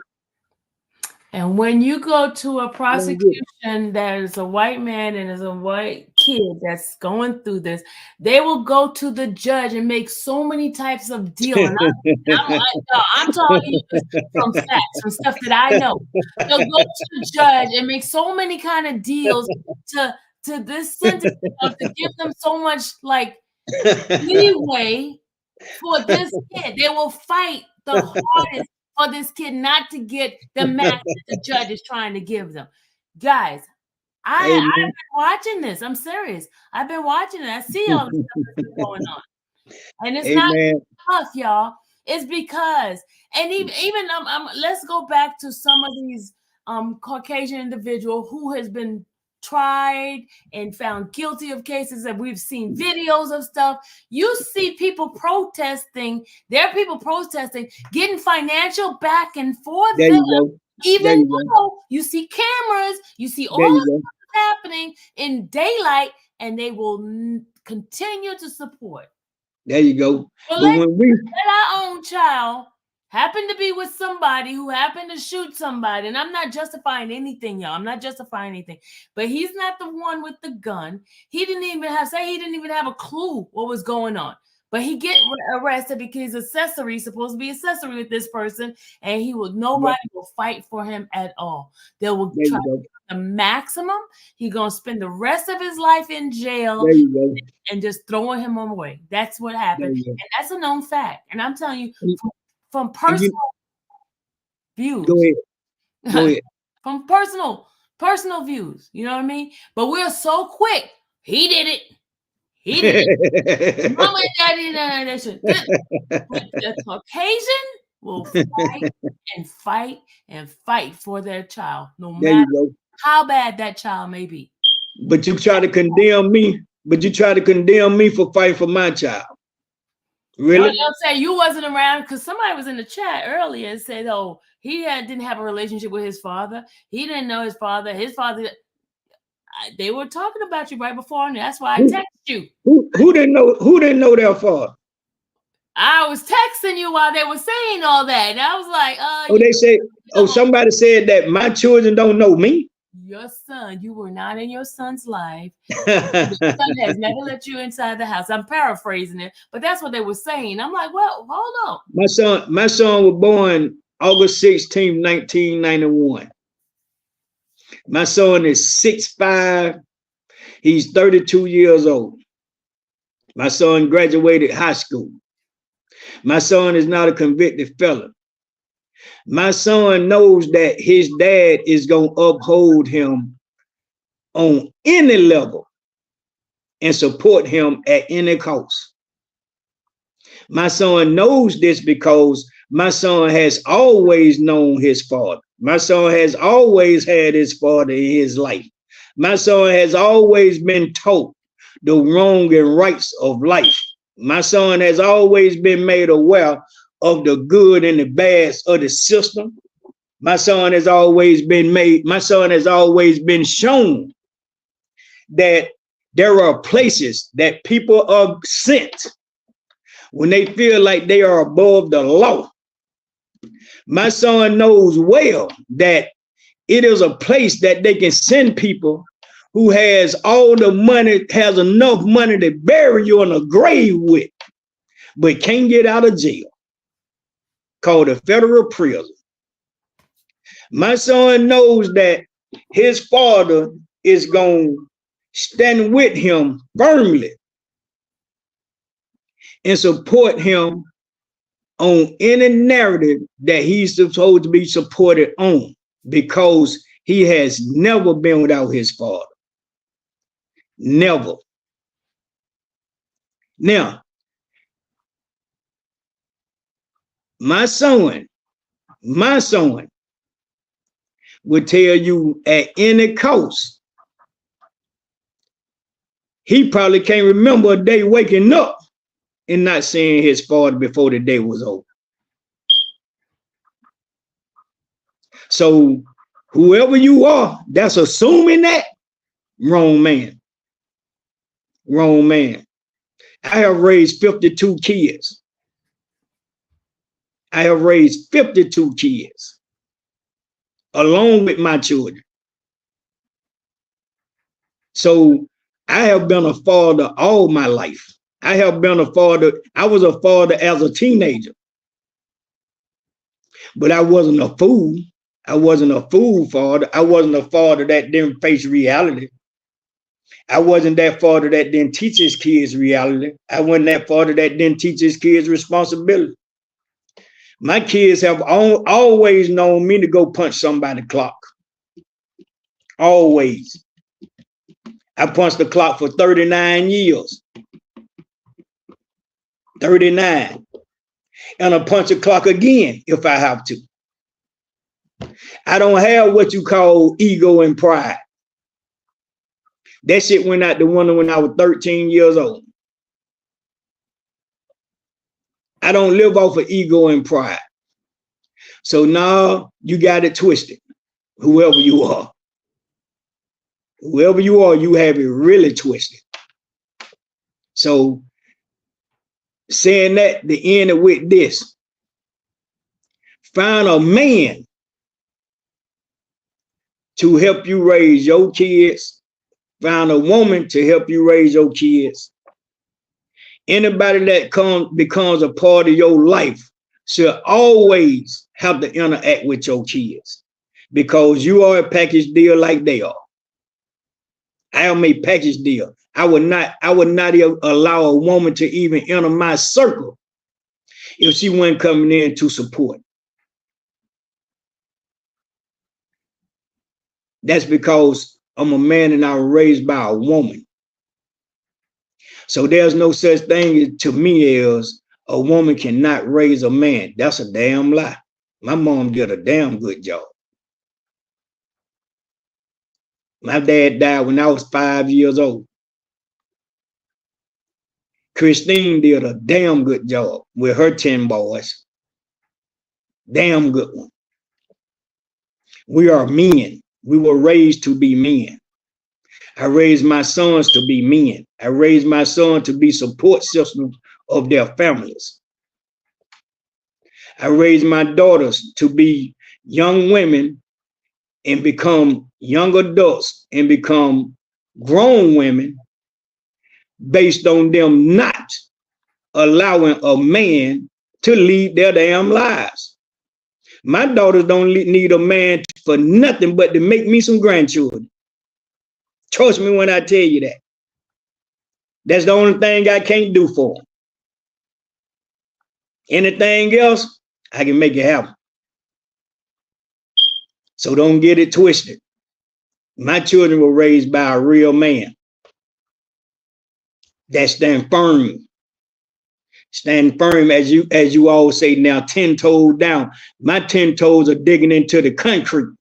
And when you go to a prosecution that is a white man and is a white kid that's going through this, they will go to the judge and make so many types of deals. I'm telling you from facts, from stuff that I know. They'll go to the judge and make so many kind of deals to this sentence to give them so much like leeway for this kid. They will fight the hardest for this kid not to get the match that the judge is trying to give them. Guys, I've been watching this. I'm serious. I've been watching it. I see all the stuff that's going on. And it's not tough, y'all. It's because, and even let's go back to some of these Caucasian individual who has been tried and found guilty of cases that we've seen videos of stuff. You see people protesting. There are people protesting, getting financial backing for them, even though you see cameras, you see all this stuff happening in daylight, and they will continue to support. There you go. So let our own child happened to be with somebody who happened to shoot somebody. And I'm not justifying anything, y'all. I'm not justifying anything. But he's not the one with the gun. He didn't even have a clue what was going on. But he get arrested because accessory supposed to be accessory with this person, and nobody will fight for him at all. They will try the maximum. He's gonna spend the rest of his life in jail and just throwing him away. That's what happened, and that's a known fact. And I'm telling you from personal views. Go ahead. From personal views. You know what I mean? But we're so quick. He did it. He did. Mama and daddy done that shit. The Caucasian will fight for their child, no matter how bad that child may be. But you try to condemn me. For fighting for my child. Really? Don't say you wasn't around, because somebody was in the chat earlier and said, "Oh, he didn't have a relationship with his father. He didn't know his father. His father." They were talking about you right before, and that's why I texted you. Who didn't know their father? I was texting you while they were saying all that, and I was like, they say, somebody said that my children don't know me. Your son, you were not in your son's life. Your son has never let you inside the house. I'm paraphrasing it, but that's what they were saying. I'm like, well, hold on. My son was born August 16, 1991. My son is 6'5". He's 32 years old. My son graduated high school. My son is not a convicted felon. My son knows that his dad is going to uphold him on any level and support him at any cost. My son knows this because my son has always known his father. My son has always had his father in his life. My son has always been taught the wrong and rights of life. My son has always been made aware of the good and the bad of the system. My son has always been shown that there are places that people are sent when they feel like they are above the law. My son knows well that it is a place that they can send people who has all the money, has enough money to bury you in a grave with, but can't get out of jail, called a federal prison. My son knows that his father is going to stand with him firmly and support him on any narrative that he's supposed to be supported on, because he has never been without his father. Never. Now, my son would tell you at any cost, he probably can't remember a day waking up and not seeing his father before the day was over. So whoever you are, that's assuming that, wrong man. Wrong man. I have raised 52 kids. I have raised 52 kids along with my children. So I have been a father all my life. I have been a father. I was a father as a teenager, but I wasn't a fool. I wasn't a fool father. I wasn't a father that didn't face reality. I wasn't that father that didn't teach his kids reality. I wasn't that father that didn't teach his kids responsibility. My kids have always known me to go punch somebody's clock. Always. I punched the clock for 39 years. 39. And I punch the clock again if I have to. I don't have what you call ego and pride. That shit went out the window when I was 13 years old. I don't live off of ego and pride. So now you got it twisted. Whoever you are. Whoever you are, you have it really twisted. So saying that, to end it with this. Find a man to help you raise your kids. Find a woman to help you raise your kids. Anybody that becomes a part of your life should always have to interact with your kids, because you are a package deal like they are. I am a package deal. I would not allow a woman to even enter my circle if she wasn't coming in to support. That's because I'm a man and I was raised by a woman. So there's no such thing to me as a woman cannot raise a man. That's a damn lie. My mom did a damn good job. My dad died when I was 5 years old. Christine did a damn good job with her 10 boys. Damn good one. We are men. We were raised to be men. I raised my sons to be men. I raised my son to be support systems of their families. I raised my daughters to be young women and become young adults and become grown women based on them not allowing a man to lead their damn lives. My daughters don't need a man for nothing but to make me some grandchildren. Trust me when I tell you that. That's the only thing I can't do for them. Anything else, I can make it happen. So don't get it twisted. My children were raised by a real man that stand firm. Stand firm, as you all say now, 10 toes down. My 10 toes are digging into the concrete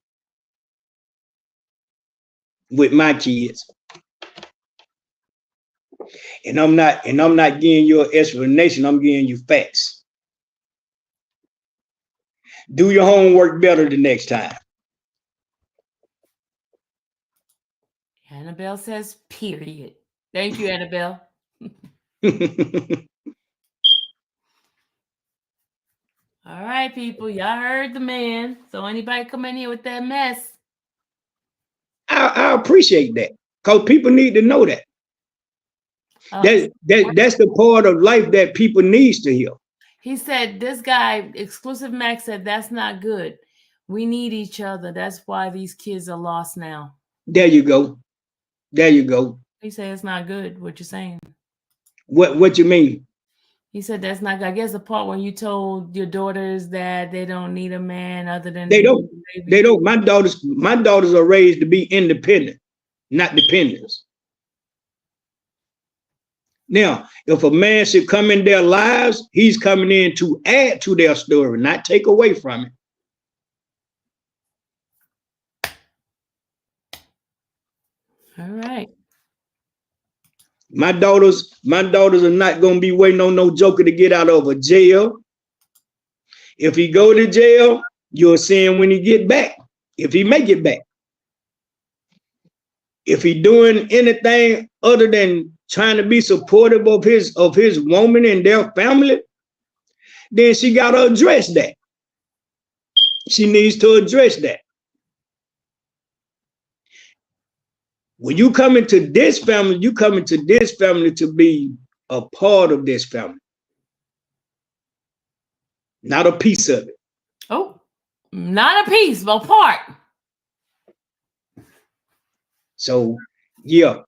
with my kids. And I'm not giving you an explanation, I'm giving you facts. Do your homework better the next time. Annabelle says, period. Thank you, Annabelle. All right, people, y'all heard the man. So anybody come in here with that mess? I appreciate that, because people need to know that. That's the part of life that people needs to hear. He said, this guy, Exclusive Max, said, that's not good. We need each other. That's why these kids are lost now. There you go. There you go. He said it's not good. What you're saying? What you mean? He said that's not good. I guess the part when you told your daughters that they don't need a man other than they don't. They don't. My daughters are raised to be independent, not dependents. Now, if a man should come in their lives, he's coming in to add to their story, not take away from it. All right. My daughters are not going to be waiting on no joker to get out of a jail. If he go to jail, you'll see him when he get back, if he make it back. If he doing anything other than trying to be supportive of his woman and their family, then she got to address that. She needs to address that. When you come into this family, you come into this family to be a part of this family, not a piece of it. Oh, not a piece, but part. So, yeah,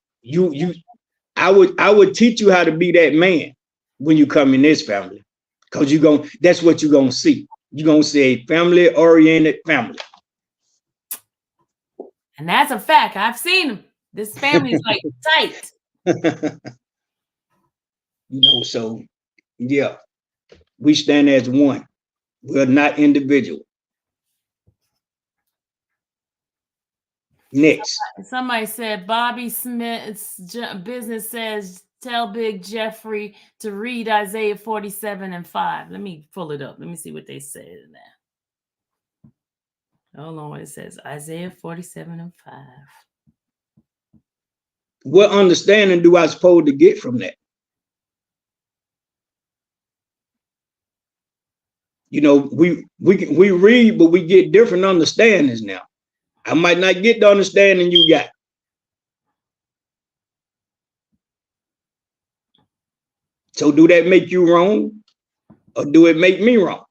I would teach you how to be that man when you come in this family, because that's what you're gonna see. You're gonna see a family-oriented family. And that's a fact. I've seen them. This family's like tight. So yeah, we stand as one. We're not individual. Next. Somebody said Bobby Smith's business says tell Big Jeffrey to read Isaiah 47:5. Let me pull it up. Let me see what they said in there. Hold on, what it says. Isaiah 47:5. What understanding do I supposed to get from that? You know, we read, but we get different understandings now. I might not get the understanding you got. So do that make you wrong, or do it make me wrong?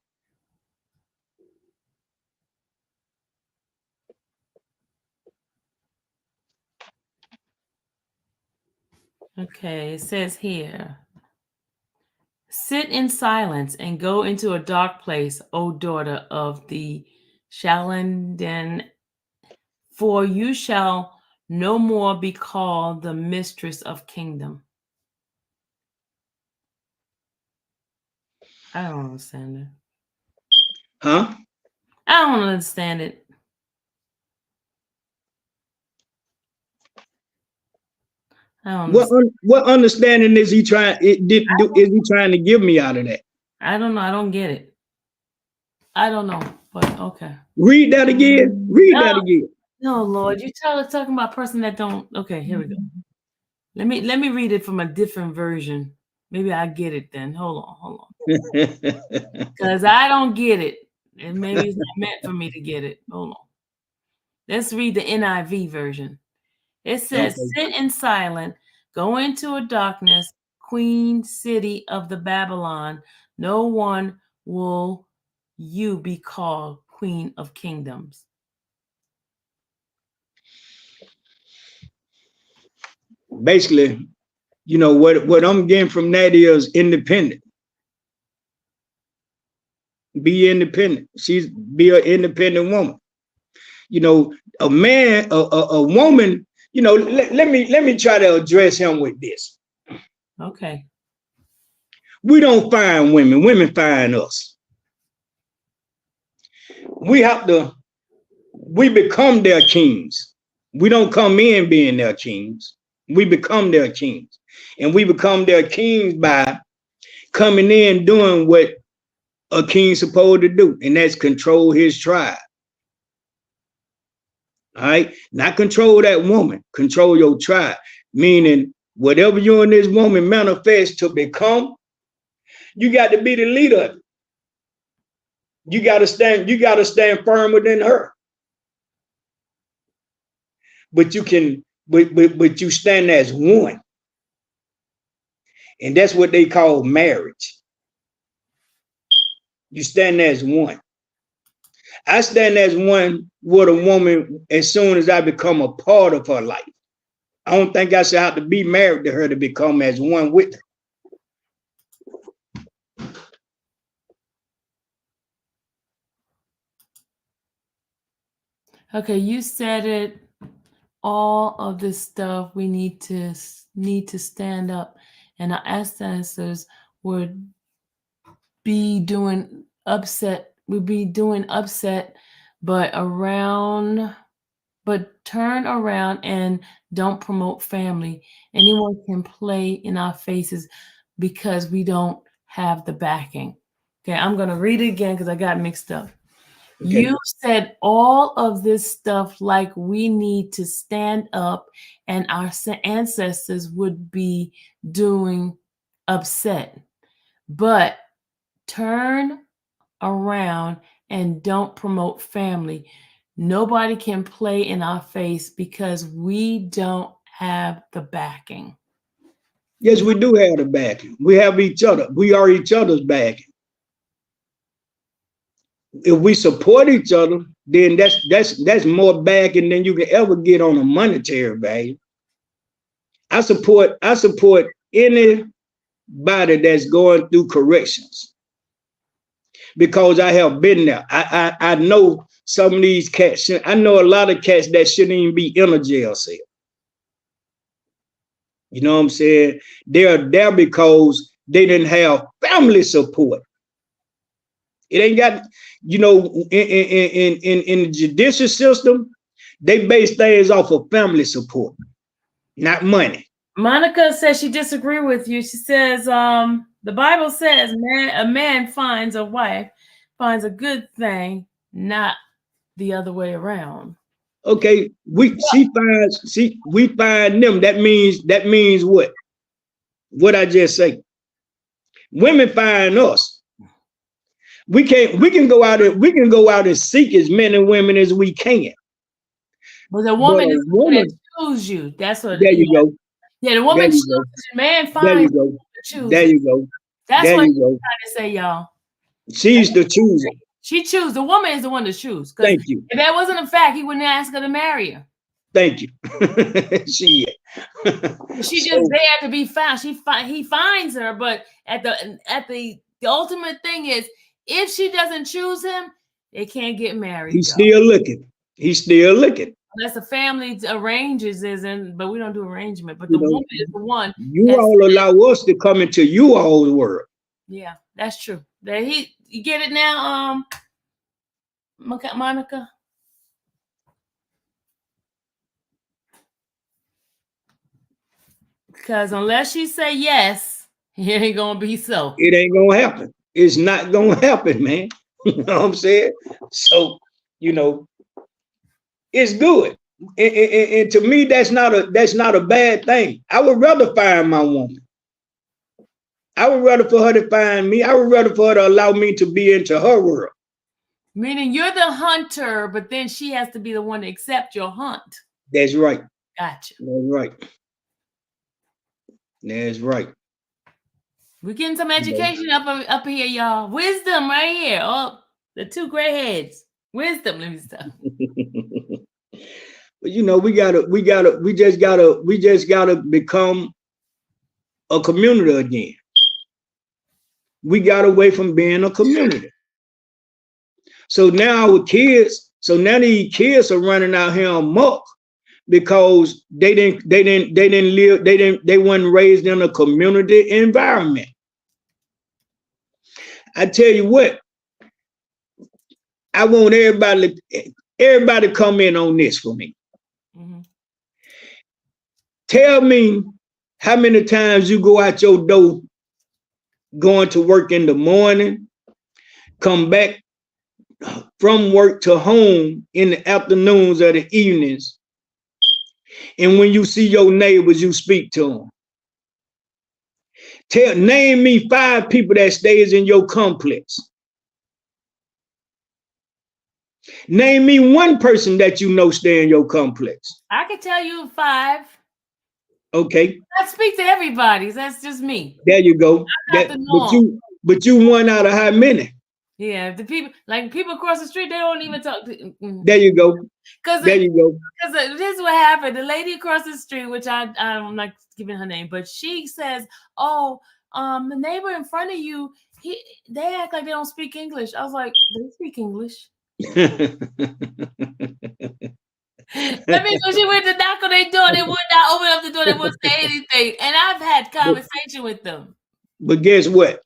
Okay, it says here, sit in silence and go into a dark place, O daughter of the Shalanden, for you shall no more be called the mistress of kingdom. I don't understand it. Huh? I don't understand it. What understanding is he trying? Is he trying to give me out of that? I don't know. I don't get it. I don't know. But okay. Read that again. Read that again. No, Lord, you talking about a person that don't. Okay, here we go. Let me read it from a different version. Maybe I get it then. Hold on. Because I don't get it. And maybe it's not meant for me to get it. Hold on. Let's read the NIV version. It says, sit in silence, go into a darkness, queen city of the Babylon. No one will you be called queen of kingdoms. Basically, you know, what I'm getting from that is independent. Be independent. Be an independent woman. You know, a man, a woman, you know, let me try to address him with this. Okay. We don't find women. Women find us. We become their kings. We don't come in being their kings. We become their kings. And we become their kings by coming in doing what a king's supposed to do, and that's control his tribe. All right, not control that woman, control your tribe, meaning whatever you and this woman manifest to become, you got to be the leader of it. You got to stand firmer than her. But you can, but you stand as one. And that's what they call marriage. You stand as one. I stand as one with a woman as soon as I become a part of her life. I don't think I should have to be married to her to become as one with her. Okay, you said it. All of this stuff we need to stand up, and our ancestors would be doing upset. But turn around and don't promote family. Anyone can play in our faces because we don't have the backing. Okay, I'm gonna read it again because I got mixed up. Okay. You said all of this stuff like we need to stand up and our ancestors would be doing upset. But turn around and don't promote family. Nobody can play in our face because we don't have the backing. Yes, we do have the backing. We have each other. We are each other's backing. If we support each other, then that's more backing than you can ever get on a monetary value. I support anybody that's going through corrections because I have been there. I know some of these cats. I know a lot of cats that shouldn't even be in a jail cell. You know what I'm saying? They're there because they didn't have family support. It ain't got, you know, in the judicial system, they base things off of family support, not money. Monica says she disagrees with you. She says, the Bible says, a man finds a wife, finds a good thing, not the other way around. Okay, we find them. That means what? What I just say. Women find us. We can go out and seek as many women as we can. But the woman is the one that choose you. That's what. There you go. Yeah, the woman chooses you. Man finds you to choose. There you go. That's what I'm trying to say, y'all. She's the chooser. She chooses. The woman is the one to choose. Thank you. If that wasn't a fact, he wouldn't ask her to marry her. Thank you. She's just there to be found. He finds her, but at the ultimate thing is, if she doesn't choose him, they can't get married. He's still looking. He's still looking. Unless the family arranges but we don't do arrangement. But the woman is the one. You all allow us to come into you all's world. Yeah, that's true. You get it now, Monica? Because unless she say yes, it ain't gonna be so. It ain't gonna happen. It's not gonna happen, man. You know what I'm saying? So, it's good. And to me, that's not a bad thing. I would rather find my woman. I would rather for her to find me. I would rather for her to allow me to be into her world. Meaning you're the hunter, but then she has to be the one to accept your hunt. That's right. Gotcha. That's right. That's right. We're getting some education up here, y'all. Wisdom right here. Oh, the two gray heads. Wisdom. Let me stop. But we just gotta become a community again. We got away from being a community. So now these kids are running out here amok because they weren't raised in a community environment. I tell you what, I want everybody come in on this for me. Mm-hmm. Tell me how many times you go out your door going to work in the morning, come back from work to home in the afternoons or the evenings, and when you see your neighbors, you speak to them. Name me 5 people that stays in your complex. Name me 1 person that you know stay in your complex. I can tell you 5. Okay. I speak to everybody. That's just me. There you go. But you 1 out of how many? Yeah, the people across the street, they don't even talk. There you go. Because this is what happened. The lady across the street, which I'm not giving her name, but she says, "Oh, the neighbor in front of you, they act like they don't speak English." I was like, "They speak English." That means when she went to knock on their door, they would not open up the door. They wouldn't say anything. And I've had conversation with them. But guess what?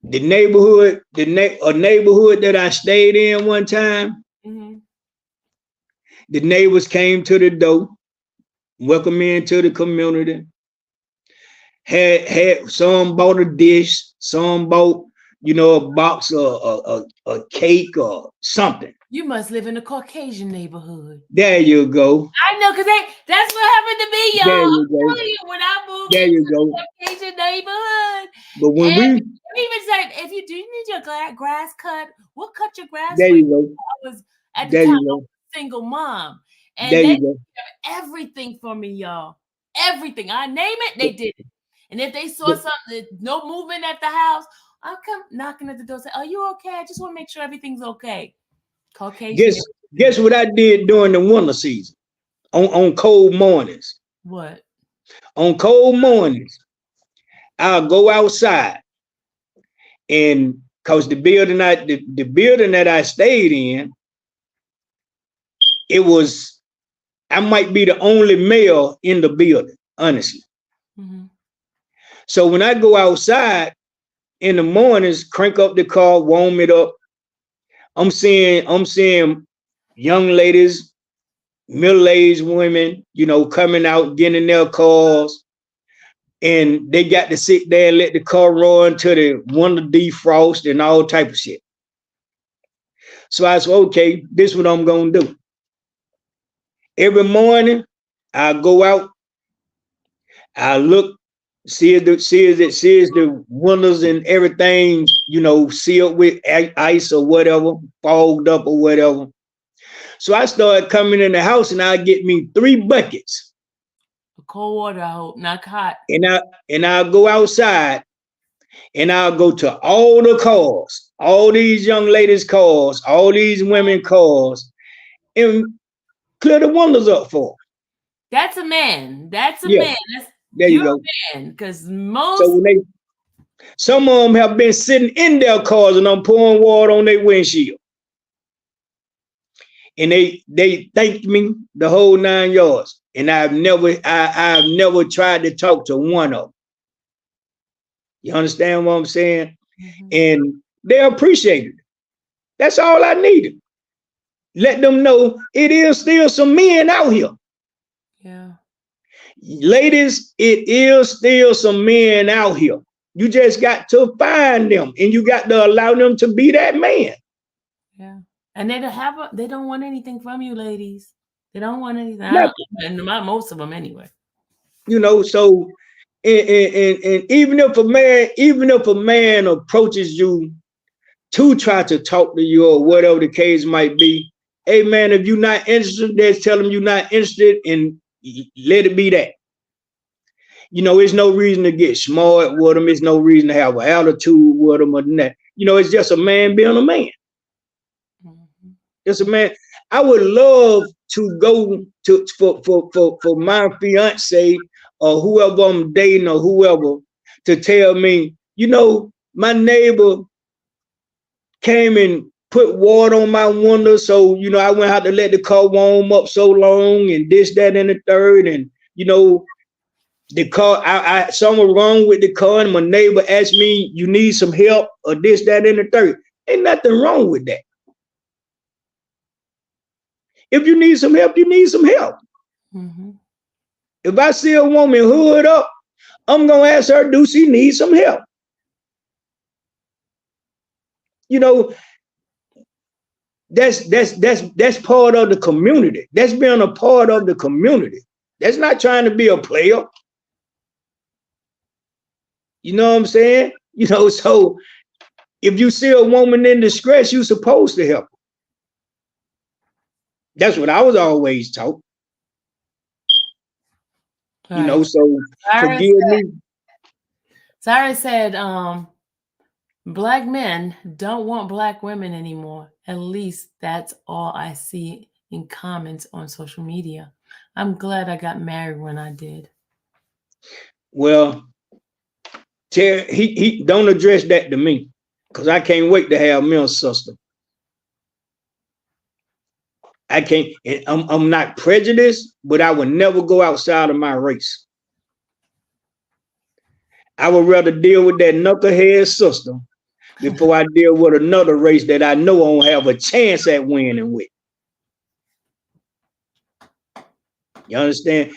The neighborhood, a neighborhood that I stayed in one time, mm-hmm. The neighbors came to the door, welcomed me into the community. Had some bought a dish, some bought, a box of a cake or something. You must live in a Caucasian neighborhood. There you go. I know, because that's what happened to me, y'all. I'm telling you, when I moved into a Caucasian neighborhood. But when we even said, if you do need your grass cut, we'll cut your grass. There you go. I was at the time I was a single mom. And they did everything for me, y'all. Everything. I name it, they did it. And if they saw something, no movement at the house, I'll come knocking at the door and say, "Are you okay? I just want to make sure everything's okay." Caucasian. Guess what I did during the winter season? On cold mornings. What? On cold mornings, I'll go outside, and because the building that I stayed in, I might be the only male in the building, honestly. Mm-hmm. So when I go outside in the mornings, crank up the car, warm it up, I'm seeing young ladies, middle-aged women, coming out, getting in their cars, and they got to sit there and let the car run till they want to defrost and all type of shit. So I said, okay, this is what I'm gonna do. Every morning, I go out, I look See the windows and everything, you know, sealed with ice or whatever, fogged up or whatever. So I started coming in the house and I get me 3 buckets. Cold water, I hope, not hot. And I'll go outside and I'll go to all the cars, all these young ladies' cars, all these women cars, and clear the windows up for them. That's a man. That's a man. There you go. Man, because most so some of them have been sitting in their cars and I'm pouring water on their windshield. And they thanked me the whole 9 yards. And I've never tried to talk to one of them. You understand what I'm saying? Mm-hmm. And they appreciated it. That's all I needed. Let them know it is still some men out here. Yeah. Ladies, it is still some men out here. You just got to find them and you got to allow them to be that man. Yeah. And they don't want anything from you, ladies. They don't want anything. And most of them anyway. You know, so and even if a man approaches you to try to talk to you or whatever the case might be, hey man, if you're not interested, just tell them you're not interested and let it be that. You know, there's no reason to get smart with them. There's no reason to have an attitude with them or that. You know, it's just a man being a man. Mm-hmm. It's a man. I would love to go to for my fiance or whoever I'm dating or whoever to tell me, you know, my neighbor came and put water on my window, so you know I wouldn't have to let the car warm up so long, and this, that, and the third, and you know the car. Something wrong with the car, and my neighbor asked me, "You need some help?" or this, that, and the third. Ain't nothing wrong with that. If you need some help, you need some help. Mm-hmm. If I see a woman hood up, I'm gonna ask her, "Do she need some help?" You know. That's part of the community. That's being a part of the community. That's not trying to be a player. You know what I'm saying? You know, so if you see a woman in distress, you're supposed to help her. That's what I was always taught. You know, so forgive me. Sarah said, Black men don't want Black women anymore. At least that's all I see in comments on social media. I'm glad I got married when I did. Well, he don't address that to me because I can't wait to have me a sister. I can't. I'm not prejudiced, but I would never go outside of my race. I would rather deal with that knucklehead sister before I deal with another race that I know I don't have a chance at winning with. You understand?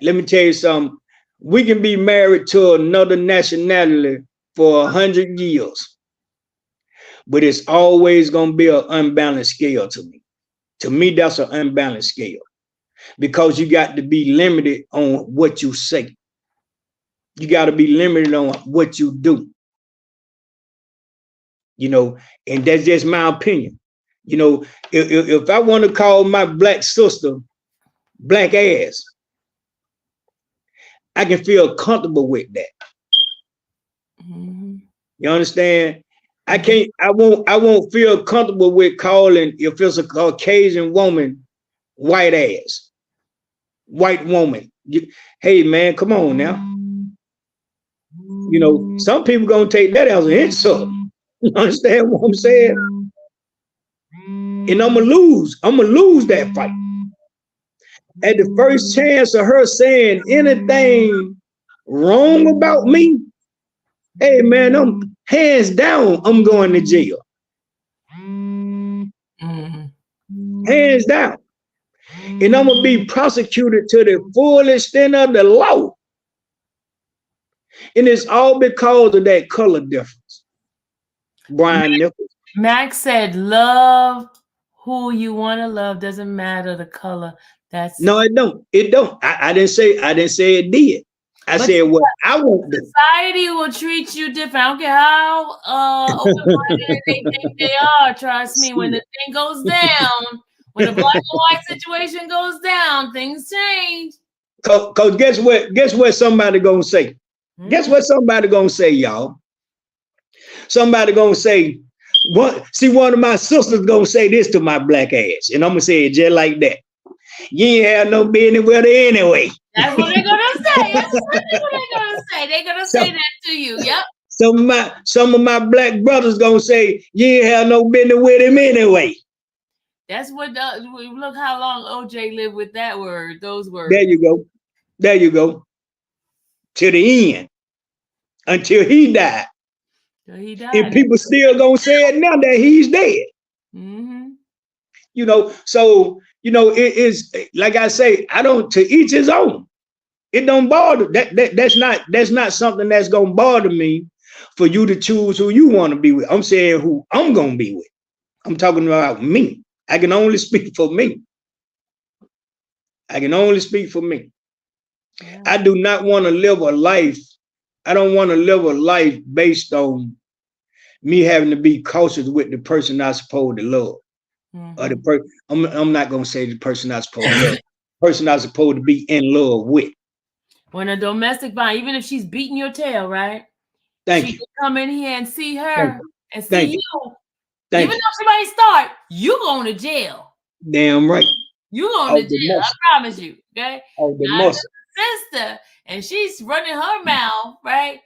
Let me tell you something. We can be married to another nationality for 100 years, but it's always going to be an unbalanced scale to me. To me, that's an unbalanced scale because you got to be limited on what you say. You got to be limited on what you do. You know, and that's just my opinion. You know, if I want to call my Black sister black ass, I can feel comfortable with that. Mm-hmm. You understand? I won't feel comfortable with calling, if it's a Caucasian woman, white ass, white woman. Hey man, come on now. You know, some people gonna take that as an insult. You understand what I'm saying? And I'm gonna lose that fight. At the first chance of her saying anything wrong about me, hey man, I'm hands down, I'm going to jail. Mm-hmm. Hands down. And I'm gonna be prosecuted to the full extent of the law. And it's all because of that color difference. Brian Nichols. Max said, love who you want to love, doesn't matter the color. That's no, it don't. It don't. I didn't say it did. I said, what I won't do. Society will treat you different. I don't care how open-minded they think they are. Trust me, when the thing goes down, when the black and white situation goes down, things change. Cause guess what somebody gonna say? Guess what somebody gonna say, y'all? Somebody gonna say, what? See, one of my sisters gonna say this to my black ass, and I'm gonna say it just like that. You ain't have no business with her anyway. That's what they're gonna say. That's what they're gonna say. They're gonna say that to you. Yep. Some of my black brothers gonna say, you ain't have no business with him anyway. That's what look how long OJ lived with that word, those words. There you go. There you go. To the end. Until he died. He died. And people still gonna say it now that he's dead. You know, so you know, it is like I say, I don't, to each his own. It don't bother that's not something that's gonna bother me for you to choose who you want to be with. I'm saying who I'm gonna be with. I'm talking about me. I can only speak for me. I can only speak for me. Yeah. I do not want to live a life. I don't want to live a life based on me having to be cautious with the person I'm supposed to love. Or the person, I'm not gonna say the person I'm supposed to love. The person I'm supposed to be in love with. When a domestic violence, even if she's beating your tail, right? Thank she you. Can come in here and see her and see Thank you. Thank even though somebody start, you going to jail. Damn right. You going to jail. I promise you. Okay. Oh, the muscle. Sister, and she's running her mouth, right?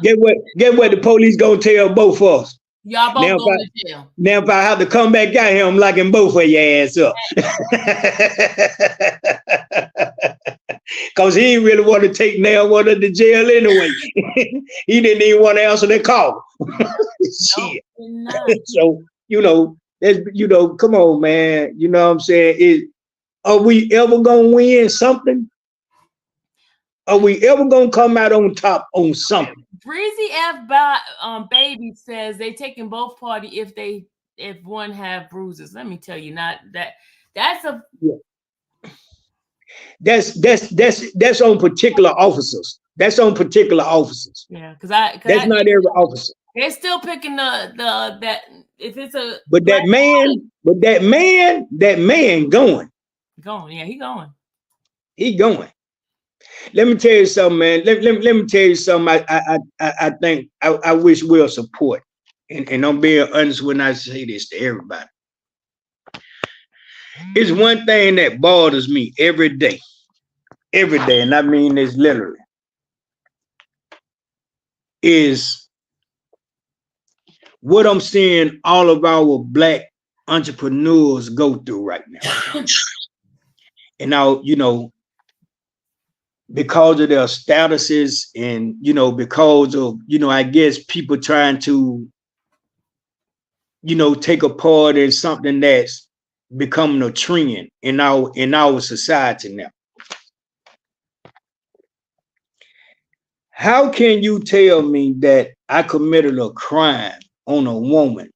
Get what the police gonna tell both of us. Y'all both now going to jail. Now if I have to come back out here, I'm locking both of your ass up. Cause he didn't really want to take now one to jail anyway. He didn't even want to answer that call. Shit. So, you know, that's, you know, come on, man. You know what I'm saying? Are we ever gonna win something? Are we ever gonna come out on top on something? Breezy Baby says they taking both party if one have bruises. Let me tell you, that's on particular officers. That's on particular officers. Yeah, because that's not every officer. They're still picking that if it's a that man going. Yeah, he going. He going. Let me tell you something, man. Let me tell you something. I think I wish we'll support, and I'm being honest when I say this to everybody. It's one thing that bothers me every day, and I mean this literally, is what I'm seeing all of our black entrepreneurs go through right now. And now, you know, because of their statuses and, you know, because of, you know, I guess people trying to, you know, take a part in something that's becoming a trend in our society now. How can you tell me that I committed a crime on a woman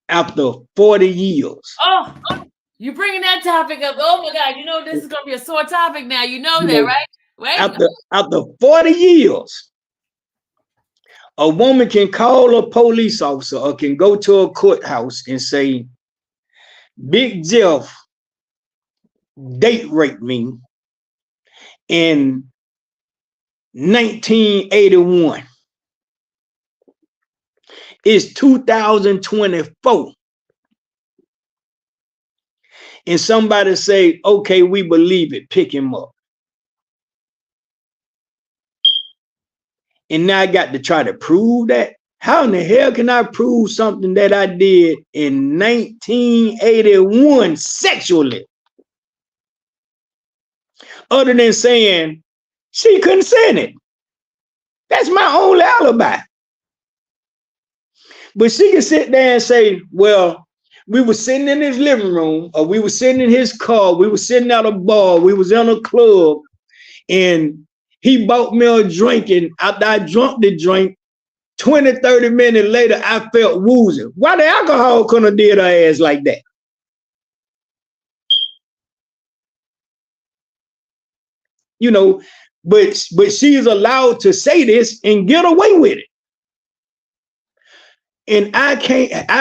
after 40 years? Oh, you bringing that topic up. Oh my God, you know this is gonna be a sore topic now. You know that, right? Right? After 40 years, a woman can call a police officer or can go to a courthouse and say, Big Jeff date raped me in 1981. It's 2024. And somebody say, okay, we believe it, pick him up. And now I got to try to prove that. How in the hell can I prove something that I did in 1981 sexually? Other than saying she couldn't send it. That's my only alibi. But she can sit there and say, well, we were sitting in his living room, or we were sitting in his car, we were sitting at a bar, we was in a club, and he bought me a drink, and after I drunk the drink, 20, 30 minutes later, I felt woozy. Why the alcohol couldn't have did her ass like that? you know, but she is allowed to say this and get away with it. And I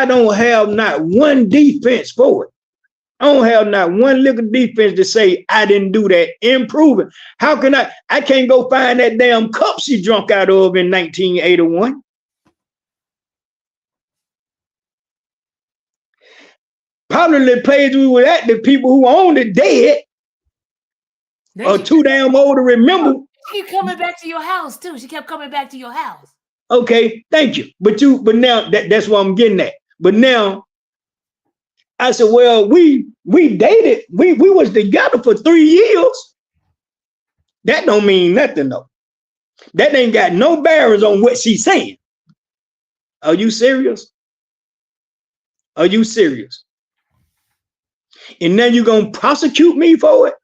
don't have not one defense for it. I don't have not one little defense to say I didn't do that. Improving. How can I can't go find that damn cup she drunk out of in 1981. Probably the page we were at, the people who owned it dead or too damn old to remember. She kept coming back to your house too. She kept coming back to your house. Okay, thank you. But now that's what I'm getting at. But now I said, well, we dated. We was together for 3 years. That don't mean nothing though. That ain't got no bearings on what she's saying. Are you serious? Are you serious? And now you're going to prosecute me for it?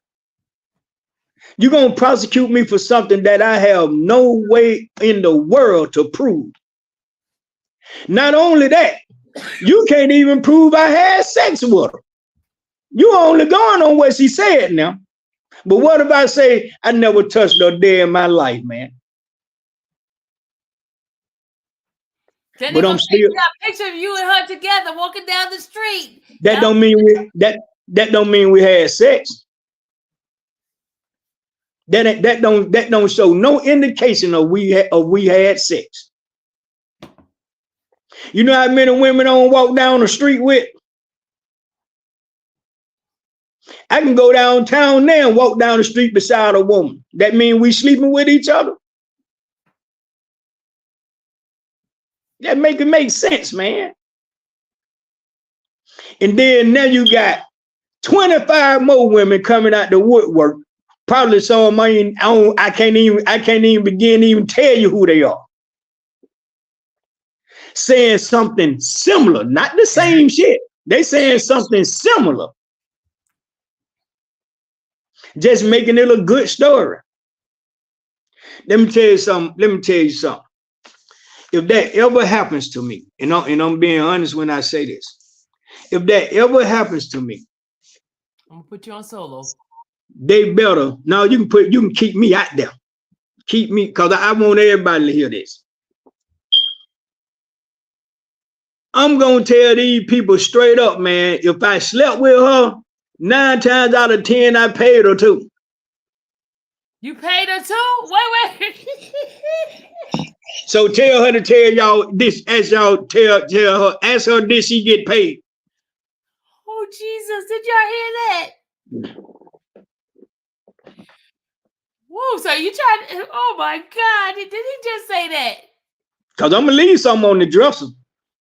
You're going to prosecute me for something that I have no way in the world to prove. Not only that, you can't even prove I had sex with her. You only going on what she said now. But what if I say I never touched her day in my life, man? Then but I'm still got a picture of you and her together walking down the street. That don't mean that don't mean we had sex. That don't show no indication of we had sex. You know how many women don't walk down the street with? I can go downtown now and walk down the street beside a woman. That means we sleeping with each other. That make sense, man. And then now you got 25 more women coming out the woodwork. Probably some I can't even begin to even tell you who they are. Saying something similar, not the same shit. They saying something similar. Just making it a good story. Let me tell you something. If that ever happens to me, and I'm being honest when I say this, if that ever happens to me, I'm gonna put you on solo. They better. Now you can keep me out there. Keep me, because I want everybody to hear this. I'm gonna tell these people straight up, man. If I slept with her, 9 times out of 10, I paid her too. You paid her too? Wait. So tell her to tell y'all this, as y'all tell her, ask her, did she get paid? Oh, Jesus, did y'all hear that? Whoa, so you tried, oh my God, did he just say that? Because I'm going to leave something on the dresser.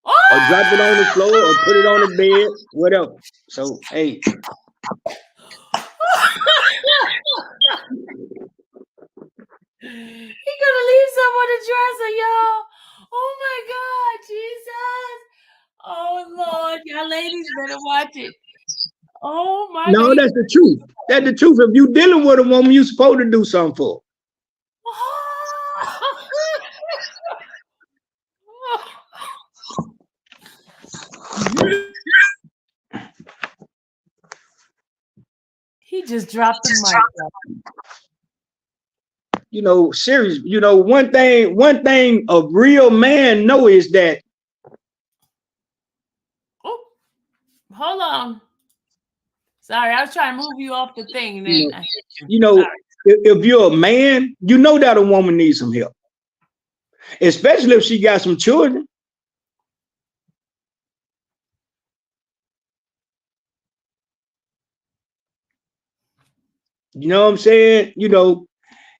Oh! Or drop it on the floor or put it on the bed, whatever. So, hey. He gonna leave some on the dresser, y'all. Oh my God, Jesus. Oh Lord, y'all ladies better watch it. Oh my God. No, that's the truth. That's the truth. If you dealing with a woman, you're supposed to do something for her. He just dropped the mic. You know, serious. You know, one thing a real man know is that. Oh, hold on. Sorry, I was trying to move you off the thing. And then you know, if you're a man, you know that a woman needs some help, especially if she got some children. You know what I'm saying? You know,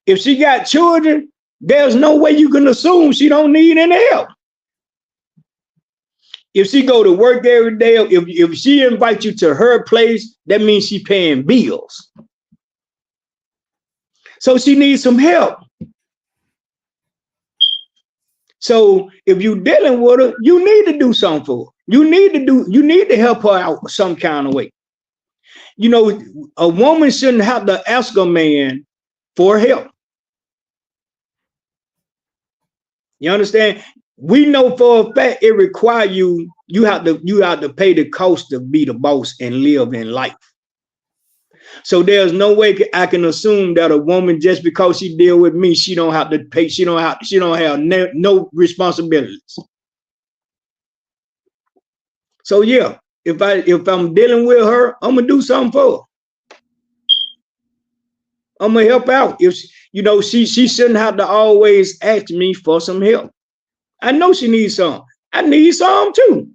if she got children, there's no way you can assume she don't need any help. If she go to work every day, if she invites you to her place, that means she paying bills. So she needs some help. So if you're dealing with her, you need to do something for her. You need to help her out some kind of way. You know, a woman shouldn't have to ask a man for help. You understand? We know for a fact it requires you have to pay the cost to be the boss and live in life. So there's no way I can assume that a woman, just because she deal with me, she don't have to pay. She don't have no responsibilities. So yeah, if I'm dealing with her, I'm gonna do something for her. I'm gonna help out. If she shouldn't have to always ask me for some help. I know she needs some. I need some too.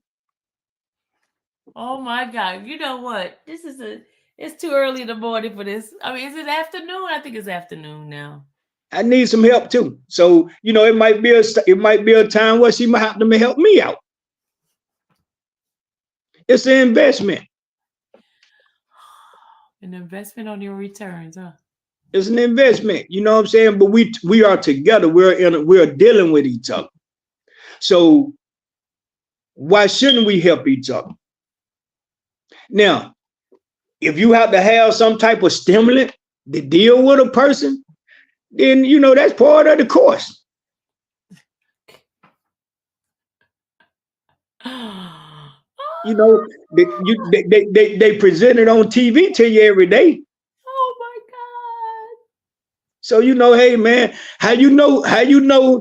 Oh my God! You know what? It's too early in the morning for this. I mean, is it afternoon? I think it's afternoon now. I need some help too. So it might be a time where she might have to help me out. It's an investment. An investment on your returns, huh? It's an investment. You know what I'm saying? But we are together. We're dealing with each other. So why shouldn't we help each other? Now, if you have to have some type of stimulant to deal with a person, then that's part of the course. They present it on TV to you every day. Oh my God. So hey man, how you know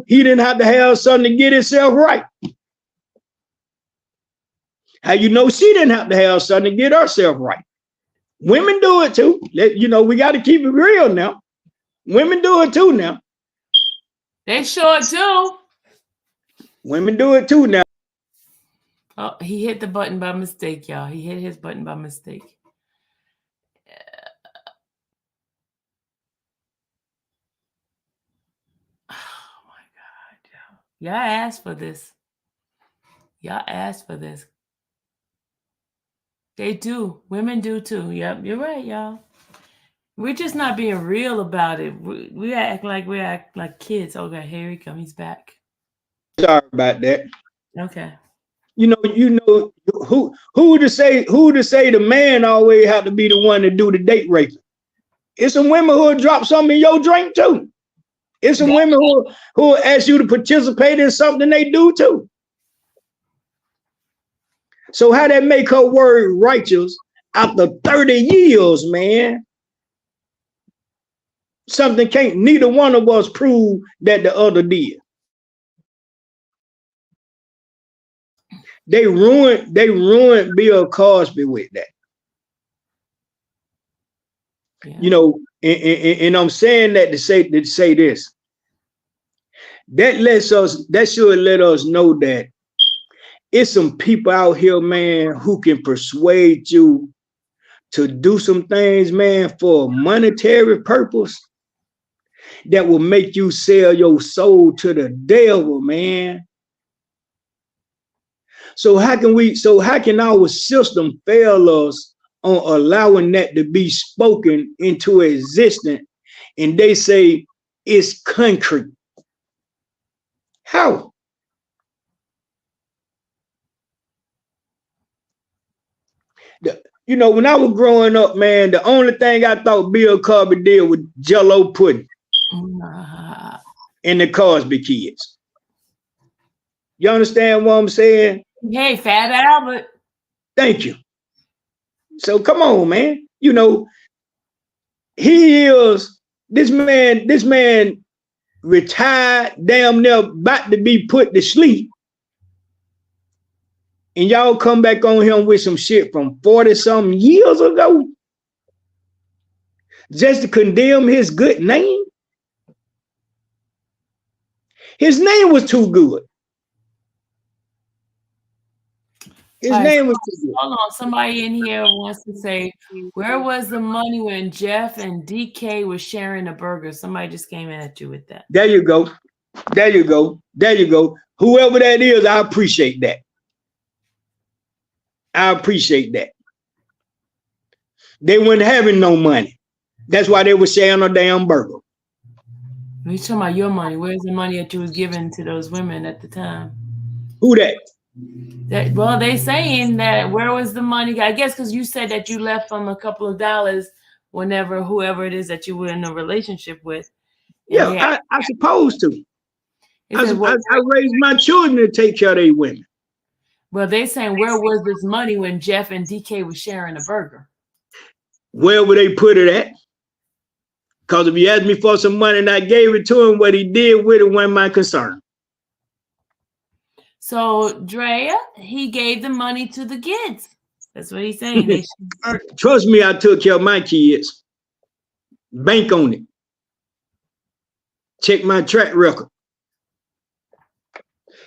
he didn't have to have something to get himself right? How she didn't have to have something to get herself right? Women do it too. We got to keep it real now. Women do it too now. They sure do. Women do it too now. Oh, he hit the button by mistake, y'all. He hit his button by mistake. Oh my God, y'all asked for this. Y'all asked for this. They do. Women do too. Yep, you're right, y'all. We're just not being real about it. We act like kids. Okay, here he comes. He's back. Sorry about that. Okay. Who to say the man always have to be the one to do the date raping? It's some women who will drop something in your drink too. It's some women who will ask you to participate in something they do too. So how that make her word righteous after 30 years, man? Something neither one of us prove that the other did. They ruined Bill Cosby with that. Yeah. And I'm saying that to say this. That should let us know that it's some people out here, man, who can persuade you to do some things, man, for a monetary purpose that will make you sell your soul to the devil, man. So how can our system fail us on allowing that to be spoken into existence? And they say it's concrete. How? When I was growing up, man, the only thing I thought Bill Cosby did was Jell-O pudding and the Cosby Kids. You understand what I'm saying? Hey, Fat Albert. Thank you. So come on, man. He is this man retired, damn near about to be put to sleep. And y'all come back on him with some shit from 40-something years ago just to condemn his good name. His name was too good. His name was too good. Hold on. Somebody in here wants to say, where was the money when Jeff and DK was sharing a burger? Somebody just came in at you with that. There you go. There you go. There you go. Whoever that is, I appreciate that. I appreciate that. They weren't having no money. That's why they were sharing a damn burger. You're talking about your money. Where's the money that you was giving to those women at the time? Who that? Well, they saying that where was the money? I guess because you said that you left them a couple of dollars whenever whoever it is that you were in a relationship with. Yeah, I supposed to. I raised my children to take care of their women. Well, they saying where was this money when Jeff and DK was sharing a burger? wherever they put it at. Because if he asked me for some money and I gave it to him, what he did with it wasn't my concern. So Drea, he gave the money to the kids. That's what he's saying. Trust me, I took care of my kids. Bank on it. Check my track record.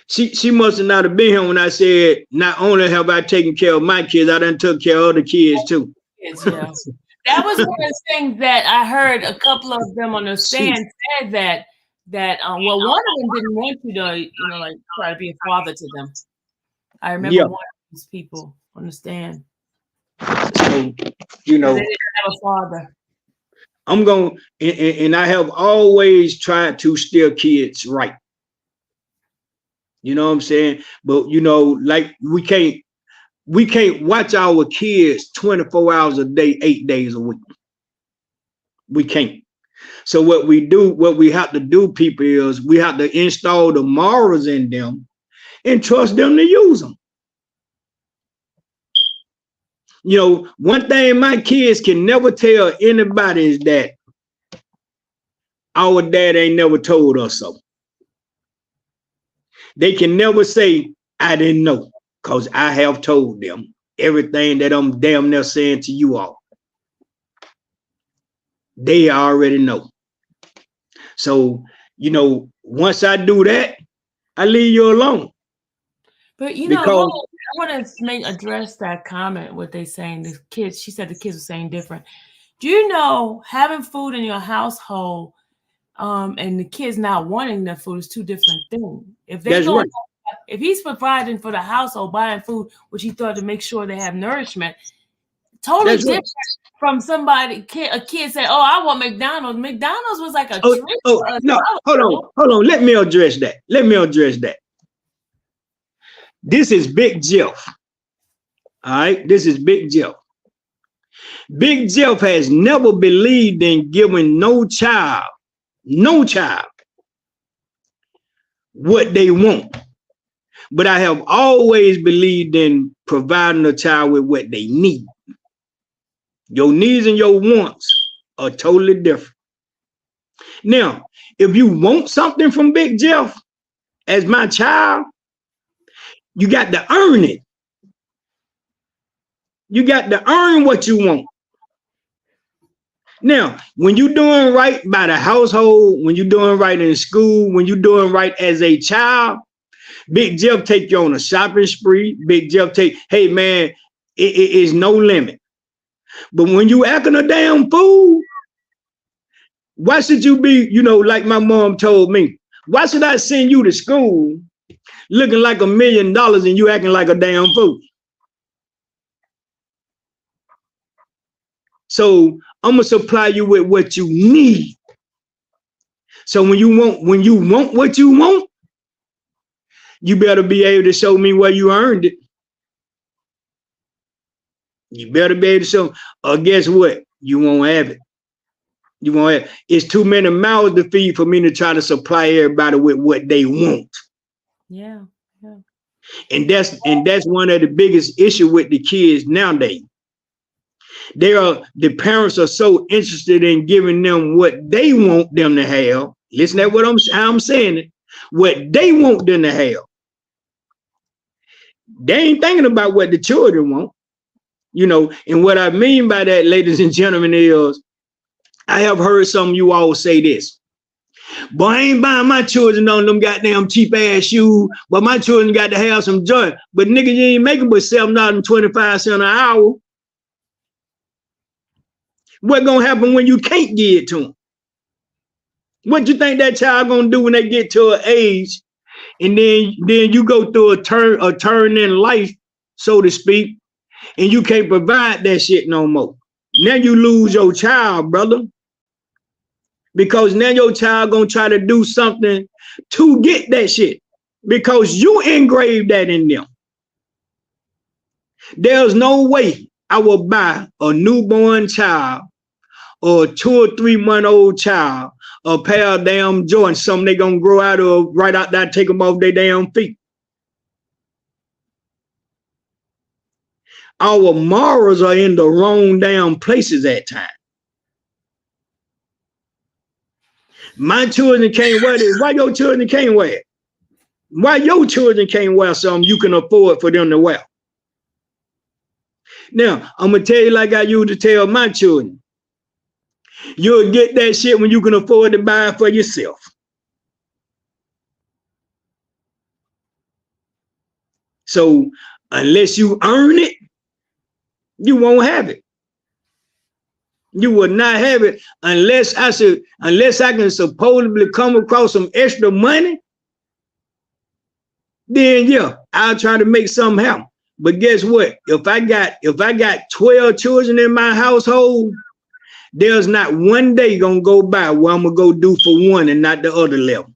She must have not have been here when I said, not only have I taken care of my kids, I done took care of other kids too. Yeah. That was one of the things that I heard a couple of them on the stand said that well, one of them didn't want you to, like try to be a father to them. I remember one of these people on the stand. So, they didn't have a father. I'm going, and I have always tried to steer kids right. You know what I'm saying? But like we can't watch our kids 24 hours a day, 8 days a week. We can't. So what we have to do, people, is we have to install the morals in them and trust them to use them. One thing my kids can never tell anybody is that our dad ain't never told us so. They can never say, I didn't know, because I have told them everything that I'm damn near saying to you all. They already know. So, once I do that, I leave you alone. But I want to address that comment, what they saying, the kids, she said the kids are saying different. Do you know having food in your household and the kids not wanting the food is two different things? If he's providing for the household, buying food, which he thought to make sure they have nourishment, totally different from a kid say, oh, I want McDonald's. McDonald's was like a treat. No, hold on. Let me address that. This is Big Jeff. All right, this is Big Jeff. Big Jeff has never believed in giving no child what they want. But I have always believed in providing a child with what they need. Your needs and your wants are totally different. Now, if you want something from Big Jeff as my child, you got to earn it. You got to earn what you want. Now, when you're doing right by the household, when you're doing right in school, when you're doing right as a child, Big Jeff take you on a shopping spree. Big Jeff hey man, it is no limit. But when you acting a damn fool, why should you be, like my mom told me, why should I send you to school looking like $1 million and you acting like a damn fool? So I'm gonna supply you with what you need. So when you want what you want, you better be able to show me where you earned it. You better be able to show, or guess what? You won't have it. You won't have it. It's too many mouths to feed for me to try to supply everybody with what they want. Yeah. And that's one of the biggest issue with the kids nowadays. The parents are so interested in giving them what they want them to have. Listen to what I'm saying it. What they want them to have. They ain't thinking about what the children want. And what I mean by that, ladies and gentlemen, is I have heard some of you all say this. Boy, I ain't buying my children on them goddamn cheap ass shoes, but my children got to have some joy. But nigga, you ain't making but $7.25 an hour. What gonna happen when you can't give it to them? What you think that child gonna do when they get to an age, and then you go through a turn in life, so to speak, and you can't provide that shit no more? Now you lose your child, brother, because now your child gonna try to do something to get that shit because you engraved that in them. There's no way I will buy a newborn child or a 2 or 3 month old child a pair of damn Jordans, something they gonna grow out of right out there, take them off their damn feet. our morals are in the wrong damn places at times. My children can't wear this. Why your children can't wear it? Why your children can't wear something you can afford for them to wear? Now, I'm going to tell you like I used to tell my children. You'll get that shit when you can afford to buy it for yourself. So unless you earn it, you won't have it. You will not have it unless I can supposedly come across some extra money. Then yeah, I'll try to make something happen. But guess what? If I got 12 children in my household, there's not one day gonna go by where I'm gonna go do for one and not the other 11.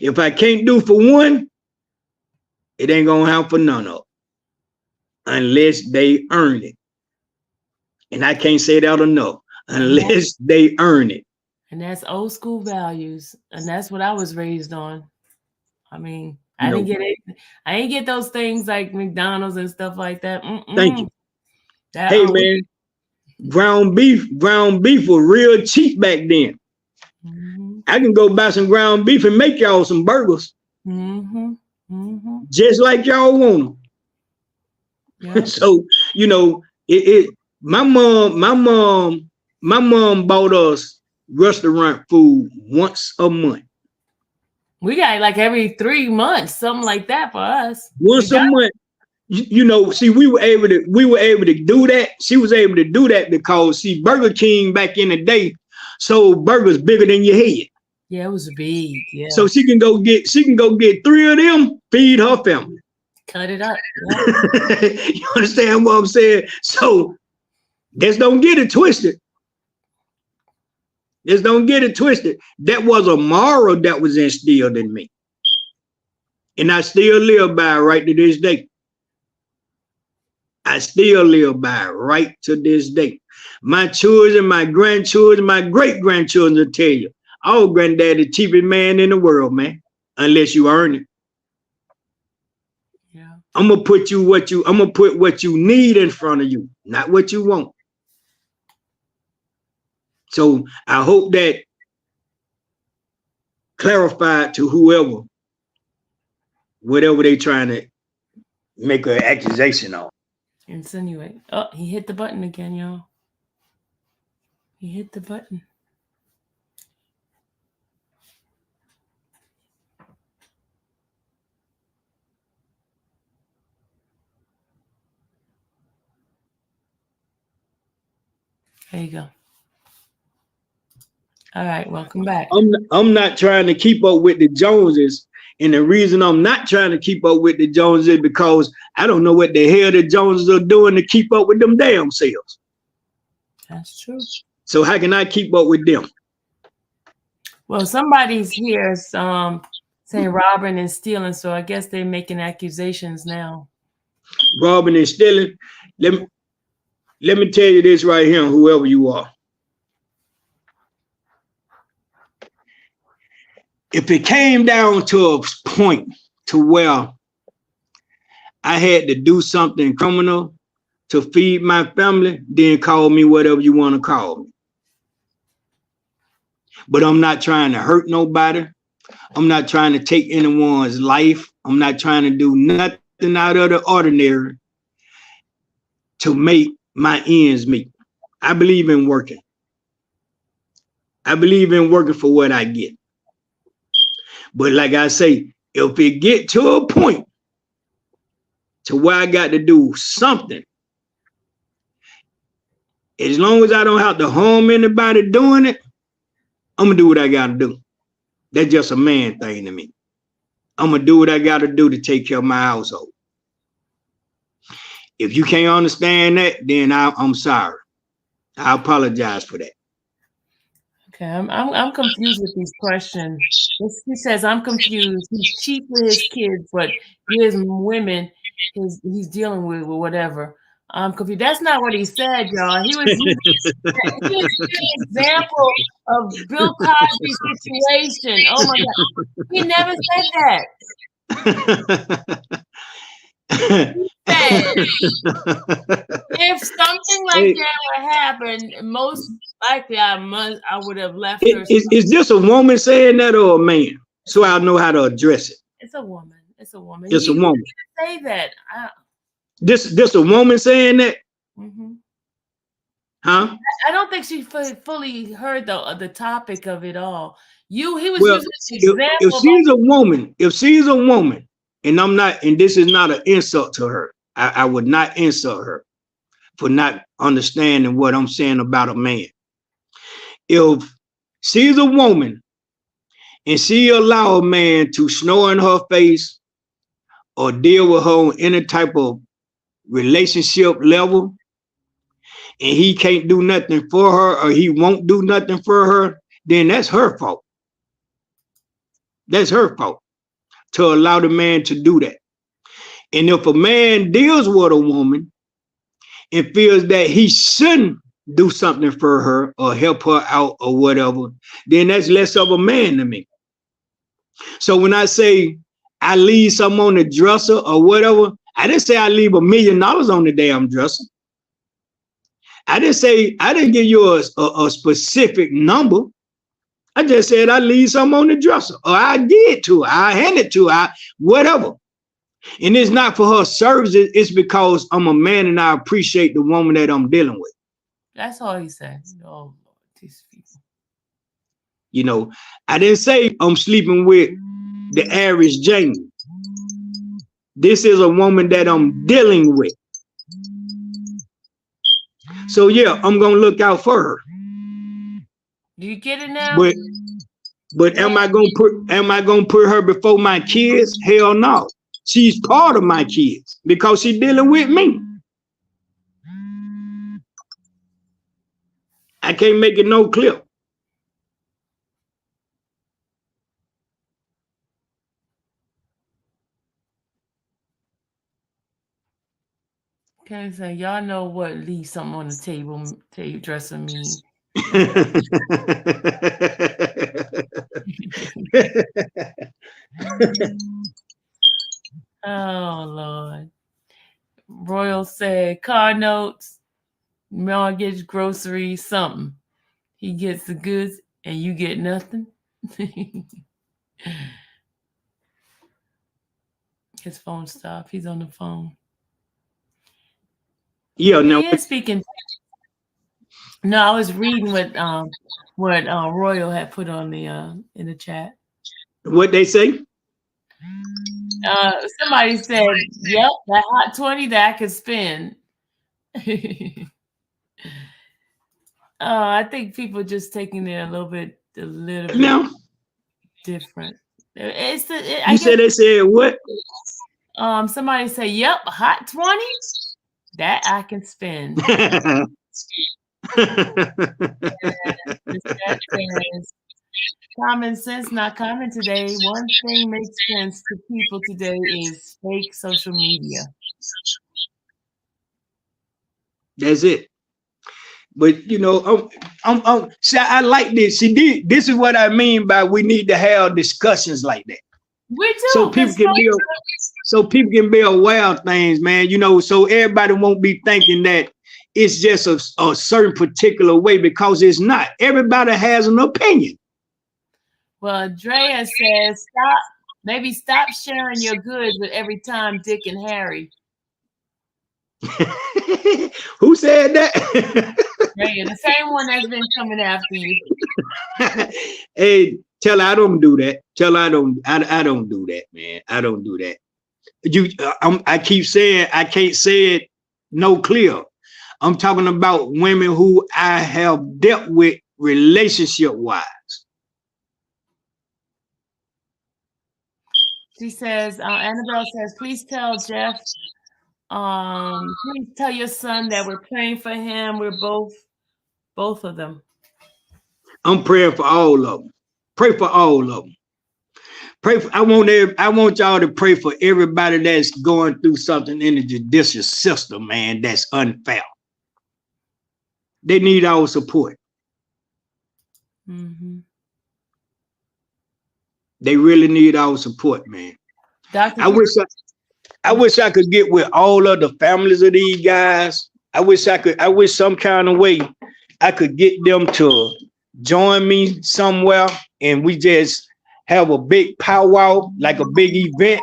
If I can't do for one, it ain't gonna happen for none of them unless they earn it. And I can't say that enough. Unless they earn it. And that's old school values. And that's what I was raised on. I mean, I didn't get those things like McDonald's and stuff like that. Thank you. Hey man, ground beef was real cheap back then. I can go buy some ground beef and make y'all some burgers. Just like y'all want them. Yep. So, you know, my mom bought us restaurant food once a month. We got like every 3 months, something like that for us. Once a month. You know, see, we were able to do that. She was able to do that because see, Burger King back in the day sold burgers bigger than your head. Yeah, it was big. Yeah. So she can go get 3 of them, feed her family. Cut it up. Yeah. You understand what I'm saying? So just don't get it twisted. Just don't get it twisted. That was a moral that was instilled in me. And I still live by it right to this day. I still live by it right to this day. My children, my grandchildren, my great-grandchildren will tell you, our granddad the cheapest man in the world, man, unless you earn it. Yeah. I'm gonna put what you need in front of you, not what you want. So I hope that clarified to whoever, whatever they trying to make an accusation on. Insinuate. Oh, he hit the button again, y'all. He hit the button. There you go. All right, welcome back. I'm not trying to keep up with the Joneses. And the reason I'm not trying to keep up with the Joneses is because I don't know what the hell the Joneses are doing to keep up with them damn selves. That's true. So how can I keep up with them? Well, somebody's here saying robbing and stealing, so I guess they're making accusations now. Robbing and stealing. Let me tell you this right here, whoever you are. If it came down to a point to where I had to do something criminal to feed my family, then call me whatever you want to call me. But I'm not trying to hurt nobody. I'm not trying to take anyone's life. I'm not trying to do nothing out of the ordinary to make my ends meet. I believe in working. I believe in working for what I get. But like I say, if it get to a point to where I got to do something, as long as I don't have to harm anybody doing it, I'm gonna do what I gotta do. That's just a man thing to me. I'm gonna do what I gotta do to take care of my household. If you can't understand that, then I'm sorry. I apologize for that. Okay, I'm confused with these questions. He says, I'm confused. He's cheap with his kids, but his women he's dealing with or whatever. I'm confused. That's not what he said, y'all. He was an example of Bill Cosby's situation. Oh my God. He never said that. He said if something like that would happen, most likely I would have left her. Is this a woman saying that or a man? So I'll know how to address it. It's a woman. It's a woman. It's a woman. Say that. This a woman saying that? Mm-hmm. Huh? I don't think she fully heard the topic of it all. He was using an example. If she's a woman, and I'm not, and this is not an insult to her. I would not insult her for not understanding what I'm saying about a man. If she's a woman and she allow a man to snore in her face or deal with her on any type of relationship level, and he can't do nothing for her or he won't do nothing for her, then that's her fault. That's her fault to allow the man to do that. And if a man deals with a woman and feels that he shouldn't do something for her or help her out or whatever, then that's less of a man to me. So when I say I leave something on the dresser or whatever, I didn't say I leave $1 million on the damn dresser. I didn't give you a specific number. I just said I leave something on the dresser, or I give it to her, I hand it to her, whatever. And it's not for her services, it's because I'm a man and I appreciate the woman that I'm dealing with. That's all he said. Oh, these people. You know, I didn't say I'm sleeping with the average Jamie. This is a woman that I'm dealing with. So yeah, I'm gonna look out for her. Do you get it now? But am I gonna put her before my kids? Hell no. She's part of my kids because she's dealing with me. I can't make it no clear. Okay, so y'all know what leave something on the table dresser means. Oh Lord. Royal said car notes, mortgage, groceries, something. He gets the goods and you get nothing. His phone stopped. He's on the phone. Yeah, no. He is speaking. No, I was reading what Royal had put on the in the chat. What they say? Somebody said, "Yep, that hot 20 that I could spend." I think people just taking it a little bit No. different. You said they said what? Somebody say, "Yep, hot 20 that I can spend." Common sense, not common today. One thing makes sense to people today is fake social media. That's it. But you know, see, I like this. See, this is what I mean by we need to have discussions like that. We do. So people can be aware of things, man. You know, so everybody won't be thinking that it's just a certain particular way, because it's not. Everybody has an opinion. Well, Drea says, stop sharing your goods with every time Dick and Harry. Who said that? Drea, the same one that's been coming after you. Hey, tell her I don't do that. Tell her I don't do that, man. I don't do that. I keep saying I can't say it no clear. I'm talking about women who I have dealt with relationship-wise. She says, Annabelle says, please tell Jeff, please tell your son that we're praying for him. We're both of them. I'm praying for all of them. Pray for all of them. I want y'all to pray for everybody that's going through something in the judicial system, man, that's unfair. They need our support. Mm-hmm. They really need our support, man. Dr. I wish I wish I could get with all of the families of these guys. I wish some kind of way I could get them to join me somewhere and we just have a big powwow, like a big event,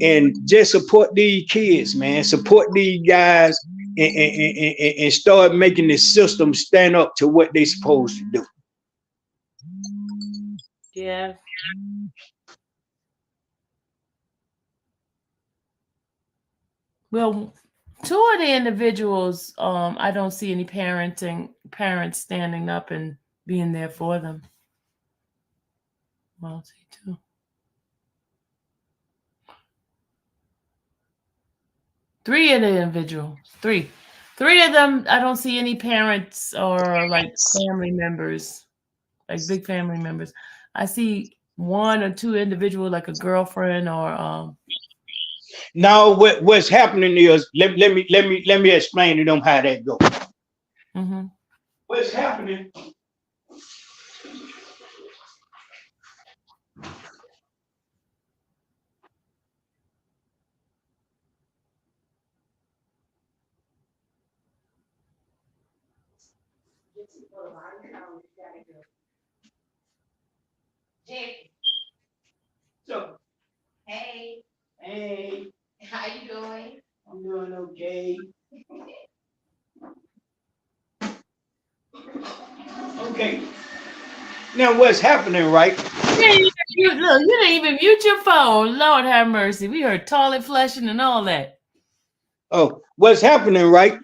and just support these kids, man. Support these guys and start making the system stand up to what they're supposed to do. Yeah. Well, two of the individuals, I don't see any parents standing up and being there for them. Well, I'll see two. Three of the individuals, three of them, I don't see any parents or like family members, like big family members. I see one or two individuals, like a girlfriend or Now, what's happening is let me explain to them how that goes. Mm-hmm. What's happening? So, hey, how you doing? I'm doing okay. Okay. Now, what's happening, right? You didn't even mute your phone. Lord have mercy. We heard toilet flushing and all that. Oh, what's happening, right,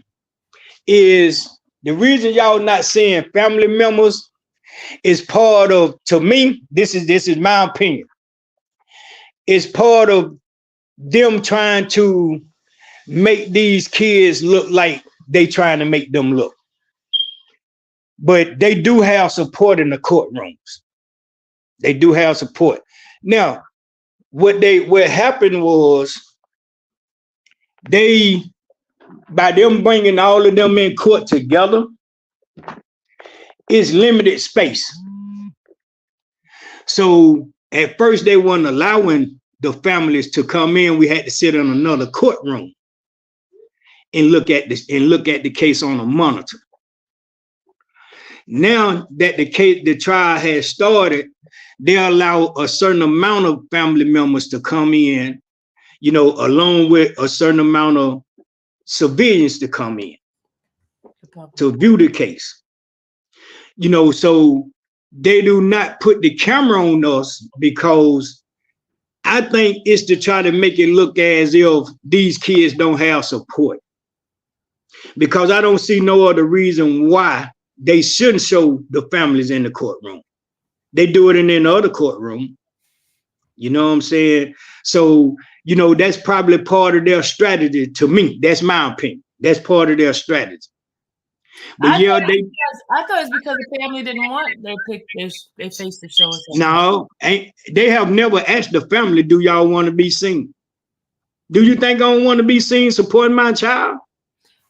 is the reason y'all not seeing family members is part of, to me, this is my opinion. It's part of them trying to make these kids look like they trying to make them look. But they do have support in the courtrooms. They do have support. Now, what happened was by them bringing all of them in court together, it's limited space. So at first they weren't allowing the families to come in. We had to sit in another courtroom and look at the case on a monitor. Now that the trial has started, they allow a certain amount of family members to come in, along with a certain amount of civilians to come in to view the case. So they do not put the camera on us because I think it's to try to make it look as if these kids don't have support. Because I don't see no other reason why they shouldn't show the families in the courtroom. They do it in another courtroom. You know what I'm saying? So, that's probably part of their strategy to me. That's my opinion. That's part of their strategy. But I thought it's because the family didn't want their face to show us. No, they have never asked the family, do y'all want to be seen? Do you think I don't want to be seen supporting my child?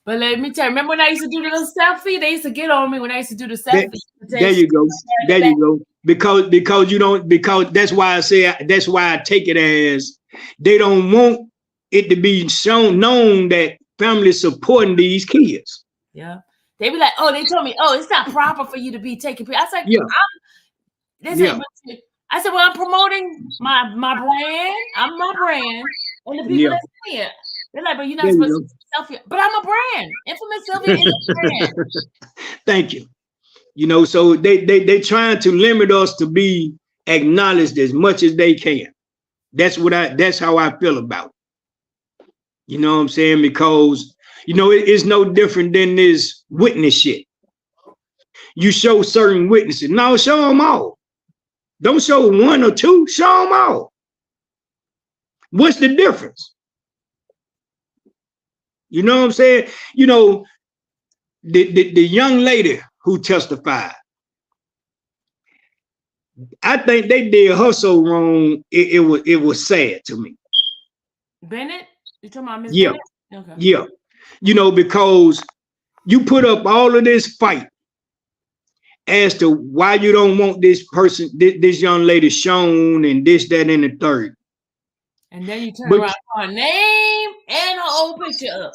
But let me tell you, remember when I used to do the little selfie? They used to get on me when I used to do the selfie. There you go. There you go. Because that's why I say, that's why I take it as they don't want it to be known that families supporting these kids. Yeah. They be like, oh, they told me, oh, it's not proper for you to be taking pictures. I was like, yeah. I said, well, I'm promoting my brand. I'm my brand. And the people that see it, they're like, but you're not supposed to do selfie. But I'm a brand. Infamous Sylvia is a brand. Thank you. So they trying to limit us to be acknowledged as much as they can. That's how I feel about it. You know what I'm saying? Because it's no different than this witness shit. You show certain witnesses. No, show them all. Don't show one or two. Show them all. What's the difference? You know what I'm saying? The young lady who testified, I think they did her so wrong. It was sad to me. Bennett? You talking about Ms. Yeah. Bennett? Okay. Yeah. Because you put up all of this fight as to why you don't want this person, this young lady shown and this, that, and the third. And then you turn around for her name and her old picture up.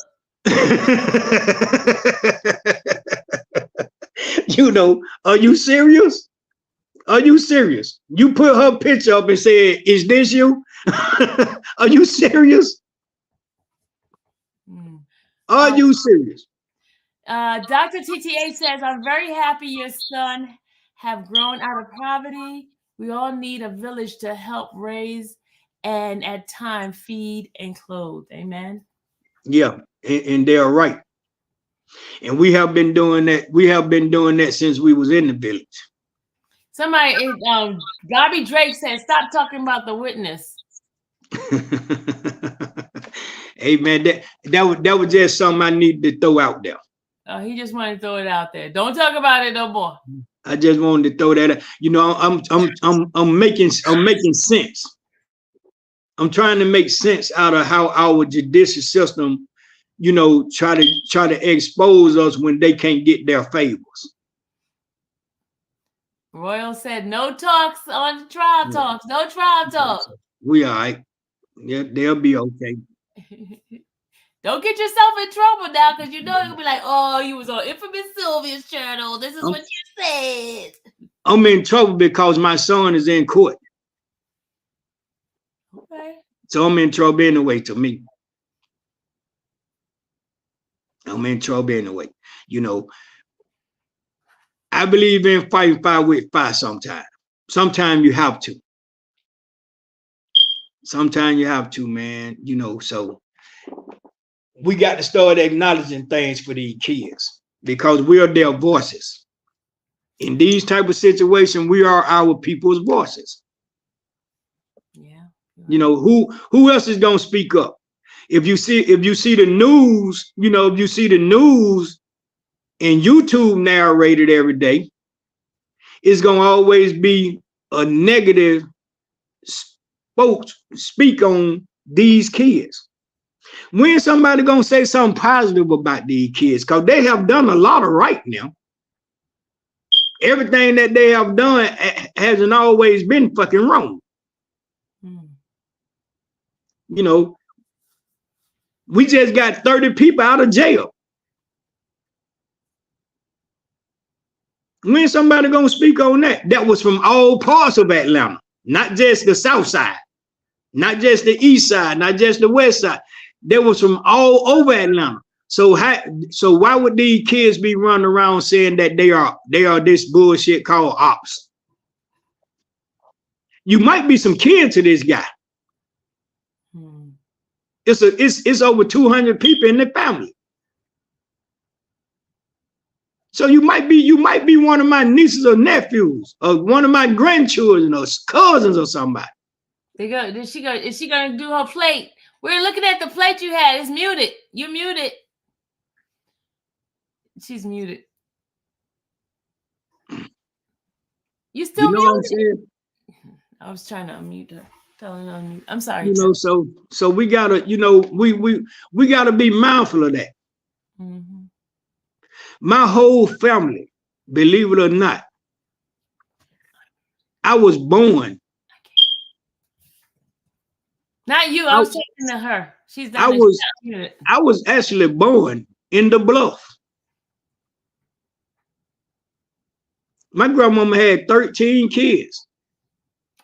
You know, are you serious? Are you serious? You put her picture up and said, "Is this you?" Are you serious? Are you serious? Dr. TTA says, "I'm very happy your son have grown out of poverty. We all need a village to help raise and at times feed and clothe." Amen. Yeah, and they are right. And we have been doing that. We have been doing that since we was in the village. Somebody, Gabby Drake said, "Stop talking about the witness." Hey man, that was just something I needed to throw out there. He just wanted to throw it out there. Don't talk about it no more. I just wanted to throw that out. You know, I'm making sense. I'm trying to make sense out of how our judicial system, you know, try to expose us when they can't get their favors. Royal said, "No talks on the trial talks. No trial talk." We all right. Yeah, they'll be okay. Don't get yourself in trouble now, because you know you'll be like, "Oh, you was on Infamous Sylvia's channel. This is what you said." I'm in trouble because my son is in court. Okay. So I'm in trouble anyway to me. I'm in trouble anyway. You know, I believe in fighting fire with fire sometimes. Sometimes you have to. Sometimes you have to, man. You know, so we got to start acknowledging things for these kids because we are their voices. In these type of situations, we are our people's voices. Yeah. You know, who else is gonna speak up? If you see the news, you know, if you see the news and YouTube narrated every day, it's gonna always be a negative speak on these kids. When somebody gonna say something positive about these kids? Because they have done a lot of right now. Everything that they have done hasn't always been fucking wrong. You know, we just got 30 people out of jail. When somebody gonna speak on that? That was from all parts of Atlanta, not just the south side, not just the east side, not just the west side. That was from all over Atlanta. So why would these kids be running around saying that they are this bullshit called ops? You might be some kin to this guy. It's over 200 people in the family. So you might be one of my nieces or nephews, or one of my grandchildren, or cousins, or somebody. Is she gonna do her plate? We're looking at the plate you had. It's muted. You're muted. She's muted. You still muted? What I'm saying? I was trying to unmute her. Telling her unmute. I'm sorry. You know, so we gotta, you know, we gotta be mindful of that. My whole family, believe it or not, I was born. Not you. I was talking to her. She's not. I was actually born in the Bluff. My grandmama had 13 kids.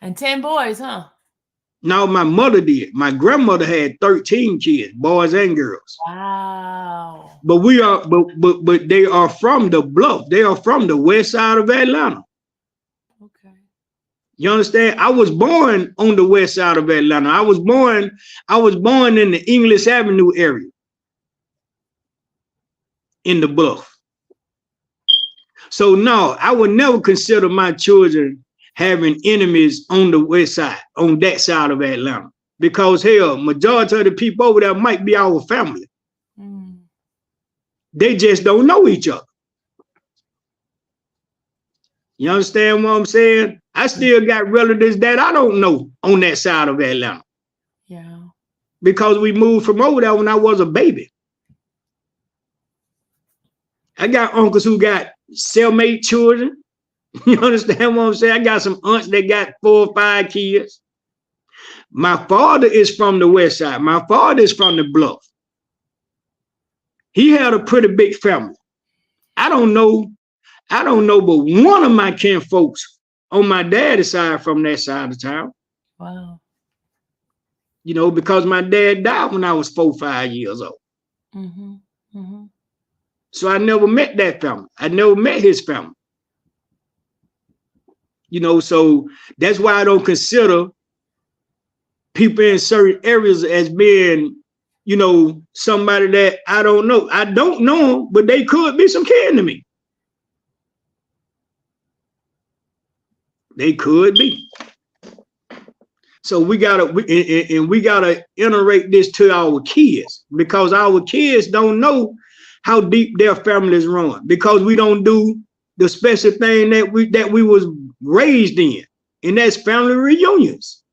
And 10 boys, huh? No, my mother did. My grandmother had 13 kids, boys and girls. Wow. But but they are from the Bluff. They are from the west side of Atlanta. Okay. You understand? I was born on the west side of Atlanta. I was born in the English Avenue area in the Bluff. So no, I would never consider my children having enemies on the west side, on that side of Atlanta, because hell, majority of the people over there might be our family. They just don't know each other. You understand what I'm saying? I still got relatives that I don't know on that side of Atlanta. Yeah. Because we moved from over there when I was a baby. I got uncles who got cellmate children. You understand what I'm saying? I got some aunts that got 4 or 5 kids. My father is from the West Side. My father is from the Bluff. He had a pretty big family. I don't know, but one of my kin folks on my daddy's side from that side of town. Wow. You know, because my dad died when I was 4 or 5 years old. Mm-hmm. Mm-hmm. So I never met that family. I never met his family. You know, so that's why I don't consider people in certain areas as being, you know, somebody that I don't know. I don't know them, but they could be some kin to me. They could be. So we gotta iterate this to our kids, because our kids don't know how deep their families run, because we don't do the special thing that we was raised in, and that's family reunions.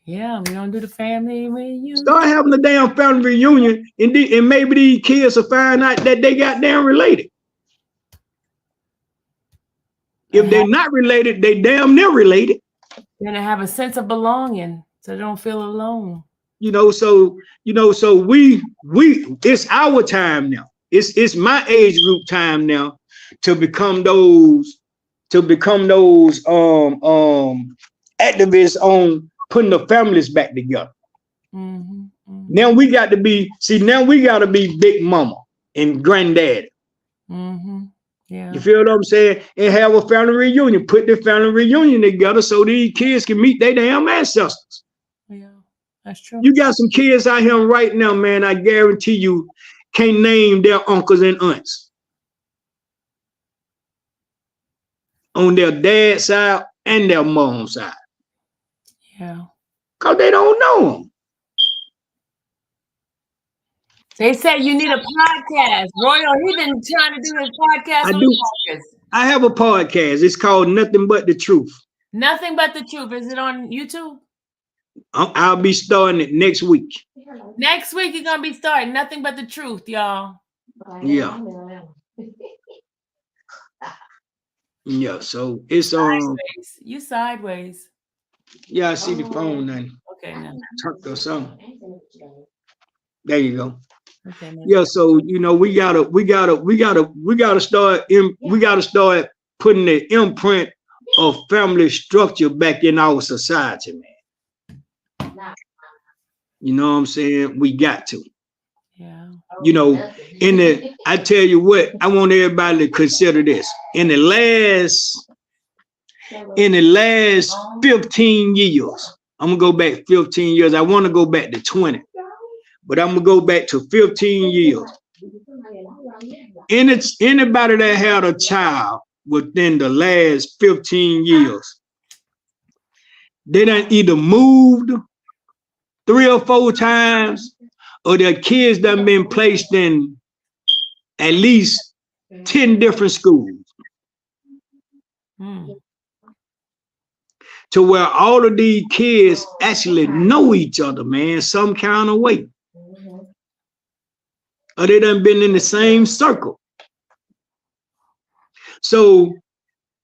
Yeah, we don't do the family reunion. Start having a damn family reunion, and maybe these kids will find out that they got damn related. If they're not related, they damn near related. Then they have a sense of belonging, so they don't feel alone. You know, so we it's our time now. It's my age group time now to become those activists on putting the families back together. Mm-hmm, mm-hmm. Now we got to be big mama and granddaddy. Mm-hmm. Yeah. You feel what I'm saying? And have a family reunion. Put the family reunion together so these kids can meet their damn ancestors. Yeah, that's true. You got some kids out here right now, man. I guarantee you can't name their uncles and aunts on their dad's side and their mom's side. Yeah. Because they don't know them. They said you need a podcast. Royal, he's been trying to do his podcast. I have a podcast. It's called Nothing But the Truth. Nothing But the Truth. Is it on YouTube? I'll be starting it next week. Next week, you're going to be starting Nothing But the Truth, y'all. Yeah. Yeah, so it's sideways. You sideways. Yeah, I see the phone now. Okay, now. Tucked or something. There you go. Okay, man. Yeah, so you know we gotta start putting the imprint of family structure back in our society, man. You know what I'm saying? We got to. Yeah. You know, I tell you what, I want everybody to consider this. In the last 15 years, I'm gonna go back 15 years. I want to go back to 20. But I'm gonna go back to 15 years. Anybody that had a child within the last 15 years, they done either moved 3 or 4 times, or their kids done been placed in at least 10 different schools. To where all of these kids actually know each other, man, some kind of way. Or they done been in the same circle. So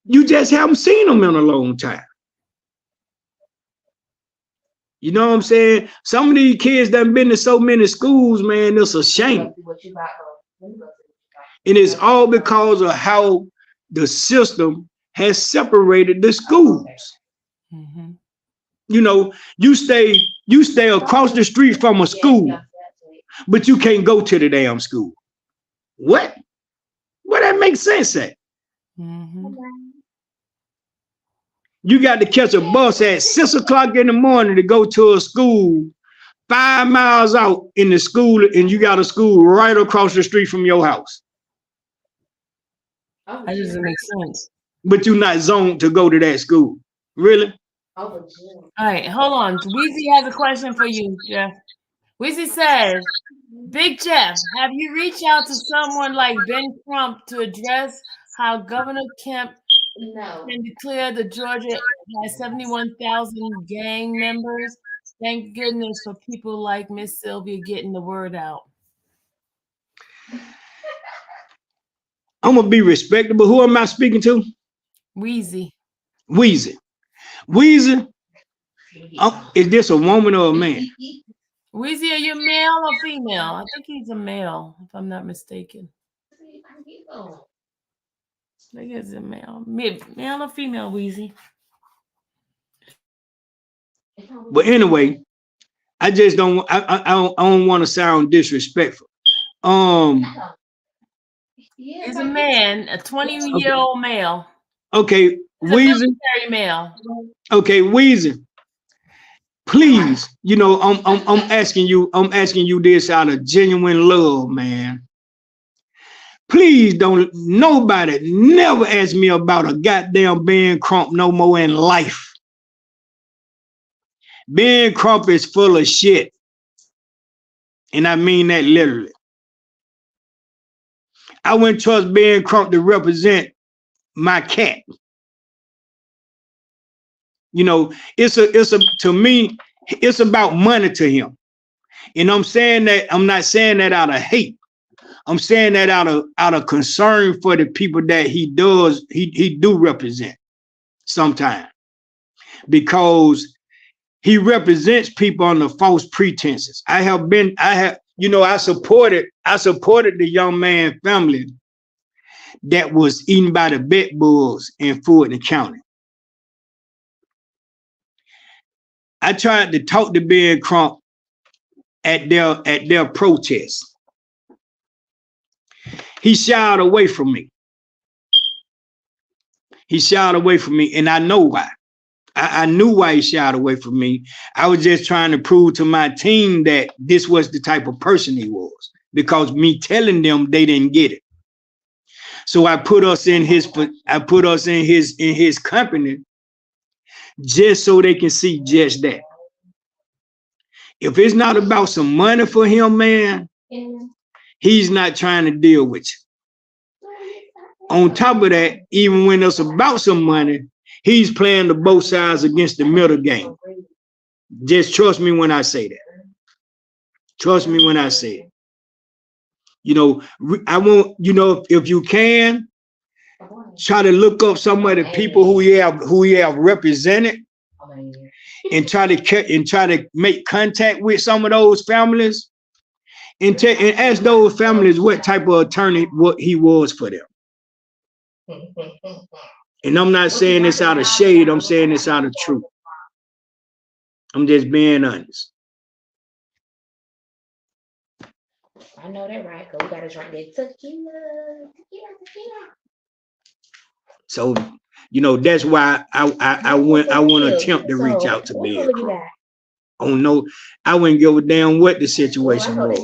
you just haven't seen them in a long time. You know what I'm saying? Some of these kids done been to so many schools, man, it's a shame. And it's all because of how the system has separated the schools. Mm-hmm. You know, you stay across the street from a school, but you can't go to the damn school. What? Well, that makes sense, eh? Mm-hmm. You got to catch a bus at 6 o'clock in the morning to go to a school 5 miles out in the school, and you got a school right across the street from your house. That doesn't make sense. But you're not zoned to go to that school. Really? All right, hold on. Weezy has a question for you, Jeff. Weezy says, Big Jeff, have you reached out to someone like Ben Crump to address how Governor Kemp can declare that Georgia has 71,000 gang members? Thank goodness for people like Miss Sylvia getting the word out. I'm going to be respectable. Who am I speaking to? Weezy. Weezy. Weezy, Is this a woman or a man? Weezy, are you male or female? I think he's a male, if I'm not mistaken. I think it's a male. Male or female, Weezy? But anyway, I just don't. I don't want to sound disrespectful. He's a man, a 20-year-old male. Okay, Weezy. Male. Okay, Weezy. Please, you know, I'm asking you this out of genuine love, man. Please don't, nobody never ask me about a goddamn Ben Crump no more in life. Ben Crump is full of shit. And I mean that literally. I wouldn't trust Ben Crump to represent my cat. You know, to me, it's about money to him. And I'm saying that, I'm not saying that out of hate. I'm saying that out of concern for the people that he do represent sometimes. Because he represents people under false pretenses. I supported the young man family that was eaten by the bed bugs in Fulton County. I tried to talk to Ben Crump at their protest. He shied away from me. He shied away from me, and I know why. I knew why he shied away from me. I was just trying to prove to my team that this was the type of person he was, because me telling them, they didn't get it. So I put us in his company just so they can see just that. If it's not about some money for him, man, he's not trying to deal with you. On top of that, even when it's about some money, he's playing the both sides against the middle game. Just trust me when I say that. Trust me when I say it. You know, I want, you know, if you can, try to look up some of the people who he have represented, and try to make contact with some of those families, and ask those families what type of attorney he was for them. And I'm not saying this out of shade, I'm saying this out of truth. I'm just being honest. I know that, right? Because we got to drink that tequila. So, you know, that's why I want to attempt to reach out to Ben. Oh no, I wouldn't give a damn what the situation was.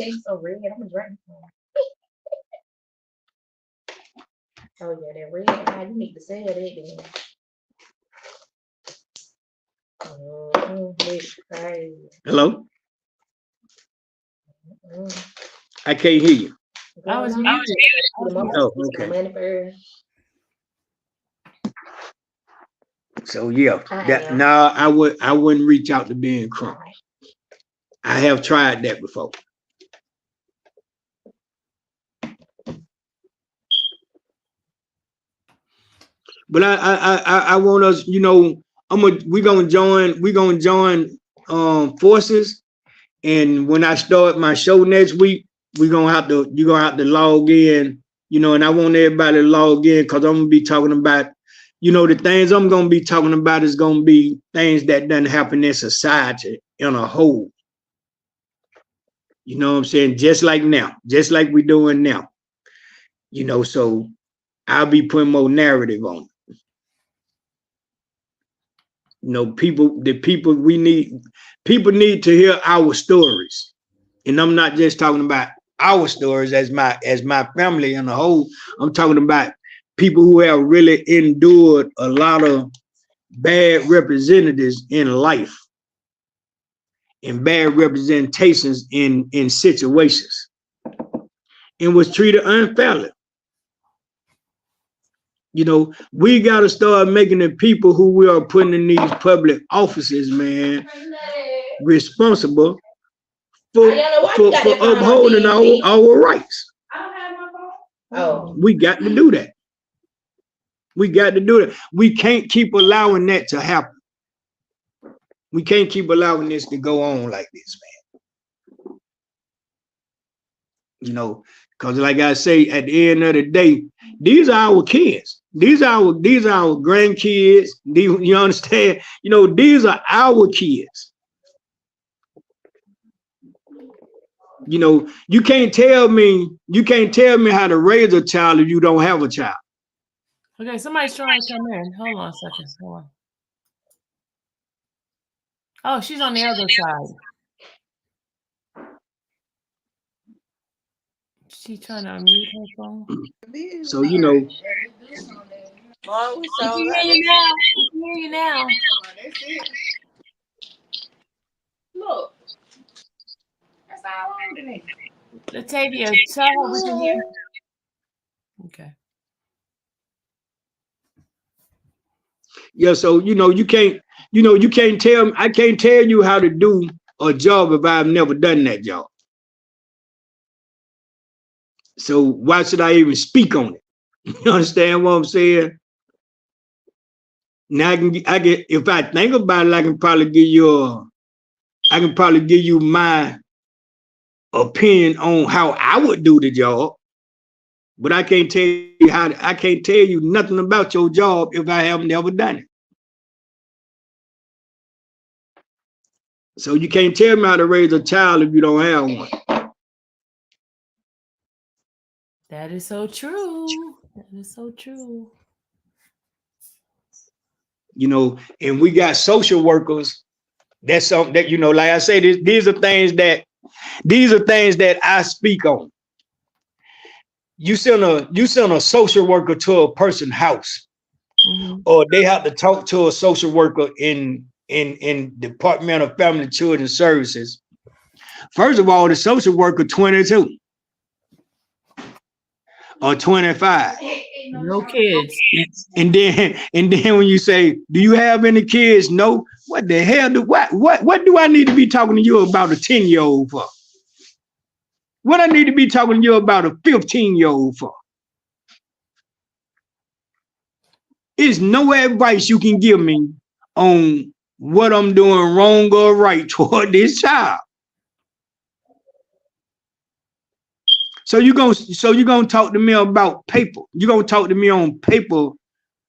Oh yeah, that red eye, you need to sell that then. Hello? I can't hear you. I was muted. Oh, okay. So yeah, I wouldn't reach out to Ben Crump. I have tried that before. But I want us, you know, we're gonna join forces, and when I start my show next week, you're gonna have to log in, you know, and I want everybody to log in, because I'm gonna be talking about, you know, the things I'm gonna be talking about is gonna be things that doesn't happen in society in a whole. You know what I'm saying? Just like now, just like we're doing now. You know, so I'll be putting more narrative on it. You know, people need to hear our stories. And I'm not just talking about our stories as my family in a whole. I'm talking about people who have really endured a lot of bad representatives in life and bad representations in situations, and was treated unfairly. You know, we got to start making the people who we are putting in these public offices, man, responsible for upholding our rights. Oh, we got to do that. We got to do that. We can't keep allowing that to happen. We can't keep allowing this to go on like this, man. You know, because like I say, at the end of the day, these are our kids. These are our grandkids. You understand? You know, these are our kids. You know, you can't tell me how to raise a child if you don't have a child. Okay, somebody's trying to come in. Hold on a second. Hold on. Oh, she's on the other side. She trying to unmute her phone. So you know. We can hear you now. We can hear you now. That's it. Look. That's all I'm doing. Latavia, tell her we can hear. Okay. Yeah, so you can't tell, I can't tell you how to do a job if I've never done that job. So why should I even speak on it? You understand what I'm saying? Now I can if I think about it, I can probably give you my opinion on how I would do the job, but I can't tell you nothing about your job if I haven't ever done it. So you can't tell me how to raise a child if you don't have one. That is so true. That is so true. You know, and we got social workers. That's something that, you know, like I say, these are things that I speak on. You send a social worker to a person's house, or they have to talk to a social worker in Department of Family and Children Services. First of all, the social worker 22 or 25. No kids. And then when you say, do you have any kids? No. What the hell what do I need to be talking to you about a 10-year-old for? What I need to be talking to you about a 15-year-old for? There's no advice you can give me on what I'm doing wrong or right toward this child. So you're gonna talk to me about paper. You're gonna talk to me on paper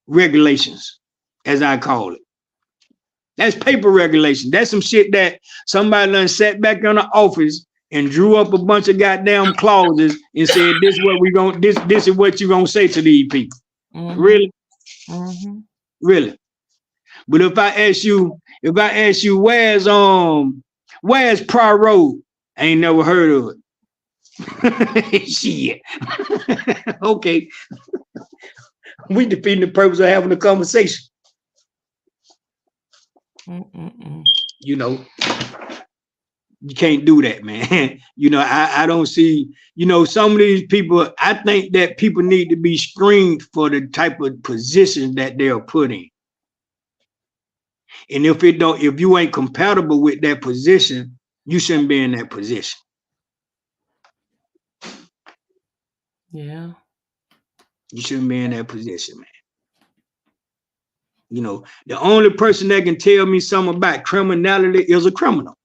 regulations, as I call it. That's paper regulation. That's some shit that somebody done sat back in the office and drew up a bunch of goddamn clauses and said, this is what this is what you're gonna say to these people. Really? Really? But if I ask you, where's Prior Road? I ain't never heard of it. Shit. Okay. We defeating the purpose of having a conversation. You know, you can't do that, man. You know, I don't see, you know, some of these people, I think that people need to be screened for the type of position that they're put in. And if you ain't compatible with that position, you shouldn't be in that position. Yeah. You shouldn't be in that position, man. You know, the only person that can tell me something about criminality is a criminal.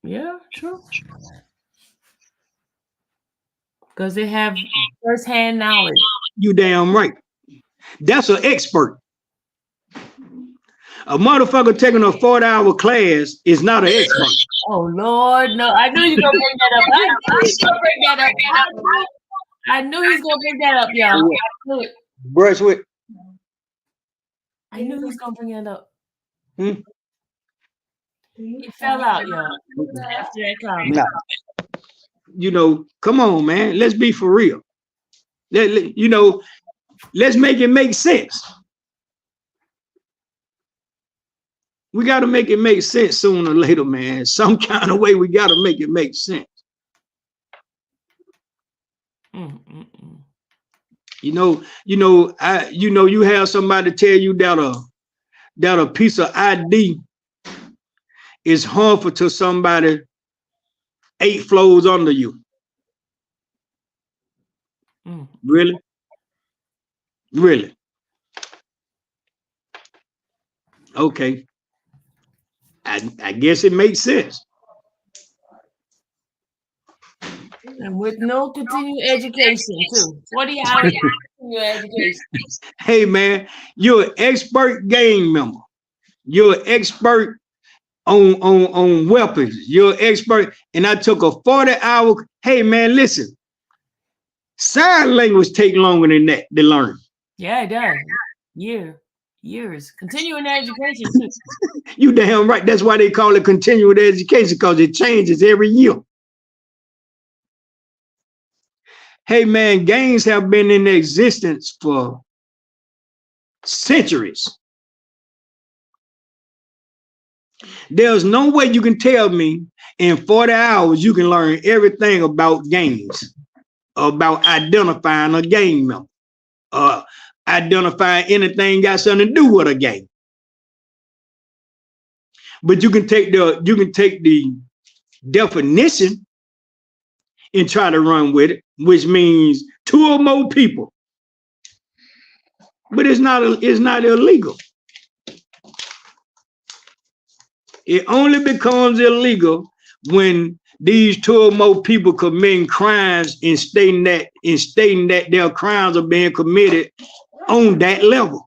Yeah, true. Because they have first-hand knowledge. You damn right. That's an expert. A motherfucker taking a 40-hour class is not an expert. Oh Lord, no! I knew you were gonna bring that up. I knew he's gonna bring that up. I knew he's gonna bring that up, y'all. Brush with. I knew he was gonna bring that up. He fell out, y'all. After that comment. Nah. You know, come on, man. Let's be for real. You know, let's make it make sense. We got to make it make sense sooner or later, man. Some kind of way we got to make it make sense. You know, you have somebody tell you that a piece of ID is harmful to somebody 8 floors under you. Really? Really? Okay. I guess it makes sense. And with no continued education, too. 40 hours of continued education. Hey, man, you're an expert gang member. You're an expert on weapons. You're an expert. And I took a 40-hour. Hey, man, listen. Sign language take longer than that to learn. Yeah, it does. Years. Continuing education, too. You damn right. That's why they call it continuing education, because it changes every year. Hey, man, gangs have been in existence for centuries. There's no way you can tell me in 40 hours you can learn everything about gangs, about identifying a gang member, identifying anything got something to do with a gang. But you can take the definition and try to run with it, which means 2 or more people. But it's not illegal. It only becomes illegal when these 2 or more people commit crimes and stating that their crimes are being committed on that level.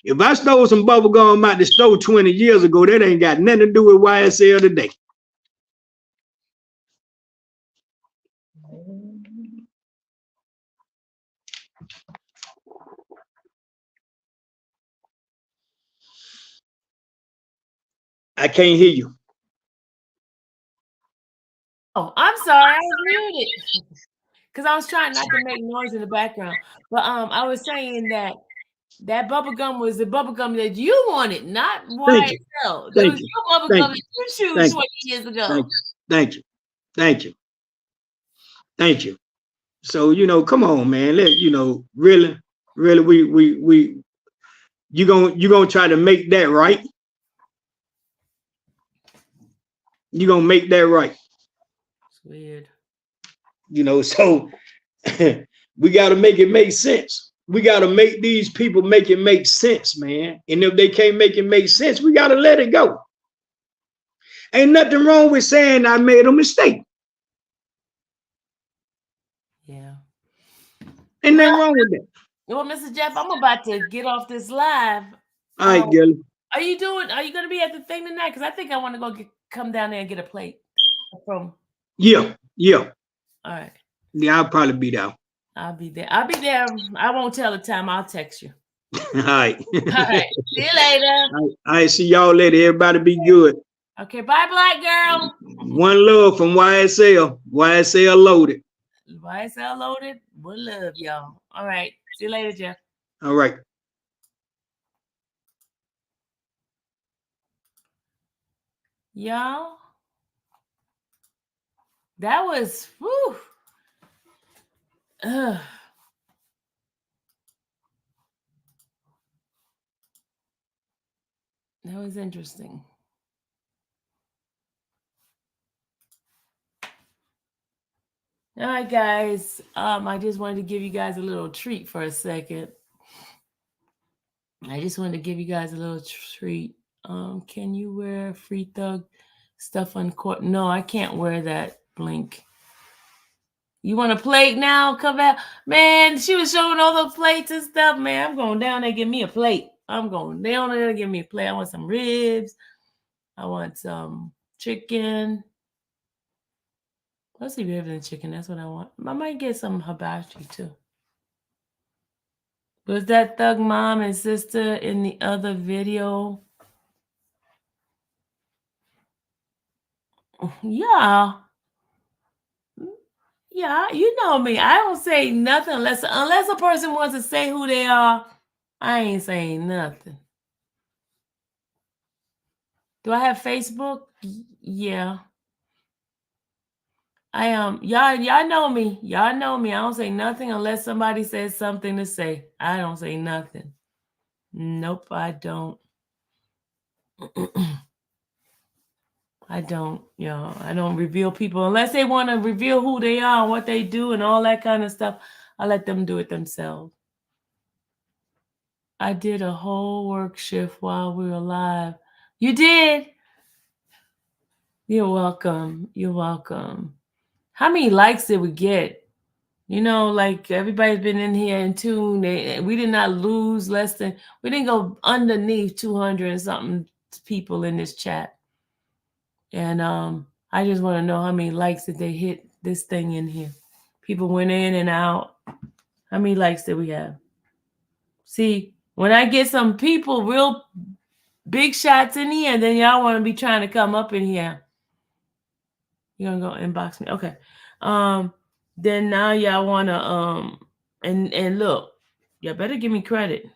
If I stole some bubble gum out the store 20 years ago, that ain't got nothing to do with YSL today. I can't hear you. Oh, I'm sorry. I was muted because I was trying not to make noise in the background. But I was saying that bubble gum was the bubble gum that you wanted, not YSL. That was your bubble gum that you chewed 20 years ago. Thank you. So, come on, man. Really, you gonna try to make that right. You're gonna make that right. It's weird. So we gotta make it make sense. We gotta make these people make it make sense, man. And if they can't make it make sense, we gotta let it go. Ain't nothing wrong with saying I made a mistake. Yeah. Ain't nothing wrong with that. Well, Mr. Jeff, I'm about to get off this live. All right, Gilly. Are you going to be at the thing tonight? Because I think I want to go come down there and get a plate from. Yeah. All right. Yeah, I'll probably be there. I'll be there. I won't tell the time. I'll text you. All right. All right. See you later. All right. See y'all later. Everybody be good. Okay. Bye, Black girl. One love from YSL. YSL loaded. YSL loaded. One love, y'all. All right. See you later, Jeff. All right. Y'all. That was whew. That was interesting. All right, guys. I just wanted to give you guys a little treat for a second. I just wanted to give you guys a little treat. Can you wear Free Thug stuff on court? No, I can't wear that. Blink. You want a plate now? Come back. Man, she was showing all the plates and stuff. Man, I'm going down there and give me a plate. I'm going down there and give me a plate. I want some ribs. I want some chicken. Let's see, ribs and chicken. That's what I want. I might get some hibachi too. Was that Thug mom and sister in the other video? Yeah. Yeah, you know me. I don't say nothing unless a person wants to say who they are. I ain't saying nothing. Do I have Facebook? Yeah. I am. Y'all know me. Y'all know me. I don't say nothing unless somebody says something to say. I don't say nothing. Nope, I don't. I don't, y'all. I don't reveal people unless they want to reveal who they are and what they do and all that kind of stuff. I let them do it themselves. I did a whole work shift while we were live. You did? You're welcome. You're welcome. How many likes did we get? You know, like everybody's been in here in tune. We did not lose less than, we didn't go underneath 200 and something people in this chat. And I just want to know how many likes did they hit this thing in here. People went in and out. How many likes did we have? See, when I get some people real big shots in here, then y'all want to be trying to come up in here. You're gonna go inbox me. Okay. Then now y'all wanna and look, y'all better give me credit.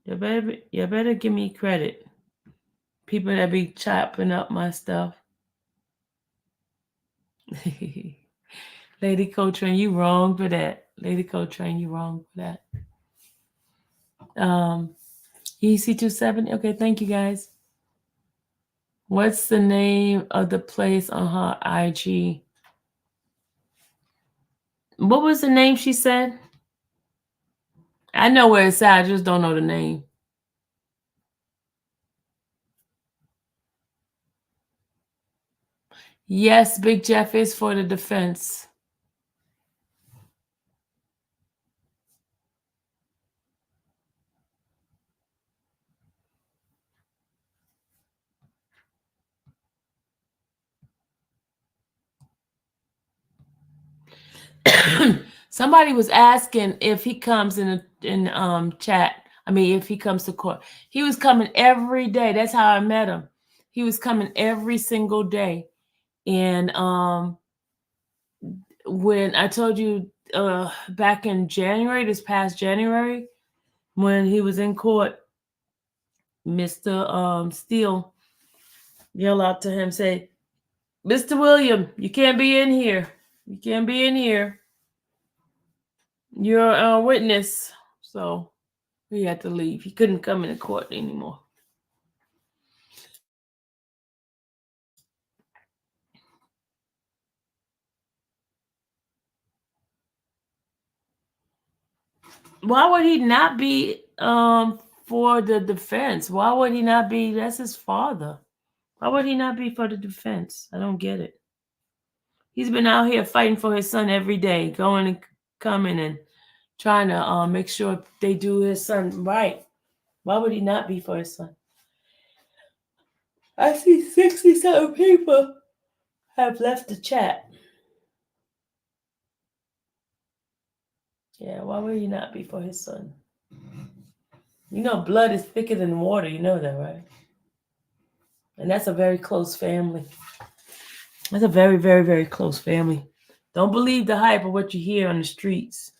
You better give me credit. People that be chopping up my stuff. Lady Coltrane, you wrong for that. Lady Coltrane, you wrong for that. EC270. Okay, thank you guys. What's the name of the place on her IG? What was the name she said? I know where it's at. I just don't know the name. Yes, Big Jeff is for the defense. Somebody was asking if he comes in chat. I mean, if he comes to court. He was coming every day. That's how I met him. He was coming every single day. And when I told you back in January, this past January, when he was in court, Mr. Steele yelled out to him, say, Mr. William, you can't be in here. You can't be in here. You're a witness. So he had to leave. He couldn't come into court anymore. Why would he not be for the defense? Why would he not be? That's his father. Why would he not be for the defense? I don't get it. He's been out here fighting for his son every day, going and coming and trying to make sure they do his son right. Why would he not be for his son? I see 67 people have left the chat. Yeah, why would he not be for his son? You know, blood is thicker than water. You know that, right? And that's a very close family. That's a very, very, very close family. Don't believe the hype of what you hear on the streets.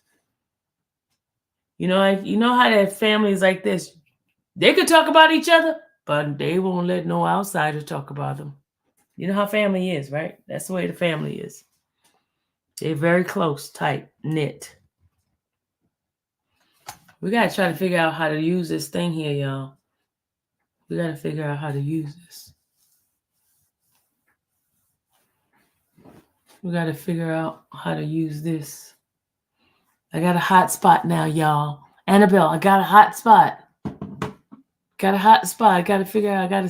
You know how that family is like this. They could talk about each other, but they won't let no outsider talk about them. You know how family is, right? That's the way the family is. They're very close, tight, knit. We got to try to figure out how to use this thing here, y'all. We got to figure out how to use this. We got to figure out how to use this. I got a hot spot now, y'all. Annabelle, I got a hot spot. Got a hot spot. I got to figure out. I got to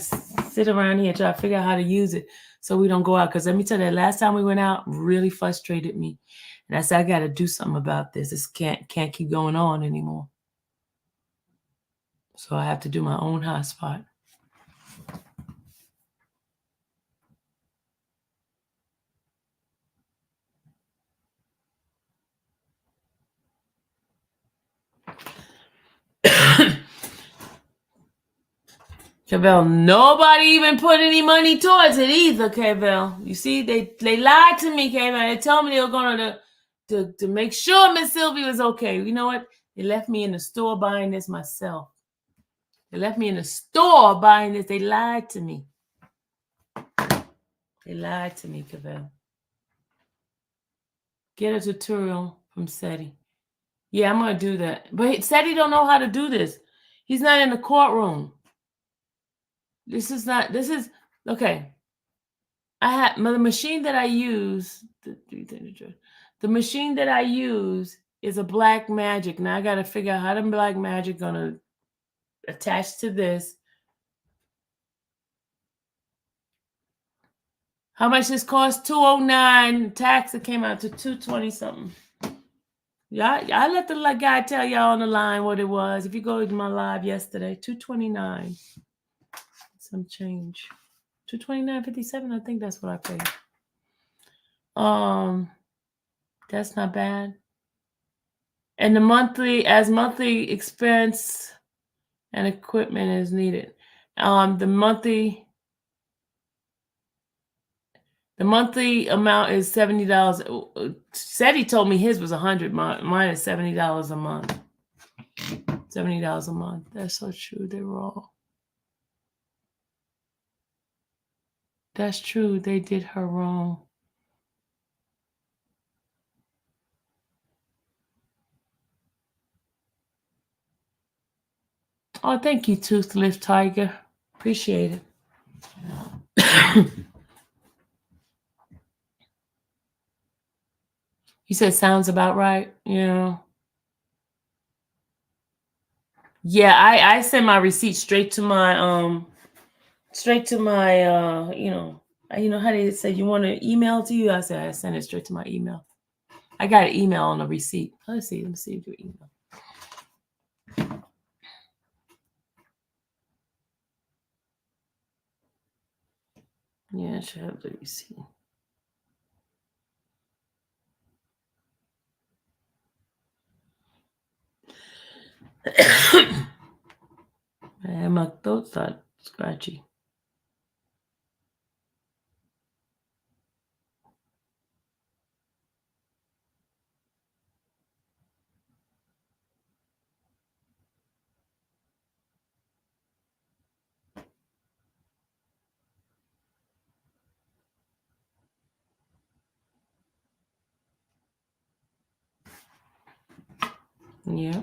sit around here and try to figure out how to use it so we don't go out. Because let me tell you, that last time we went out really frustrated me. And I said, I got to do something about this. This can't keep going on anymore. So I have to do my own hot spot. Cavell, nobody even put any money towards it either, Cavell. You see, they lied to me, Cavell. They told me they were going to make sure Miss Sylvie was okay. You know what? They left me in the store buying this myself. They left me in the store buying this. They lied to me. They lied to me, Cavell. Get a tutorial from SETI. Yeah, I'm going to do that. But SETI don't know how to do this. He's not in the courtroom. This is, okay. I had the machine that I use, the the machine that I use is a Black Magic. Now I got to figure out how the Black Magic gonna attach to this. How much this cost? $209. Tax, it came out to $220 something. Yeah, I let the guy tell y'all on the line what it was. If you go to my live yesterday, $229. Some change. $229.57. I think that's what I paid. That's not bad. And the monthly expense and equipment is needed. The monthly amount is $70. Said he told me his was $100. Mine is $70 a month. $70 a month. That's so true. They're wrong. That's true. They did her wrong. Oh, thank you, Tooth Lift Tiger. Appreciate it. You said sounds about right. Yeah. Yeah, I send my receipt straight to my you know how they say you want an email to you? I said I send it straight to my email. I got an email on the receipt. Let me see your email. Yeah, I should have the receipt. Man, my throat started scratchy. Yeah.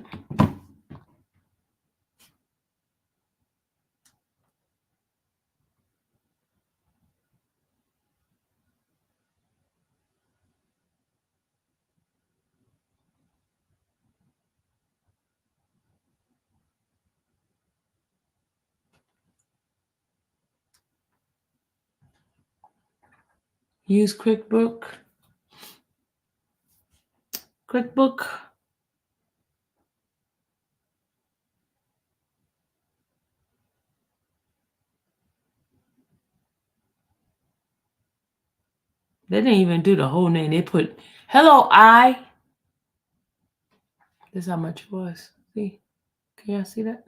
Use QuickBook. They didn't even do the whole name. They put, hello, I. This is how much it was. See? Can y'all see that?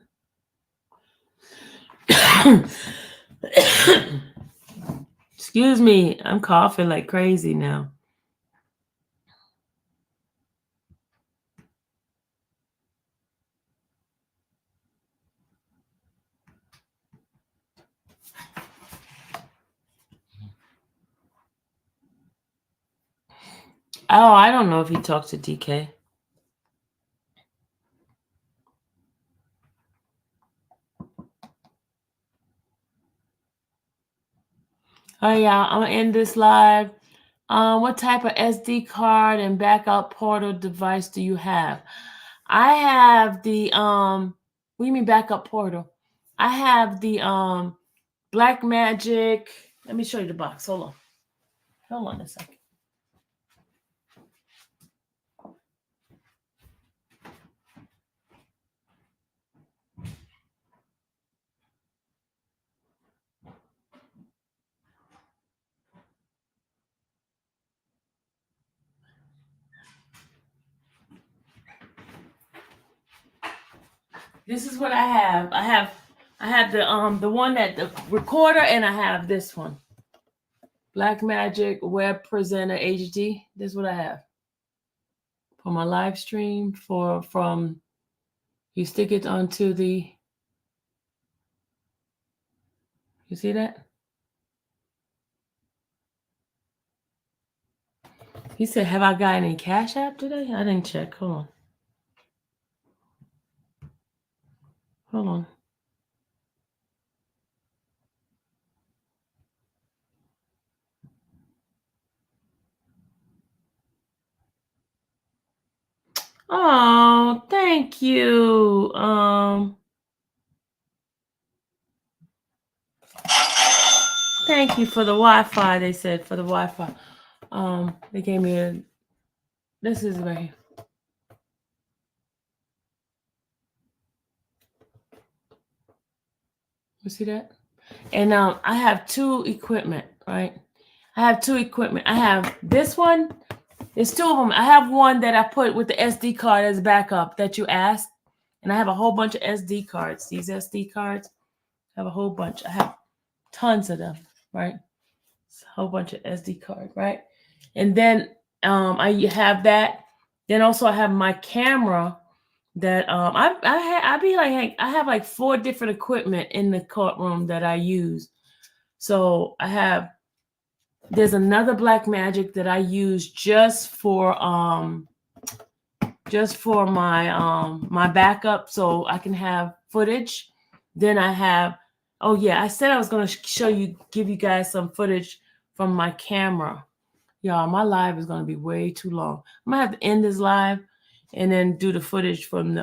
Excuse me. I'm coughing like crazy now. Oh, I don't know if he talked to DK. Oh yeah, I'm gonna end this live. What type of SD card and backup portal device do you have? I have the what do you mean backup portal? I have the Black Magic. Let me show you the box. Hold on a second. This is what I have. I have the one that the recorder, and I have this one. Black Magic Web Presenter HD. This is what I have. For my live stream, from you stick it onto the, you see that? He said, have I got any Cash App today? I didn't check. Hold on. Oh, thank you. Thank you for the Wi-Fi. They said for the Wi-Fi. They gave me this is right here. You see that? And I have two equipment, right? I have two equipment. I have this one. There's two of them. I have one that I put with the SD card as backup that you asked. And I have a whole bunch of SD cards. These SD cards, I have a whole bunch. I have tons of them, right? It's a whole bunch of SD card, right? And then I have that. Then also I have my camera that I have like 4 different equipment in the courtroom that I use. So there's another Blackmagic that I use just for my backup so I can have footage. Then I have, oh yeah, I said I was going to give you guys some footage from my camera. Y'all, my live is going to be way too long. I'm going to have to end this live and then do the footage from the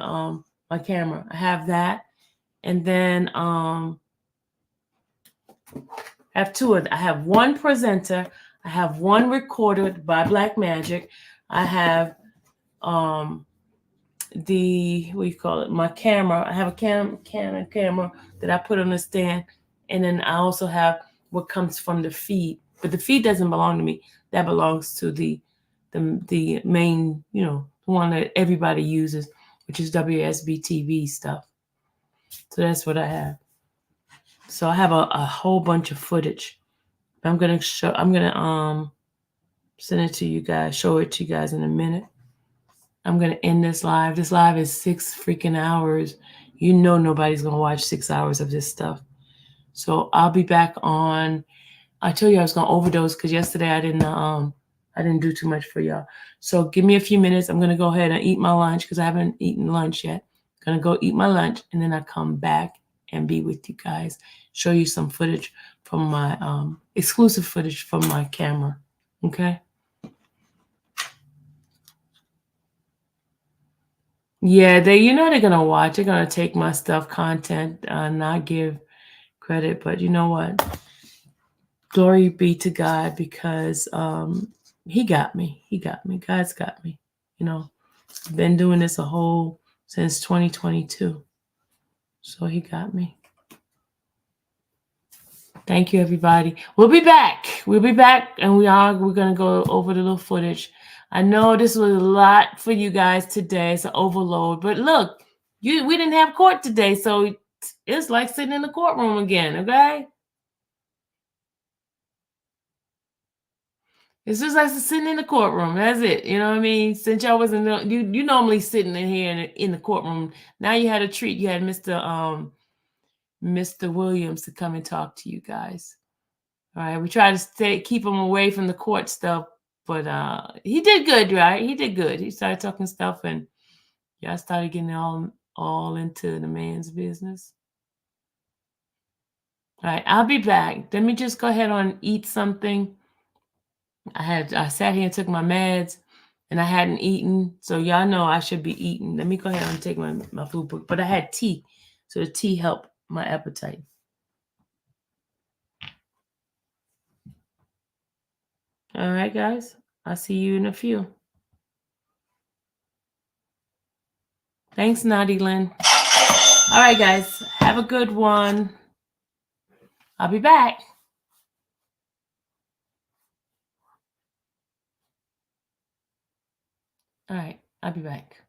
my camera. I have that. And then I have 2 of them. I have one presenter. I have one recorded by Blackmagic. I have my camera. I have a camera that I put on the stand, and then I also have what comes from the feed. But the feed doesn't belong to me. That belongs to the main, the one that everybody uses, which is WSB TV stuff. So that's what I have. So I have a whole bunch of footage. I'm gonna send it to you guys, show it to you guys in a minute. I'm going to end this live. This live is 6 freaking hours. You know nobody's going to watch 6 hours of this stuff. So I'll be back on. I told you I was going to overdose because yesterday I didn't do too much for y'all. So give me a few minutes. I'm going to go ahead and eat my lunch because I haven't eaten lunch yet. I'm going to go eat my lunch and then I come back and be with you guys. Show you some footage from my exclusive footage from my camera. Okay? Yeah, they're gonna watch. They're gonna take my stuff, content, not give credit. But you know what? Glory be to God because He got me. He got me. God's got me. I've been doing this since 2022. So He got me. Thank you, everybody. We'll be back. We'll be back, and we're gonna go over the little footage. I know this was a lot for you guys today. It's an overload, but look, we didn't have court today, so it's like sitting in the courtroom again. Okay, it's just like sitting in the courtroom. That's it. You know what I mean? Since y'all wasn't, you normally sitting in here in the courtroom. Now you had a treat. You had Mr. Williams to come and talk to you guys. All right, we try to keep him away from the court stuff, but he did good, right? He did good. He started talking stuff, and y'all started getting all into the man's business. All right, I'll be back. Let me just go ahead and eat something. I sat here and took my meds, and I hadn't eaten, so y'all know I should be eating. Let me go ahead and take my food book, but I had tea, so the tea helped my appetite. All right, guys. I'll see you in a few. Thanks, Naughty Lynn. All right, guys. Have a good one. I'll be back. All right. I'll be back.